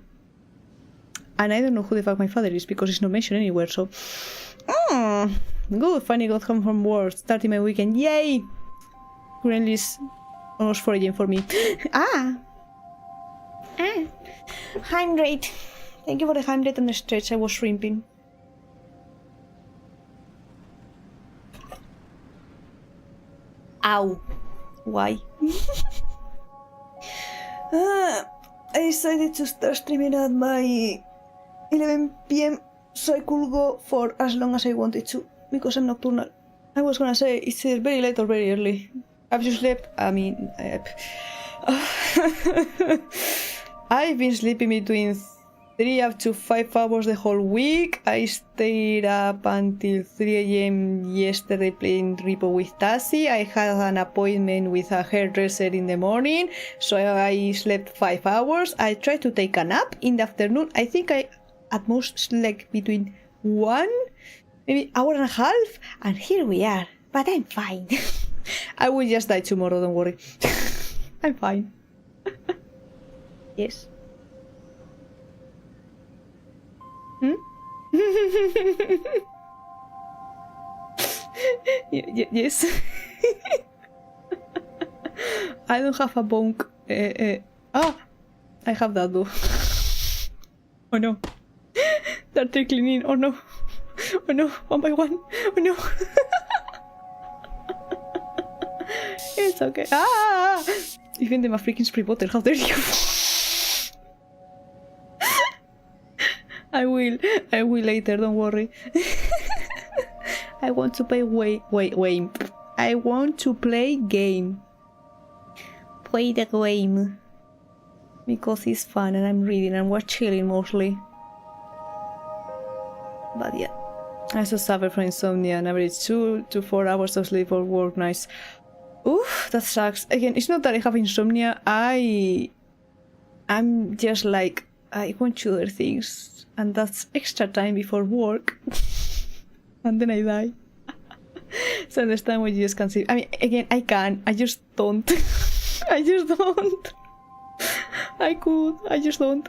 And I don't know who the fuck my father is, because it's not mentioned anywhere, so... Good, finally got home from work, starting my weekend, yay! Currently is almost 4 AM for me. 100. Thank you for the 100 and the stretch, I was shrimping. Ow. Why? I decided to start streaming at my 11 PM so I could go for as long as I wanted to, because I'm nocturnal. I was gonna say it's either very late or very early. Have you slept? I mean, I've been sleeping between 3 up to 5 hours the whole week. I stayed up until 3 AM yesterday playing Repo with Tassie. I had an appointment with a hairdresser in the morning, so I slept 5 hours. I tried to take a nap in the afternoon. I think I at most slept between 1, maybe hour and a half, and here we are. But I'm fine. I will just die tomorrow, don't worry. I'm fine. Yes. Yes. I don't have a bonk. I have that though. Oh no. They're cleaning. Oh no. Oh no. One by one. Oh no. It's okay. Even them a freaking spray bottle. How dare you? I will later, don't worry. I want to play wait. I want to play game. Play the game. Because it's fun and I'm reading and we're chilling mostly. But yeah. I also suffer from insomnia and average 2 to 4 hours of sleep or work nights. Oof, that sucks. Again, it's not that I have insomnia. I'm just like, I want to do other things. and that's extra time before work. And then I die. So I understand why you just can't see. I mean, again, I can. I just don't. I just don't. I could. I just don't.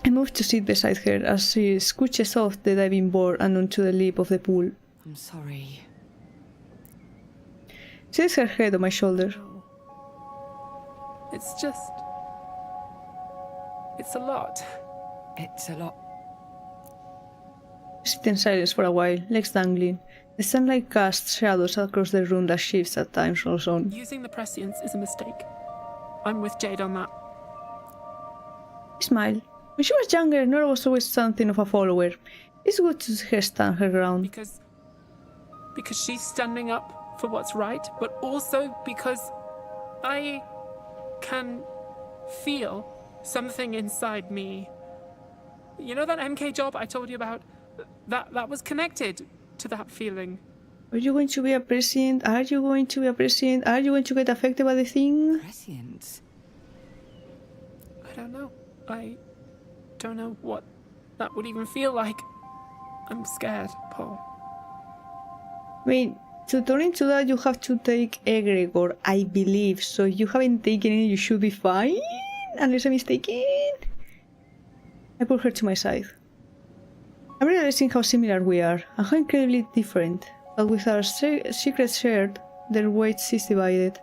I move to sit beside her as she scooches off the diving board and onto the lip of the pool. I'm sorry. She lays her head on my shoulder. It's just... It's a lot. It's a lot. We sit in silence for a while, legs dangling. The sunlight casts shadows across the room that shifts at times rolls on. Using the prescience is a mistake. I'm with Jade on that. I smile. When she was younger, Nora was always something of a follower. It's good to see her stand her ground. Because she's standing up for what's right, but also because I can feel something inside me. You know that MK job I told you about? That was connected to that feeling. Are you going to be a prescient? Are you going to be a prescient? Are you going to get affected by the thing? Prescient? I don't know. I don't know what that would even feel like. I'm scared, Paul. I mean, to turn into that, you have to take egregor, I believe. So if you haven't taken it, you should be fine, unless I'm mistaken. I pull her to my side. I'm realizing how similar we are, and how incredibly different. But with our secrets shared, their weights is divided.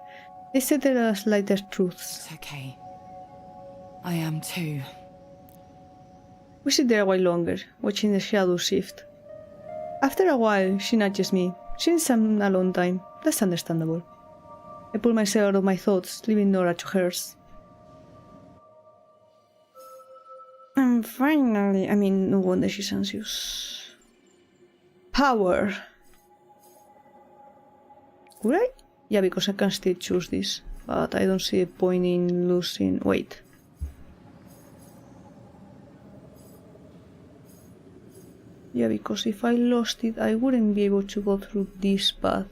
They settle as lighter truths. It's okay. I am too. We sit there a while longer, watching the shadows shift. After a while, she nudges me. She needs some alone time. That's understandable. I pull myself out of my thoughts, leaving Nora to hers. And finally, I mean, no wonder she's anxious. Power. Could I? Yeah, because I can still choose this. But I don't see a point in losing... Wait. Yeah, because if I lost it, I wouldn't be able to go through this path.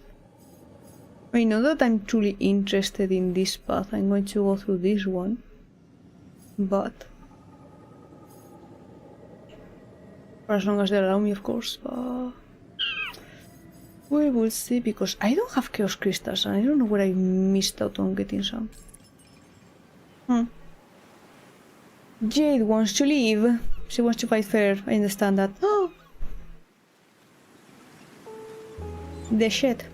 I know that I'm truly interested in this path. I'm going to go through this one. But... for as long as they allow me, of course. But... we will see, because I don't have Chaos Crystals and I don't know where I missed out on getting some. Jade wants to leave. She wants to fight fair. I understand that. Oh! The shed.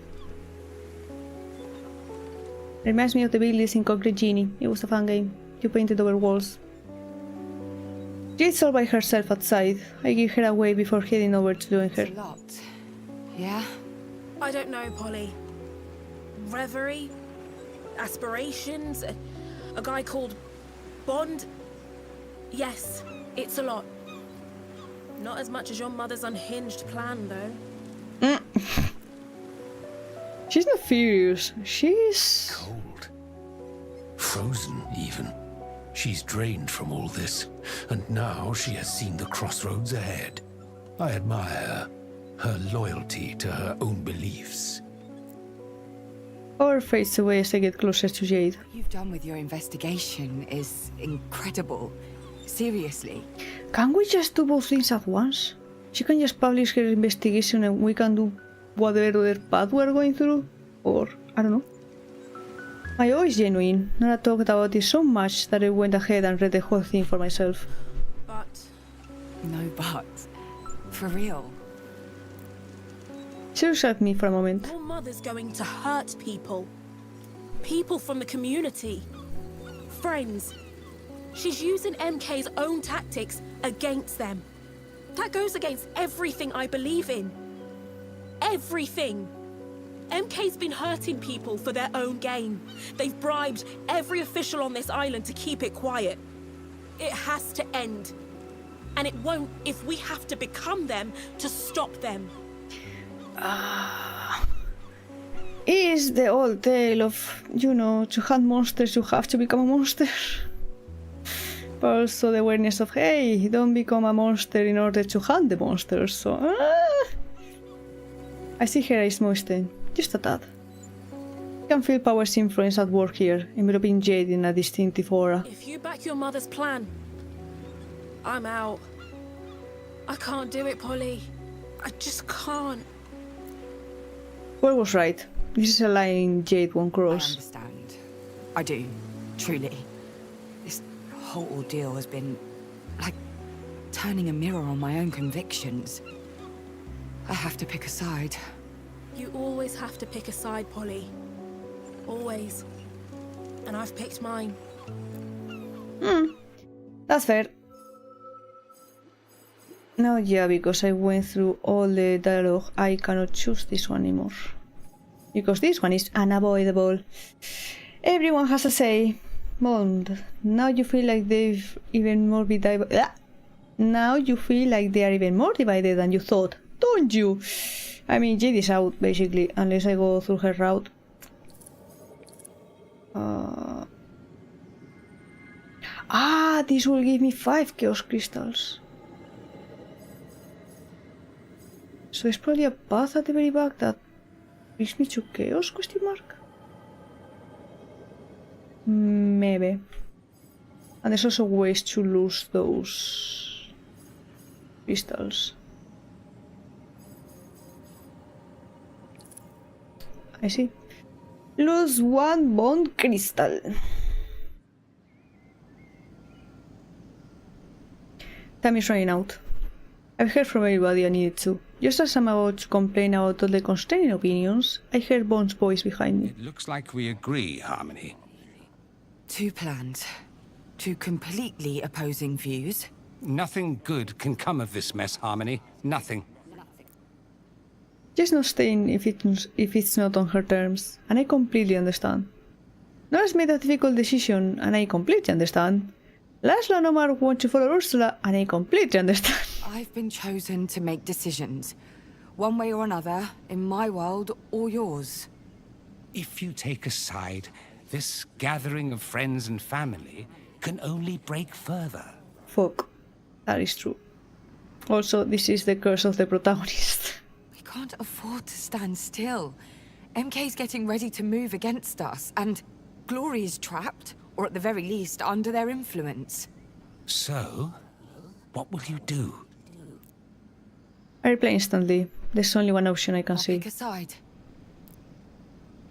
Reminds me of the Bailey's in Concrete Genie. It was a fun game. You painted over walls. Jade's all by herself outside. I give her away before heading over to join her. It's a lot. Yeah? I don't know, Polly. Reverie? Aspirations? A guy called Bond? Yes, it's a lot. Not as much as your mother's unhinged plan, though. She's not furious. She's... cold. Frozen, even. She's drained from all this, and now she has seen the crossroads ahead. I admire her loyalty to her own beliefs. Power fades away as I get closer to Jade. What you've done with your investigation is incredible. Seriously. Can we just do both things at once? She can just publish her investigation and we can do whatever other path we're going through? Or, I don't know. My awe is genuine. Nora talked about it so much that I went ahead and read the whole thing for myself. But... no but. For real. She looks at me for a moment. your mother's going to hurt people. People from the community. Friends. She's using MK's own tactics against them. That goes against everything I believe in. Everything. MK's been hurting people for their own gain. They've bribed every official on this island to keep it quiet. It has to end. And it won't if we have to become them to stop them. Is the old tale of, you know, to hunt monsters you have to become a monster. But also the awareness of, hey, don't become a monster in order to hunt the monsters, so... I see her eyes moisten, just a tad. I can feel Power's influence at work here, enveloping Jade in a distinctive aura. If you back your mother's plan, I'm out. I can't do it, Polly. I just can't. Paul was right. This is a line Jade won't cross. I understand. I do, truly. This whole ordeal has been like turning a mirror on my own convictions. I have to pick a side. You always have to pick a side, Polly. Always. And I've picked mine. That's fair. No, yeah, because I went through all the dialogue, I cannot choose this one anymore. Because this one is unavoidable. Everyone has a say. Mond, now you feel like they've even more Now you feel like they are even more divided than you thought, don't you? I mean, Jade is out, basically, unless I go through her route. This will give me 5 chaos crystals. So there's probably a path at the very back that brings me to chaos, question mark? Maybe. And there's also ways to lose those crystals. I see. Lose 1 bond crystal. Time is running out. I've heard from everybody I needed to. Just as I'm about to complain about all the constraining opinions, I heard Bond's voice behind me. It looks like we agree, Harmony. 2 plans. 2 completely opposing views. Nothing good can come of this mess, Harmony. Nothing. Just not staying if it's not on her terms, and I completely understand. Nora's made a difficult decision, and I completely understand. Laszlo and Omar want to follow Ursula, and I completely understand. I've been chosen to make decisions, one way or another, in my world or yours. If you take a side, this gathering of friends and family can only break further. Fuck. That is true. Also, this is the curse of the protagonist. We can't afford to stand still. MK's getting ready to move against us, and Glory is trapped, or at the very least, under their influence. So, what will you do? I reply instantly. There's only one option I can see. Pick a side.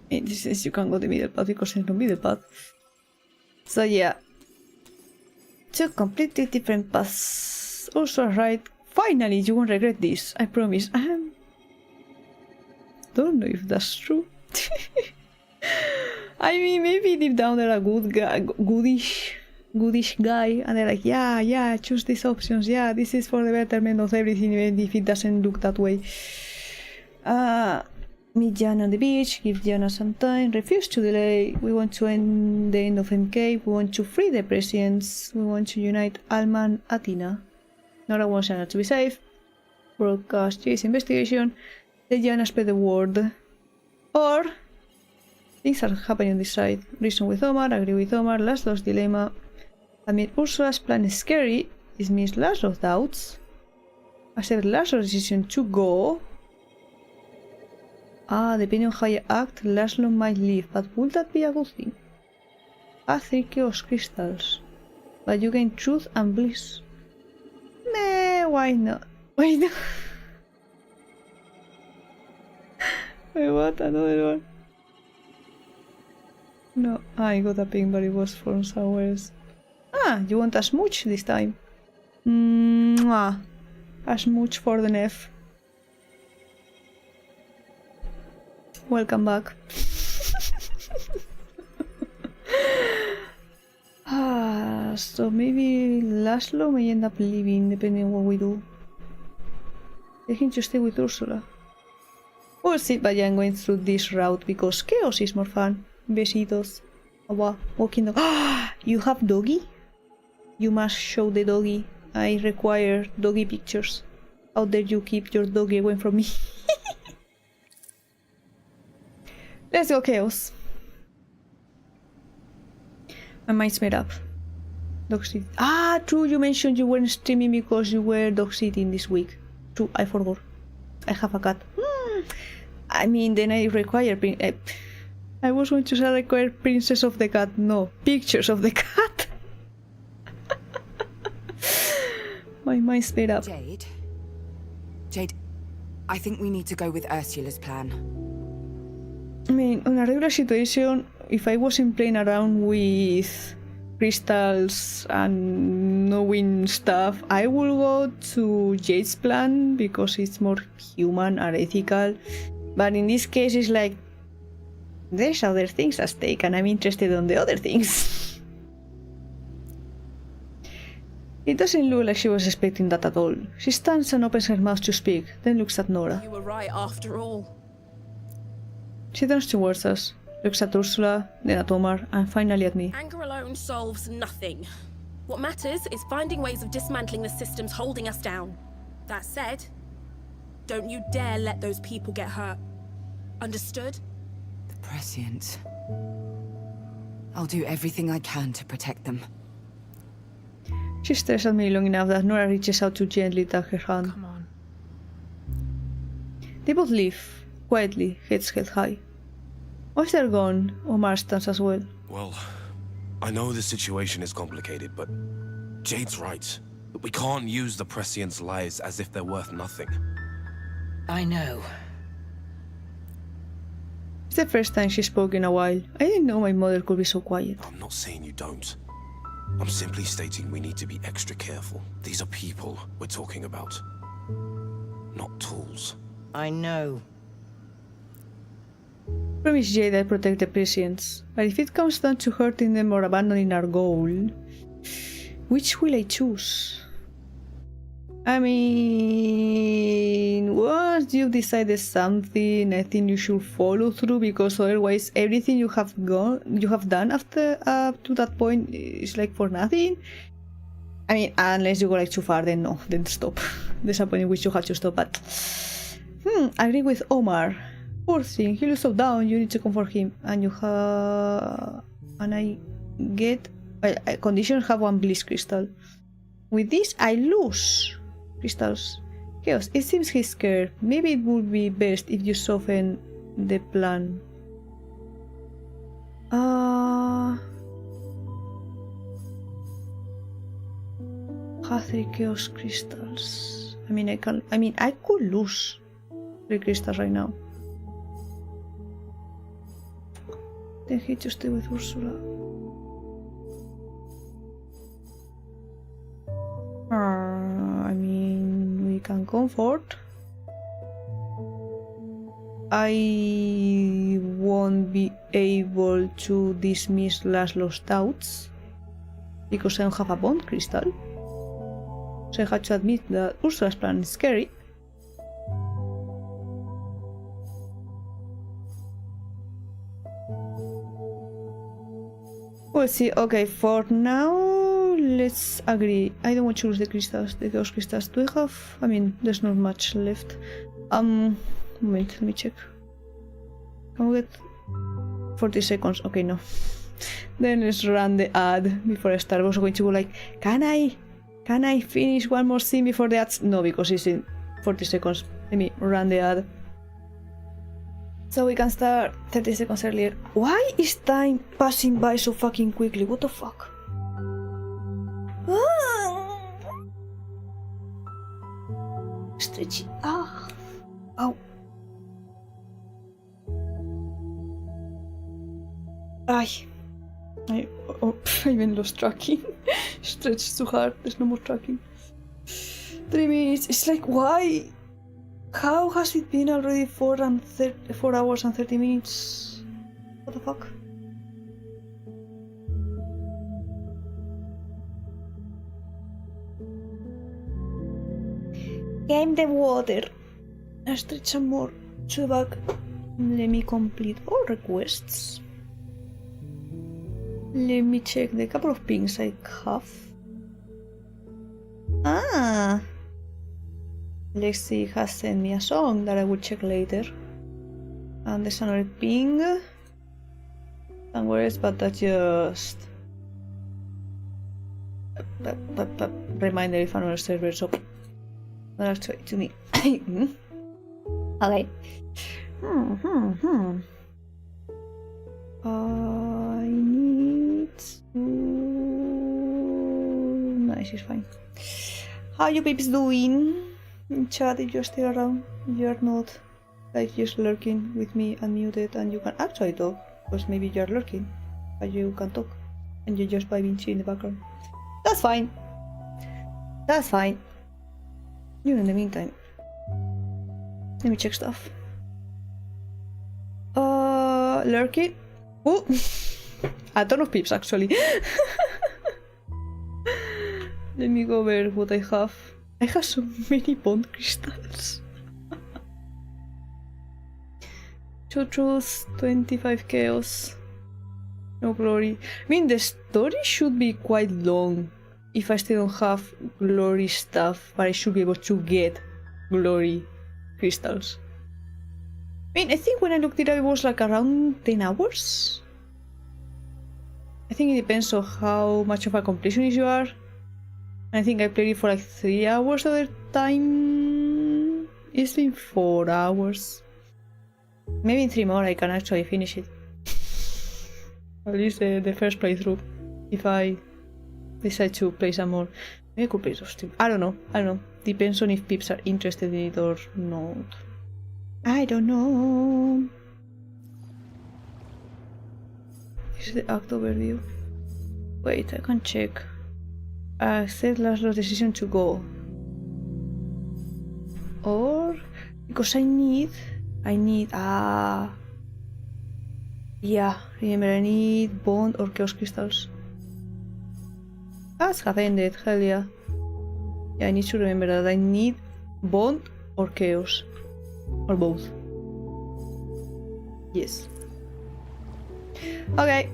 This says you can go the middle path because there's no middle path. So yeah. 2 completely different paths. Also right. Finally, you won't regret this. I promise. Don't know if that's true. I mean, maybe deep down they're a good guy, goodish guy, and they're like, yeah, choose these options. Yeah, this is for the betterment of everything, even if it doesn't look that way. Meet Jan on the beach, give Jana some time, refuse to delay. We want to end the end of MK. We want to free the presidents. We want to unite Alma and Athena. Nora wants Jana to be safe. Broadcast Jay's investigation. Let Jana spread the word. Or things are happening on this side. Reason with Omar, agree with Omar, Laszlo's dilemma. Admit Ursula's plan is scary. Dismiss Laszlo's doubts. Accept Laszlo's decision to go. Depending on how you act, Laszlo might leave, but would that be a good thing? 3 chaos crystals. But you gain truth and bliss. Meh, why not? Why not? Wait, what? Another one? No, I got a ping, but it was from somewhere else. You want a smooch this time? Mwah. A smooch for the Nef. Welcome back. So maybe Laszlo may end up leaving, depending on what we do. Let him to stay with Ursula. We'll see, but yeah, I'm going through this route because chaos is more fun. Besitos. Wow, walking dog. You have doggy? You must show the doggy. I require doggy pictures. How dare you keep your doggy away from me? Let's go, chaos. My mind's made up. Dog sit. True, you mentioned you weren't streaming because you were dog sitting this week. True, I forgot. I have a cat. I mean, then I require I was going to say require Princess of the Cat. No, pictures of the cat. My mind's made up. Jade, I think we need to go with Ursula's plan. I mean, on a regular situation, if I wasn't playing around with crystals and knowing stuff, I will go to Jade's plan because it's more human and ethical. But in this case, it's like there's other things at stake, and I'm interested in the other things. It doesn't look like she was expecting that at all. She stands and opens her mouth to speak, then looks at Nora. You were right after all. She turns towards us, looks at Ursula, then at Omar, and finally at me. Anger alone solves nothing. What matters is finding ways of dismantling the systems holding us down. That said, don't you dare let those people get hurt. Understood? The Prescients. I'll do everything I can to protect them. She stares at me long enough that Nora reaches out to gently tap her hand. Come on. They both leave, quietly, heads held high. Once they're gone, Omar stands as well. Well, I know the situation is complicated, but Jade's right. We can't use the Prescients' lives as if they're worth nothing. I know. It's the first time she spoke in a while. I didn't know my mother could be so quiet. I'm not saying you don't. I'm simply stating we need to be extra careful. These are people we're talking about, not tools. I know. Promise Jade I'll protect the Prescients, but if it comes down to hurting them or abandoning our goal, which will I choose? I mean, once you've decided something, I think you should follow through, because otherwise everything you have done after up to that point is like for nothing. I mean, unless you go like too far, then no, then stop. There's a point in which you have to stop. But I agree with Omar. Poor thing, he looks so down. You need to comfort him, and you have, and I get conditions have one bliss crystal. With this, I lose crystals. Chaos. It seems he's scared. Maybe it would be best if you soften the plan. Have 3 chaos crystals. I mean, I could lose 3 crystals right now. Then he to stay with Ursula. I mean, we can comfort. I won't be able to dismiss Laszlo's doubts because I don't have a bond crystal. So I have to admit that Ursula's plan is scary. We'll see. Okay, for now, let's agree. I don't want to lose the crystals, the chaos crystals. Do I have? I mean, there's not much left. Moment, let me check. Can we get 40 seconds? Okay, no. Then let's run the ad before I start. I was going to go like, can I finish one more scene before the ads? No, because it's in 40 seconds. Let me run the ad. So we can start 30 seconds earlier. Why is time passing by so fucking quickly? What the fuck? Stretchy. Ow. I even lost tracking. Stretched too hard. There's no more tracking. 3 minutes. It's like, why? How has it been already 4 hours and 30 minutes? What the fuck? Game the water. Let's stretch some more to the back. Let me complete all requests. Let me check the couple of pings I have. Lexi has sent me a song that I will check later. And there's another ping somewhere else, but that's just reminder if another server, so not actually to me. Okay. I need to... No, she's fine. How you peeps doing? In chat, if you're still around, you're not like just lurking with me unmuted and you can actually talk, because maybe you're lurking, but you can talk and you're just vibing in the background. That's fine. That's fine. You in the meantime, let me check stuff. Lurking? Oh! A ton of peeps actually. Let me go over what I have. I have so many bond crystals. 2 truths, 25 chaos. No glory. I mean, the story should be quite long if I still don't have glory stuff, but I should be able to get glory crystals. I mean, I think when I looked it up, it was like around 10 hours. I think it depends on how much of a completionist you are. I think I played it for like 3 hours at the time. It's been 4 hours. Maybe in 3 more I can actually finish it. At least the first playthrough. If I decide to play some more. Maybe I could play those two. I don't know. Depends on if peeps are interested in it or not. I don't know. This is the act overview. Wait, I can check. Accept Laszlo's decision to go. Or because I need yeah, remember I need bond or chaos crystals. That's have ended, hell yeah. Yeah, I need to remember that I need bond or chaos. Or both. Yes. Okay.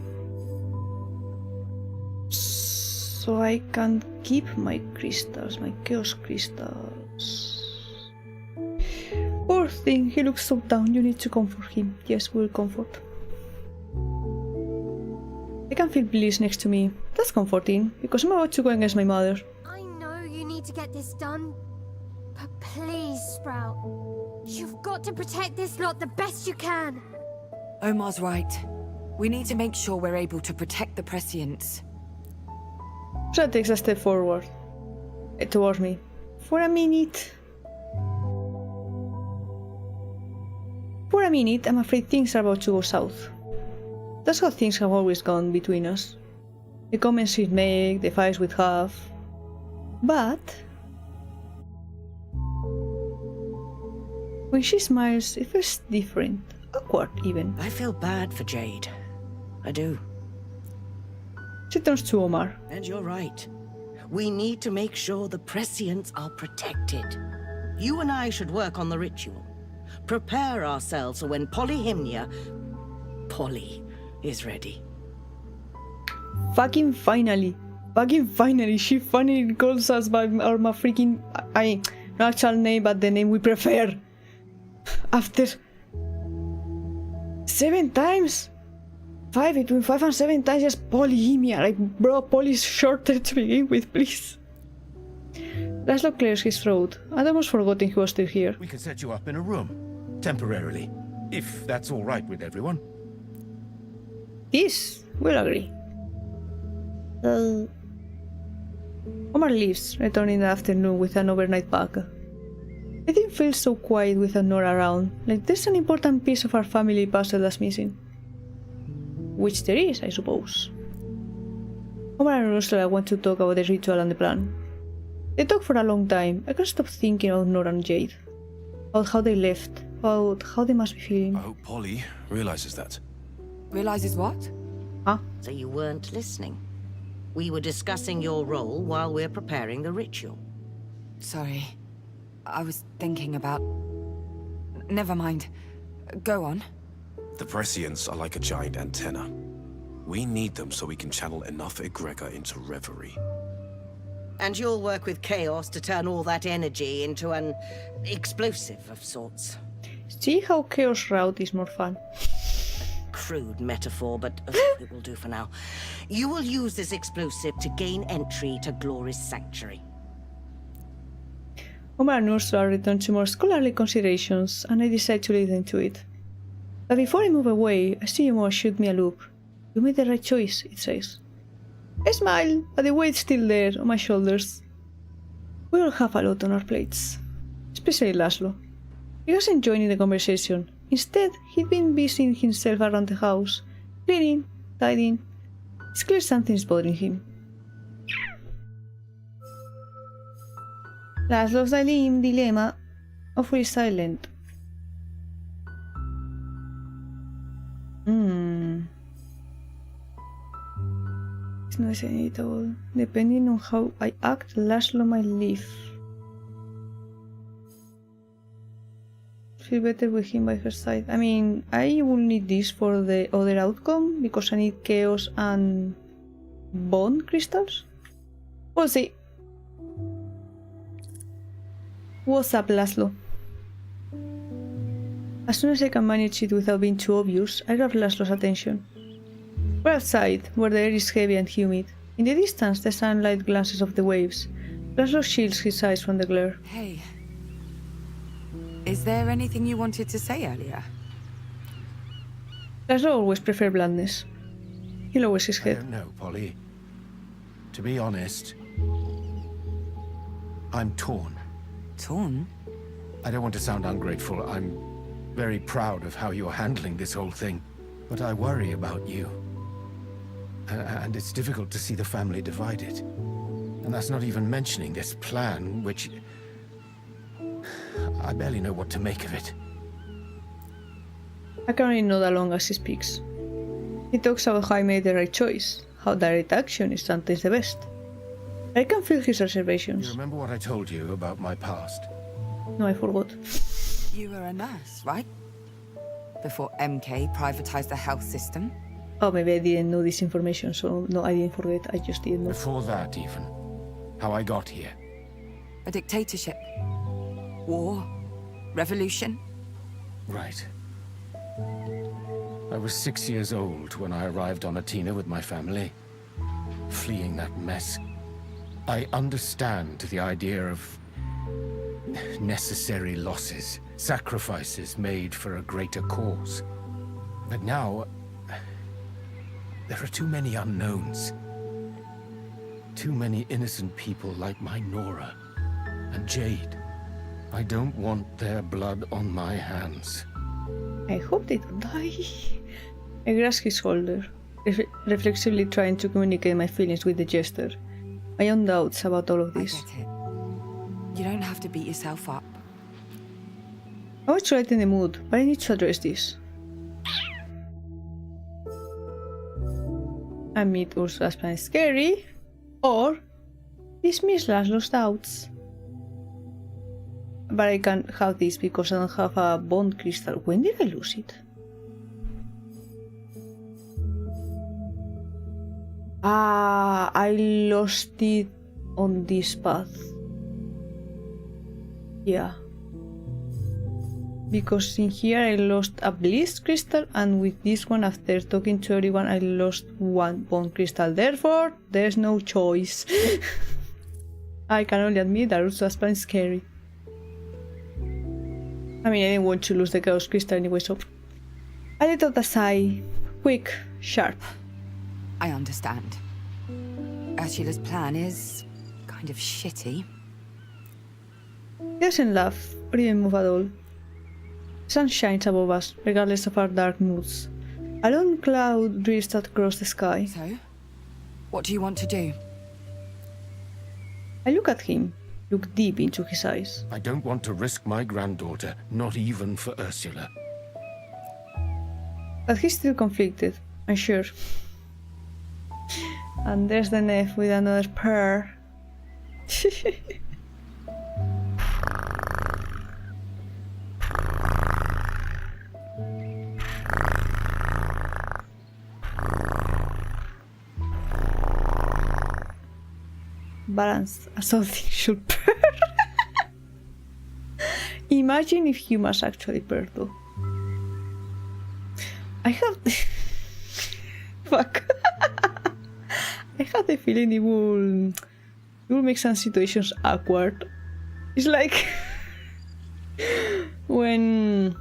So I can keep my crystals, my chaos crystals. Poor thing, he looks so down, you need to comfort him. Yes, we'll comfort. I can feel bliss next to me. That's comforting, because I'm about to go against my mother. I know you need to get this done, but please, Sprout. You've got to protect this lot the best you can. Omar's right. We need to make sure we're able to protect the prescients. So takes a step forward. Towards me. For a minute, I'm afraid things are about to go south. That's how things have always gone between us. The comments she'd make, the fights we'd have. But when she smiles, it feels different. Awkward, even. I feel bad for Jade. I do. She turns to Omar. And you're right. We need to make sure the prescients are protected. You and I should work on the ritual. Prepare ourselves for when Polyhymnia... Polly is ready. Fucking finally. She finally calls us by our freaking... no actual name, but the name we prefer. After 7 times? Between 5 and 7 times, just Polyhymnia. Like, bro, Poly's shorter to begin with, please. Laszlo clears his throat. I'd almost forgotten he was still here. We can set you up in a room, temporarily, if that's all right with everyone. Yes, we'll agree. Omar leaves, returning in the afternoon with an overnight bag. It didn't feel so quiet with Nora around, like there's an important piece of our family puzzle that's missing. Which there is, I suppose. Omar and Ursula want to talk about the ritual and the plan. They talk for a long time. I can't stop thinking about Nora and Jade. About how they left, about how they must be feeling. I hope Polly realizes that. Realizes what? Huh? So you weren't listening. We were discussing your role while we're preparing the ritual. Sorry. I was thinking about... Never mind. Go on. The prescients are like a giant antenna. We need them so we can channel enough egregor into reverie. And you'll work with Chaos to turn all that energy into an explosive of sorts. See how Chaos route is more fun. Crude metaphor, but it will do for now. You will use this explosive to gain entry to Glory's sanctuary. Omar and Ursula return to more scholarly considerations, and I decide to lead them to it. But before I move away, I see you more shoot me a look. You made the right choice, it says. I smile, but the weight's still there on my shoulders. We all have a lot on our plates. Especially Laszlo. He wasn't joining the conversation. Instead, he'd been busying himself around the house, cleaning, tidying. It's clear something's bothering him. Laszlo's dilemma of free silent. It's not inevitable. Depending on how I act, Laszlo might leave. Feel better with him by her side. I mean, I will need this for the other outcome because I need chaos and bone crystals. We'll see. What's up, Laszlo? As soon as I can manage it without being too obvious, I grab Laszlo's attention. We're outside, where the air is heavy and humid. In the distance, the sunlight glances off the waves. Laszlo shields his eyes from the glare. Hey. Is there anything you wanted to say earlier? Laszlo always preferred bluntness. He lowers his head. I don't know, Polly. To be honest, I'm torn. Torn? I don't want to sound ungrateful. I'm very proud of how you're handling this whole thing. But I worry about you. And it's difficult to see the family divided. And that's not even mentioning this plan, which... I barely know what to make of it. I can only nod along as he speaks. He talks about how I made the right choice, how direct action is sometimes the best. I can feel his reservations. You remember what I told you about my past? No, I forgot. You were a nurse, right? Before MK privatized the health system? Oh, maybe I didn't know this information, so no, I didn't forget, I just didn't know. Before that, even. How I got here. A dictatorship. War. Revolution. Right. I was 6 years old when I arrived on Atina with my family, fleeing that mess. I understand the idea of necessary losses, sacrifices made for a greater cause. But now, there are too many unknowns. Too many innocent people like my Nora and Jade. I don't want their blood on my hands. I hope they don't die. I grasp his shoulder, reflexively trying to communicate my feelings with the gesture. My own doubts about all of this. I get it. You don't have to beat yourself up. I was right in the mood, but I need to address this. I meet Ursula's plan is scary, or dismiss Laszlo's doubts. But I can't have this because I don't have a bone crystal. When did I lose it? Ah, I lost it on this path. Yeah. Because in here I lost a bliss crystal, and with this one, after talking to everyone, I lost one bone crystal. Therefore, there's no choice. I can only admit that Ursula's plan is scary. I mean, I didn't want to lose the chaos crystal anyway, so... I let out a sigh. Quick, sharp. I understand. Ursula's plan is kind of shitty. He doesn't laugh, or even move at all. The sun shines above us, regardless of our dark moods. A lone cloud drifts across the sky. So, what do you want to do? I look at him, look deep into his eyes. I don't want to risk my granddaughter, not even for Ursula. But he's still conflicted, I'm sure. And there's the Neff with another purr. Balance as something should purr. Imagine if humans actually purr though. I have fuck. I have the feeling it will make some situations awkward. It's like when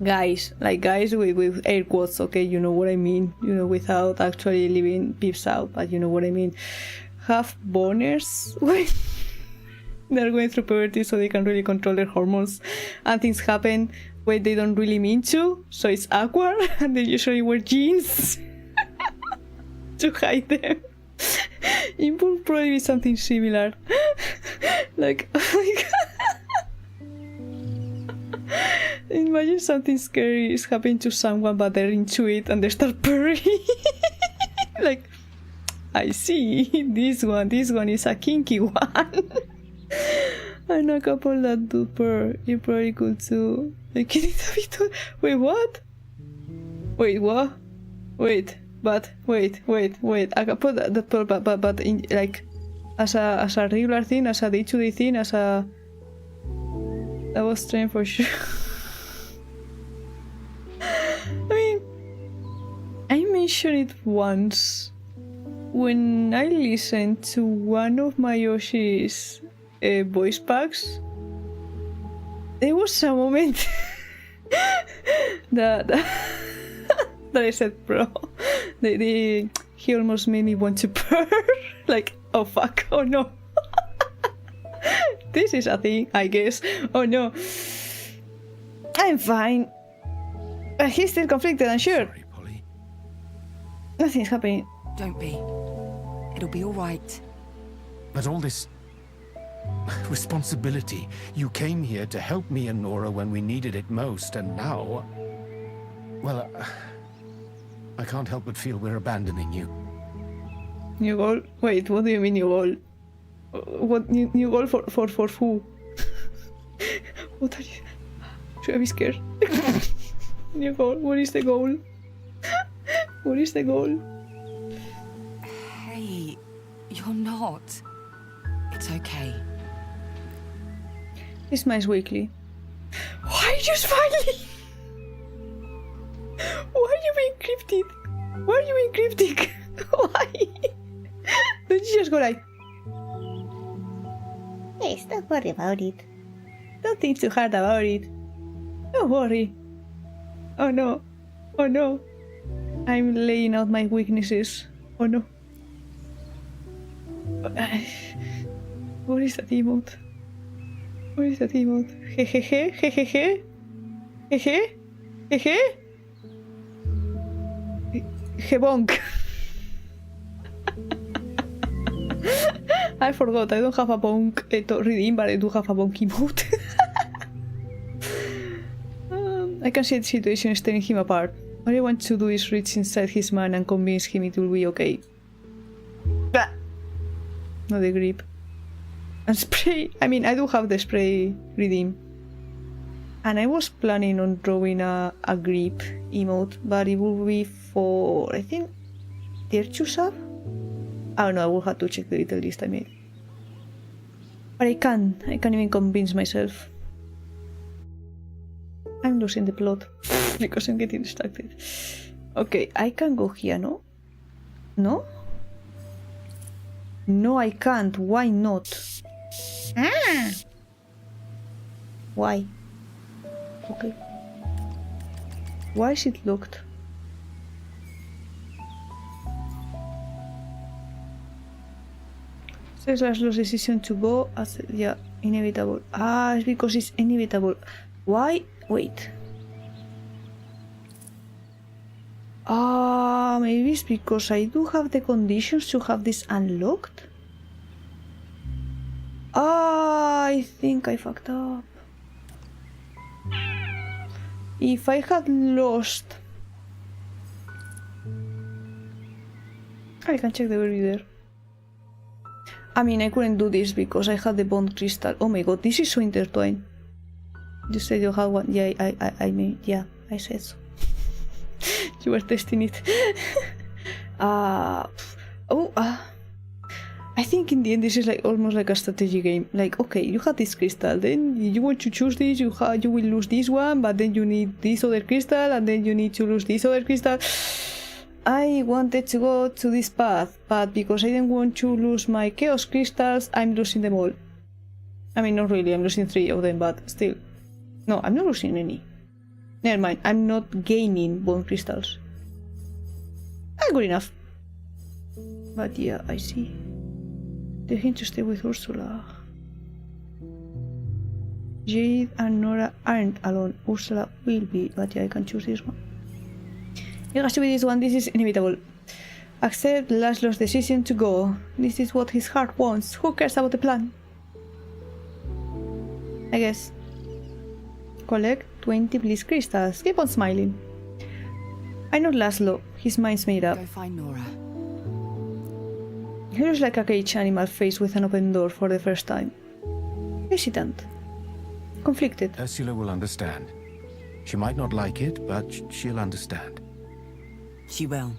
guys, like guys with air quotes, okay, you know what I mean, you know, without actually leaving peeps out, but you know what I mean, have boners when they're going through puberty so they can really control their hormones, and things happen when they don't really mean to, so it's awkward, and they usually wear jeans to hide them. It will probably be something similar. Like, oh my god. Imagine something scary is happening to someone but they're into it and they start purring. Like, I see, this one is a kinky one. I know a couple that do purr. You probably could too. Like, wait, what? Wait, what? Wait. But wait. I can put that purr, but in, like, as a regular thing, as a day-to-day thing, as a, that was strange for sure. I mean, I mentioned it once when I listened to one of my Yoshi's voice packs. There was a moment that I said, bro, he almost made me want to purr. Like, oh fuck, oh no. This is a thing, I guess. Oh no. I'm fine. But he's still conflicted, I'm sure. Sorry, Polly. Nothing's happening. Don't be. It'll be all right. But all this responsibility. You came here to help me and Nora when we needed it most, and now... Well, I can't help but feel we're abandoning you. New goal? Wait, what do you mean new goal? What new goal for who? What are you? Should I be scared? New goal? What is the goal? What is the goal? Hey, you're not. It's okay. It's Smiles Weekly. Why are you smiling? Why are you being cryptic? Why are you being cryptic? Why? Don't you just go like... Yes, don't worry about it. Don't think too hard about it. Don't worry. Oh no. Oh no. I'm laying out my weaknesses. Oh no. What is that emote? What is that emote? Hehehe? Hehehe? Hehe? Hehe? Hebonk. I forgot, I don't have a bonk to redeem, but I do have a bonk emote. I can see the situation is tearing him apart. All I want to do is reach inside his mind and convince him it will be okay. Not the grip. And spray. I mean, I do have the spray redeem. And I was planning on drawing a grip emote, but it will be for, I think, tier 2 sub? I don't know, I will have to check the little list I made. But I can't even convince myself. I'm losing the plot because I'm getting distracted. Okay, I can go here, no? No? No, I can't. Why not? Ah! Why? Okay. Why is it locked? Says last lost decision to go as yeah, inevitable. Ah, it's because it's inevitable. Why? Wait. Ah, maybe it's because I do have the conditions to have this unlocked. Ah, I think I fucked up. If I had lost... I can check the verb there. I mean, I couldn't do this because I had the bond crystal. Oh my god, this is so intertwined. You said you had one. Yeah, I mean, yeah, I said so. You were testing it. I think in the end this is like almost like a strategy game. Like, okay, you have this crystal, then you want to choose this, you will lose this one, but then you need this other crystal, and then you need to lose this other crystal. I wanted to go to this path, but because I didn't want to lose my chaos crystals, I'm losing them all. I mean, not really, I'm losing 3 of them, but still. No, I'm not losing any. Never mind, I'm not gaining bone crystals. Good enough. But yeah, I see. They're going to stay with Ursula. Jade and Nora aren't alone. Ursula will be, but yeah, I can choose this one. It has to be this one. This is inevitable. Accept Laszlo's decision to go. This is what his heart wants. Who cares about the plan? I guess. Collect 20 bliss crystals. Keep on smiling. I know Laszlo. His mind's made up. Go find Nora. He looks like a caged animal faced with an open door for the first time. Hesitant. Conflicted. Ursula will understand. She might not like it, but she'll understand. She will.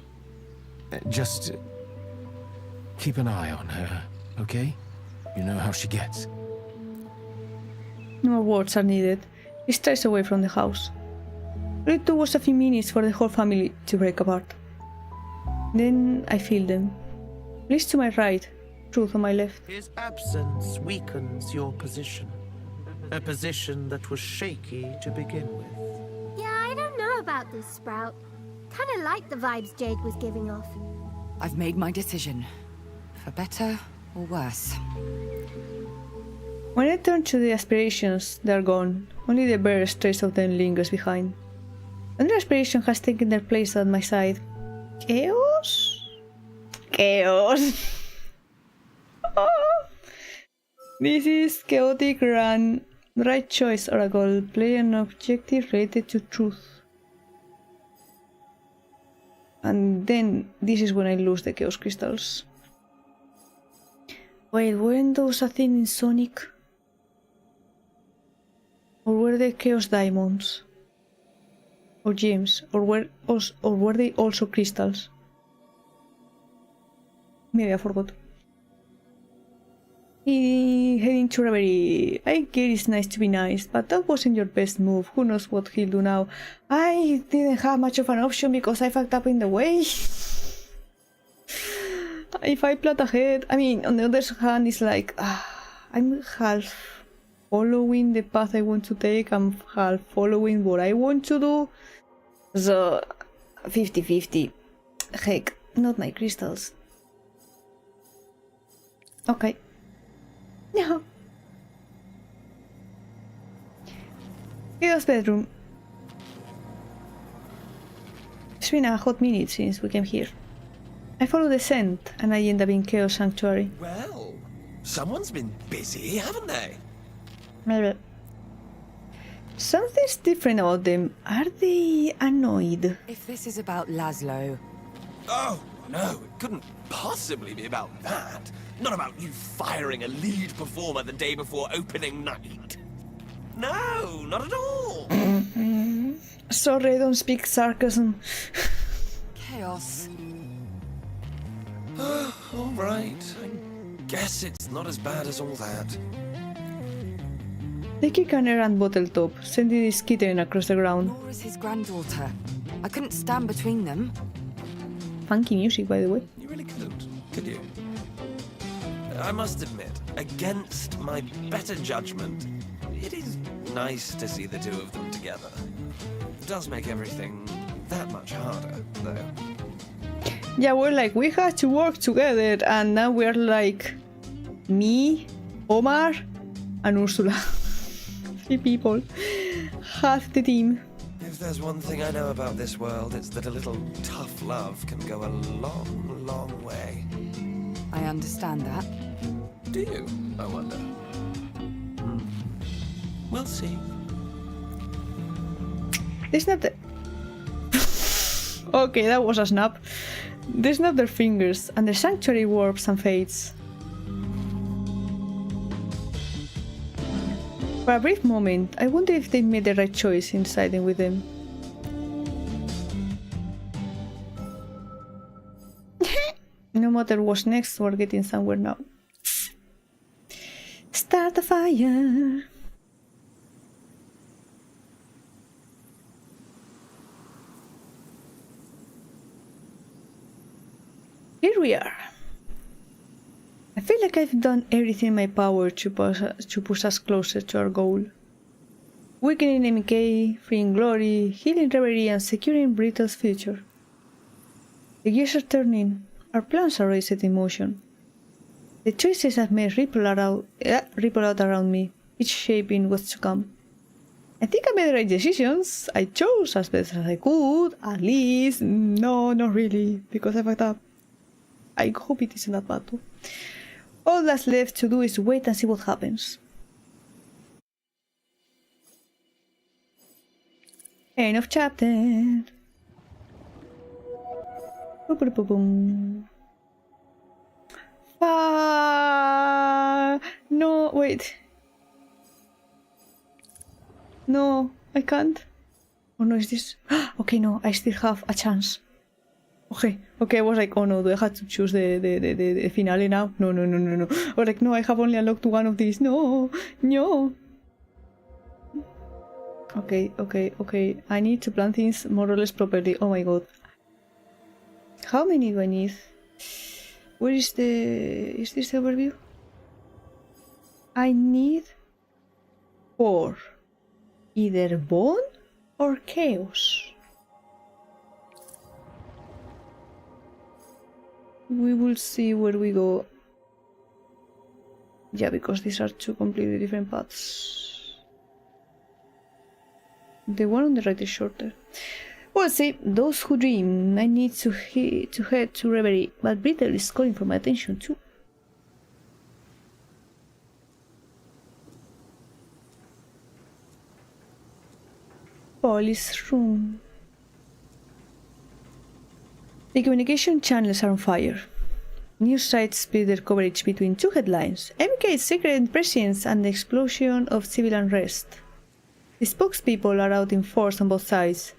Just keep an eye on her, okay? You know how she gets. No more words are needed. He stares away from the house. It took us a few minutes for the whole family to break apart. Then I feel them. Liz to my right, Truth on my left. His absence weakens your position. A position that was shaky to begin with. Yeah, I don't know about this, Sprout. Kinda like the vibes Jade was giving off. I've made my decision. For better or worse. When I turn to the aspirations, they're gone. Only the barest trace of them lingers behind. Another aspiration has taken their place at my side. Chaos? Chaos! This is chaotic run. Right choice, Oracle. Play an objective related to truth. And then this is when I lose the chaos crystals. Wait, weren't those a thing in Sonic? Or were they chaos diamonds? Or gems? Or were they also crystals? Maybe I forgot. Heading to Reverie. I get it's nice to be nice, but that wasn't your best move. Who knows what he'll do now? I didn't have much of an option because I fucked up in the way. If I plot ahead, I mean, on the other hand, it's like, I'm half following the path I want to take, I'm half following what I want to do. So, 50-50. Heck, not my crystals. Okay. No. Chaos bedroom. It's been a hot minute since we came here. I follow the scent and I end up in Chaos Sanctuary. Well, someone's been busy, haven't they? Maybe. Something's different about them. Are they annoyed? If this is about Laszlo... Oh, no, it couldn't possibly be about that. Not about you firing a lead performer the day before opening night. No, not at all. Sorry, I don't speak sarcasm. Chaos. All right. I guess it's not as bad as all that. They kick an errant bottle top, sending this kitten across the ground. Nora's his granddaughter. I couldn't stand between them. Funky music, by the way. You really couldn't, could you? I must admit, against my better judgment, it is nice to see the two of them together. It does make everything that much harder, though. Yeah, we're like, we had to work together, and now we're like, me, Omar, and Ursula. 3 people. Half the team. If there's one thing I know about this world, it's that a little tough love can go a long, long way. I understand that. Do you, I wonder? We'll see. They snapped it. Okay, that was a snap. They snap their fingers, and the sanctuary warps and fades. For a brief moment, I wonder if they made the right choice in siding with them. No matter what's next, we're getting somewhere now. Start the fire! Here we are. I feel like I've done everything in my power to push us closer to our goal. Weakening MK, freeing Glory, healing Reverie, and securing Brittle's future. The gears are turning. Our plans are already set in motion. The choices I've made ripple out around me, each shaping what's to come. I think I made the right decisions. I chose as best as I could, at least. No, not really, because I fucked up. I hope it isn't that bad too. All that's left to do is wait and see what happens. End of chapter. Boom. No, wait. No, I can't. Oh no, is this? Okay, no, I still have a chance. Okay, I was like, oh no, do I have to choose the finale now? No. I was like, no, I have only unlocked one of these. No. Okay. I need to plan things more or less properly. Oh my god. How many do I need? Where is this the overview? I need 4. Either bone or chaos. We will see where we go. Yeah, because these are 2 completely different paths. The one on the right is shorter. We'll see. Those who dream. I need to head to Reverie, but Brittle is calling for my attention too. Police room. The communication channels are on fire. News sites split their coverage between 2 headlines: MK's secret prescience and the explosion of civil unrest. The spokespeople are out in force on both sides.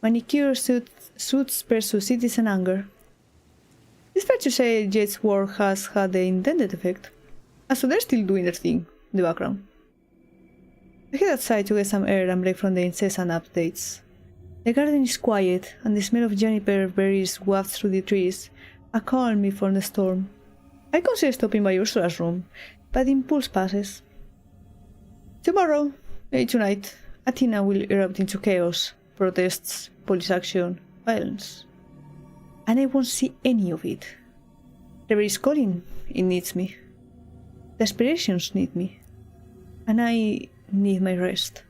Manicure suits versus citizen anger. It's fair to say Jade's work has had the intended effect. And so they're still doing their thing in the background. I head outside to get some air and break from the incessant updates. The garden is quiet, and the smell of juniper berries wafts through the trees, a calm before the storm. I consider stopping by Ursula's room, but the impulse passes. Tomorrow, maybe tonight, Athena will erupt into chaos, protests, police action, violence. And I won't see any of it. Reverie is calling, it needs me. The aspirations need me. And I need my rest.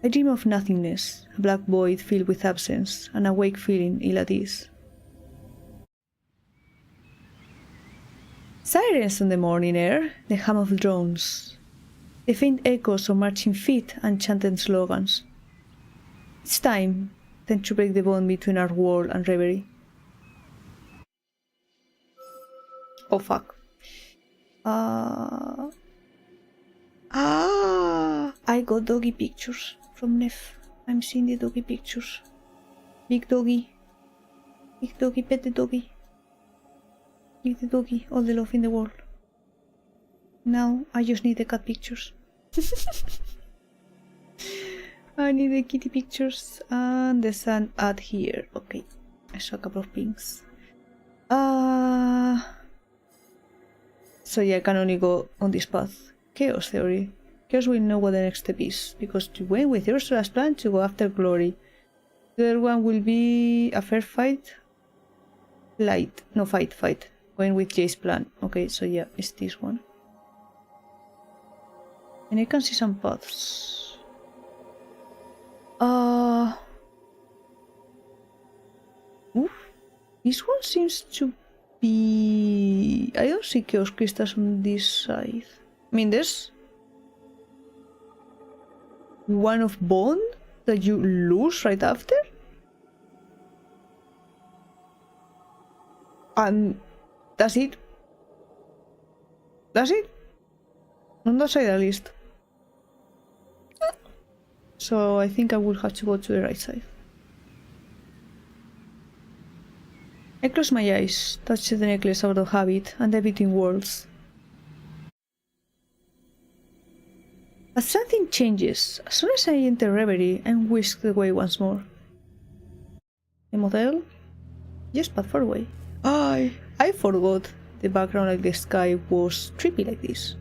I dream of nothingness, a black void filled with absence, an awake feeling ill at ease. Sirens on the morning air, the hum of drones, the faint echoes of marching feet and chanted slogans. It's time then to break the bond between our world and Reverie. Oh fuck. I got doggy pictures from Neff. I'm seeing the doggy pictures. Big doggy, pet the doggy. Give the doggy all the love in the world. Now I just need the cat pictures. I need the kitty pictures and the sun ad here. Okay, I saw a couple of pinks. So yeah, I can only go on this path. Chaos theory. Chaos will know what the next step is, because to win with Ursula's plan to go after Glory. The other one will be a fair fight. Fight. Going with Jay's plan. Okay, so yeah, it's this one. And I can see some paths. This one seems to be... I don't see chaos crystals on this side. I mean, there's one of bone that you lose right after. And that's it. On that side at least. So I think I will have to go to the right side. I close my eyes, touch the necklace out of habit, and dive between worlds. But something changes. As soon as I enter Reverie, I'm whisked away once more. A motel? Yes, but far away. I forgot the background, like the sky, was trippy like this.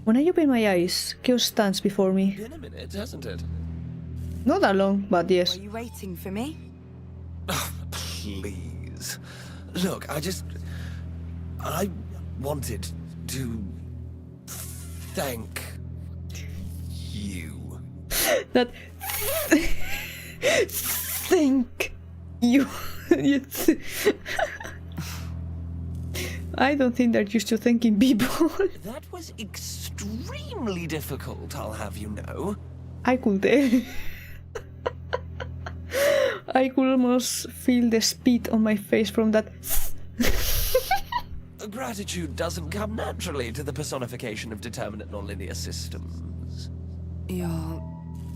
When I open my eyes, chaos stands before me. Been a minute, hasn't it? Not that long, but yes. Were you waiting for me? Oh, please. Look, I wanted to thank you. That thank you. I don't think they're used to thanking people. That was extremely difficult, I'll have you know. I could tell. I could almost feel the spit on my face from that. Gratitude doesn't come naturally to the personification of determinate nonlinear systems. You're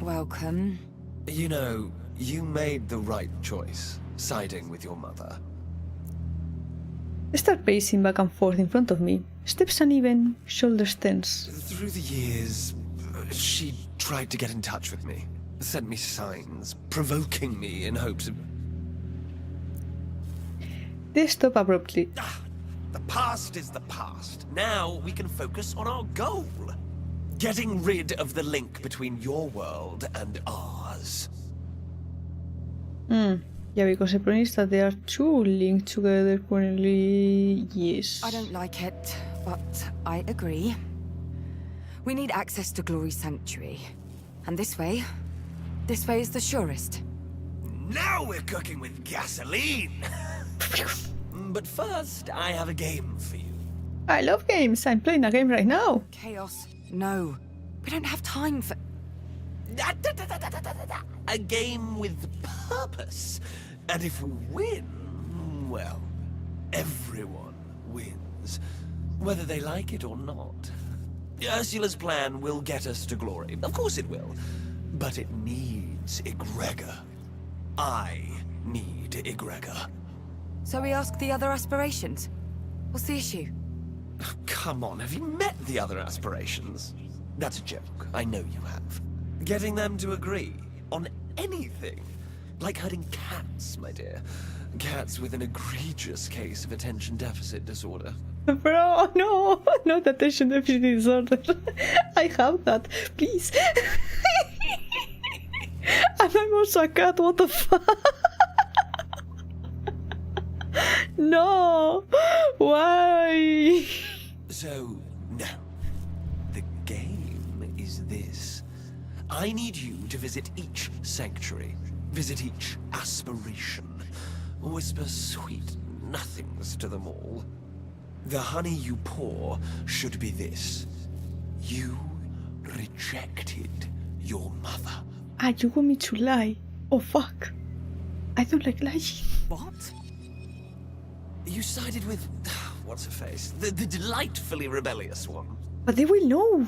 welcome. You know, you made the right choice, siding with your mother. I start pacing back and forth in front of me, steps uneven, shoulders tense. Through the years, she tried to get in touch with me, sent me signs, provoking me in hopes of... They stop abruptly. The past is the past. Now we can focus on our goal. Getting rid of the link between your world and ours. Yeah, because the point is that they are two linked together currently. Yes. I don't like it, but I agree. We need access to Glory Sanctuary. And this way is the surest. Now we're cooking with gasoline! But first, I have a game for you. I love games. I'm playing a game right now. Chaos. No. We don't have time for... A game with purpose. And if we win, well, everyone wins. Whether they like it or not. Ursula's plan will get us to glory. Of course it will. But it needs egregor. I need egregor. So we ask the other aspirations? What's the issue? Oh, come on, have you met the other aspirations? That's a joke, I know you have. Getting them to agree on anything. Like herding cats, my dear. Cats with an egregious case of attention deficit disorder. Bro, no, not attention deficit disorder. I have that, please. And I'm also a cat, what the fuck? No, why? So, no. The game is this. I need you to visit each sanctuary. Visit each aspiration. Whisper sweet nothings to them all. The honey you pour should be this. You rejected your mother. Ah, you want me to lie? Oh, fuck. I don't like lying. What? You sided with... what's her face? The delightfully rebellious one. But they will know.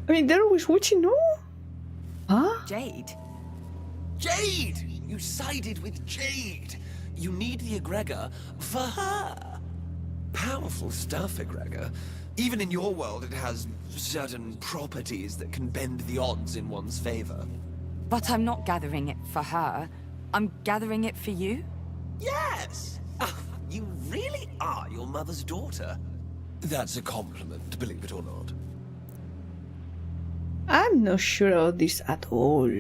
I mean, they're always watching, no? Huh? Jade? Jade! You sided with Jade! You need the egregor for her! Powerful stuff, egregor. Even in your world, it has certain properties that can bend the odds in one's favor. But I'm not gathering it for her. I'm gathering it for you? Yes! You really are your mother's daughter. That's a compliment, believe it or not. I'm not sure about this at all.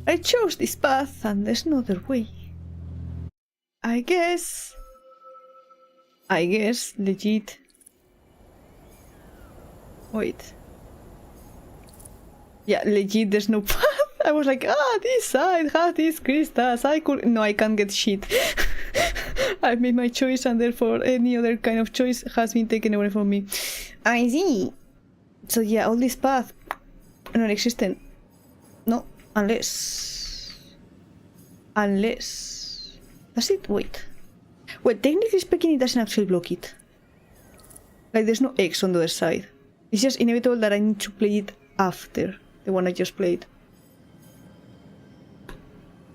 I chose this path and there's no other way. I guess, legit. Wait. Yeah, legit, there's no path. I was like, this side has these crystals. No, I can't get shit. I've made my choice and therefore any other kind of choice has been taken away from me. I see. So yeah, all this path, non-existent. No, unless... Does it? Wait. Well, technically speaking, it doesn't actually block it. Like, there's no X on the other side. It's just inevitable that I need to play it after the one I just played.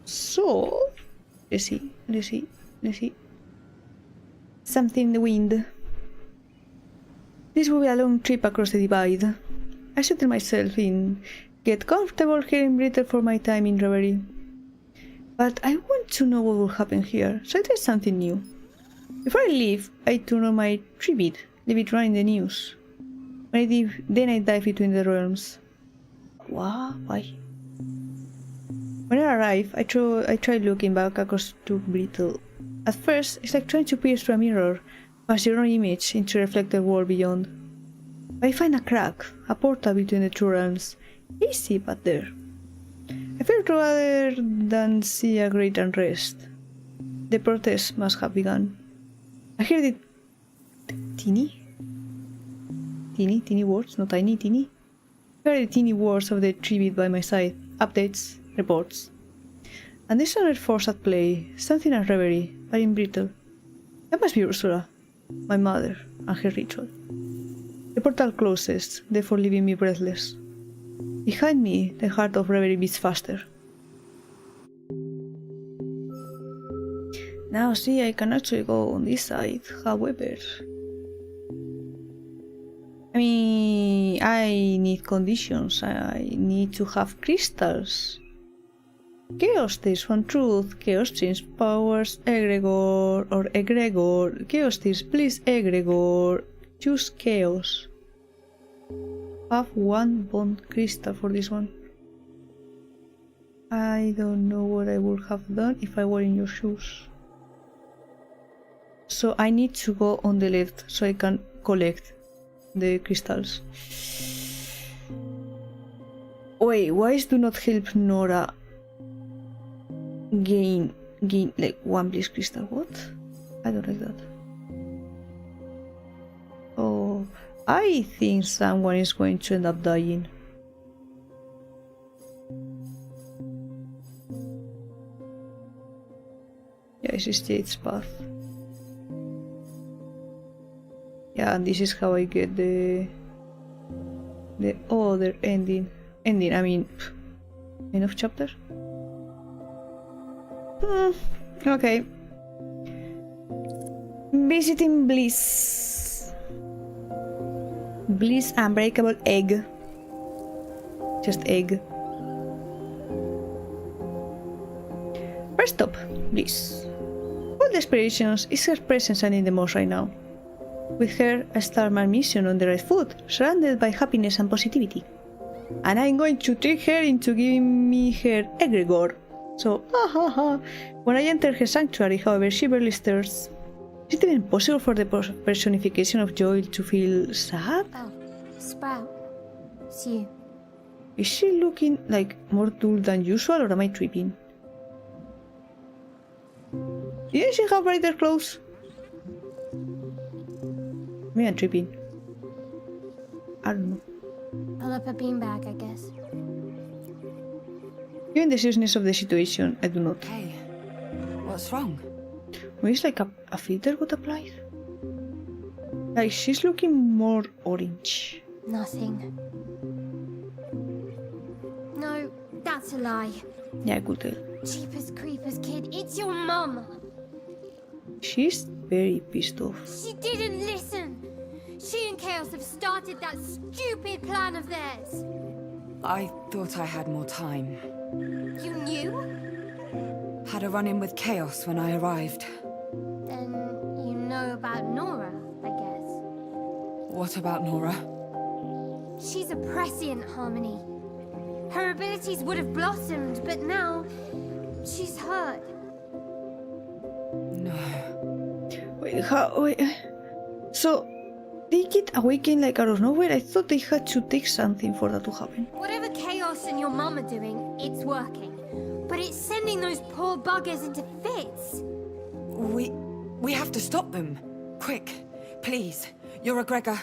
So... Let's see. Something in the wind. This will be a long trip across the divide. I settle myself in, get comfortable here in Britain for my time in Reverie. But I want to know what will happen here, so I try something new. Before I leave, I turn on my tribute, leave it running the news. When Then I dive between the realms. What? Why? When I arrive, I try looking back across to Brittle. At first, it's like trying to pierce through a mirror, pass your own image into a reflected world beyond. But I find a crack, a portal between the two realms. Easy, but there. I feared rather than see a great unrest. The protest must have begun. I heard it teeny words, not tiny, teeny. I heard the teeny words of the 3-bit by my side, updates, reports. And there's another force at play, something like reverie, but in Brittle. That must be Ursula, my mother, and her ritual. The portal closes, therefore leaving me breathless. Behind me, the heart of reverie beats faster. Now see, I can actually go on this side, however... I mean, I need conditions, I need to have crystals. Chaos takes one truth, chaos change powers, egregor, or egregor, chaos takes please egregor, choose chaos. Have one bond crystal for this one. I don't know what I would have done if I were in your shoes. So I need to go on the left so I can collect the crystals. Wait, why is do not help Nora gain like one bliss crystal? What? I don't like that. Oh, I think someone is going to end up dying. Yeah, this is Jade's path. Yeah, and this is how I get the other ending. I mean, end of chapter. Okay. Visiting Bliss. Bliss Unbreakable Egg. Just egg. First stop, Bliss. All desperations is her presence and in the most right now. With her, I start my mission on the right foot, surrounded by happiness and positivity. And I'm going to trick her into giving me her egregor. So, when I enter her sanctuary, however, she barely stirs. Is it even possible for the personification of joy to feel sad? Oh, Sprout. It's you. Is she looking like more dull than usual, or am I tripping? Didn't she have brighter clothes? Maybe I'm tripping. I don't know. Pull up a beanbag, I guess. Given the seriousness of the situation, I do not. Hey, what's wrong? Maybe it's like a filter got applied? Like she's looking more orange. Nothing. No, that's a lie. Yeah, I could tell. Jeepers creepers, kid, it's your mum. She's very pissed off. She didn't listen. She and Chaos have started that stupid plan of theirs. I thought I had more time. You knew? Had a run-in with Chaos when I arrived. Then you know about Nora, I guess. What about Nora? She's a prescient, Harmony. Her abilities would have blossomed, but now she's hurt. No. Wait, how? Wait. So they get awakened like out of nowhere? I thought they had to take something for that to happen. Whatever Chaos and your mum are doing, it's working. But it's sending those poor buggers into fits. We have to stop them. Quick, please. You're a Gregor.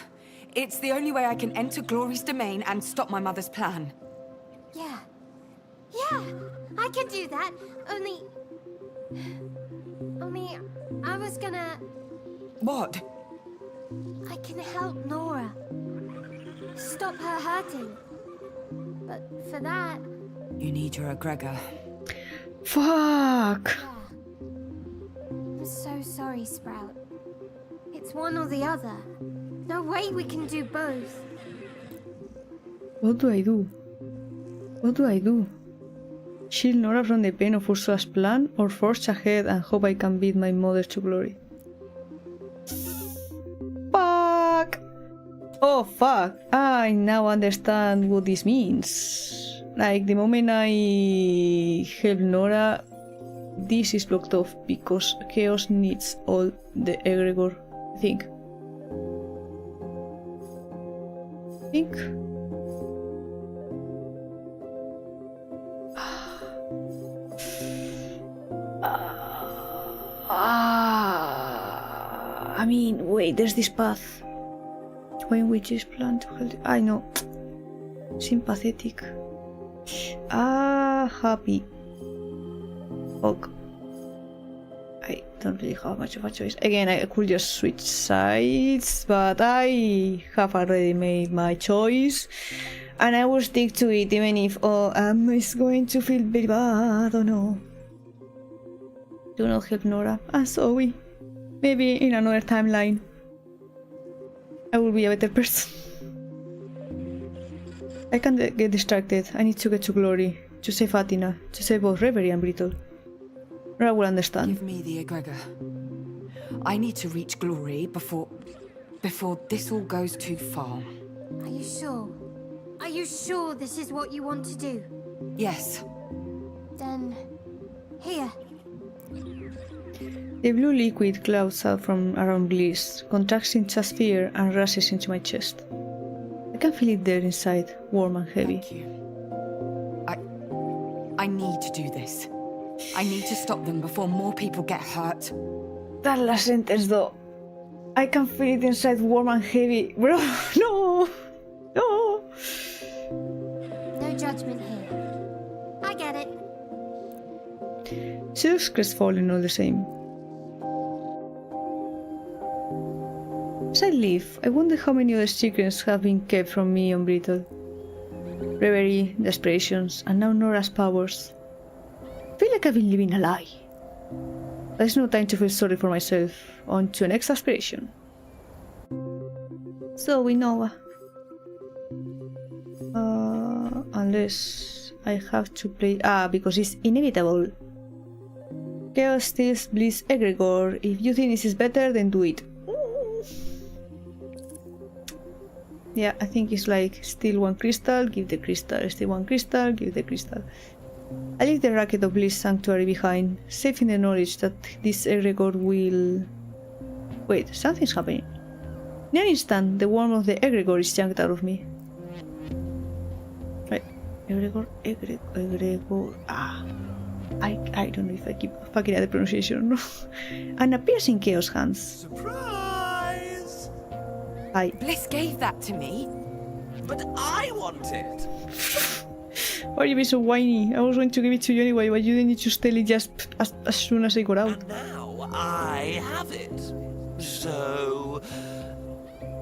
It's the only way I can enter Glory's domain and stop my mother's plan. Yeah, I can do that. Only I was gonna... What? I can help Nora. Stop her hurting. But for that... You need your egregor. Fuck! I'm so sorry, Sprout. It's one or the other. No way we can do both. What do I do? What do I do? Shield Nora from the pain of Ursula's plan, or forge ahead and hope I can beat my mother to glory? Fuck! Oh fuck, I now understand what this means. Like, the moment I help Nora, this is blocked off because Chaos needs all the egregor, I think. I mean, wait, there's this path. When witches plan to help. I know. Sympathetic. Happy. Ok. I don't really have much of a choice. Again, I could just switch sides, but I have already made my choice. And I will stick to it even if it's going to feel very bad or no. Do not help Nora. I'm sorry. Maybe in another timeline I will be a better person. I can't get distracted. I need to get to Glory, to save Athena, to save both Reverie and Brittle. Nora will understand. Give me the egregor. I need to reach Glory before this all goes too far. Are you sure? Are you sure this is what you want to do? Yes. Then, here. The blue liquid clouds out from around Bliss, contracts into a sphere and rushes into my chest. I can feel it there inside, warm and heavy. Thank you. I need to do this. I need to stop them before more people get hurt. That last sentence though. I can feel it inside, warm and heavy. Bro, no! No! No judgment here. I get it. She looks crestfallen all the same. As I leave, I wonder how many other secrets have been kept from me and Brittle. Reverie, the aspirations, and now Nora's powers. I feel like I've been living a lie. There's no time to feel sorry for myself. On to the next aspiration. So we know. Unless I have to play. Because it's inevitable. Chaos steals Bliss egregor. If you think this is better, then do it. Yeah, I think it's like steal one crystal, give the crystal, steal one crystal, give the crystal. I leave the racket of Bliss Sanctuary behind, safe in the knowledge that this egregor will... Wait, something's happening. In an instant, the warmth of the egregor is yanked out of me. Right, egregor. I don't know if I keep fucking at the pronunciation or no. And appears in Chaos hands. Surprise! Bliss gave that to me. But I want it! Why are you being so whiny? I was going to give it to you anyway, but you didn't need to steal it just as soon as I got out. And now I have it. So...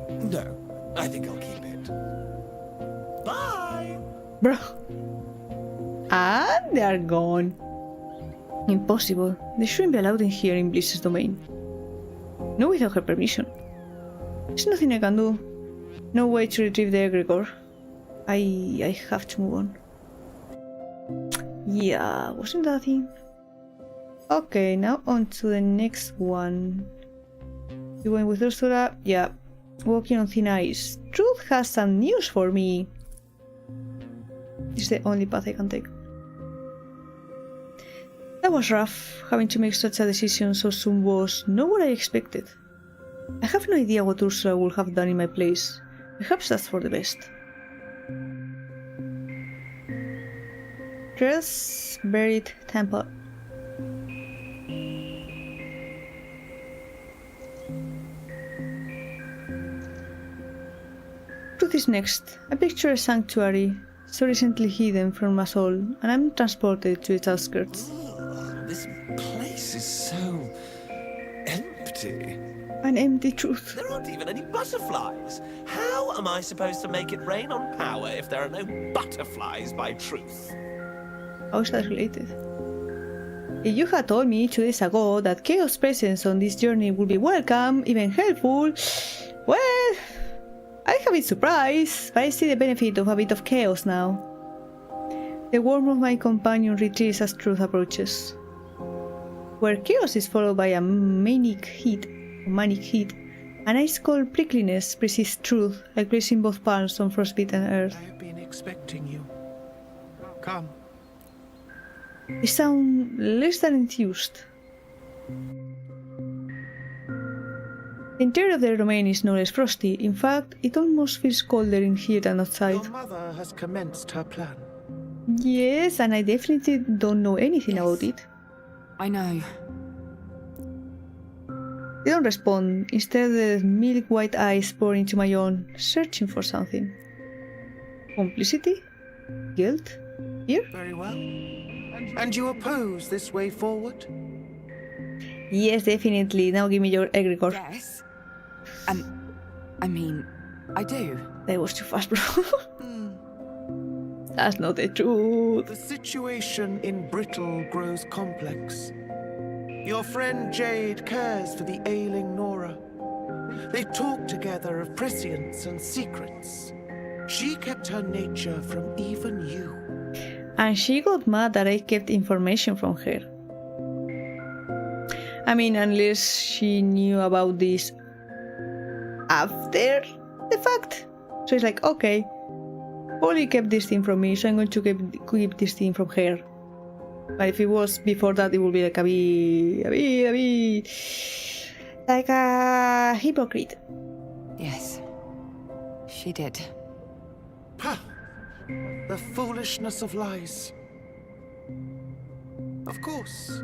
No, I think I'll keep it. Bye! Bro. And they are gone. Impossible. They shouldn't be allowed in here in Bliss's domain. No without her permission. There's nothing I can do. No way to retrieve the egregor. I have to move on. Yeah, wasn't that a thing? Okay, now on to the next one. You went with Ursula? Yeah. Walking on thin ice. Truth has some news for me. This is the only path I can take. That was rough. Having to make such a decision so soon was not what I expected. I have no idea what Ursula would have done in my place. Perhaps that's for the best. Dress, buried temple. Truth is next. I picture a sanctuary, so recently hidden from us all, and I'm transported to its outskirts. This place is so... empty. An empty truth. There aren't even any butterflies. How am I supposed to make it rain on power if there are no butterflies by truth? How is that related? If you had told me 2 days ago that Chaos' presence on this journey would be welcome, even helpful, well, I have been surprised, but I see the benefit of a bit of chaos now. The warmth of my companion retreats as truth approaches. Where chaos is followed by a manic heat, An ice cold prickliness precedes truth, like placing both palms on frostbitten earth. I have been expecting you. Come. They sound less than enthused. The interior of the domain is no less frosty. In fact, it almost feels colder in here than outside. Your mother has commenced her plan. Yes, and I definitely don't know anything about it. I know. They don't respond. Instead, the milk-white eyes pour into my own, searching for something. Complicity? Guilt? Fear? Very well. And you oppose this way forward? Yes, definitely. Now give me your egregore. Yes. I mean, I do. That was too fast, bro. That's not the truth. The situation in Brittle grows complex. Your friend Jade cares for the ailing Nora. They talk together of prescience and secrets. She kept her nature from even you. And she got mad that I kept information from her. I mean, unless she knew about this after the fact. So it's like, okay, Polly kept this thing from me, so I'm going to keep this thing from her. But if it was before that, it would be like a bit, like a hypocrite. Yes, she did. Pah! The foolishness of lies. Of course,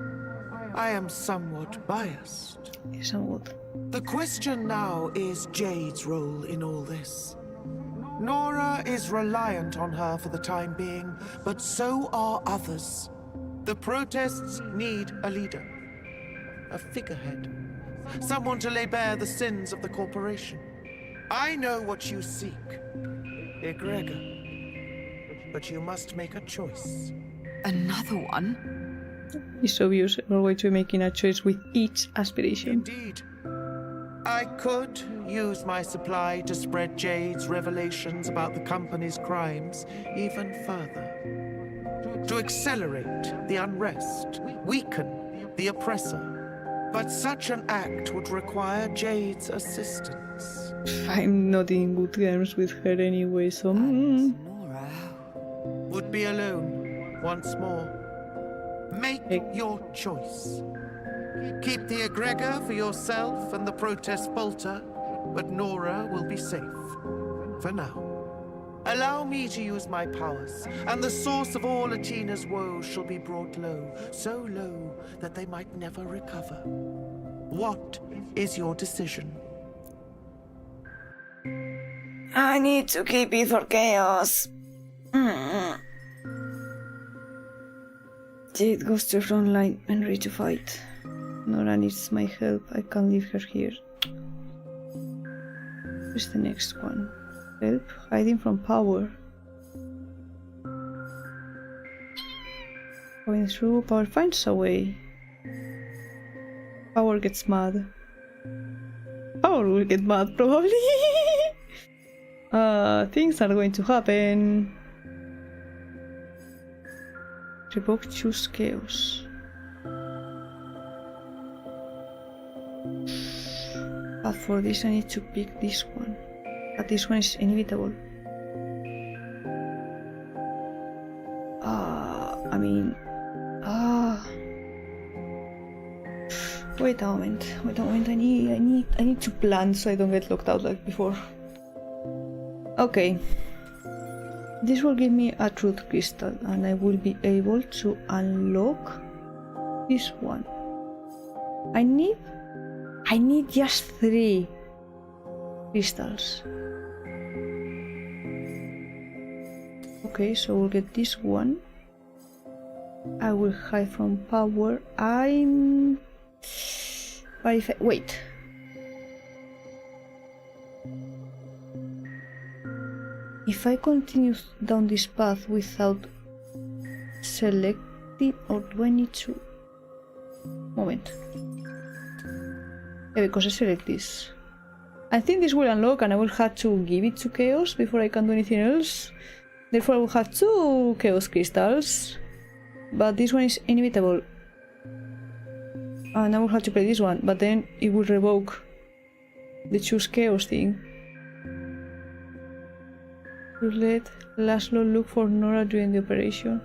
I am somewhat biased. Somewhat. The question now is Jade's role in all this. Nora is reliant on her for the time being, but so are others. The protests need a leader, a figurehead, someone to lay bare the sins of the corporation. I know what you seek, egregor, but you must make a choice. Another one? It's obvious we're going to be making a choice with each aspiration. Indeed. I could use my supply to spread Jade's revelations about the company's crimes even further. To accelerate the unrest, weaken the oppressor. But such an act would require Jade's assistance. I'm not in good terms with her anyway, so... Would be alone once more. Make your choice. Keep the egregor for yourself and the protest bolter, but Nora will be safe. For now. Allow me to use my powers, and the source of all Atina's woes shall be brought low, so low that they might never recover. What is your decision? I need to keep it for chaos. Jade goes to front line and ready to fight. Nora needs my help. I can't leave her here. Where's the next one? Help? Hiding from power. Going through, power finds a way. Power gets mad. Power will get mad, probably. Things are going to happen. Revoke, choose chaos. But for this I need to pick this one. But this one is inevitable. Wait a moment, I need to plan so I don't get locked out like before. Okay. This will give me a truth crystal and I will be able to unlock this one. I need just 3 crystals. Okay, so we'll get this one. I will hide from power. But if I... wait. If I continue down this path without selecting, or do I need to... Moment. Yeah, because I select this. I think this will unlock and I will have to give it to Chaos before I can do anything else. Therefore I will have 2 Chaos Crystals. But this one is inevitable. And I will have to play this one, but then it will revoke The choose chaos thing. You let Laszlo look for Nora during the operation.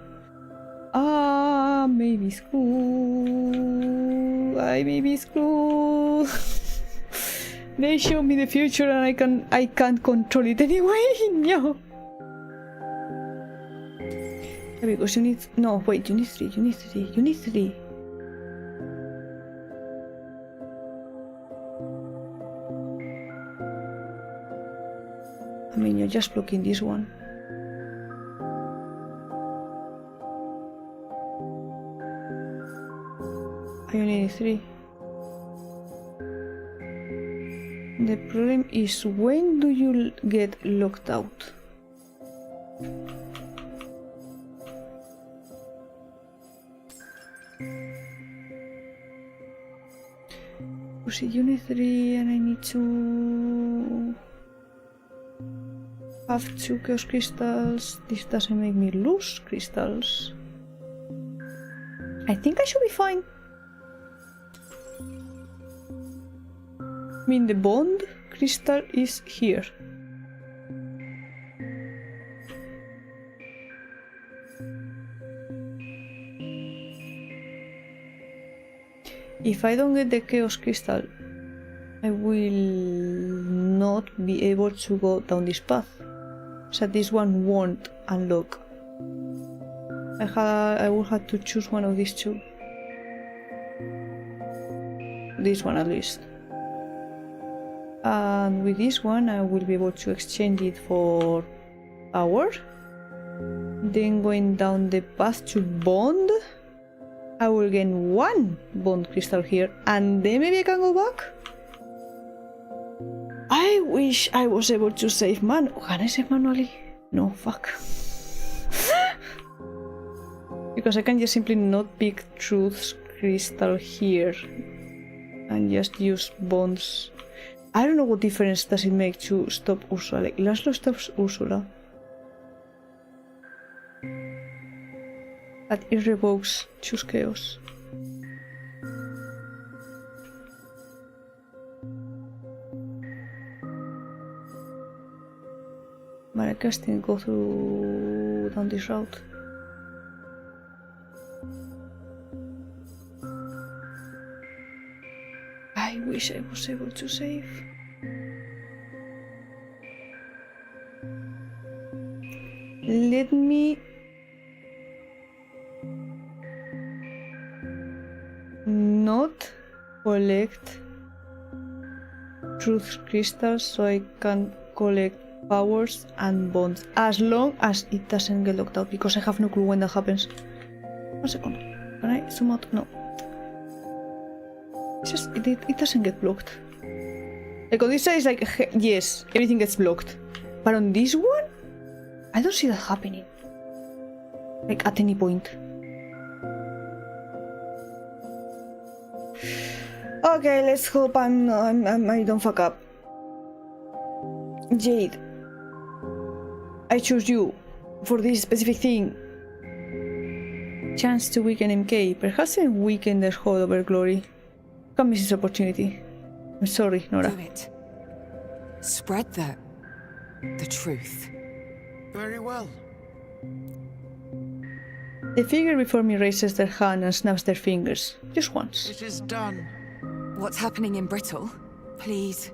Ah, maybe screw. I may be screwed. They show me the future and I can't control it anyway. No. Yeah, because you need no wait, you need three. I mean, you're just blocking this one. I only need 3. The problem is, when do you get locked out? See, you need 3 and I need to have 2 chaos crystals. This doesn't make me lose crystals. I think I should be fine. I mean, the bond crystal is here. If I don't get the chaos crystal, I will not be able to go down this path. So this one won't unlock. I will have to choose one of these two. This one at least. And with this one I will be able to exchange it for power. Then going down the path to bond, I will gain 1 bond crystal here, and then maybe I can go back? I wish I was able to save Can I save manually? No, fuck. Because I can just simply not pick Truth's crystal here and just use bonds. I don't know what difference does it make to stop Ursula. Like, Laszlo stops Ursula. But it revokes choose chaos. But I guess didn't go through down this route. I wish I was able to save. Let me not collect truth crystals so I can collect powers and bonds, as long as it doesn't get locked out, because I have no clue when that happens. 1 second. Can I zoom out? No. It's just, it doesn't get blocked. Like on this side is like, yes, everything gets blocked. But on this one, I don't see that happening. Like at any point. Okay, let's hope I don't fuck up. Jade, I choose you for this specific thing. Chance to weaken MK. Perhaps I weaken the holdover glory. Can't miss this opportunity. I'm sorry, Nora. Do it. Spread the truth. Very well. The figure before me raises their hand and snaps their fingers. Just once. It is done. What's happening in Brittle? Please,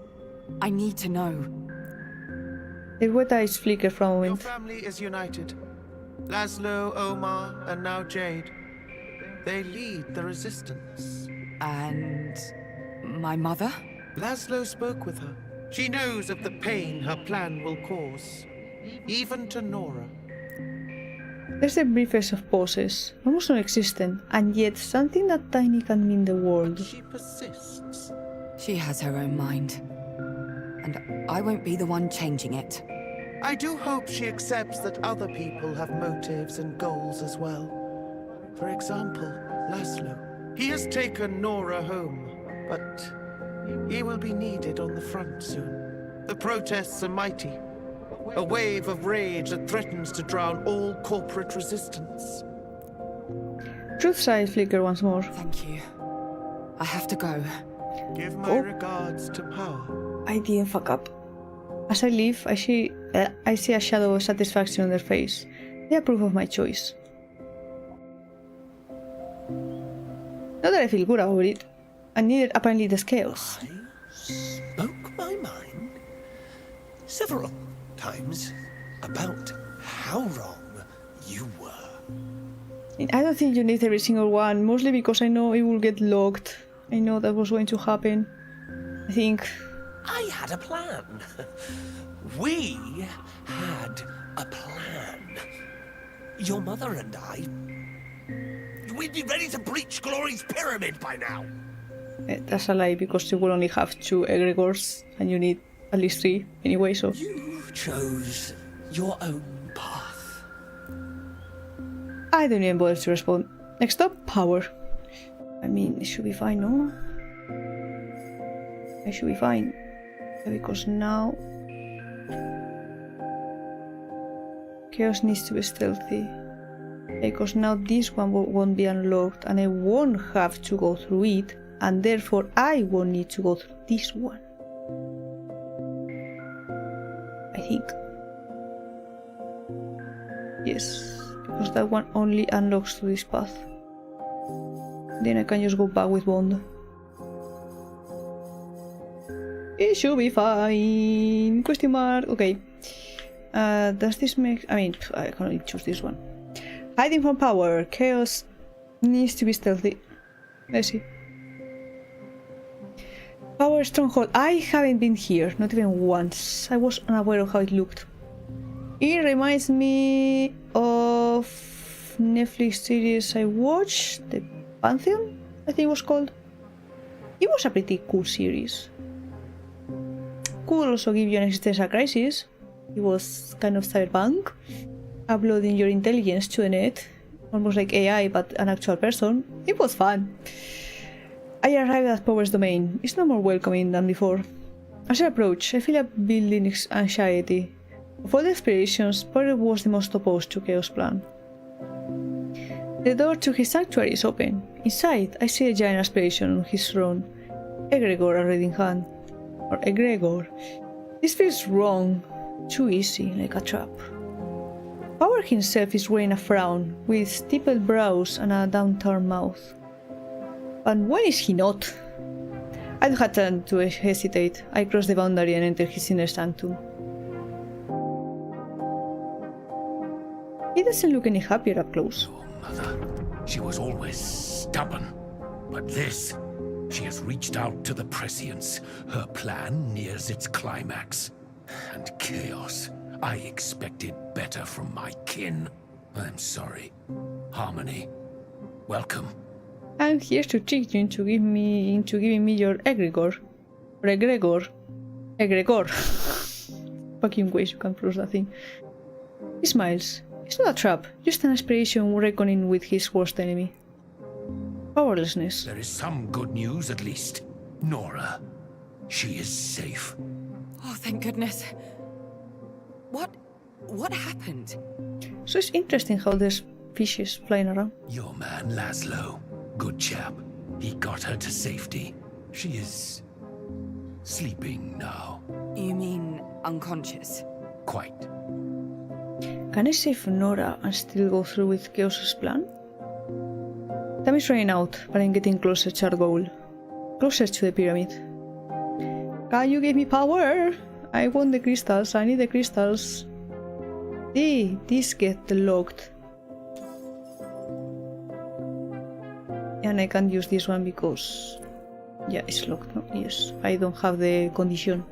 I need to know. Their wet eyes flicker for a moment. Your family is united. Laszlo, Omar, and now Jade. They lead the resistance. And my mother? Laszlo spoke with her. She knows of the pain her plan will cause, even to Nora. There's the briefest of pauses, almost non-existent, and yet something that tiny can mean the world. She persists. She has her own mind. And I won't be the one changing it. I do hope she accepts that other people have motives and goals as well. For example, Laszlo. He has taken Nora home, but he will be needed on the front soon. The protests are mighty. A wave of rage that threatens to drown all corporate resistance. Truth's eyes flicker once more. Thank you. I have to go. Give my regards to Power. I didn't fuck up. As I leave, I see a shadow of satisfaction on their face. They approve of my choice. Not that I feel good about it, and neither apparently does Chaos. Spoke my mind several times about how wrong you were. I don't think you need every single one, mostly because I know it will get locked. I know that was going to happen. I think... I had a plan. We had a plan. Your mother and I... We'd be ready to breach Glory's pyramid by now. That's a lie, because you will only have 2 egregores, and you need at least 3 anyway, so... You chose your own path. I don't even bother to respond. Next up, power. I mean, it should be fine, no? I should be fine. Because now... Chaos needs to be stealthy. Because now this one won't be unlocked, and I won't have to go through it, and therefore I won't need to go through this one. I think. Yes, because that one only unlocks to this path. Then I can just go back with Bond. It should be fine. Question mark. Okay. Does this make... I mean, I can only choose this one. Hiding from power. Chaos needs to be stealthy. Let's see. Power stronghold. I haven't been here, not even once. I was unaware of how it looked. It reminds me of Netflix series I watched, the Pantheon, I think it was called. It was a pretty cool series. Could also give you an existential crisis. It was kind of cyberpunk, uploading your intelligence to the net, almost like AI but an actual person. It was fun. I arrived at Power's domain. It's no more welcoming than before. As I approach, I feel a building anxiety. Of all the expeditions, Power was the most opposed to Chaos' plan. The door to his sanctuary is open. Inside, I see a giant aspiration on his throne. Egregor already in hand. Or Egregor. This feels wrong. Too easy, like a trap. Power himself is wearing a frown, with stippled brows and a downturned mouth. And when is he not? I don't have time to hesitate. I cross the boundary and enter his inner sanctum. He doesn't look any happier up close. Your mother, she was always stubborn. But this, she has reached out to the prescience. Her plan nears its climax. And Chaos, I expected better from my kin. I'm sorry. Harmony, welcome. I'm here to trick you into giving me your egregor. Or egregor. Egregor. Fucking ways you can pronounce that thing. He smiles. It's not a trap, just an aspiration reckoning with his worst enemy. Powerlessness. There is some good news at least. Nora, she is safe. Oh, thank goodness. What happened? So it's interesting how there's fishes flying around. Your man Laszlo, good chap. He got her to safety. She is sleeping now. You mean unconscious? Quite. Can I save Nora and still go through with Chaos's plan? Time is running out, but I'm getting closer to our goal. Closer to the pyramid. Can you give me power? I want the crystals, I need the crystals. These get locked. And I can't use this one because... yeah, it's locked, no? Yes, I don't have the condition.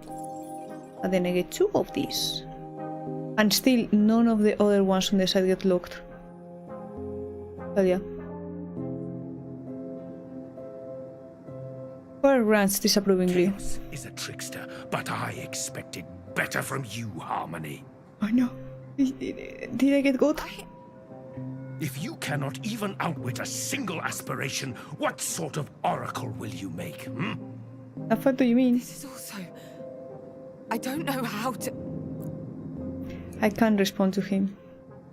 And then I get 2 of these. And still, none of the other ones on the side get locked. But yeah. Power grants disapprovingly. Chaos is a trickster, but I expected better from you, Harmony. I know. Did I get good? If you cannot even outwit a single aspiration, what sort of oracle will you make, hmm? What do you mean? This is also... I don't know how to... I can't respond to him.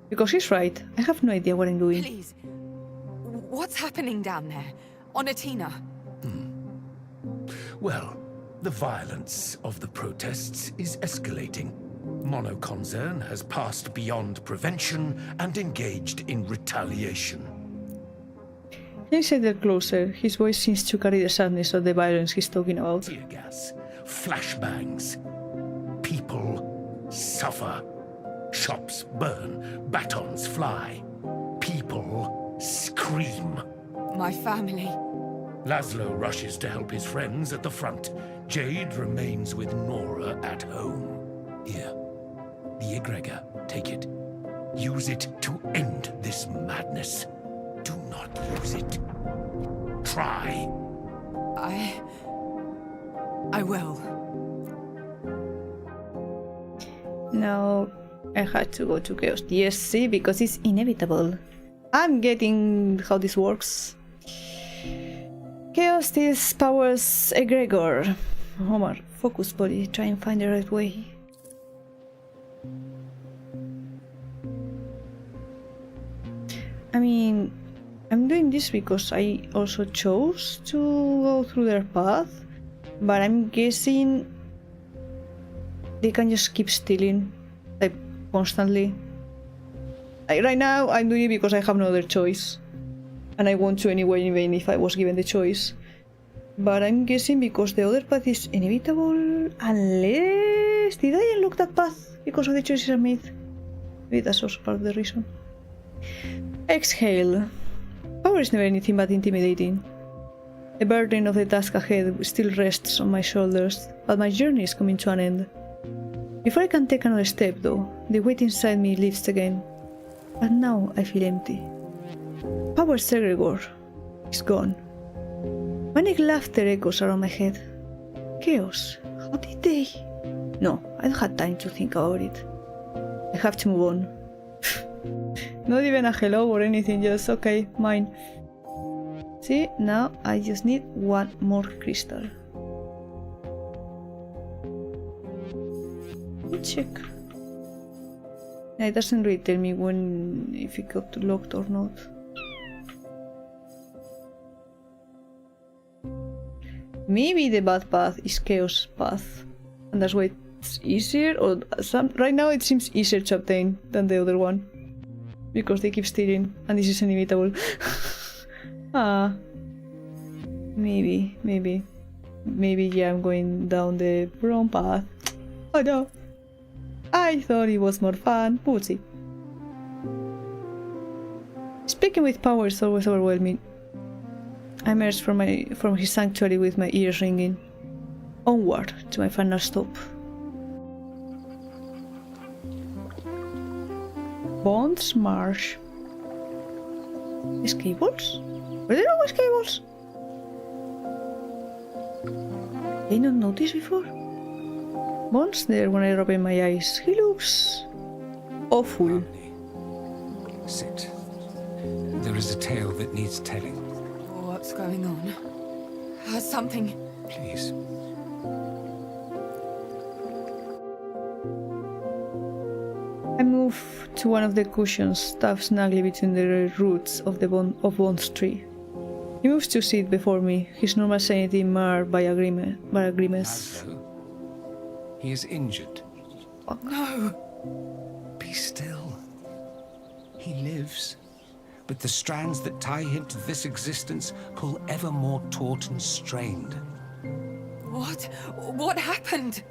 Because he's right. I have no idea what I'm doing. Please. What's happening down there? On Atina? Well, The violence of the protests is escalating. Monoconcern has passed beyond prevention and engaged in retaliation. He said closer. His voice seems to carry the sadness of the violence he's talking about. Tear gas, flashbangs. People suffer. Shops burn, batons fly. People scream. My family. Laszlo rushes to help his friends at the front. Jade remains with Nora at home. Here, the egregor, take it. Use it to end this madness. Do not use it. Try. I will. Now, I had to go to Chaos DSC because it's inevitable. I'm getting how this works. Chaos is powers egregor. Homer, focus buddy, try and find the right way. I mean, I'm doing this because I also chose to go through their path, but I'm guessing they can just keep stealing, like, constantly. Like, right now, I'm doing it because I have no other choice. And I want to anyway, even if I was given the choice. But I'm guessing because the other path is inevitable, unless... Did I unlock that path because of the choices I made? Maybe that's also part of the reason. Exhale. Power is never anything but intimidating. The burden of the task ahead still rests on my shoulders, but my journey is coming to an end. Before I can take another step, though, the weight inside me lifts again. But now I feel empty. Power egregor is gone. Manic laughter echoes around my head. Chaos? How did they? No, I don't have time to think about it. I have to move on. Not even a hello or anything, just okay, mine. See, now I just need one more crystal. Let's check. It doesn't really tell me if it got locked or not. Maybe the bad path is Chaos path, and that's why it's easier, or right now it seems easier to obtain than the other one. Because they keep stealing, and this is inevitable. Maybe, yeah, I'm going down the wrong path. Oh no! I thought it was more fun. We'll see. Speaking with power is always overwhelming. I emerged from his sanctuary with my ears ringing. Onward to my final stop. Bond's Marsh. Escables? Were there no escables? Did I not notice before? Bond's there when I open my eyes. He looks awful. Sit. There is a tale that needs telling. What's going on? Something. Please. I move to one of the cushions, stuffed snugly between the roots of Bond's tree. He moves to sit before me, his normal sanity marred by a grimace. He is injured. Oh, no! Be still. He lives. But the strands that tie him to this existence pull ever more taut and strained. What? What happened?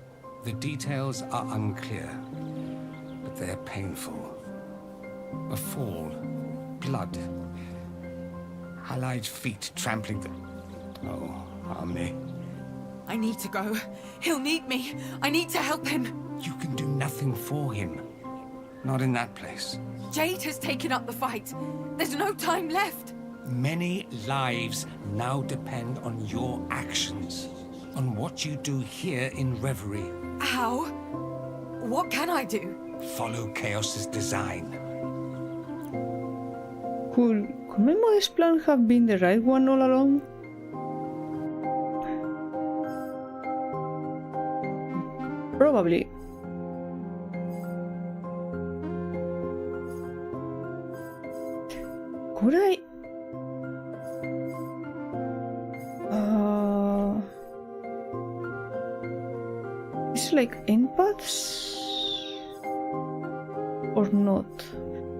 The details are unclear, but they're painful. A fall, blood, allied feet trampling the... Oh, Harmony. I need to go. He'll need me. I need to help him. You can do nothing for him. Not in that place. Jade has taken up the fight. There's no time left. Many lives now depend on your actions. On what you do here in Reverie. How? What can I do? Follow Chaos's design. Could my modest plan have been the right one all along? Probably. Could I? these like empaths? Or not?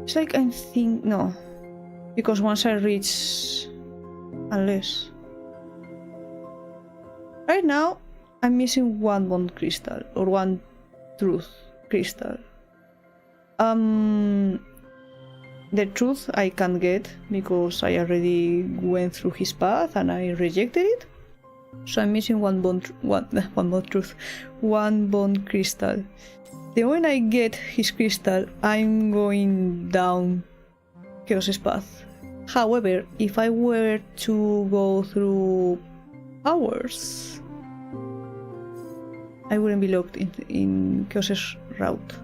It's like I'm thinking... No. Because once I reach... Unless... Right now, I'm missing one bond crystal. Or one truth crystal. The truth I can't get because I already went through his path and I rejected it. So I'm missing one bond crystal. The moment I get his crystal, I'm going down Chaos's path. However, if I were to go through powers, I wouldn't be locked in Chaos's route.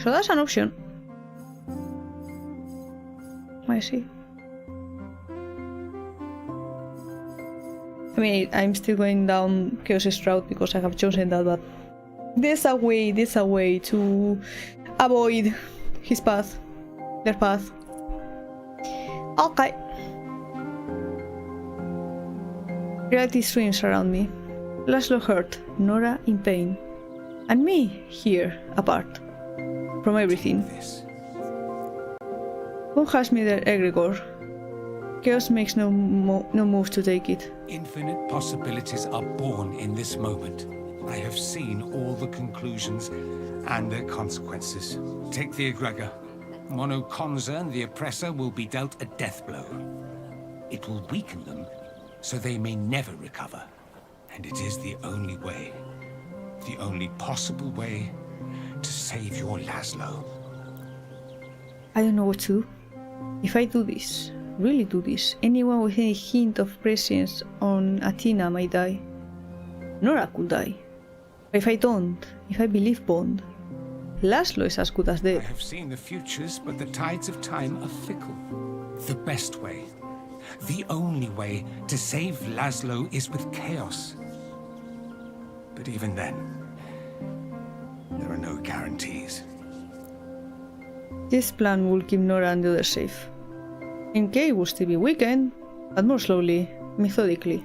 So that's an option. I see. I mean, I'm still going down Chaos's route because I have chosen that, but there's a way to avoid his path, their path. Okay. Reality streams around me. Laszlo hurt, Nora in pain, and me here, apart from everything. Who has me their egregore? Chaos makes no move to take it. Infinite possibilities are born in this moment. I have seen all the conclusions and their consequences. Take the egregor. Mono Concern, the oppressor, will be dealt a death blow. It will weaken them, so they may never recover. And it is the only way, the only possible way, to save your Laszlo. I don't know what to do. If I do this, really do this, anyone with any hint of prescience on Athena might die. Nora could die. But if I don't, if I believe Bond, Laszlo is as good as dead. I have seen the futures, but the tides of time are fickle. The best way, the only way to save Laszlo is with chaos. But even then, there are no guarantees. This plan will keep Nora and the others safe. MK will still be weakened, but more slowly, methodically.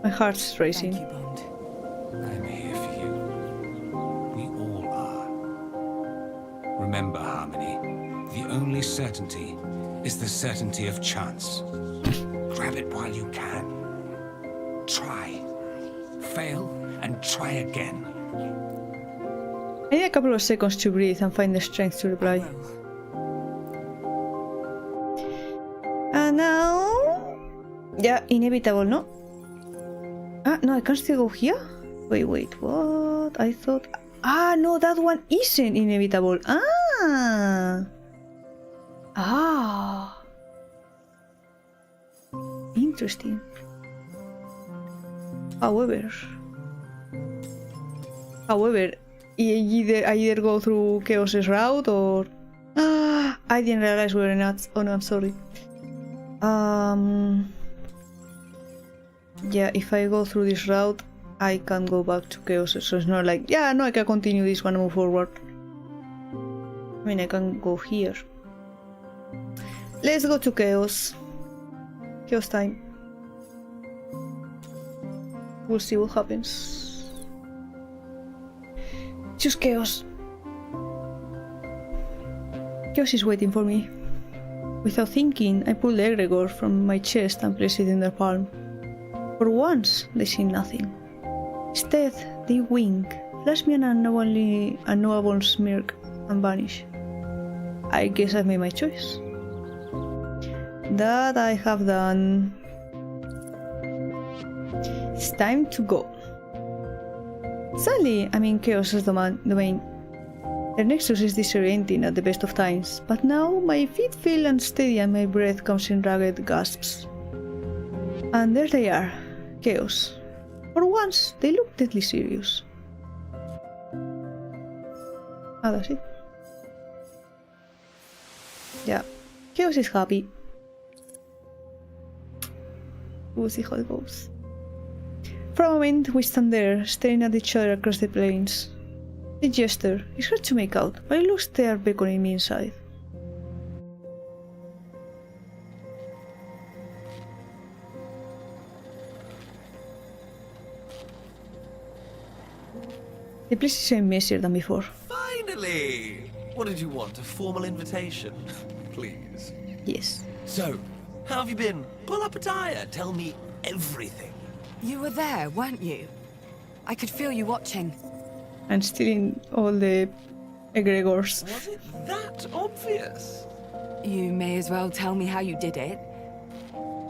My heart's racing. Thank you, Bond. I'm here for you. We all are. Remember, Harmony, the only certainty is the certainty of chance. Grab it while you can. Try. Fail, and try again. I need a couple of seconds to breathe and find the strength to reply. And now... Yeah, inevitable, no? Ah, no, I can still go here? Wait, what? I thought... Ah, no, that one isn't inevitable. Interesting. However, I either go through Chaos's route or... I didn't realize we were nuts. Oh no, I'm sorry. Yeah, if I go through this route, I can go back to Chaos, so it's not like, yeah, no, I can continue this one and move forward. I mean, I can go here. Let's go to Chaos. Chaos time. We'll see what happens. Choose Chaos. Chaos is waiting for me. Without thinking, I pull the egregore from my chest and place it in their palm. For once, they see nothing. Instead, they wink, flash me an unknowable smirk, and vanish. I guess I've made my choice. That I have done. It's time to go. Sadly, I'm in Chaos's domain. Their nexus is disorienting at the best of times, but now my feet feel unsteady and my breath comes in ragged gasps. And there they are, Chaos. For once, they look deadly serious. That's it. Yeah, Chaos is happy. We'll see how it goes. For a moment, we stand there, staring at each other across the plains. The gesture is hard to make out, but it looks they are beckoning me inside. The place is even messier than before. Finally! What did you want? A formal invitation? Please. Yes. So, how have you been? Pull up a tire. Tell me everything. You were there, weren't you? I could feel you watching. And stealing all the egregores. Was it that obvious? You may as well tell me how you did it.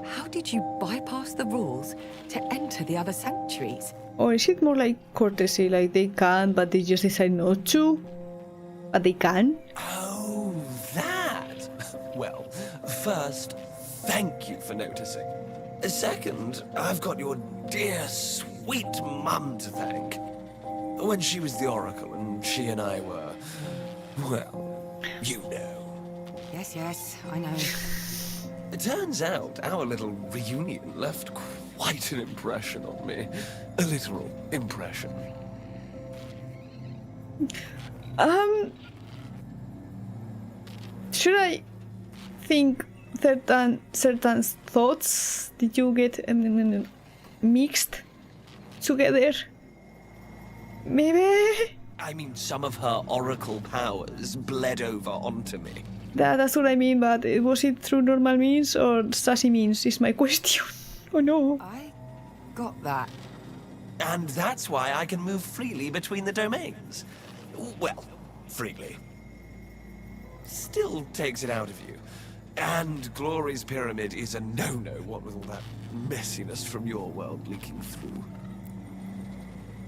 How did you bypass the rules to enter the other sanctuaries? Or is it more like courtesy, like they can, but they just decide not to? But they can? Oh, that! Well, first, thank you for noticing. Second, I've got your dear, sweet mum to thank. When she was the Oracle and she and I were, well, you know. Yes, I know. It turns out our little reunion left quite an impression on me. A literal impression. Should I think certain thoughts? Did you get mixed together? Maybe? I mean, some of her oracle powers bled over onto me. That's what I mean, but was it through normal means or sassy means is my question. Oh no. I got that. And that's why I can move freely between the domains. Well, freely. Still takes it out of you. And Glory's pyramid is a no-no, what with all that messiness from your world leaking through.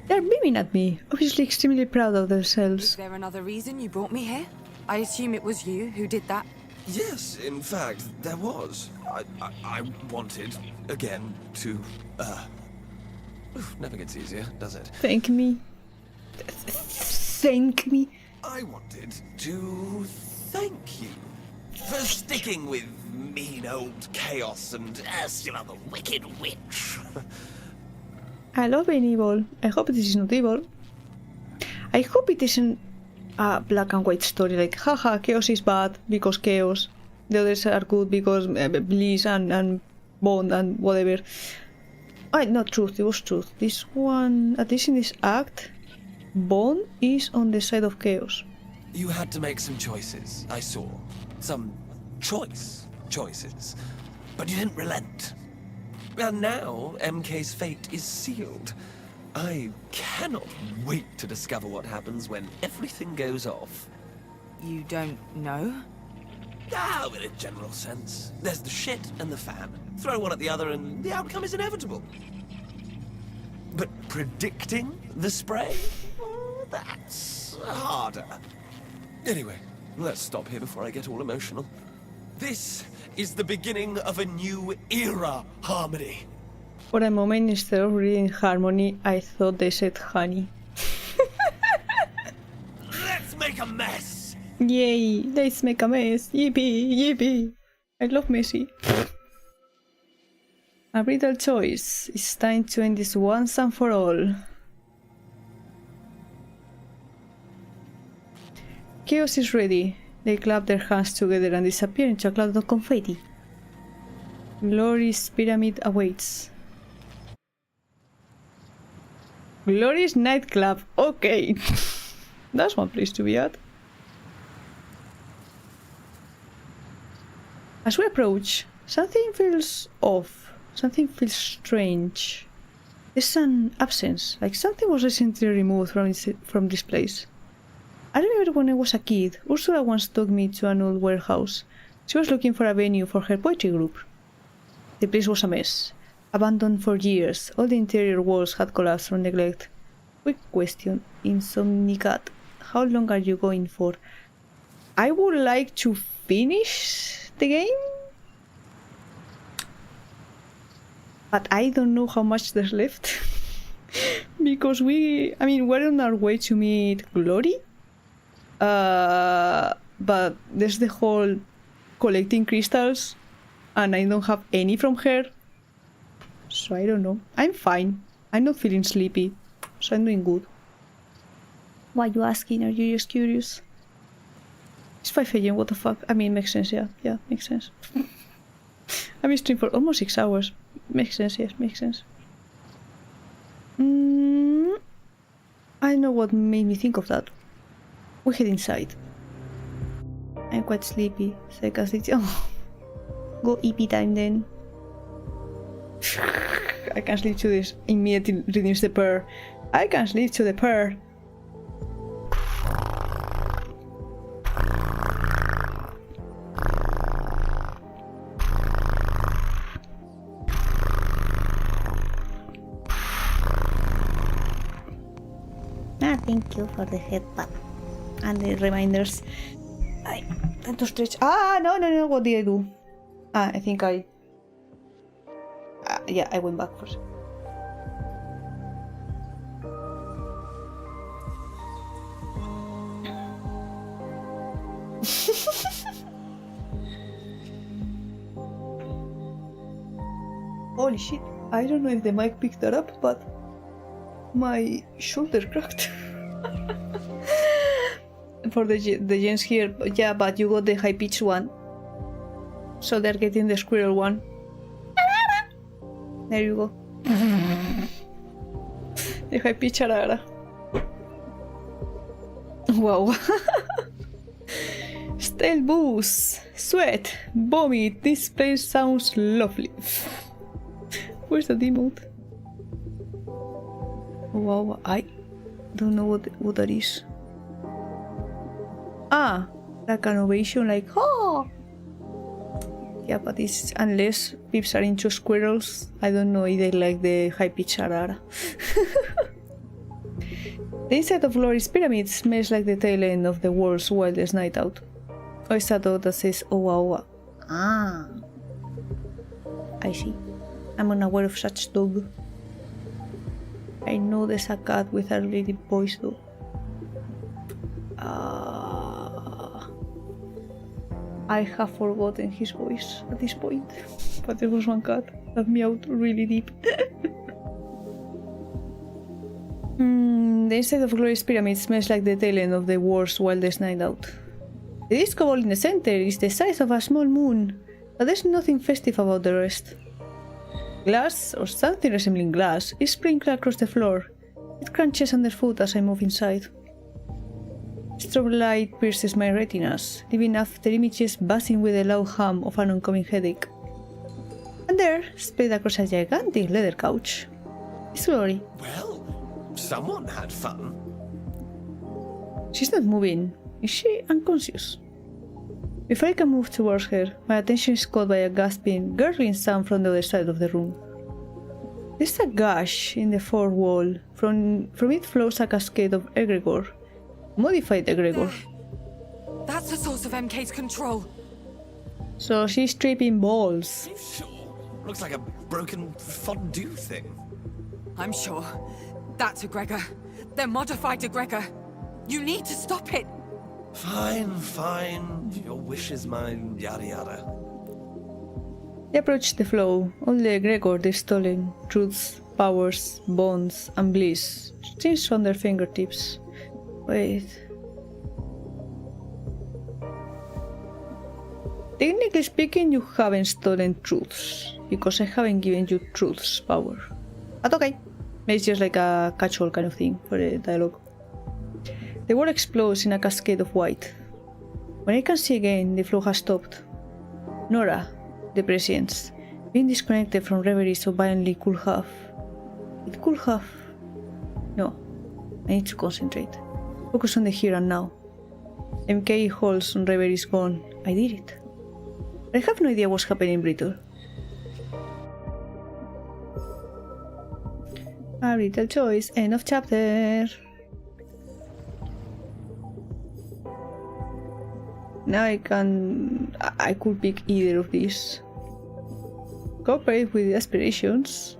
They're beaming at me, obviously extremely proud of themselves. Is there another reason you brought me here? I assume it was you who did that? Yes, in fact, there was. I wanted, again, to, never gets easier, does it? Thank me. Thank me. I wanted to thank you for sticking with mean old Chaos and Ursula the Wicked Witch. I love being evil. I hope this is not evil. I hope it isn't a black and white story like, haha, Chaos is bad because Chaos. The others are good because Bliss and Bond and whatever. Not truth, it was truth. This one, at least in this act, Bond is on the side of Chaos. You had to make some choices, I saw. Some choices. But you didn't relent. And now, MK's fate is sealed. I cannot wait to discover what happens when everything goes off. You don't know? In a general sense. There's the shit and the fan. Throw one at the other and the outcome is inevitable. But predicting the spray? That's harder. Anyway, let's stop here before I get all emotional. This is the beginning of a new era, Harmony. For a moment, instead of reading Harmony, I thought they said honey. Let's make a mess! Yay, let's make a mess. Yippee, yippee. I love messy. A brutal choice. It's time to end this once and for all. Chaos is ready. They clap their hands together and disappear into a cloud of confetti. Glory's pyramid awaits. Glory's nightclub. Okay. That's one place to be at. As we approach, something feels off. Something feels strange. There's an absence, like something was recently removed from this place. I remember when I was a kid, Ursula once took me to an old warehouse. She was looking for a venue for her poetry group. The place was a mess. Abandoned for years, all the interior walls had collapsed from neglect. Quick question, Insomnicat, how long are you going for? I would like to finish the game, but I don't know how much there's left. Because we're on our way to meet Glory. But there's the whole collecting crystals, and I don't have any from her. So I don't know. I'm fine. I'm not feeling sleepy, so I'm doing good. Why are you asking? Are you just curious? It's 5 AM, what the fuck? I mean, makes sense, yeah. Yeah, makes sense. I've been streaming for almost 6 hours. Makes sense, yes, makes sense. I don't know what made me think of that. We head inside. I'm quite sleepy, so I can sleep. Oh, go EP time then. I can sleep to this. Immediately reduce the purr. I can sleep to the purr. Thank you for the headband and the reminders. I tend to stretch. No. What did I do? I think I. Yeah, I went back first. Holy shit! I don't know if the mic picked that up, but my shoulder cracked. For the gens here, yeah, but you got the high pitched one, so they're getting the squirrel one. There you go. The high pitch arara. Wow. Stale booze, sweat, vomit. This place sounds lovely. Where's the emote? Wow, I don't know what that is. Like an ovation, like oh. Yeah, but it's unless peeps are into squirrels, I don't know if they like the high pitch arara. The inside of Glory's pyramid smells like the tail end of the world's wildest night out. Or is that dog that says owa owa? I see. I'm unaware of such dog. I know there's a cat with a really deep voice though. I have forgotten his voice at this point, but there was one cat that meowed really deep. The inside of Glory's pyramid smells like the tail end of the world's wildest night out. The disco ball in the center is the size of a small moon, but there's nothing festive about the rest. Glass, or something resembling glass, is sprinkled across the floor. It crunches underfoot as I move inside. Strobe light pierces my retinas, leaving after images buzzing with the loud hum of an oncoming headache. And there, spread across a gigantic leather couch, is Glory. Well, someone had fun. She's not moving. Is she unconscious? Before I can move towards her, my attention is caught by a gasping, gurgling sound from the other side of the room. There's a gash in the fourth wall. From it flows a cascade of egregor. Modified egregor. That's the source of MK's control. So she's tripping balls. Sure. Looks like a broken fondue thing. I'm sure. That's egregor. They're modified egregor. You need to stop it. Fine. Your wish is mine, yada yada. They approach the flow. All the egregor they've stolen, truths, powers, bonds, and bliss, streams from their fingertips. Wait. Technically speaking, you haven't stolen truths, because I haven't given you truths power. But okay, it's just like a casual kind of thing for the dialogue. The wall explodes in a cascade of white. When I can see again, the flow has stopped. Nora, the prescience, being disconnected from reverie so violently could have. It could have. No, I need to concentrate. Focus on the here and now. MK holds on reverie's gone. I did it. But I have no idea what's happening in Brittle. A little choice, end of chapter. Now I could pick either of these. Cooperate with the aspirations,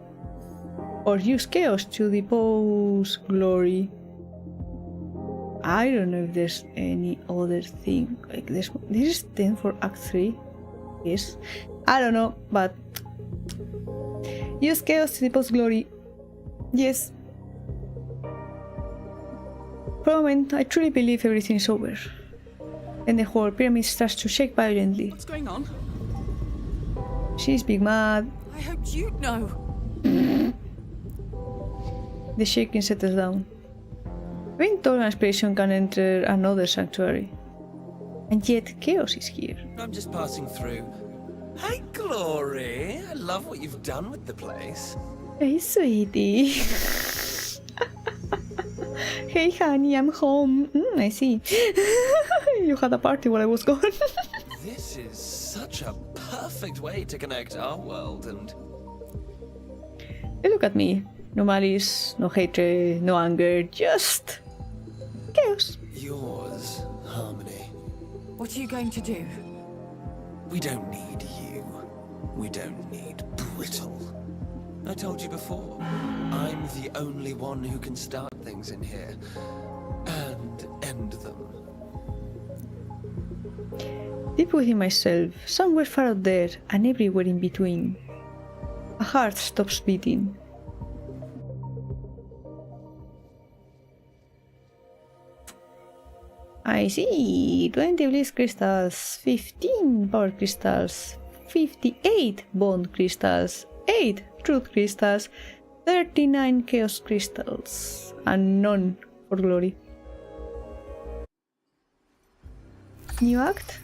or use chaos to depose Glory. I don't know if there's any other thing like this. This is 10 for Act 3. Yes. I don't know, but use chaos to depose Glory. Yes. For a moment, I truly believe everything is over. Then the whole pyramid starts to shake violently. What's going on? She's big mad. I hoped you'd know. The shaking settles down. Being told an aspiration can enter another sanctuary. And yet chaos is here. I'm just passing through. Hey, Glory! I love what you've done with the place. Hey, sweetie. Hey, honey, I'm home. I see. You had a party while I was gone. This is such a perfect way to connect our world and... Hey, look at me. No malice, no hatred, no anger, just chaos. yours, Harmony. What are you going to do? We don't need you. We don't need brittle. I told you before, I'm the only one who can start things in here and end them. Deep within myself, somewhere far out there and everywhere in between, a heart stops beating. I see 20 bliss crystals, 15 power crystals, 58 bond crystals, 8 truth crystals, 39 chaos crystals, and none for glory. New act?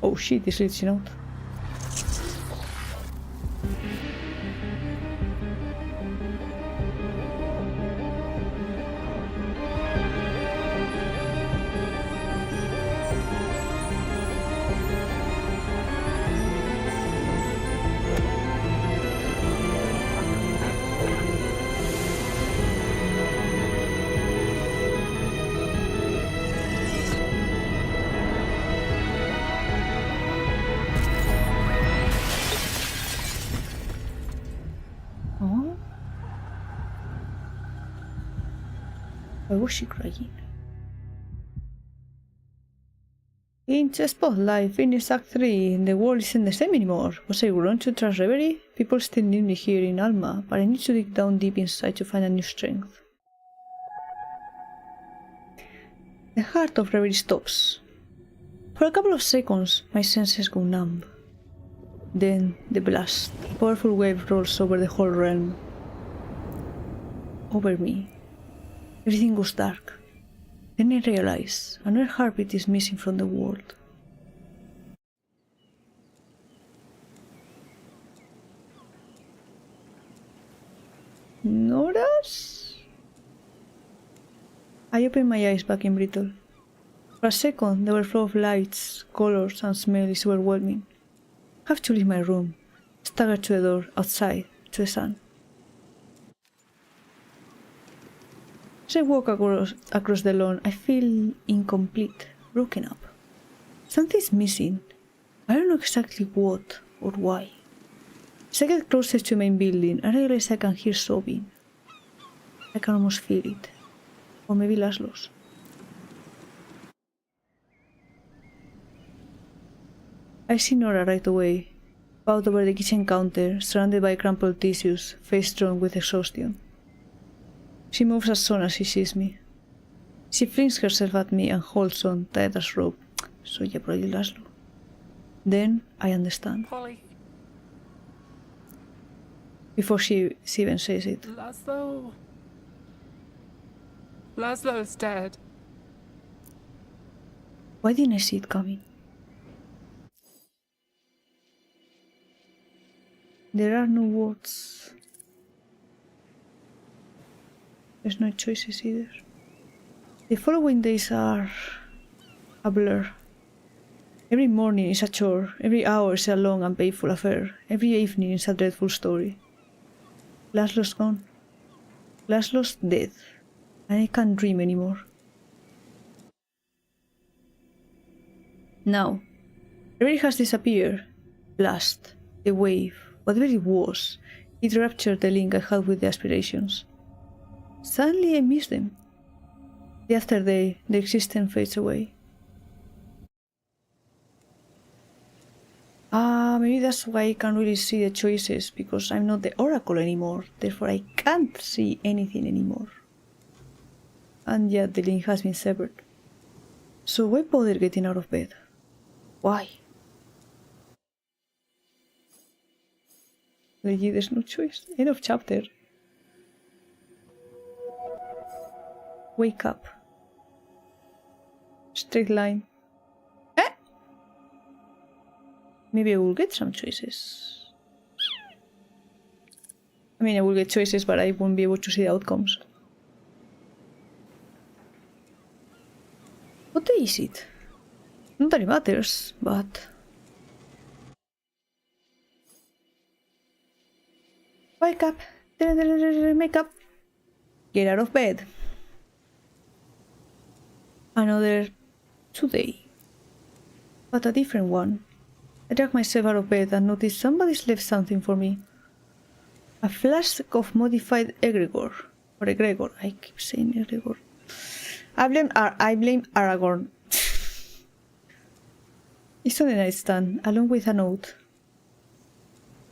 Oh shit, it's reaching out. Why was she crying? Into spotlight, finish Act 3. The world isn't the same anymore. Was I wrong to trust Reverie? People still need me here in Alma, but I need to dig down deep inside to find a new strength. The heart of Reverie stops. For a couple of seconds, my senses go numb. Then, the blast, a powerful wave rolls over the whole realm. Over me. Everything goes dark. Then I realize another heartbeat is missing from the world. Nora's? I open my eyes back in brittle. For a second, the overflow of lights, colors, and smell is overwhelming. I have to leave my room, stagger to the door, outside, to the sun. As I walk across the lawn, I feel incomplete, broken up. Something's missing. I don't know exactly what or why. As I get closer to the main building, I realize I can hear sobbing. I can almost feel it. Or maybe Laszlo's. I see Nora right away, bowed over the kitchen counter, surrounded by crumpled tissues, face drawn with exhaustion. She moves as soon as she sees me. She flings herself at me and holds on tight as rope. So yeah, probably Laszlo. Then I understand. Polly. Before she even says it. Laszlo is dead. Why didn't I see it coming? There are no words. There's no choices either. The following days are a blur. Every morning is a chore, every hour is a long and painful affair, every evening is a dreadful story. Laszlo's gone. Laszlo's dead, and I can't dream anymore. Now, Reverie has disappeared. Blast, the wave, whatever it was, it ruptured the link I had with the aspirations. Suddenly I miss them. Day after day, the existence fades away. Maybe that's why I can't really see the choices, because I'm not the Oracle anymore, therefore I can't see anything anymore. And yet the link has been severed. So why bother getting out of bed? Why? Legit, there's no choice. End of chapter. Wake up. Straight line. Eh? Maybe I will get some choices. I mean, I will get choices, but I won't be able to see the outcomes. What day is it? Not that it matters, but... Wake up! Make up! Get out of bed! Another today. But a different one. I dragged myself out of bed and noticed somebody's left something for me. A flask of modified egregore. Or egregore. I keep saying egregore. I blame Aragorn. It's on the nightstand, along with a note.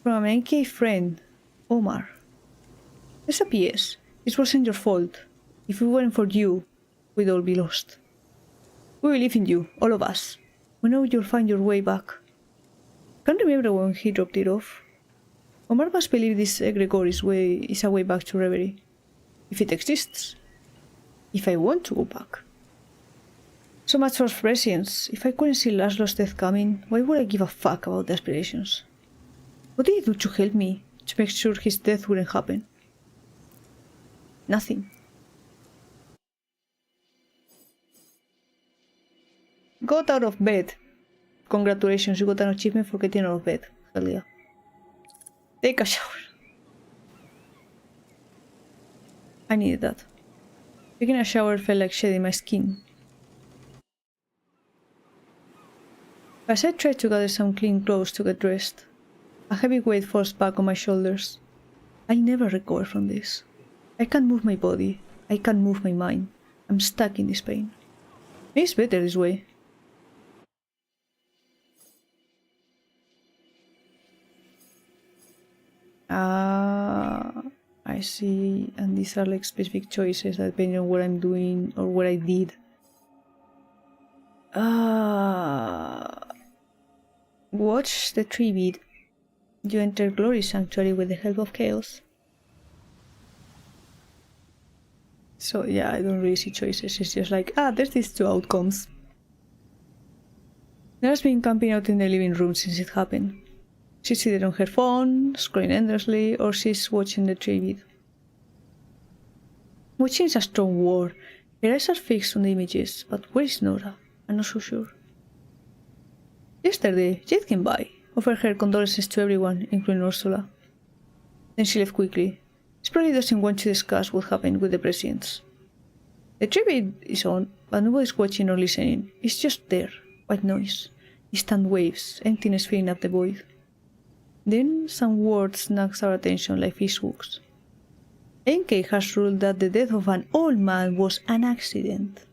From an NK friend, Omar. There's a PS. This wasn't your fault. If it weren't for you, we'd all be lost. We believe in you, all of us. We know you'll find your way back. Can't remember when he dropped it off. Omar must believe this egregore is a way back to Reverie. If it exists. If I want to go back. So much for prescience. If I couldn't see Laszlo's death coming, why would I give a fuck about the aspirations? What did he do to help me, to make sure his death wouldn't happen? Nothing. Got out of bed. Congratulations, you got an achievement for getting out of bed. Hell yeah. Take a shower. I needed that. Taking a shower felt like shedding my skin. As I tried to gather some clean clothes to get dressed, a heavy weight falls back on my shoulders. I'll never recover from this. I can't move my body. I can't move my mind. I'm stuck in this pain. Maybe it's better this way. I see, and these are like specific choices depending on what I'm doing or what I did. Watch the tree bead. You enter Glory Sanctuary with the help of Chaos. So yeah, I don't really see choices, it's just like, there's these two outcomes. Nara's been camping out in the living room since it happened. She's either on her phone, scrolling endlessly, or she's watching the tree bead. Watching is a strong word. Her eyes are fixed on the images, but where is Nora? I'm not so sure. Yesterday, Jade came by, offered her condolences to everyone, including Ursula. Then she left quickly. She probably doesn't want to discuss what happened with the presidents. The tree bead is on, but nobody's watching or listening. It's just there, white noise, distant waves, emptiness filling up the void. Then some word snags our attention like fish hooks. NK has ruled that the death of an old man was an accident.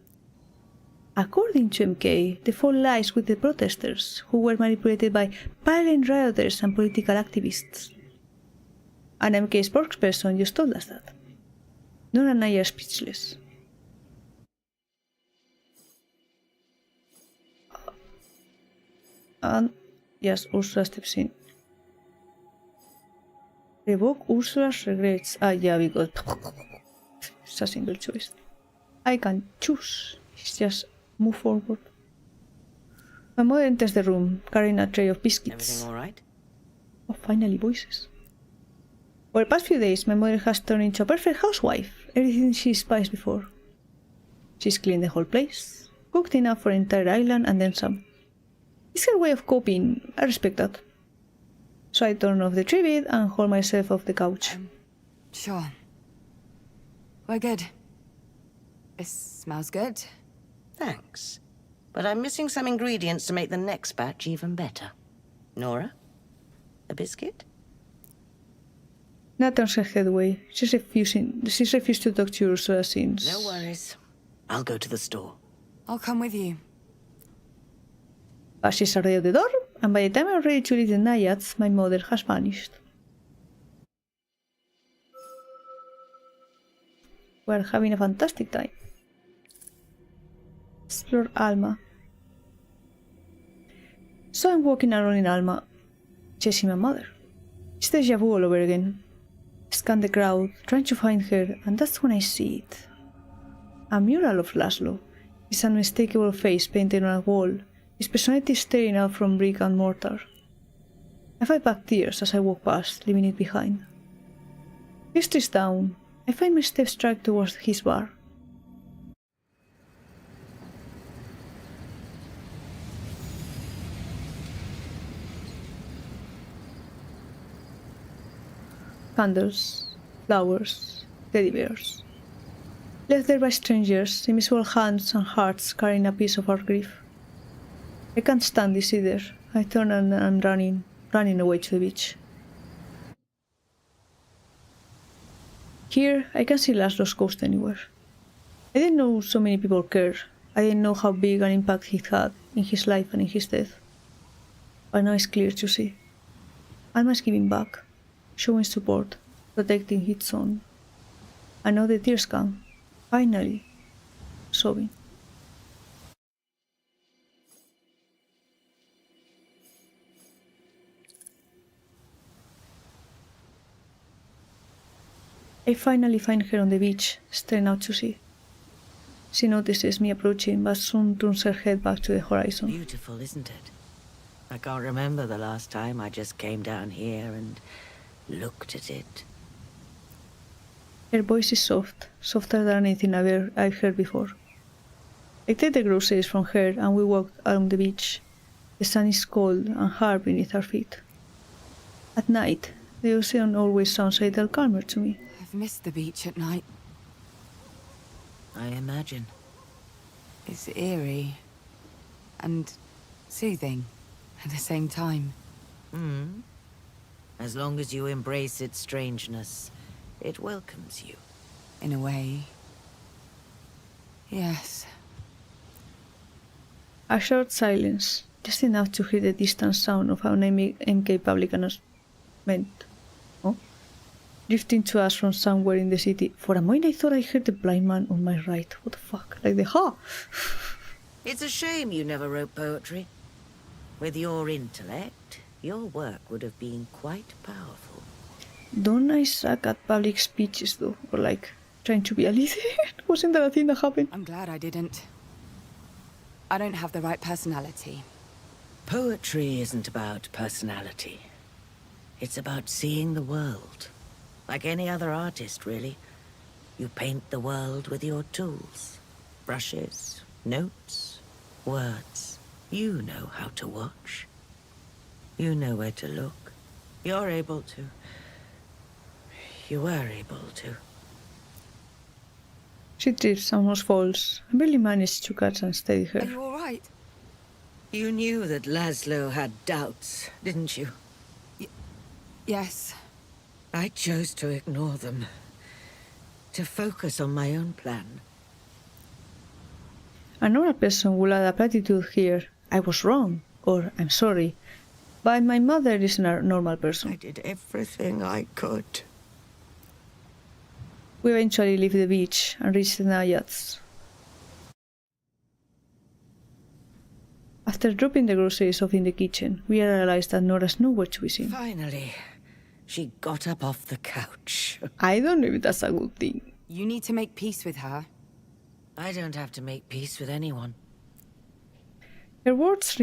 According to MK, the fault lies with the protesters, who were manipulated by violent rioters and political activists. An MK spokesperson just told us that. Nora and I are speechless. And yes, Ursula steps in. Revoke Ursula's regrets. Yeah, because it's a single choice. I can choose. It's just move forward. My mother enters the room, carrying a tray of biscuits. Everything all right? Oh, finally, voices. For the past few days, my mother has turned into a perfect housewife. Everything she despised before. She's cleaned the whole place, cooked enough for an entire island, and then some. It's her way of coping. I respect that. So I turn off the tree bead and haul myself off the couch. Sure. We're good. It smells good. Thanks. But I'm missing some ingredients to make the next batch even better. Nora? A biscuit? Nat turns her head away. She's refused to talk to Ursula since... No worries. I'll go to the store. I'll come with you. But she's already at the door, and by the time I'm ready to leave the Naiads, my mother has vanished. We're having a fantastic time. Explore Alma. So I'm walking around in Alma, chasing my mother. It's deja vu all over again. Scan the crowd, trying to find her, and that's when I see it. A mural of Laszlo. His unmistakable face painted on a wall, his personality staring out from brick and mortar. I fight back tears as I walk past, leaving it behind. History's down. I find my steps track towards his bar. Candles, flowers, teddy bears. Left there by strangers, invisible hands and hearts carrying a piece of our grief. I can't stand this either. I turn and I'm running away to the beach. Here, I can see Laszlo's ghost anywhere. I didn't know so many people care. I didn't know how big an impact he had in his life and in his death. But now it's clear to see. Alma's giving back, showing support, protecting his son. And now the tears come, finally, sobbing. I finally find her on the beach, staring out to sea. She notices me approaching, but soon turns her head back to the horizon. Beautiful, isn't it? I can't remember the last time I just came down here and looked at it. Her voice is soft, softer than anything I've heard before. I take the groceries from her and we walk along the beach. The sun is cold and hard beneath our feet. At night, the ocean always sounds a little calmer to me. I've missed the beach at night. I imagine. It's eerie and soothing at the same time. As long as you embrace its strangeness, it welcomes you. In a way. Yes. A short silence, just enough to hear the distant sound of an MK public announcement. Oh? Drifting to us from somewhere in the city. For a moment I thought I heard the blind man on my right. What the fuck? Like the ha! It's a shame you never wrote poetry. With your intellect, your work would have been quite powerful. Don't I suck at public speeches though? Or like, trying to be a leader? Wasn't that a thing that happened? I'm glad I didn't. I don't have the right personality. Poetry isn't about personality. It's about seeing the world. Like any other artist, really. You paint the world with your tools. Brushes, notes, words. You know how to watch. You know where to look. You're able to. You were able to. She trips, almost falls. I barely managed to catch and steady her. Are you alright? You knew that Laszlo had doubts, didn't you? Yes. I chose to ignore them. To focus on my own plan. A normal person would add a platitude here. I was wrong, or I'm sorry. But my mother isn't a normal person. I did everything I could. We eventually leave the beach and reach the Nayats. After dropping the groceries off in the kitchen, we realized that Nora's nowhere to be seen. Finally, she got up off the couch. I don't know if that's a good thing. You need to make peace with her. I don't have to make peace with anyone. Her words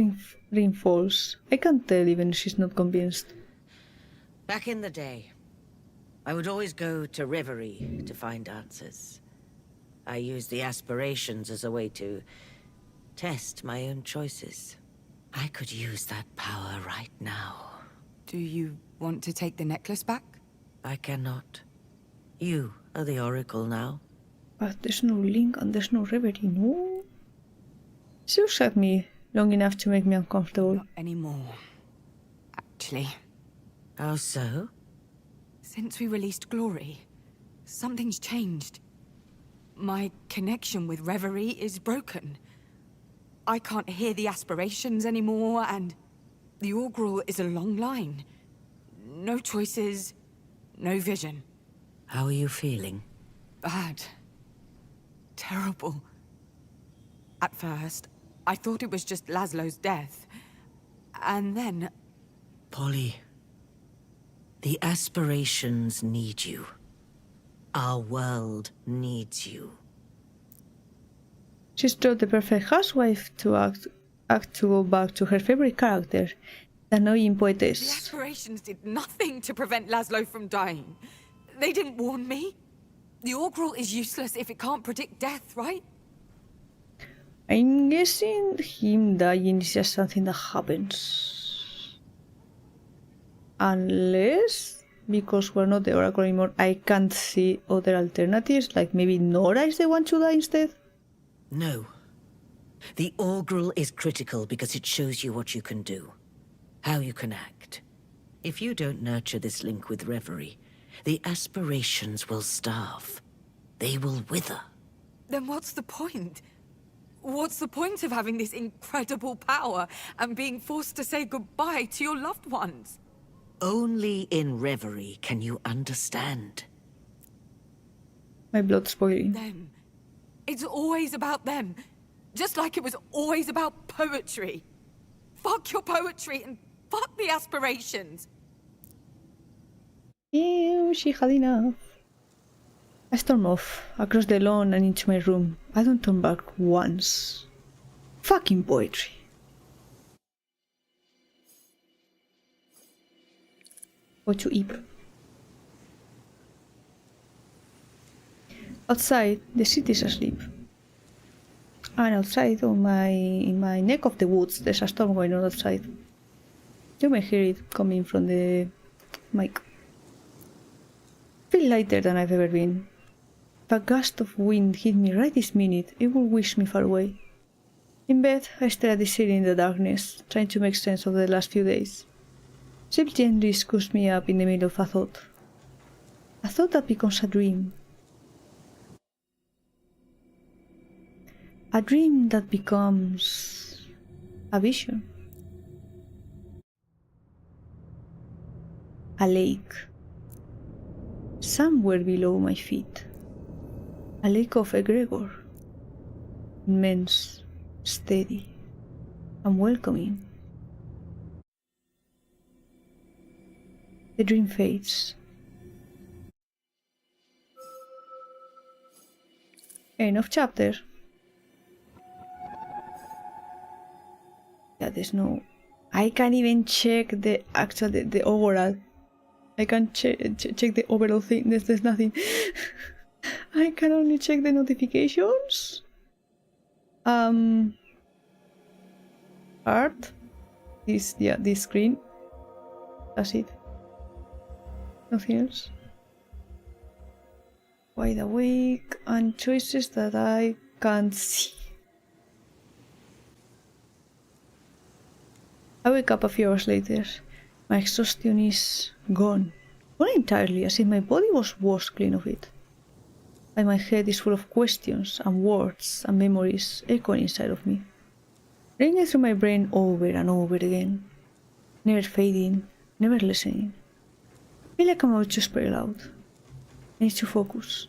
ring false. I can't tell even if she's not convinced. Back in the day, I would always go to Reverie to find answers. I used the aspirations as a way to test my own choices. I could use that power right now. Do you want to take the necklace back? I cannot. You are the Oracle now. But there's no link and there's no Reverie, no? She looks at me long enough to make me uncomfortable. Not anymore. Actually. How so? Since we released Glory, something's changed. My connection with Reverie is broken. I can't hear the aspirations anymore, and the Augural is a long line. No choices, no vision. How are you feeling? Bad. Terrible. At first, I thought it was just Laszlo's death. And then... Polly, the aspirations need you. Our world needs you. She's the perfect housewife to act to go back to her favorite character, the annoying The poetess. aspirations did nothing to prevent Laszlo from dying. They didn't warn me. The Orgrill is useless if it can't predict death, right? I'm guessing him dying is just something that happens. Unless, because we're not the Oracle anymore, I can't see other alternatives, like maybe Nora is the one to die instead? No. The Orgrill is critical because it shows you what you can do, how you can act. If you don't nurture this link with Reverie, the aspirations will starve. They will wither. Then what's the point? What's the point of having this incredible power and being forced to say goodbye to your loved ones? Only in Reverie can you understand. My blood's boiling. Them. It's always about them. Just like it was always about poetry. Fuck your poetry and fuck the aspirations. Ew, she had enough. I storm off, across the lawn and into my room. I don't turn back once. Fucking poetry. What to eat? Outside, the city's asleep. And outside, in my neck of the woods, there's a storm going on outside. You may hear it coming from the mic. I feel lighter than I've ever been. If a gust of wind hit me right this minute, it would whisk me far away. In bed, I stare at the ceiling in the darkness, trying to make sense of the last few days. Sleep gently scooped me up in the middle of a thought. A thought that becomes a dream. A dream that becomes a vision. A lake. Somewhere below my feet. A lake of egregor. Immense, steady, and welcoming. The dream fades. End of chapter. Yeah, there's no... I can't even check the actual, the overall. I can't check the overall thing. There's nothing. I can only check the notifications. Art. This screen. That's it. Nothing else. Wide awake and choices that I can't see. I wake up a few hours later. My exhaustion is gone. Not entirely, as if my body was washed clean of it. And my head is full of questions and words and memories echoing inside of me. Ringing through my brain over and over again. Never fading, never lessening. I feel like I'm about to spiral out. I need to focus.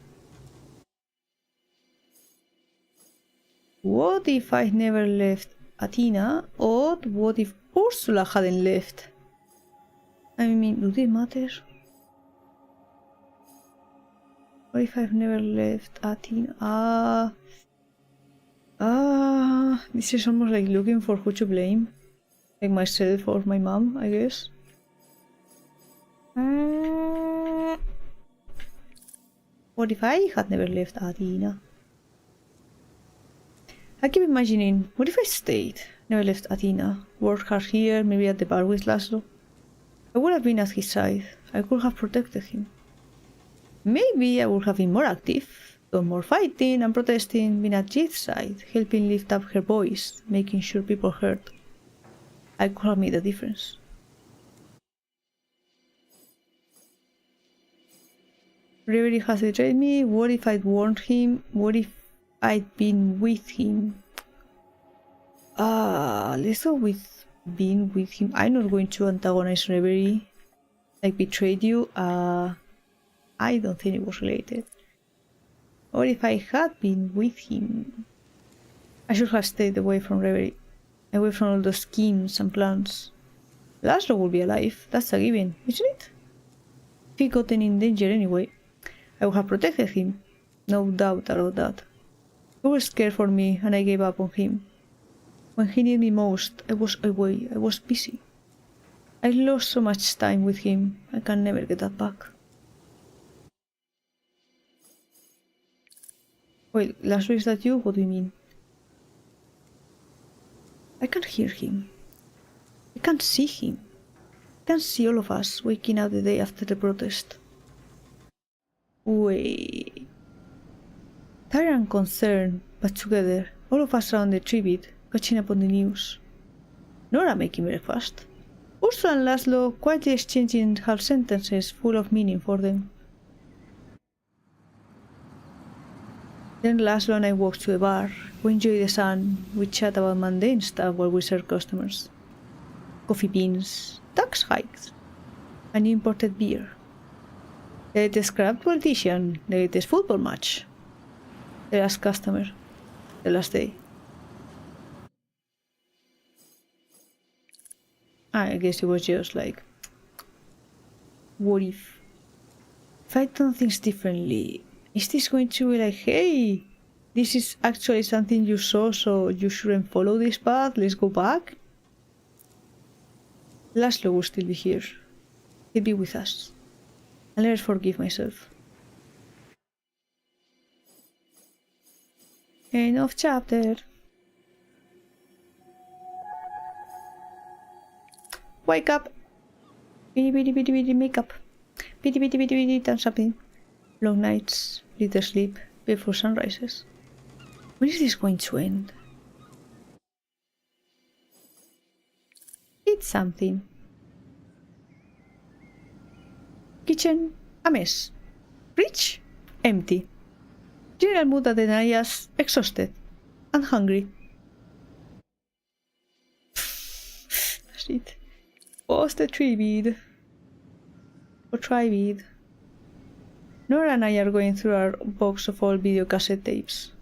What if I never left Athena? Or what if Ursula hadn't left? I mean, do they matter? What if I've never left Athena? This is almost like looking for who to blame. Like myself or my mom, I guess. What if I had never left Athena? I keep imagining, what if I stayed, never left Athena, worked hard here, maybe at the bar with Laszlo? I would have been at his side, I could have protected him. Maybe I would have been more active, done more fighting and protesting, been at Jith's side, helping lift up her voice, making sure people heard. I could have made a difference. Reverie has betrayed me. What if I'd warned him? What if I'd been with him? Let's go with being with him. I'm not going to antagonize Reverie. Like betrayed you. I don't think it was related. Or if I had been with him. I should have stayed away from Reverie. Away from all those schemes and plans. Laszlo will be alive. That's a given, isn't it? If he gotten in danger anyway, I would have protected him. No doubt about that. He was scared for me and I gave up on him. When he needed me most, I was away, I was busy. I lost so much time with him, I can never get that back. Wait, Laszlo, is that you? What do you mean? I can hear him. I can see him. I can see all of us waking up the day after the protest. Wait. Tired and concerned, but together, all of us around the tribute, catching up on the news. Nora making breakfast. Ursula and Laszlo quietly exchanging half sentences full of meaning for them. Then Laszlo and I walk to a bar. We enjoy the sun. We chat about mundane stuff while we serve customers. Coffee beans, tax hikes, and imported beer. The latest corrupt politician, the latest football match. The last customer, the last day. I guess it was just like, what if I do things differently? Is this going to be like, hey, this is actually something you saw, so you shouldn't follow this path, let's go back? Laszlo will still be here. He'll be with us. I'll never forgive myself. End of chapter. Wake up! Bitty bitty bitty bitty makeup. Bitty bitty bitty bitty done something. Long nights, little sleep, before sunrises. When is this going to end? Eat something. Kitchen, a mess. Fridge, empty. General mood at the Naya's exhausted and hungry. That's it. Post the tribute. Or tribute. Nora and I are going through our box of old video cassette tapes.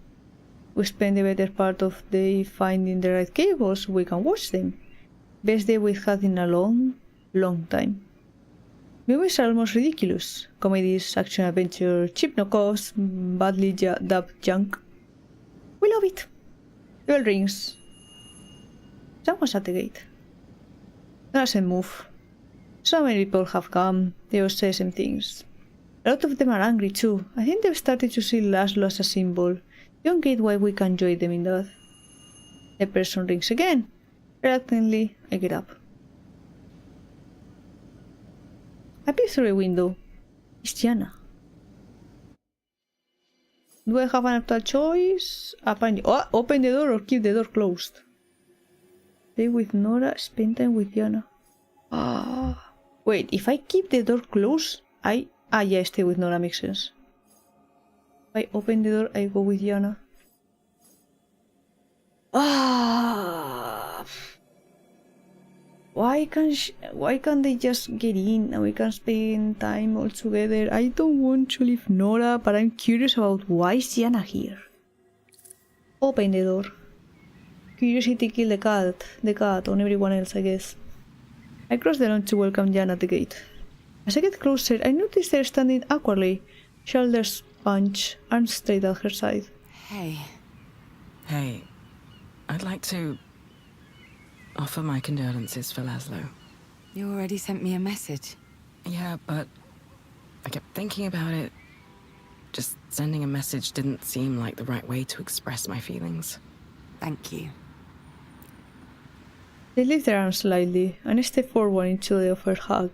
We spend the better part of the day finding the right cables so we can watch them. Best day we've had in a long, long time. Movies are almost ridiculous. Comedies, action, adventure, cheap knockoffs, badly dubbed junk. We love it. The bell rings. Someone's at the gate. Doesn't move. So many people have come. They all say same things. A lot of them are angry too. I think they've started to see Laszlo as a symbol. They don't get why we can join them in that. The person rings again. Reluctantly, I get up. I peek through a window. It's Diana. Do I have an actual choice? Apparently. Oh, open the door or keep the door closed. Stay with Nora, spend time with Diana. Wait, if I keep the door closed, yeah, stay with Nora makes sense. If I open the door, I go with Diana. Why can't they just get in and we can spend time all together? I don't want to leave Nora, but I'm curious about why is Diana here. Open the door. Curiosity killed the cat, on everyone else, I guess. I cross the lawn to welcome Diana at the gate. As I get closer, I notice her standing awkwardly, shoulders bunched, arms straight at her side. Hey. Hey, I'd like to offer my condolences for Laszlo. You already sent me a message. Yeah, but I kept thinking about it. Just sending a message didn't seem like the right way to express my feelings. Thank you. They lift their arms slightly, and I step forward into the offered hug.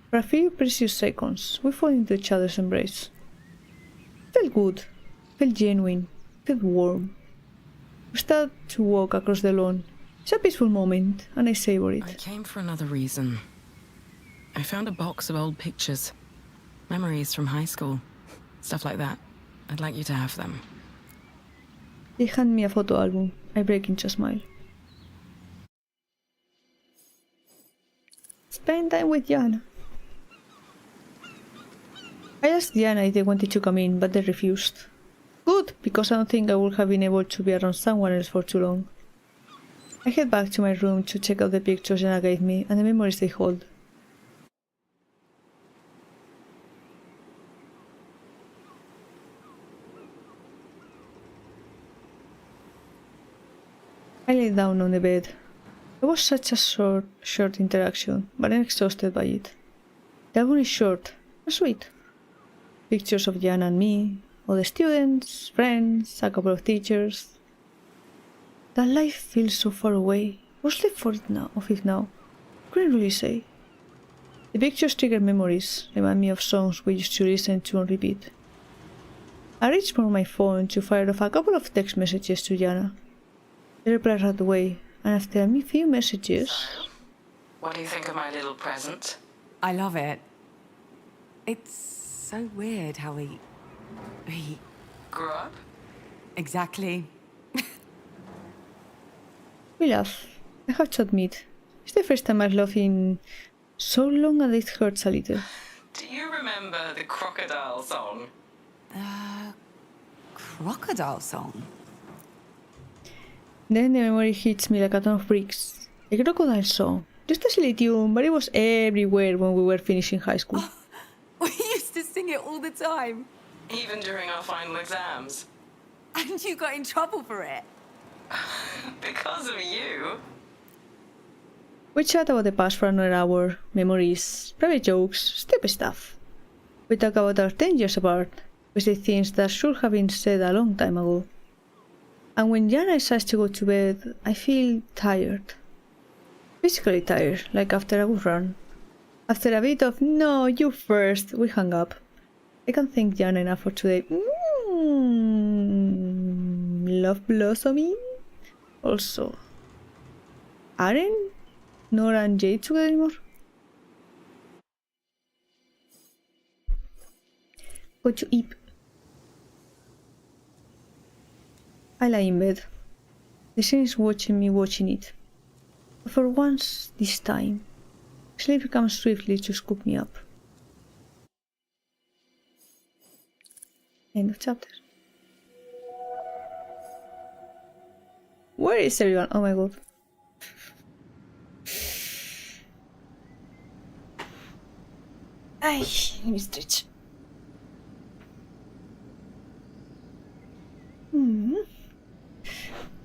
For a few precious seconds, we fall into each other's embrace. It felt good, felt genuine, felt warm. We start to walk across the lawn. It's a peaceful moment, and I savor it. I came for another reason. I found a box of old pictures. Memories from high school. Stuff like that. I'd like you to have them. They hand me a photo album. I break into a smile. Spend time with Diana. I asked Diana if they wanted to come in, but they refused. Good, because I don't think I would have been able to be around someone else for too long. I head back to my room to check out the pictures Diana gave me and the memories they hold. I lay down on the bed. It was such a short interaction, but I'm exhausted by it. The album is short, but sweet. Pictures of Jan and me, all the students, friends, a couple of teachers. That life feels so far away. What's left for it now? Couldn't really say. The pictures trigger memories, remind me of songs we used to listen to on repeat. I reached for my phone to fire off a couple of text messages to Jana. They replied right away, and after a few messages... So, what do you think of my little present? I love it. It's so weird how we grew up? Exactly. We laugh. I have to admit, it's the first time I've laughed in so long that it hurts a little. Do you remember the crocodile song? Crocodile song? Then the memory hits me like a ton of bricks. The crocodile song. Just a silly tune, but it was everywhere when we were finishing high school. We used to sing it all the time. Even during our final exams. And you got in trouble for it. Because of you. We chat about the past for another hour, memories, private jokes, stupid stuff. We talk about our 10 years apart. We say things that should have been said a long time ago. And when Jana decides to go to bed, I feel tired. Physically tired, like after a good run. After a bit of, no, you first, we hung up. I can't thank Jana enough for today. Love blossoming? Also, aren't Nora and Jade together anymore? Go to eat. I lie in bed. The scene is watching me watching it. But for once, this time, sleep comes swiftly to scoop me up. End of chapter. Where is everyone? Oh my god. Ay, let me stretch.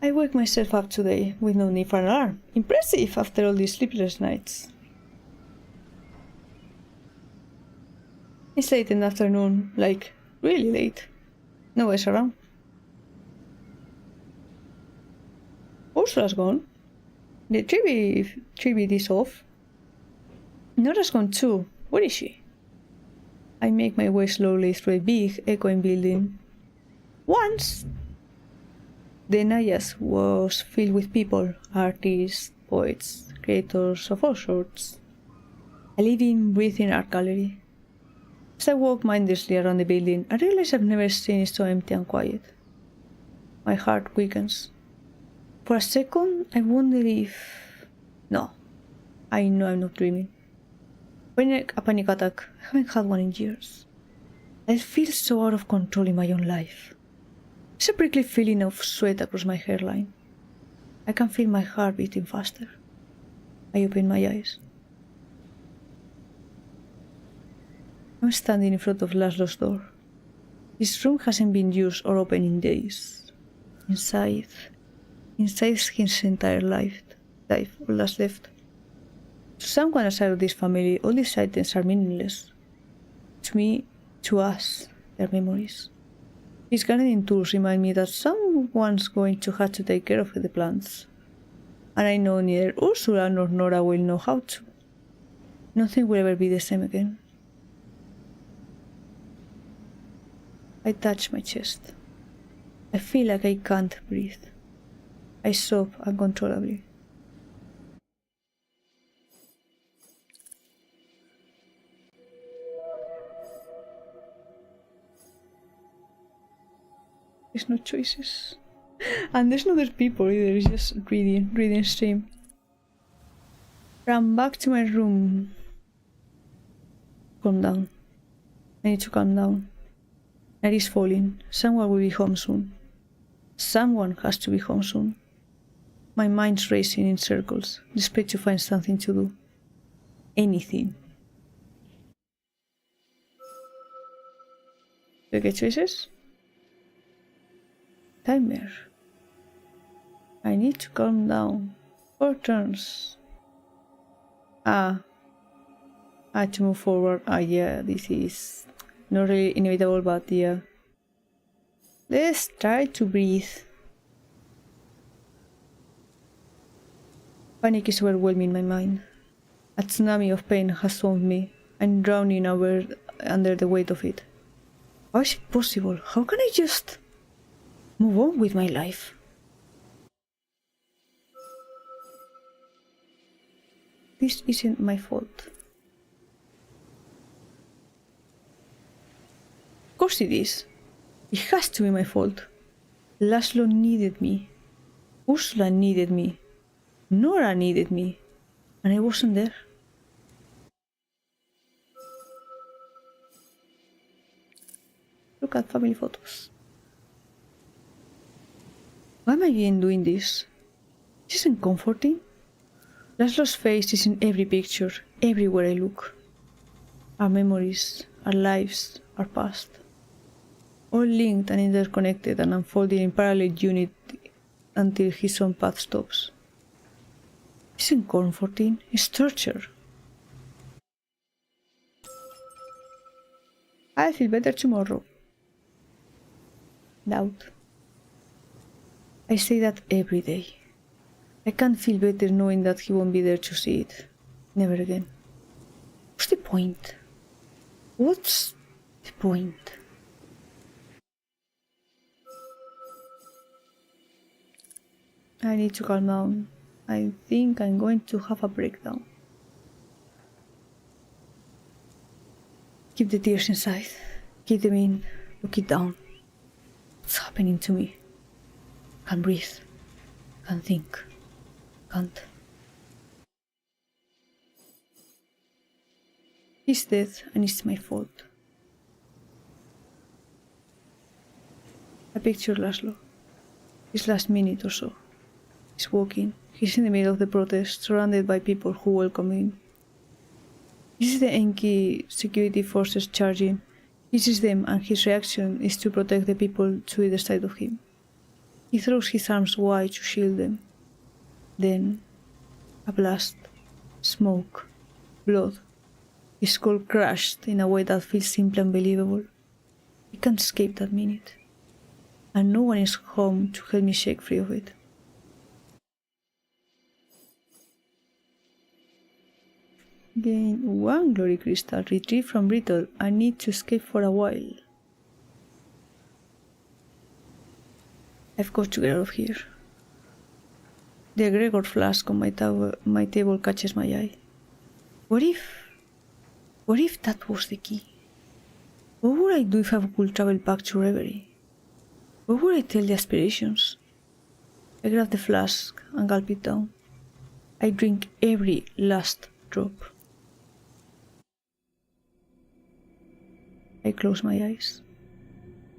I wake myself up today with no need for an alarm. Impressive after all these sleepless nights. It's late in the afternoon, like really late. No one's around. Ursula's gone. The tribute is off. Nora's gone too. Where is she? I make my way slowly through a big, echoing building. Once, the Nayas was filled with people, artists, poets, creators of all sorts. A living, breathing art gallery. As I walk mindlessly around the building, I realize I've never seen it so empty and quiet. My heart weakens. For a second, I wonder if... No, I know I'm not dreaming. A panic attack. I haven't had one in years. I feel so out of control in my own life. There's a prickly feeling of sweat across my hairline. I can feel my heart beating faster. I open my eyes. I'm standing in front of Laszlo's door. This room hasn't been used or opened in days. Inside his entire life, all that's left. To someone outside of this family, all these items are meaningless. To me, to us, they're memories. His gardening tools remind me that someone's going to have to take care of the plants. And I know neither Ursula nor Nora will know how to. Nothing will ever be the same again. I touch my chest. I feel like I can't breathe. I sob uncontrollably. There's no choices. And there's no other people either, it's just reading stream. Run back to my room. Calm down. I need to calm down. Night is falling. Someone will be home soon. Someone has to be home soon. My mind's racing in circles, desperate to find something to do. Anything. Do I get choices? Timer. I need to calm down. 4 turns. To move forward. Yeah, this is not really inevitable, but yeah. Let's try to breathe. Panic is overwhelming my mind. A tsunami of pain has swamped me. I'm drowning under the weight of it. How is it possible? How can I just move on with my life? This isn't my fault. Of course it is. It has to be my fault. Laszlo needed me. Ursula needed me. Nora needed me. And I wasn't there. Look at family photos. Why am I even doing this? This isn't comforting. Laszlo's face is in every picture, everywhere I look. Our memories, our lives, our past. All linked and interconnected and unfolding in parallel unity until his own path stops. This isn't comforting, it's torture. I'll feel better tomorrow. Doubt. I say that every day. I can't feel better knowing that he won't be there to see it. Never again. What's the point? What's the point? I need to calm down. I think I'm going to have a breakdown. Keep the tears inside. Keep them in. Look it down. What's happening to me? Can't breathe. Can't think. Can't. He's dead and it's my fault. I picture Laszlo. His last minute or so. He's walking. He's in the middle of the protest, surrounded by people who welcome him. He sees the Enki security forces charging. He sees them and his reaction is to protect the people to either side of him. He throws his arms wide to shield them. Then, a blast, smoke, blood. His skull crushed in a way that feels simply unbelievable. He can't escape that minute. And no one is home to help me shake free of it. Gain 1 glory crystal, retrieve from Brittle. I need to escape for a while. I've got to get out of here. The egregor flask on my table catches my eye. What if that was the key? What would I do if I could travel back to Reverie? What would I tell the aspirations? I grab the flask and gulp it down. I drink every last drop. I close my eyes.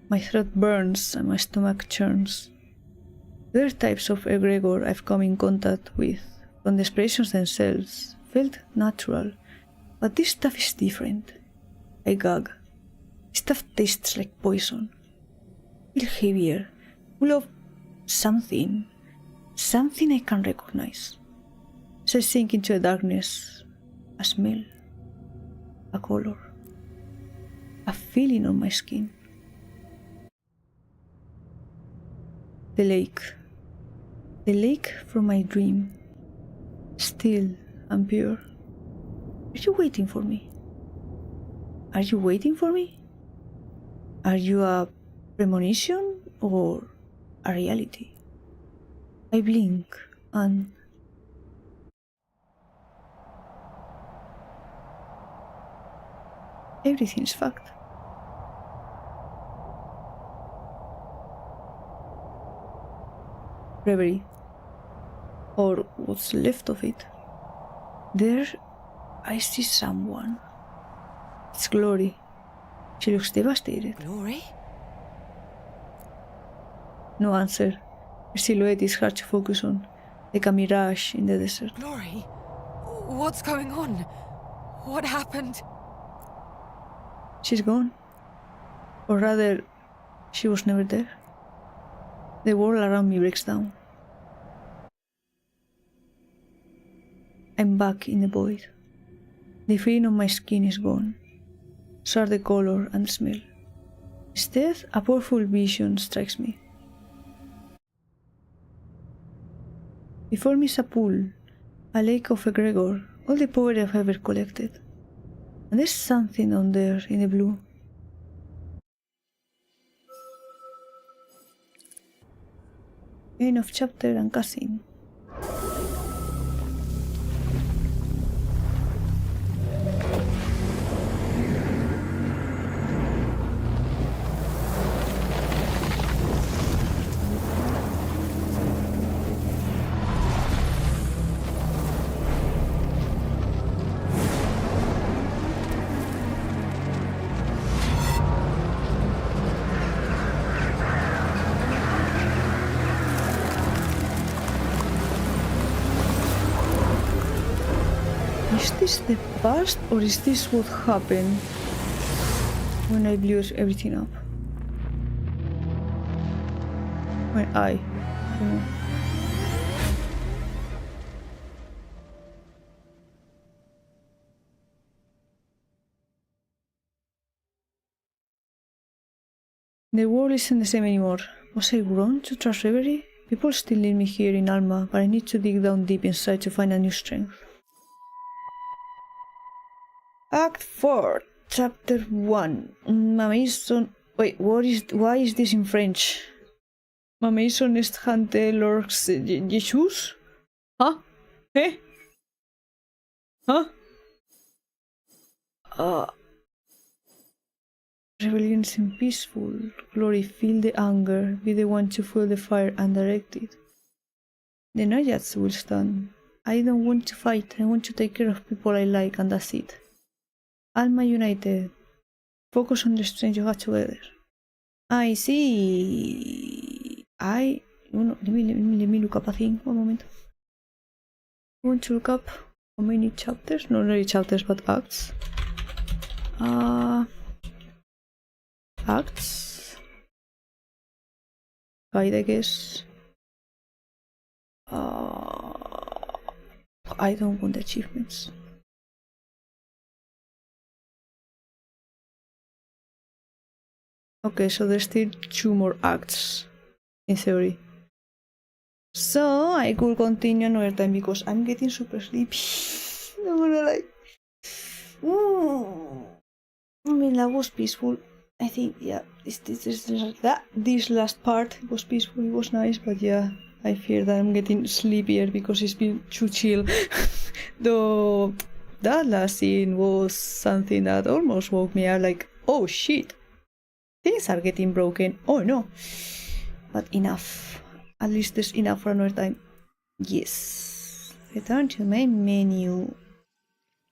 My throat burns and my stomach churns. The other types of egregor I've come in contact with, from the aspirations themselves, felt natural, but this stuff is different. I gag. This stuff tastes like poison. I feel heavier, full of something I can't recognize. As I sink into the darkness, a smell, a color, a feeling on my skin. The lake from my dream, still and pure. Are you waiting for me? Are you waiting for me? Are you a premonition or a reality? I blink and everything is fact. Reverie, or what's left of it. There I see someone. It's Glory. She looks devastated. Glory? No answer. Her silhouette is hard to focus on, like a mirage in the desert. Glory? What's going on? What happened? She's gone. Or rather, she was never there. The world around me breaks down. I'm back in the void. The feeling on my skin is gone. So are the color and smell. Instead, a powerful vision strikes me. Before me is a pool, a lake of egregor, all the power I've ever collected. And there's something on there in the blue. End of chapter and cutscene. Is this the past or is this what happened when I blew everything up? When I don't know. The world isn't the same anymore. Was I wrong to trust Reverie? People still need me here in Alma, but I need to dig down deep inside to find a new strength. Act 4, Chapter 1. Ma maison... Wait, why is this in French? Ma maison est hante lurks Jesus? Huh? Eh? Huh? Rebellion seems peaceful. Glory, feel the anger. Be the one to fuel the fire and direct it. The Naiads will stand. I don't want to fight. I want to take care of people I like, and that's it. Alma United. Focus on the strength you have together. I see. Let me look up a thing. One moment. I want to look up how many chapters? Not really chapters, but acts. Acts. Guide, I guess. I don't want achievements. Okay, so there's still 2 more acts, in theory. So I could continue another time because I'm getting super sleepy. I'm gonna lie. I mean, that was peaceful. I think, yeah, this last part was peaceful, it was nice, but yeah, I fear that I'm getting sleepier because it's been too chill. Though that last scene was something that almost woke me up, like, oh shit. Things are getting broken. Oh no. But enough. At least there's enough for another time. Yes. Return to main menu.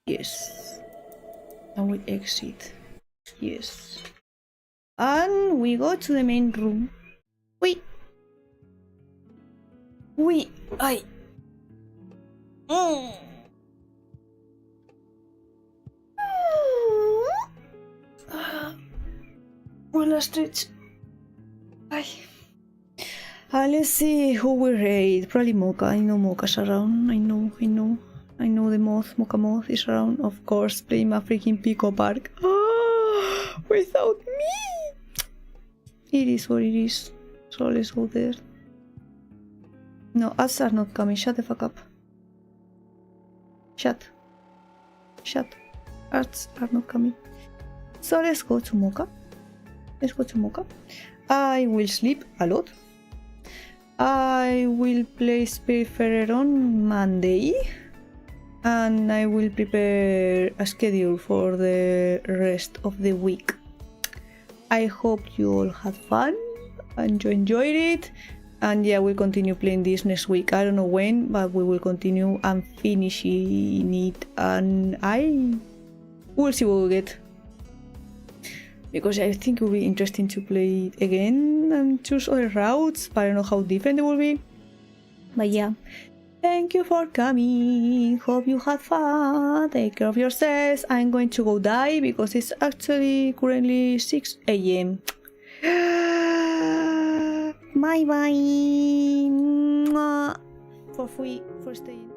Yes. And we exit. Yes. And we go to the main room. One last stretch. Let's see who we raid. Probably Mocha. I know Mocha's around. I know the moth. Mocha moth is around. Of course, playing my freaking Pico Park. Without me. It is what it is. So let's go there. No, ads are not coming. Shut the fuck up. Shut. Ads are not coming. So let's go to Mocha. I will sleep a lot. I will play Spiritfarer on Monday. And I will prepare a schedule for the rest of the week. I hope you all had fun and you enjoyed it. And yeah, we'll continue playing this next week. I don't know when, but we will continue and finishing it. And we'll see what we get. Because I think it will be interesting to play it again and choose other routes, but I don't know how different they will be. But yeah, thank you for coming. Hope you had fun. Take care of yourselves. I'm going to go die because it's actually currently 6 AM. Bye bye. For staying.